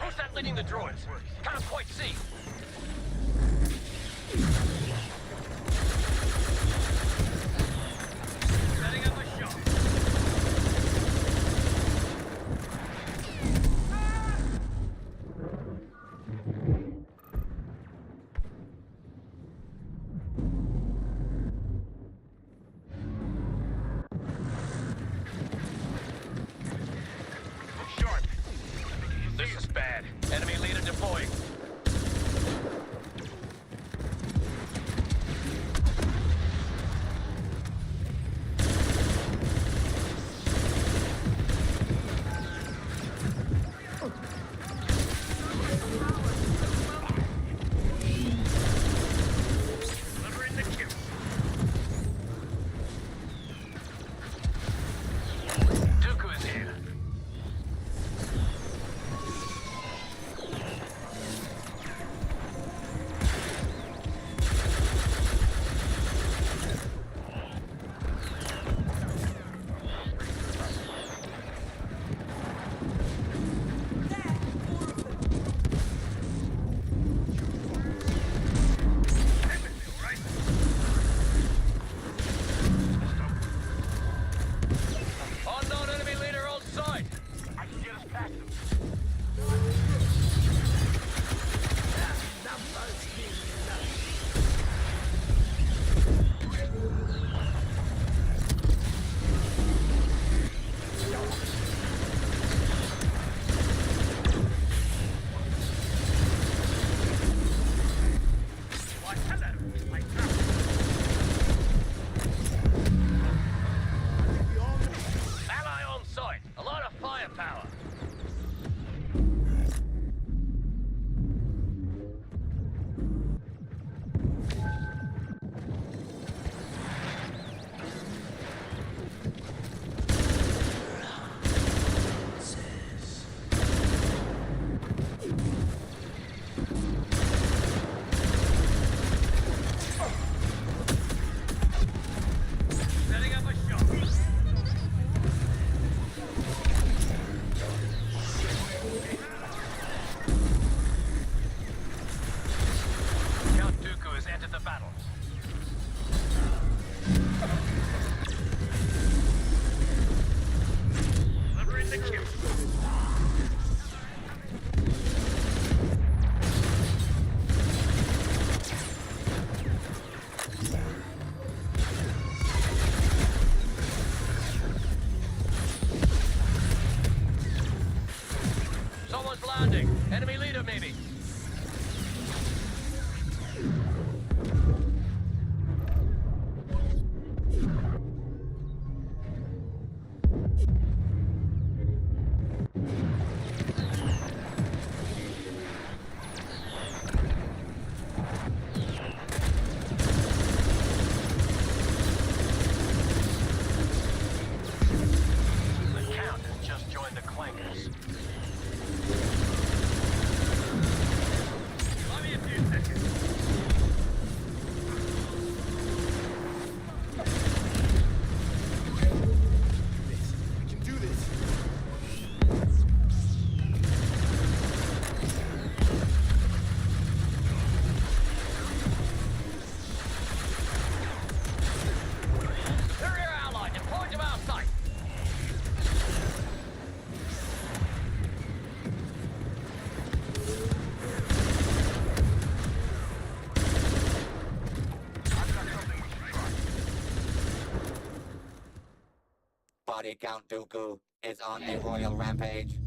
Who's that leading the droids? Can't quite see. Setting up a shot. Short. This is bad. Enemy leader deploying. Someone's landing. Enemy leader, maybe. The Count has just joined the Clankers. Give me a few seconds. We can do this. They're your allies and point them out of sight. Body Count Dooku is on a royal rampage.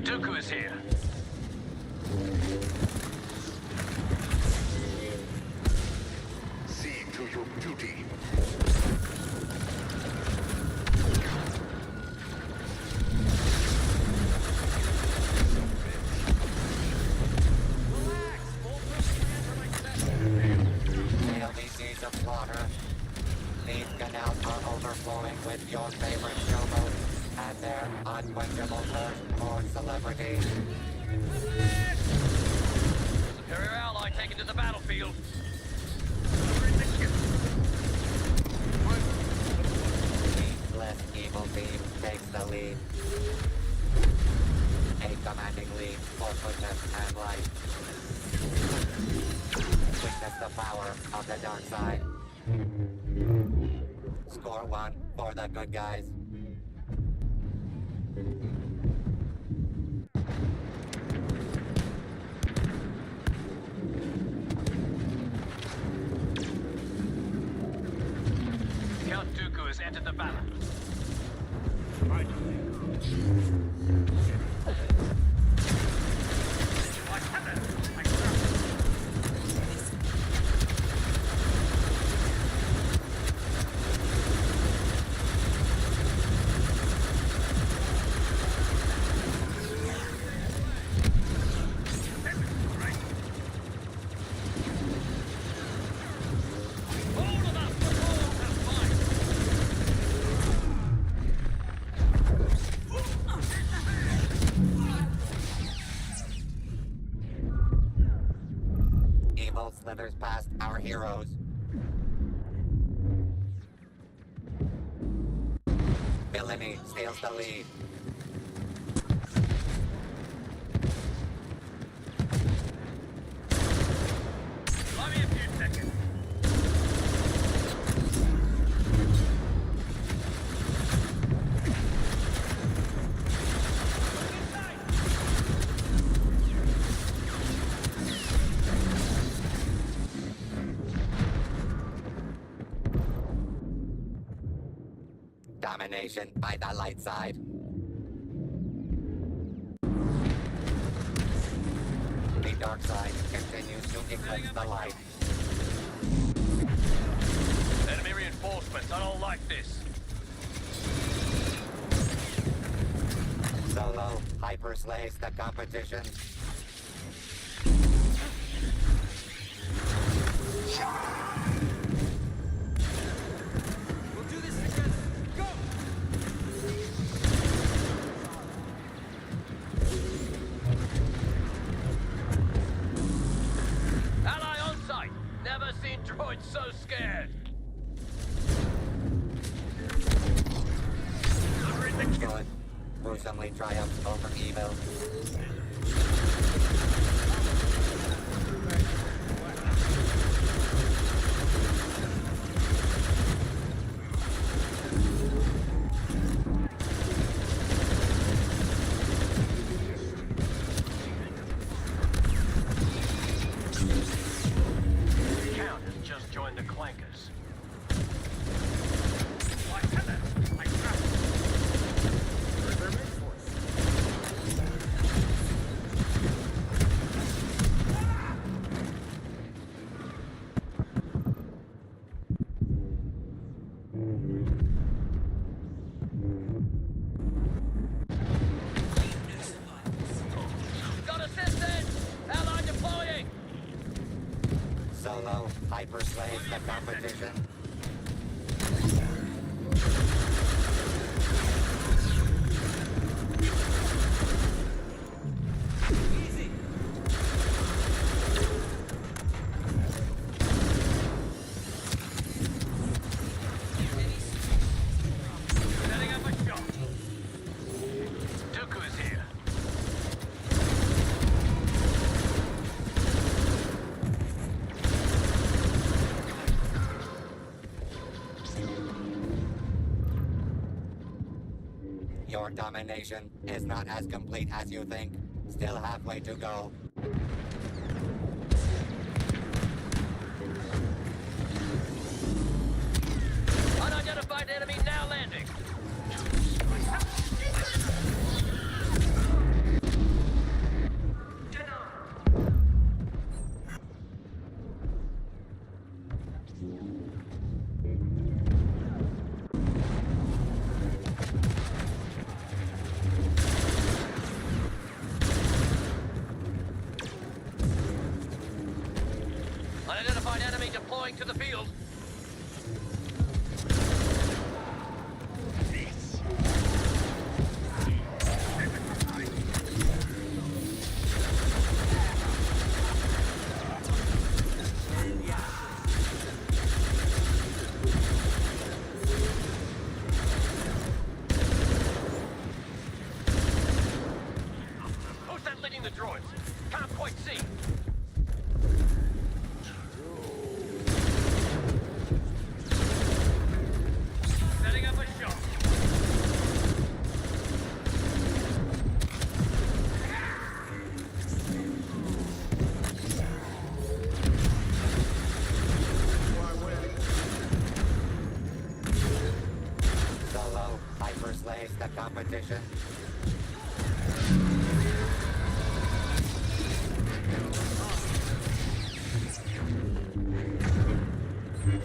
Dooku is here. See to your duty. LBCs of slaughter. These canals are overflowing with your favorite showboats and their unquenchable thirst for celebrity. Superior ally taken to the battlefield. Less evil team takes the lead. A commanding lead for goodness and light. Witness the power of the dark side. Score 1 for the good guys. Count Dooku has entered the battle. Evil slithers past our heroes. Villainy steals the lead. Give me a few seconds. Domination by the light side. The dark side continues to eclipse the light. Enemy reinforcements. I don't like this. Solo hyper slays the competition. gruesomely triumphs over evil. Count has just joined the clankers. Got assistance! Ally deploying! Solo hyper slaves the competition. Setting up a shot. Dooku is here. Your domination is not as complete as you think. Still halfway to go. Unidentified enemy now landing. Unidentified enemy deploying to the field. Who's that leading the droids? Can't quite see. Setting up a shot. Solo hyper slaves the competition.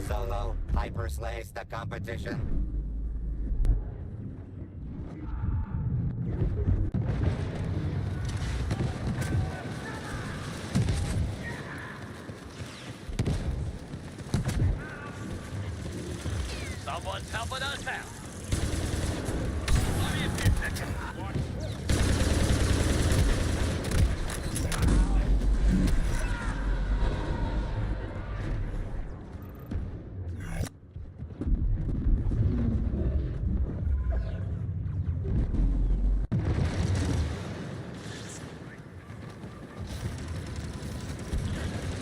Solo hyper slaves the competition. Someone's helping us out. Give me a few seconds. Watch.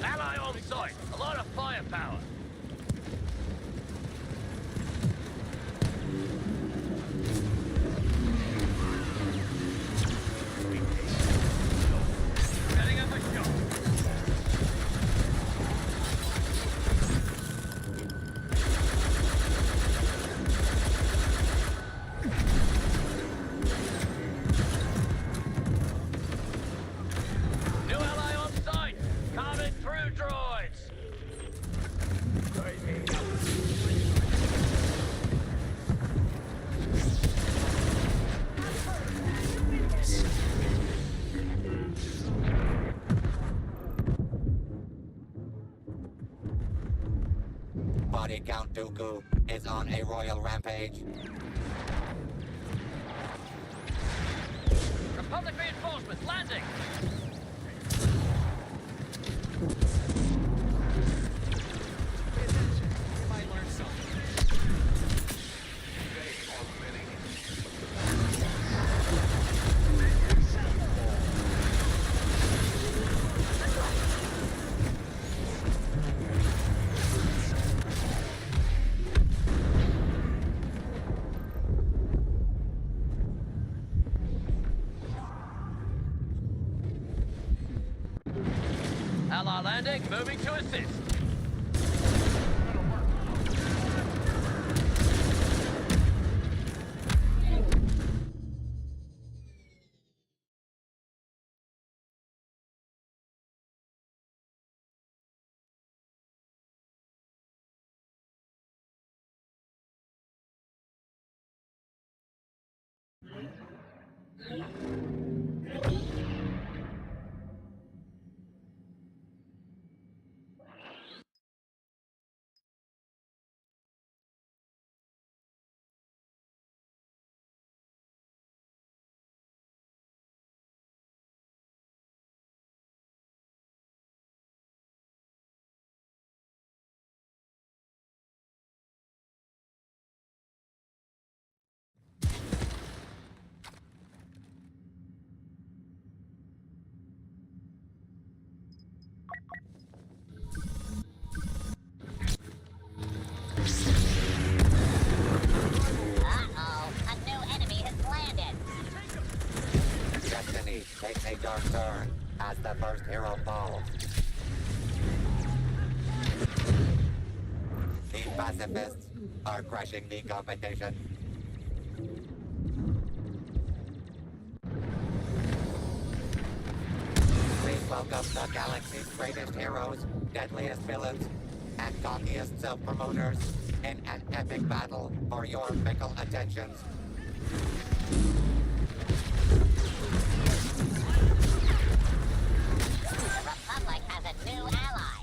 Ally on site. A lot of firepower. Setting up a shot. New ally on site. Coming through, droids. Body Count Dooku is on a royal rampage. Republic reinforcements landing. Pay attention. You might learn something. They are winning. Moving to assist. Uh-oh, a new enemy has landed. Destiny takes a dark turn as the first hero falls. The pacifists are crushing the competition. Please welcome the galaxy's greatest heroes, deadliest villains, and cockiest self-promoters in an epic battle for your fickle attentions. The Republic has a new ally.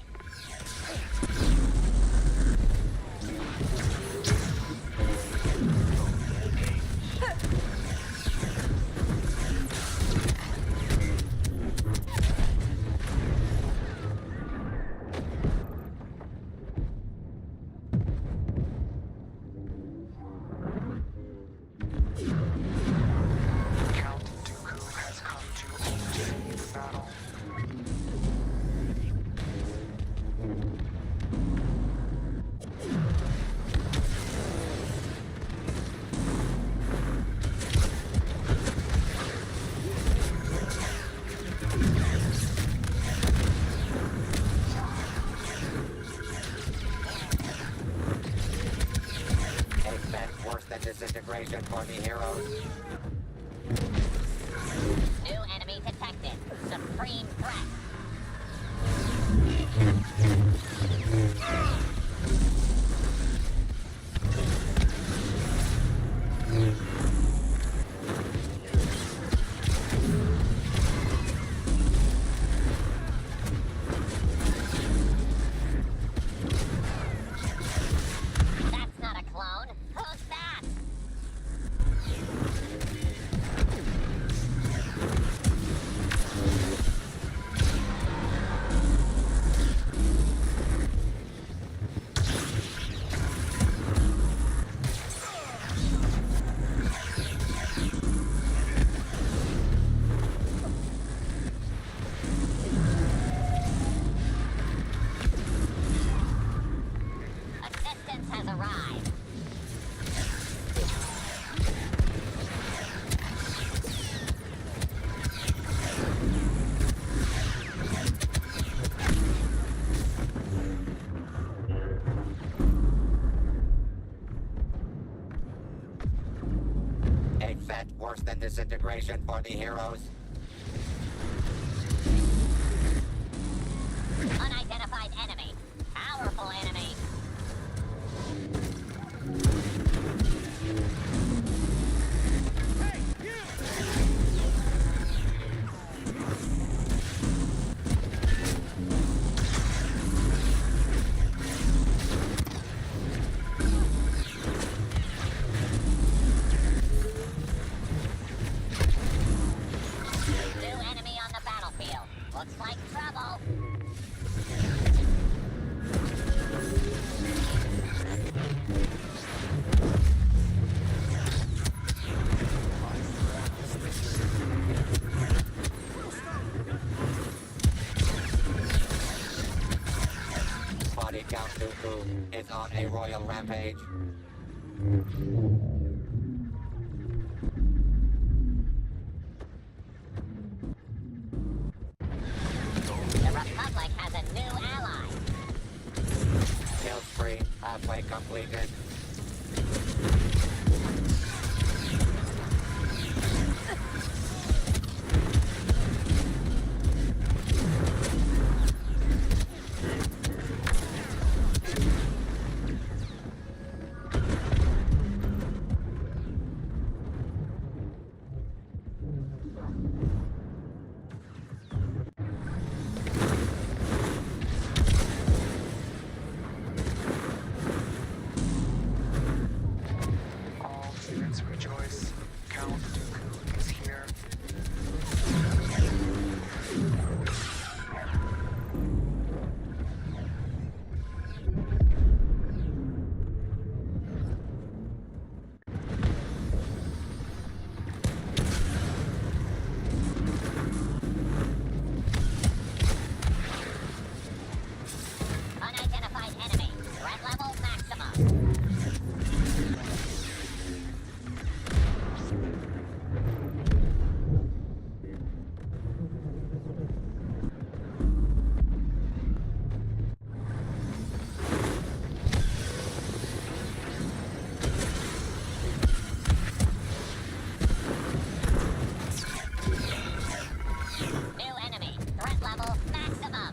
Count Dooku has come to oversee the battle. Expect worse than disintegration for the heroes. New enemy detected. Supreme threat. That's not a clone. Who's that? Assistance has arrived. Expect worse than disintegration for the heroes. Unidentified enemy. Powerful enemy. New enemy on the battlefield. Looks like trouble. Body Count Dooku is on a royal rampage. The Republic has a new ally. halfway completed. All civs rejoice. Count Dooku is here. Unidentified enemy. Threat level maximum. New enemy. Threat level maximum.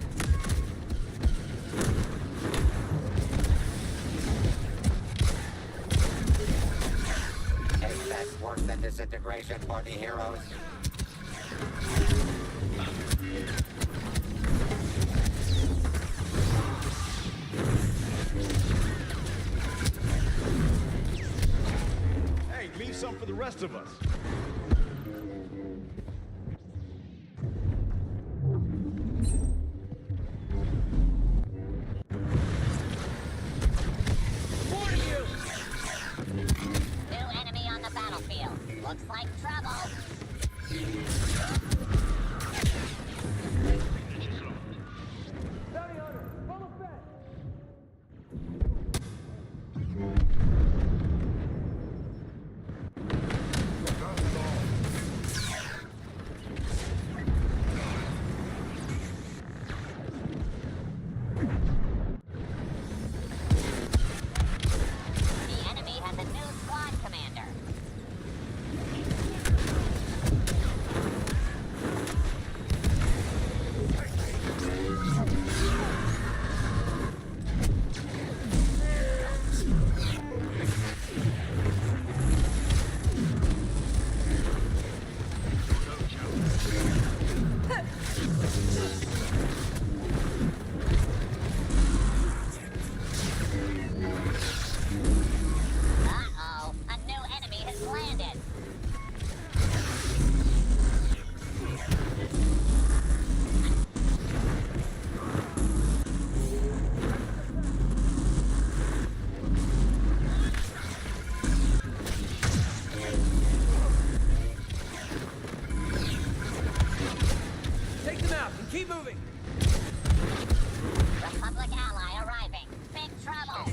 Expect worse than disintegration for the heroes. Hey, leave some for the rest of us. New enemy on the battlefield. Looks like trouble. The enemy has a new squad commander. Uh-oh, a new enemy has landed. Take them out and keep moving. Republic ally arriving. Big trouble.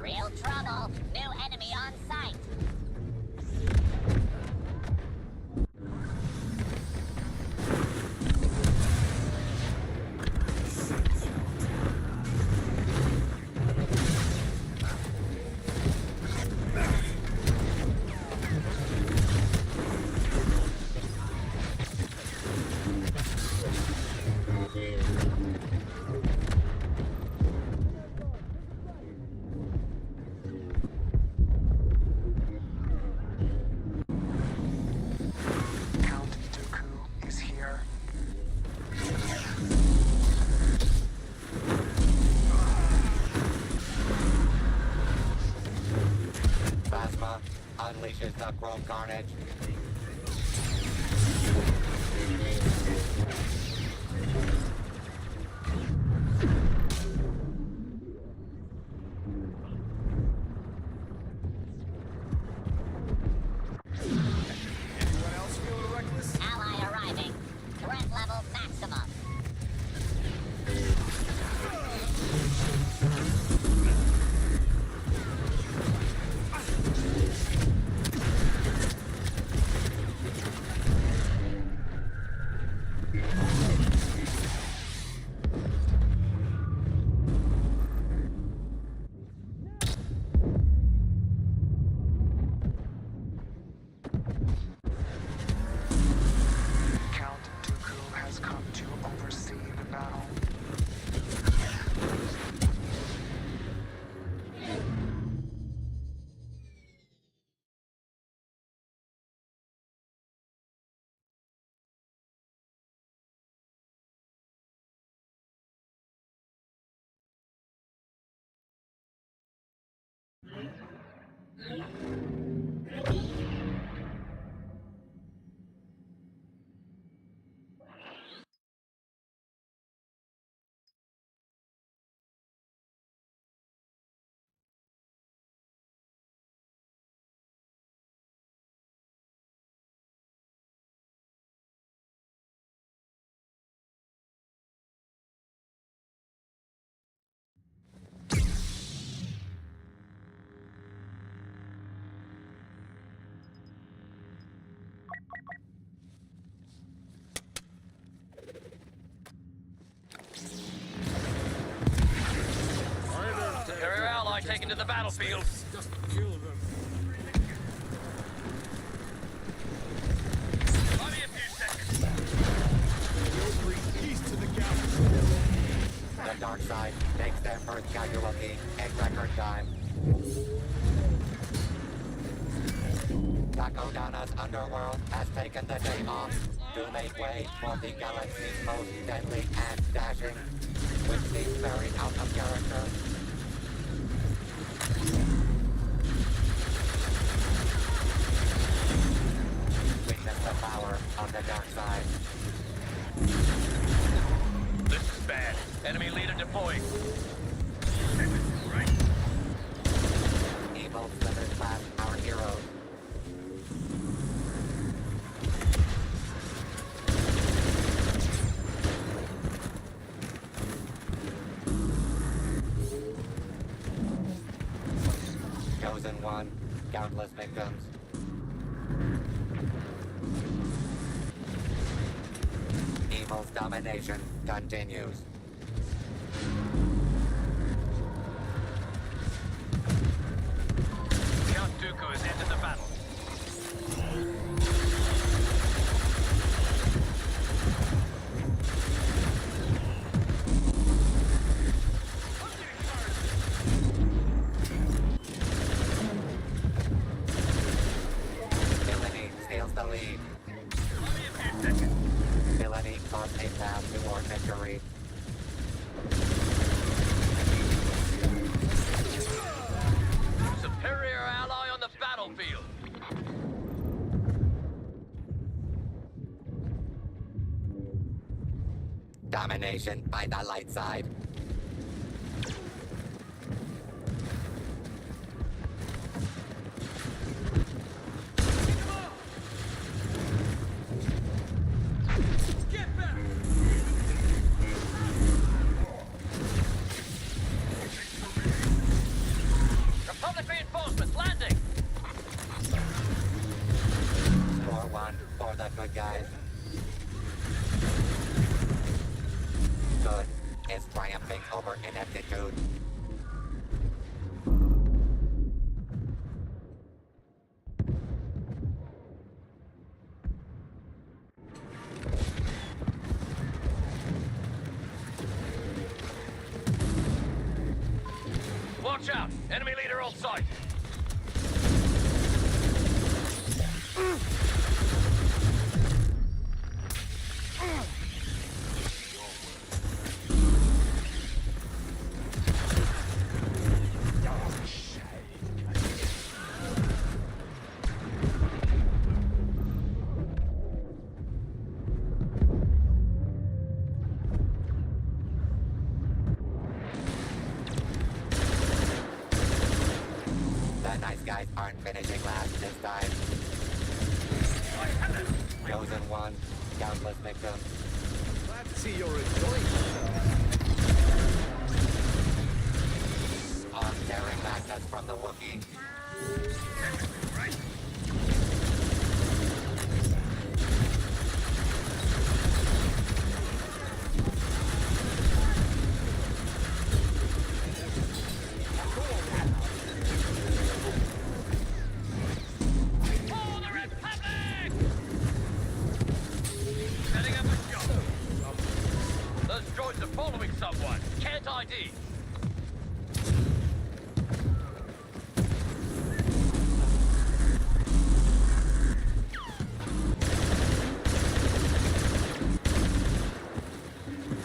Real trouble. New enemy on site. Count Dooku is here. Phasma unleashes the chrome carnage. maximum. Count Dooku has come to oversee the battle. Carrier ally taken to the battlefield. Just kill them. Give me a few seconds. You'll bring peace to the galaxy. The dark side makes their first casualty in record time. Takodana's underworld has taken the day off to make way for the galaxy's most deadly and dashing, which seems very out of character. Witness the power of the dark side. This is bad. Enemy leader deploying. Evil slithers past our heroes. Chosen one, countless victims. Evil's domination continues. Count Dooku has entered the battle. Villainy steals the lead. Villainy caused a path toward victory. Superior ally on the battlefield. Domination by the light side. Get back! Republic reinforcements landing. Score one for the good guys. Good is triumphing over ineptitude. Watch out! Enemy leader on sight. The nice guys aren't finishing last this time. Chosen one, countless victims. See, you're enjoying yourself. On daring magnets from the Wookiee. Right. For the Republic! Setting up a shot. Those droids are following someone. Can't ID.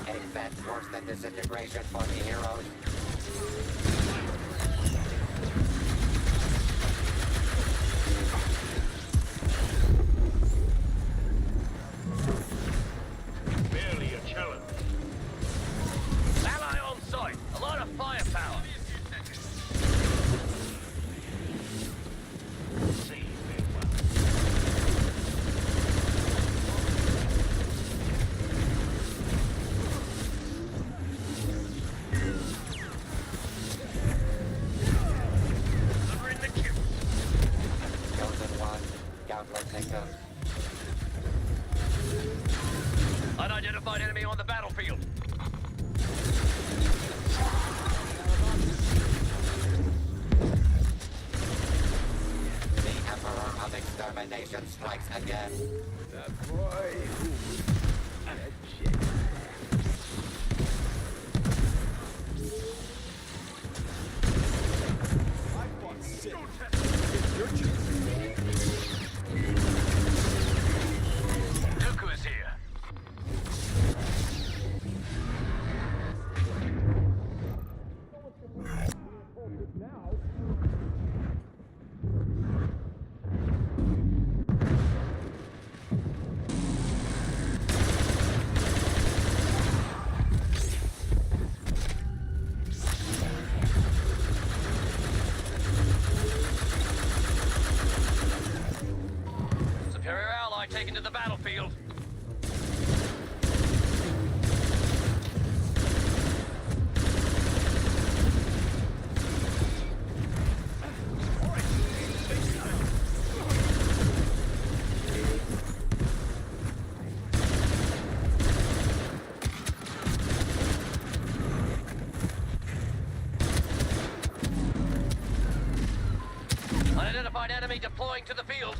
A fence worse than disintegration for the heroes. Barely a challenge. Ally on site. A lot of firepower. Say farewell. Delivering the kill. Chosen one. Countless victims. Unidentified enemy on the battlefield. The Emperor of Extermination strikes again. That boy. That shit. I fought sick. It's your chance. Dooku is here. Superior ally taken to the battlefield. Unidentified enemy deploying to the field.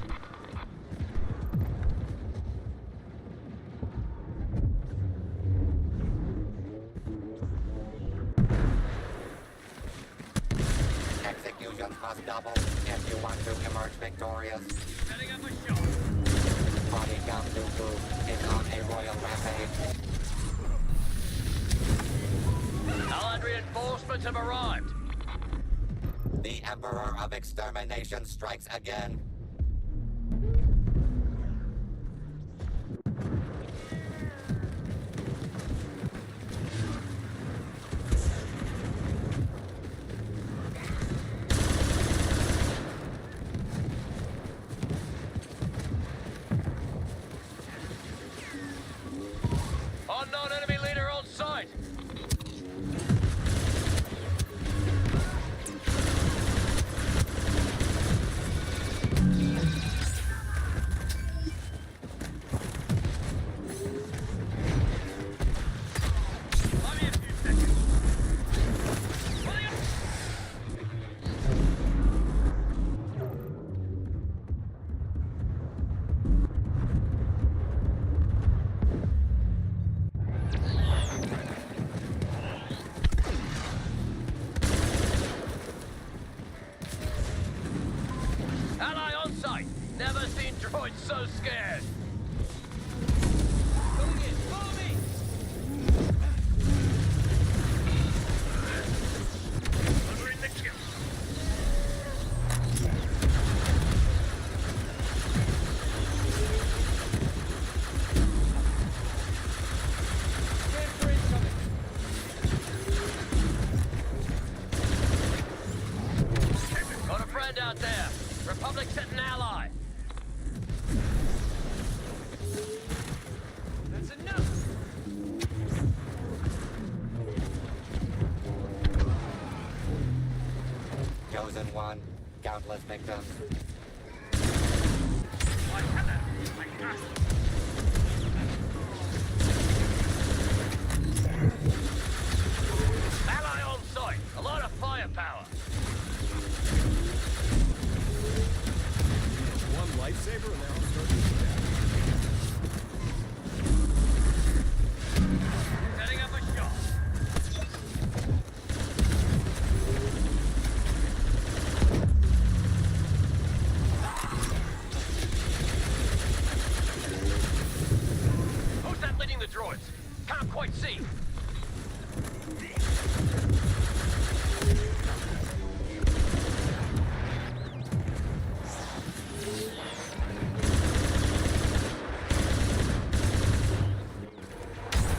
Executions must double if you want to emerge victorious. Setting up a shot. Body Count Dooku is on a royal rampage. Allied reinforcements have arrived. The Emperor of Extermination strikes again. Unknown enemy leader on site. chosen one. Countless victims. Ally on site. A lot of firepower. One lifesaver and they're all starting to die. Setting up a shot. Who's that leading the droids? Can't quite see.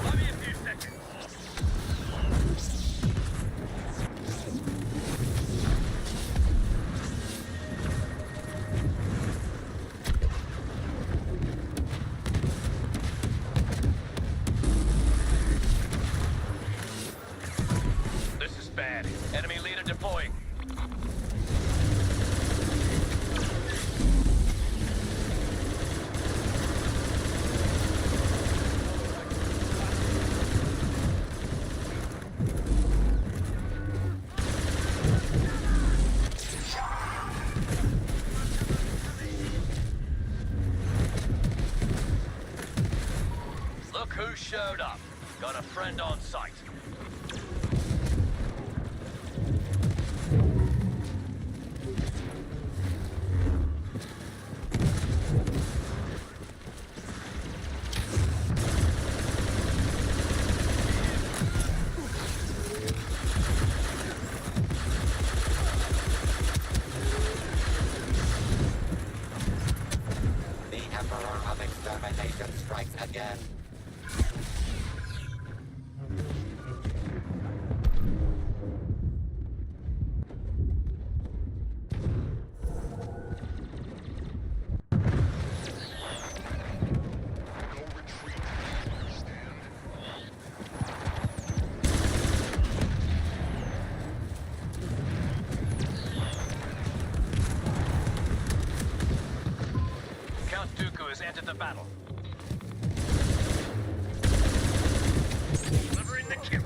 Give me a few seconds. This is bad. Enemy leader deploying. Look who showed up. Got a friend on site. The Emperor of Extermination strikes again. Count Dooku has entered the battle. Delivering the kill.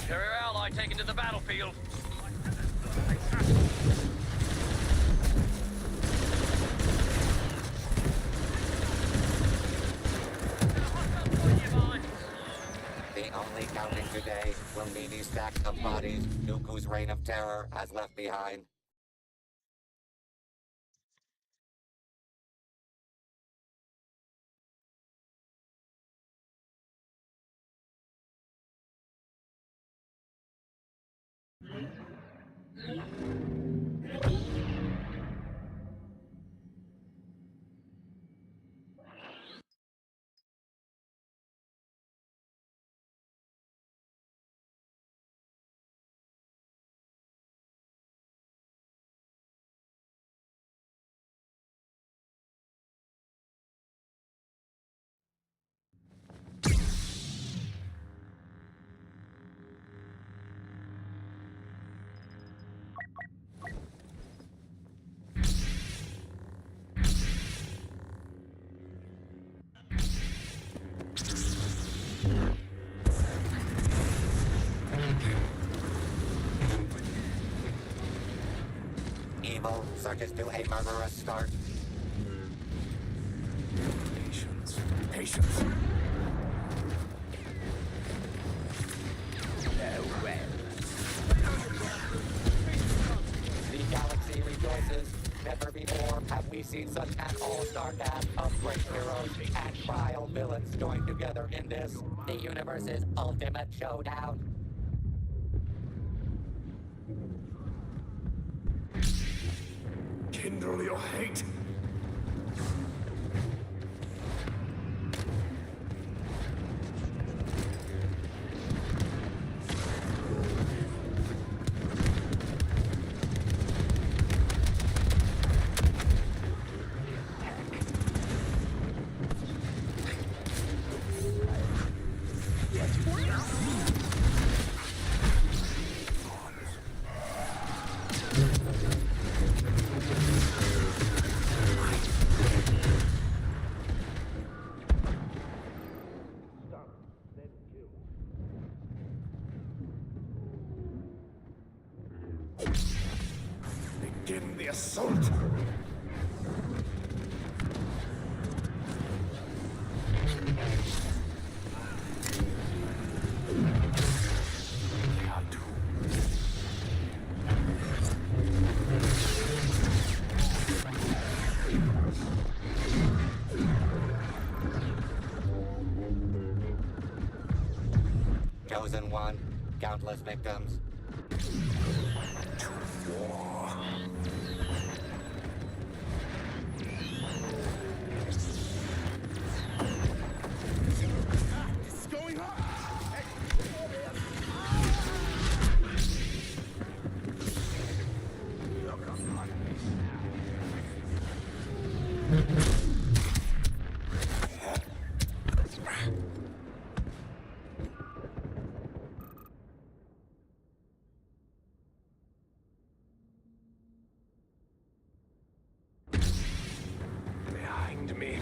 Carrier ally taken to the battlefield. The only counting today will be the stacks of bodies Dooku's reign of terror has left behind. Evil surges to a murderous start. Patience. Patience. The galaxy rejoices. Never before have we seen such an all-star cast of great heroes and vile villains joined together in this, the universe's ultimate showdown. Kindle your hate. Chosen one, countless victims. To war. It's going on! Behind me.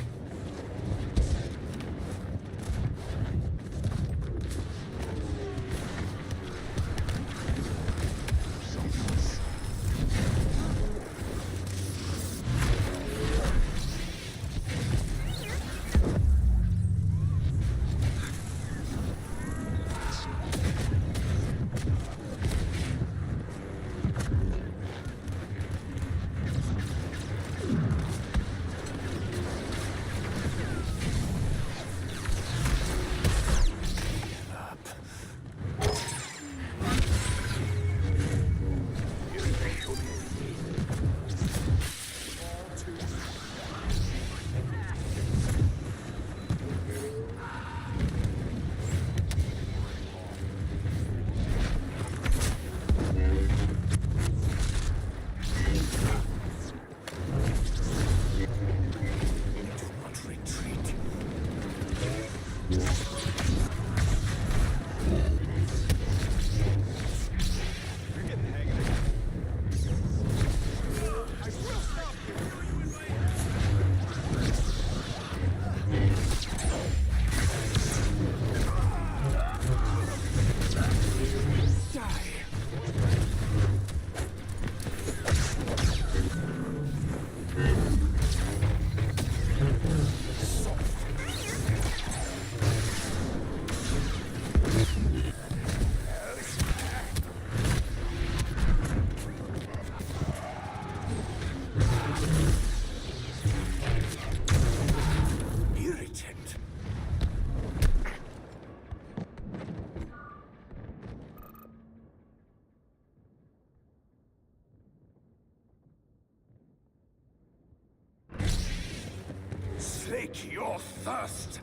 Slake your thirst!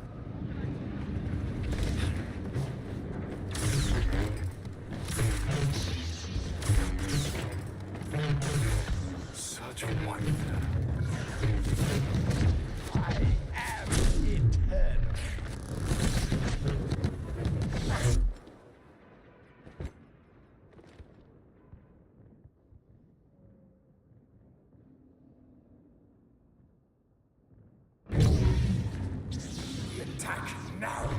Such wonder. I am eternal. Attack now!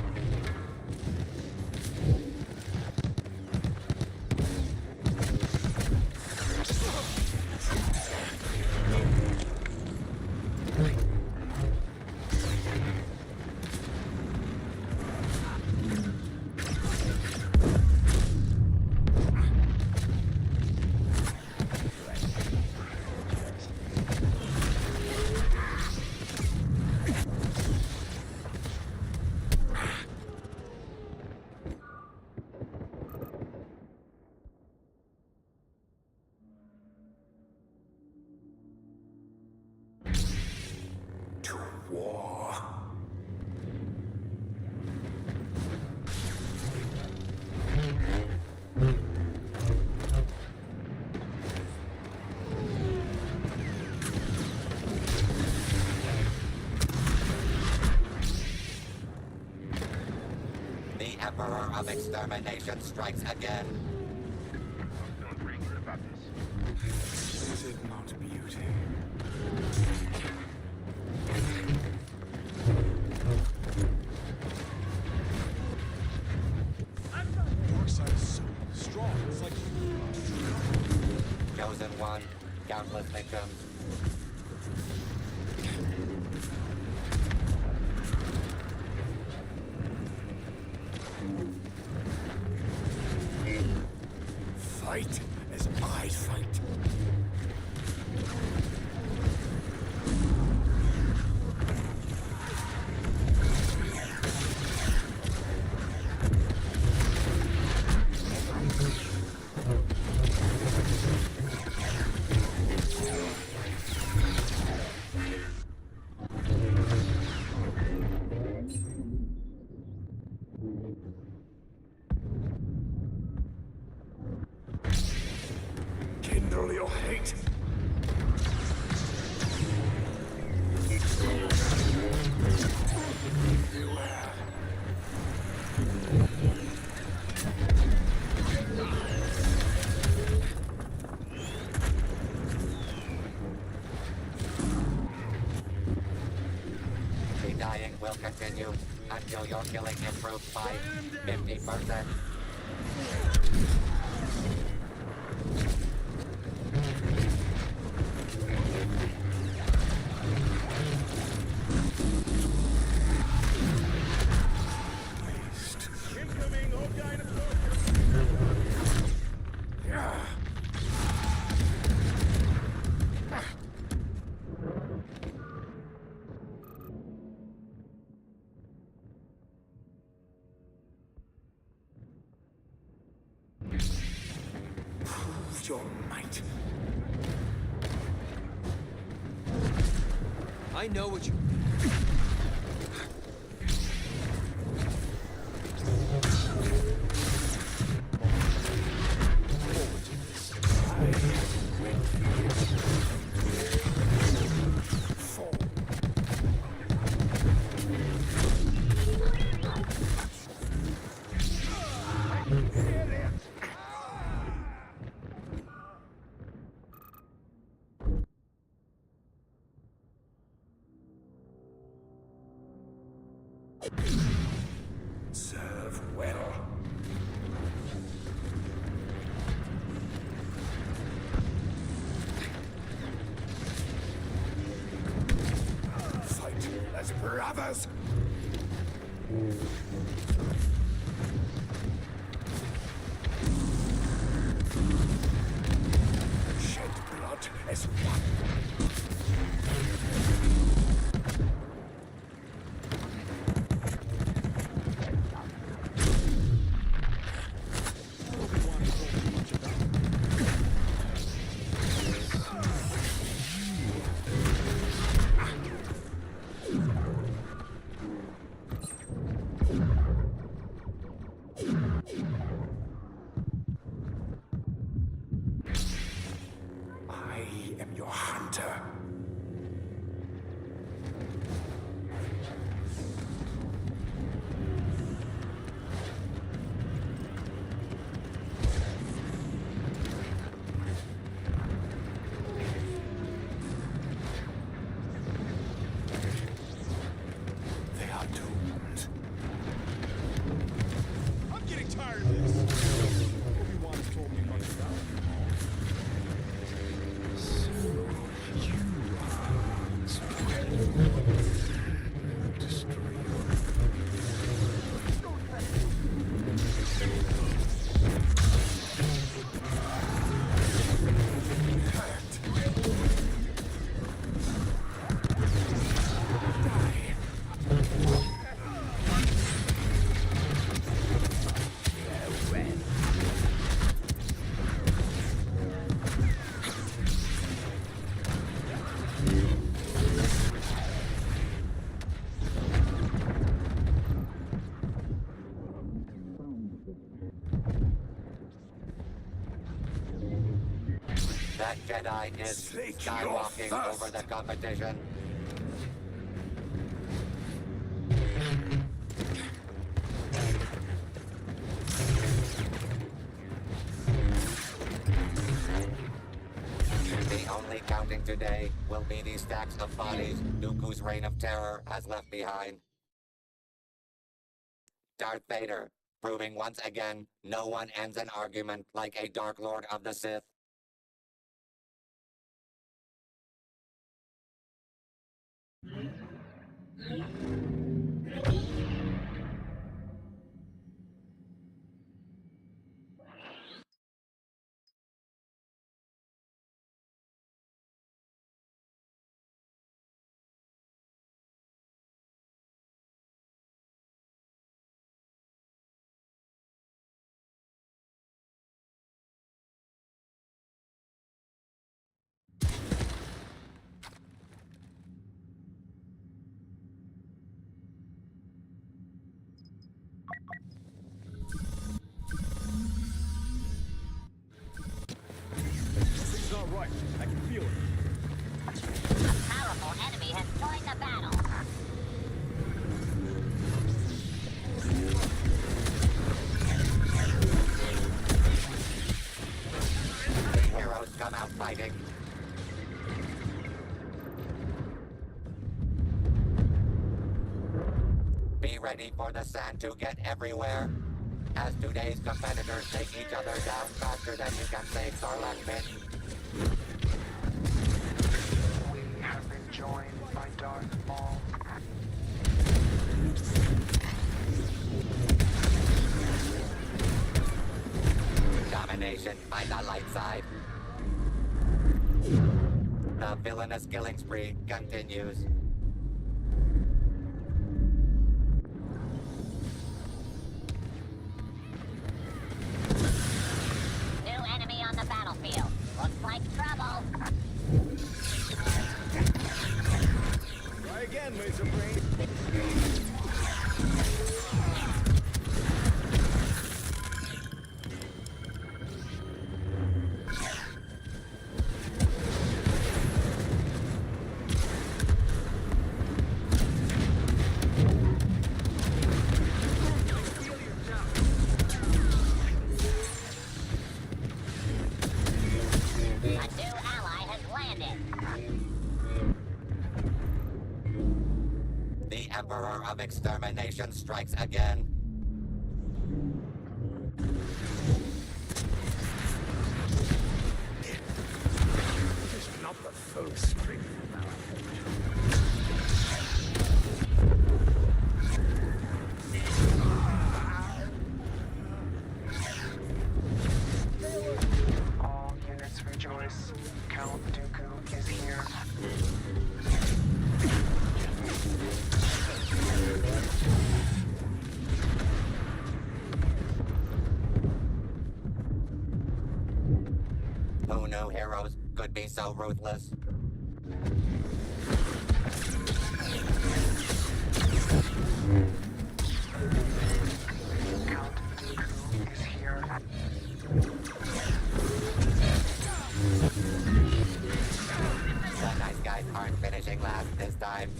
To war. The Emperor of Extermination strikes again. I'm feeling pretty good about this. Is it not beauty? Darkseid is so strong. It's like Chosen one, countless victims. Fight as I fight. Kindle your hate. Beware. The dying will continue until your killing improves by 50%. Incoming organic yeah. Prove your might. I know what you... Serve well. Fight as brothers. Shed blood as one. I am your hunter. They are doomed. I'm getting tired of this. Obi-Wan has told me much about it. That Jedi is Slake your skywalking thirst. over the competition. The only counting today will be the stacks of bodies Dooku's reign of terror has left behind. Darth Vader, proving once again no one ends an argument like a Dark Lord of the Sith. right. I can feel it. A powerful enemy has joined the battle. The heroes come out fighting. Be ready for the sand to get everywhere. As today's competitors take each other down faster than you can say Sarlacc pit. We have been joined by Darth Maul. Domination by the light side. The villainous killing spree continues. New enemy on the battlefield. Looks like trouble. Try again, Laser Brain. A new ally has landed. The Emperor of Extermination strikes again. It is not the full strength of our All units rejoice. Count Dooku is here. Who knew heroes could be so ruthless? Count Dooku is here. The nice guys aren't finishing last this time.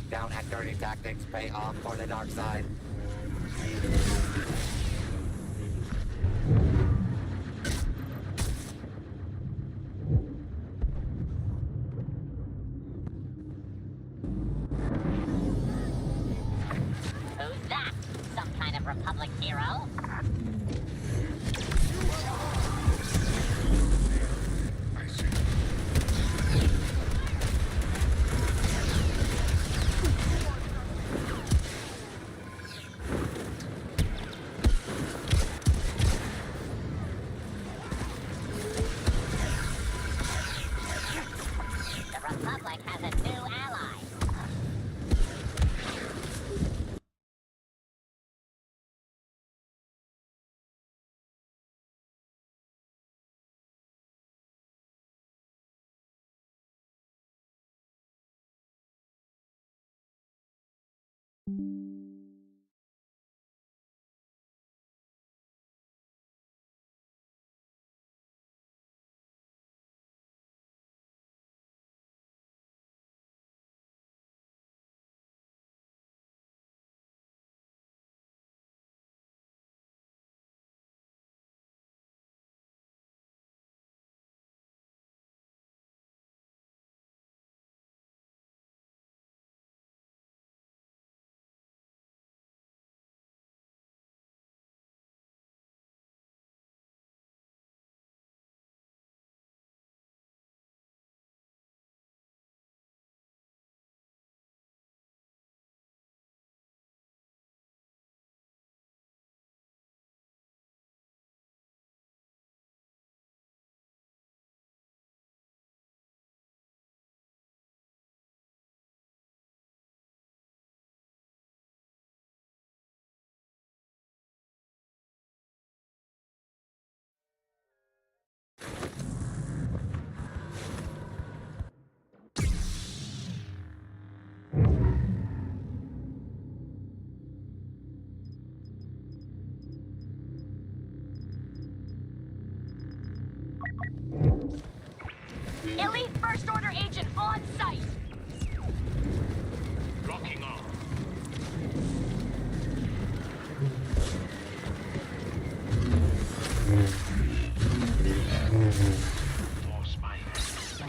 Down at dirty tactics pay off for the dark side. Who's that? Some kind of Republic hero? The Republic has a new ally. Elite First Order agent on site. Locking on. More spiders.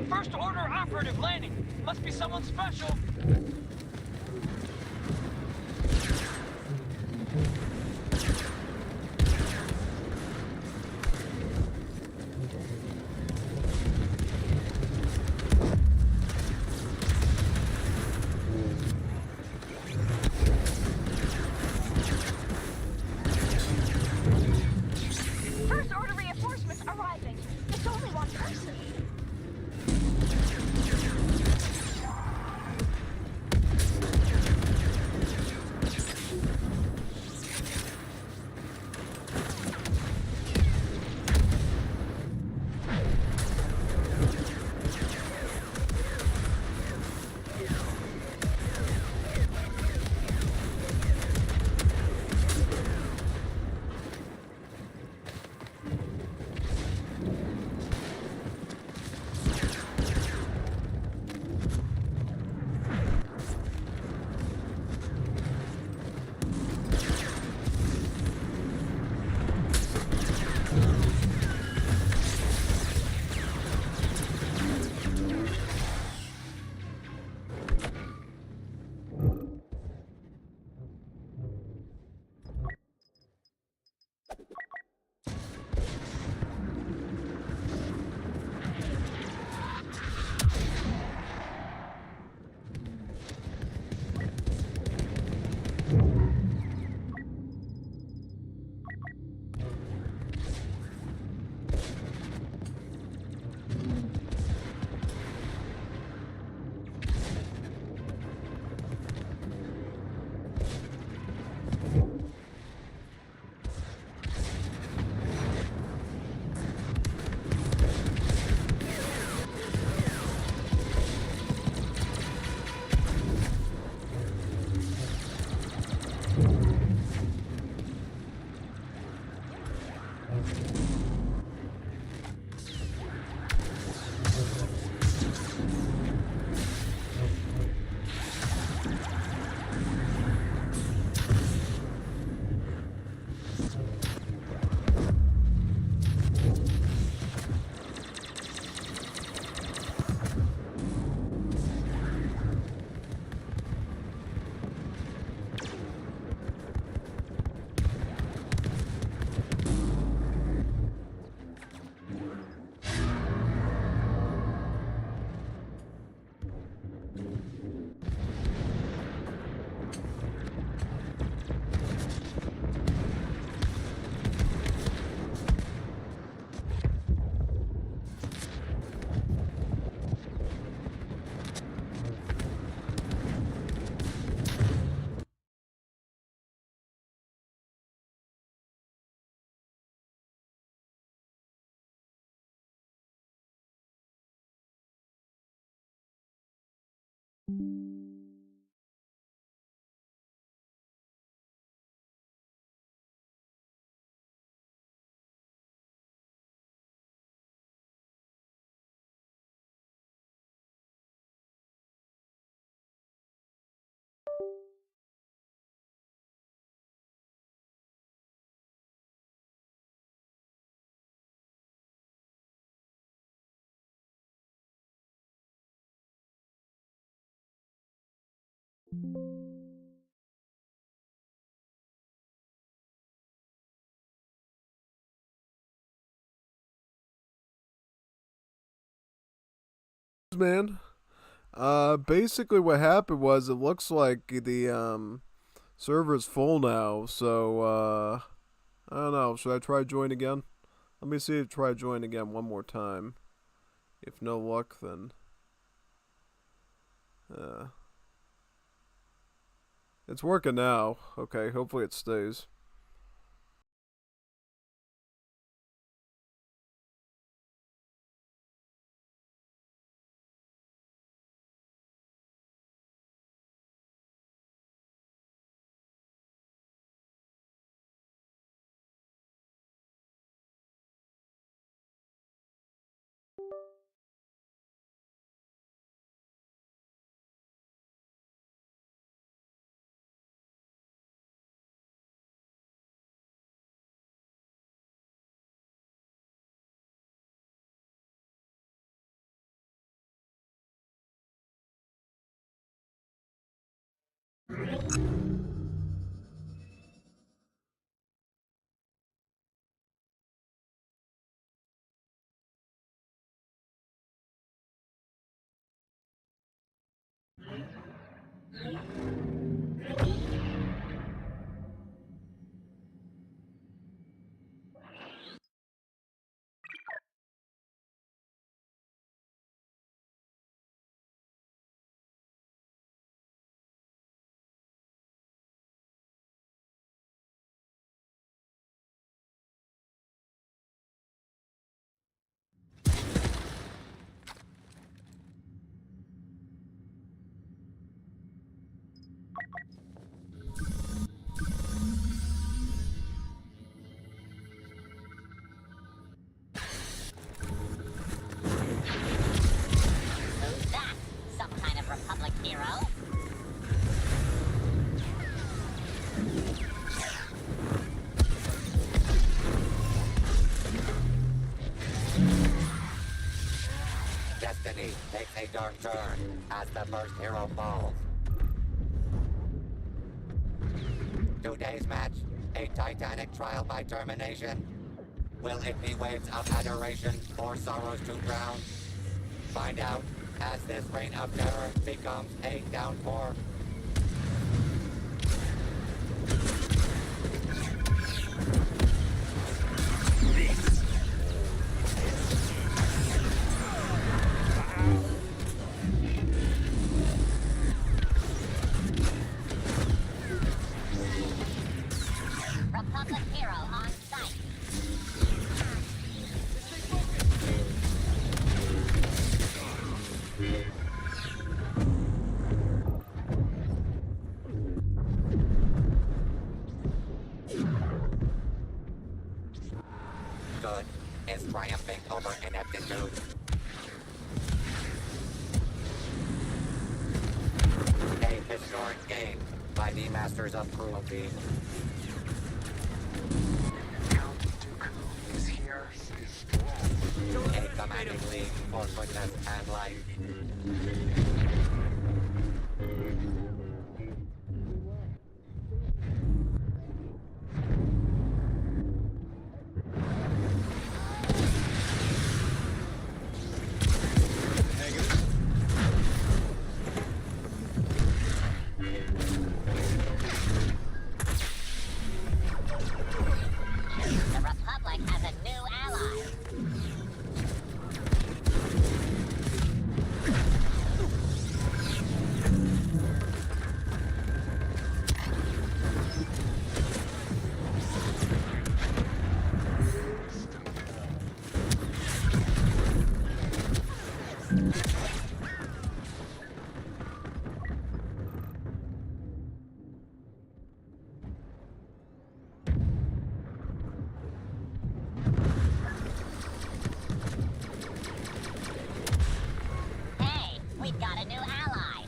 First Order operative landing. Must be someone special. First Order reinforcements arriving. It's only one person. Man, basically what happened was it looks like the server's full now, so I don't know. Should I try join again? Let me see if try join again one more time. If no luck, then it's working now. Okay, hopefully it stays. a dark turn as the first hero falls. Today's match, a titanic trial by termination. Will it be waves of adoration or sorrows to drown? Find out as this reign of terror becomes a downpour. Republic hero on site. Good is triumphing over ineptitude. A historic game by the masters of cruelty. Count Dooku is here. A commanding league for goodness and life. The Republic has a new ally. Hey, we've got a new ally.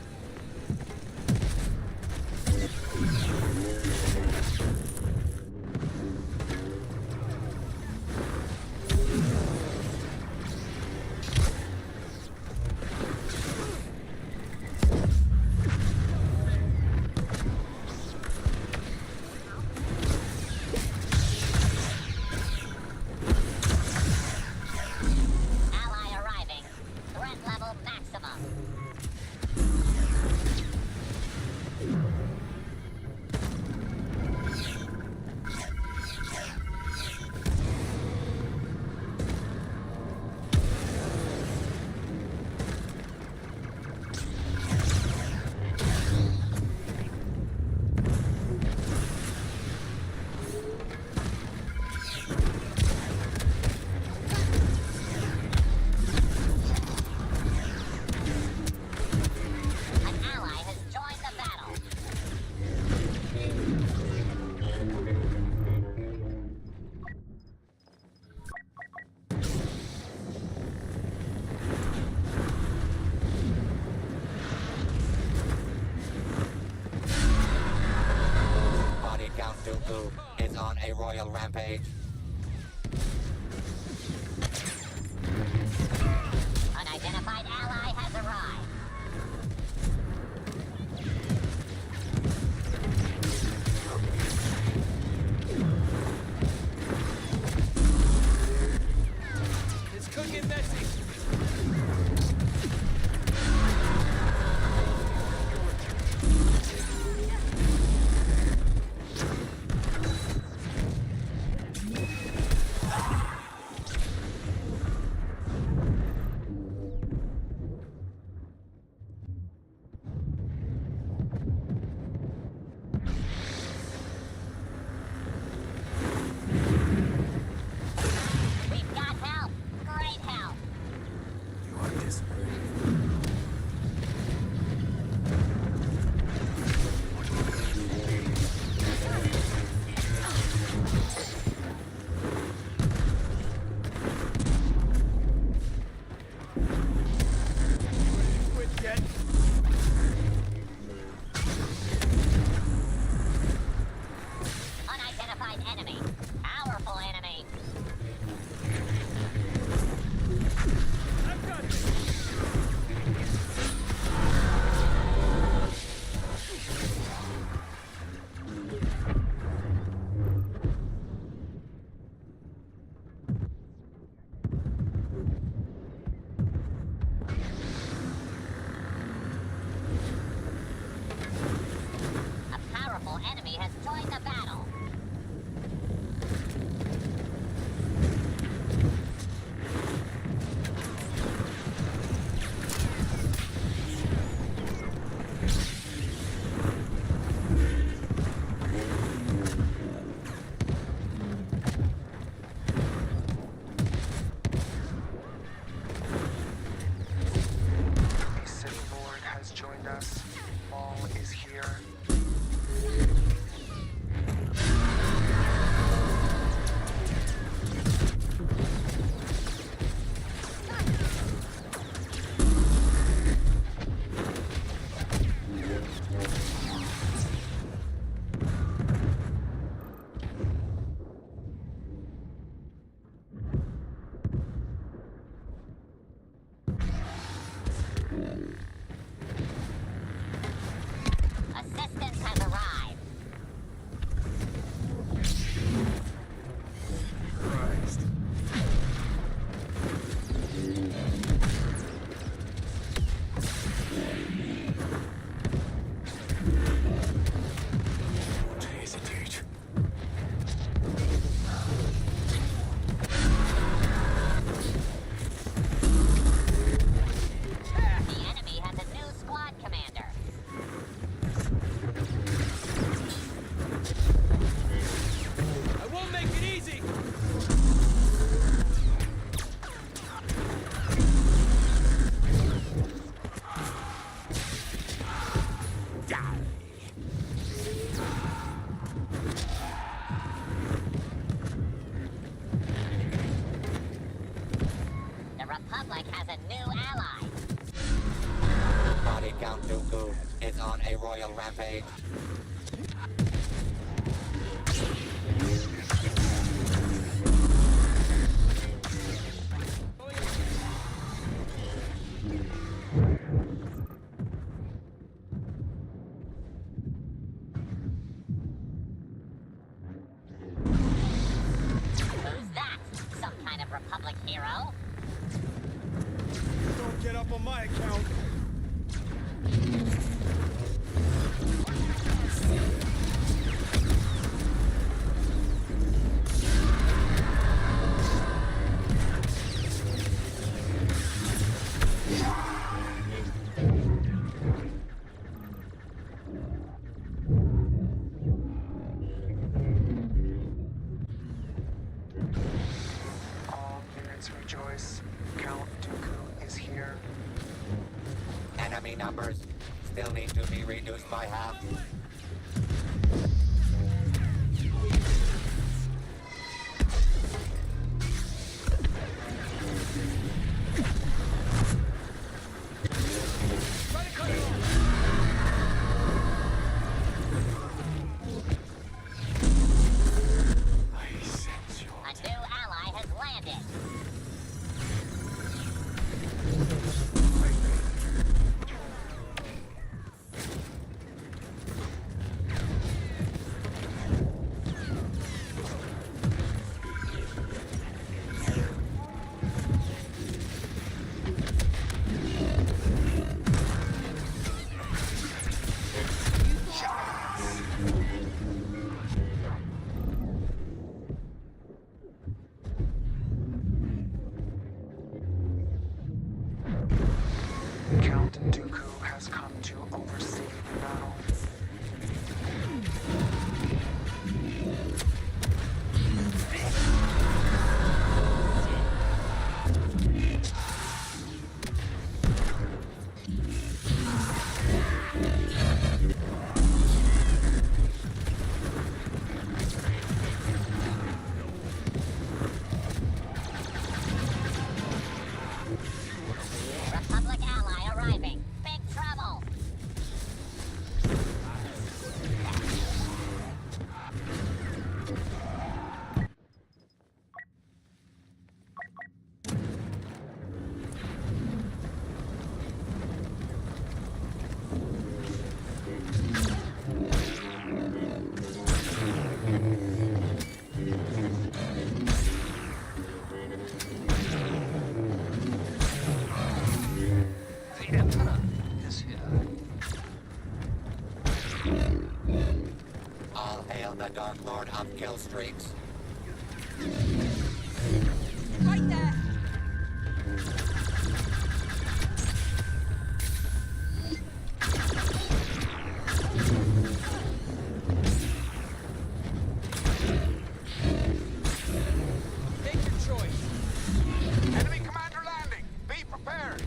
Ally arriving. Threat level maximum. An ally has joined the battle. Body Count Dooku is on a royal rampage. Unidentified ally has arrived. It's cooking messy. We've got help. Great help. You are desperate. Quit yet. Join the battle. A city lord has joined us. Maul is here. Assistance has arrived. Christ. Don't hesitate. The enemy has a new squad commander. I won't make it easy! The Republic has a new ally. Body Count Dooku is on a royal rampage. Who's that? Some kind of Republic hero? Don't get up on my account! All units rejoice. Count Dooku is here. Enemy numbers still need to be reduced by half. I sense your A new ally has landed. All hail the Dark Lord of Kill Streaks. Right there! Make your choice. Enemy commander landing. Be prepared.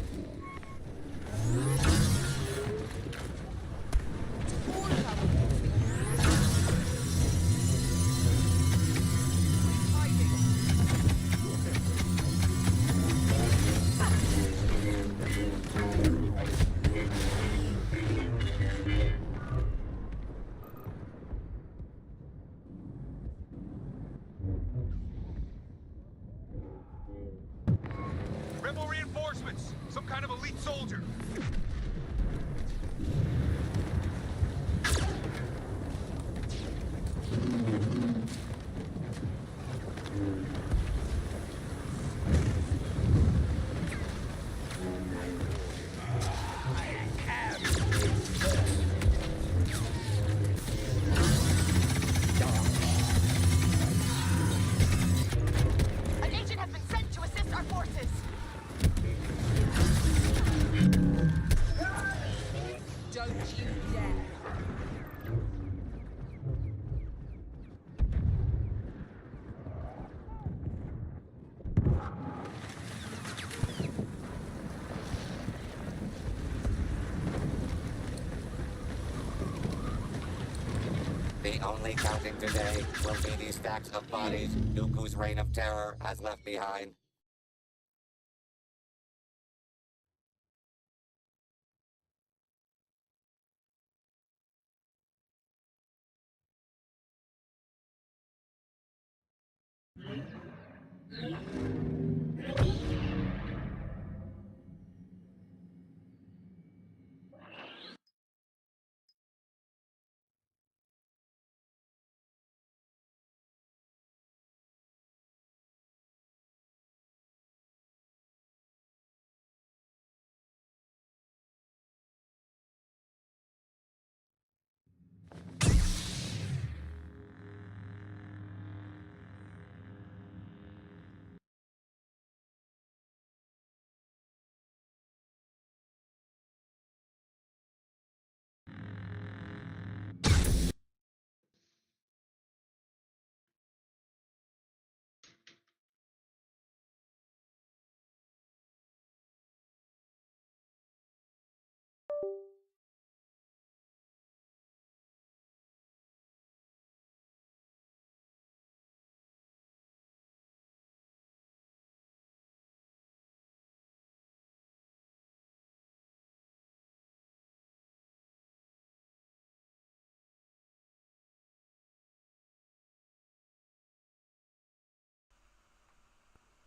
Rebel reinforcements. Some kind of elite soldier. An agent has been sent to assist our forces! Don't you dare! The only counting today will be these stacks of bodies Dooku's reign of terror has left behind.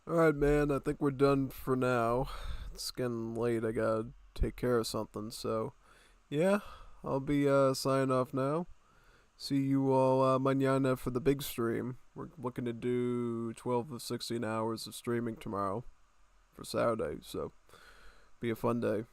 Alright, man, I think we're done for now. It's getting late, I gotta take care of something, so yeah, I'll be signing off now. See you all mañana for the big stream. We're looking to do 12 to 16 hours of streaming tomorrow for Saturday, so be a fun day.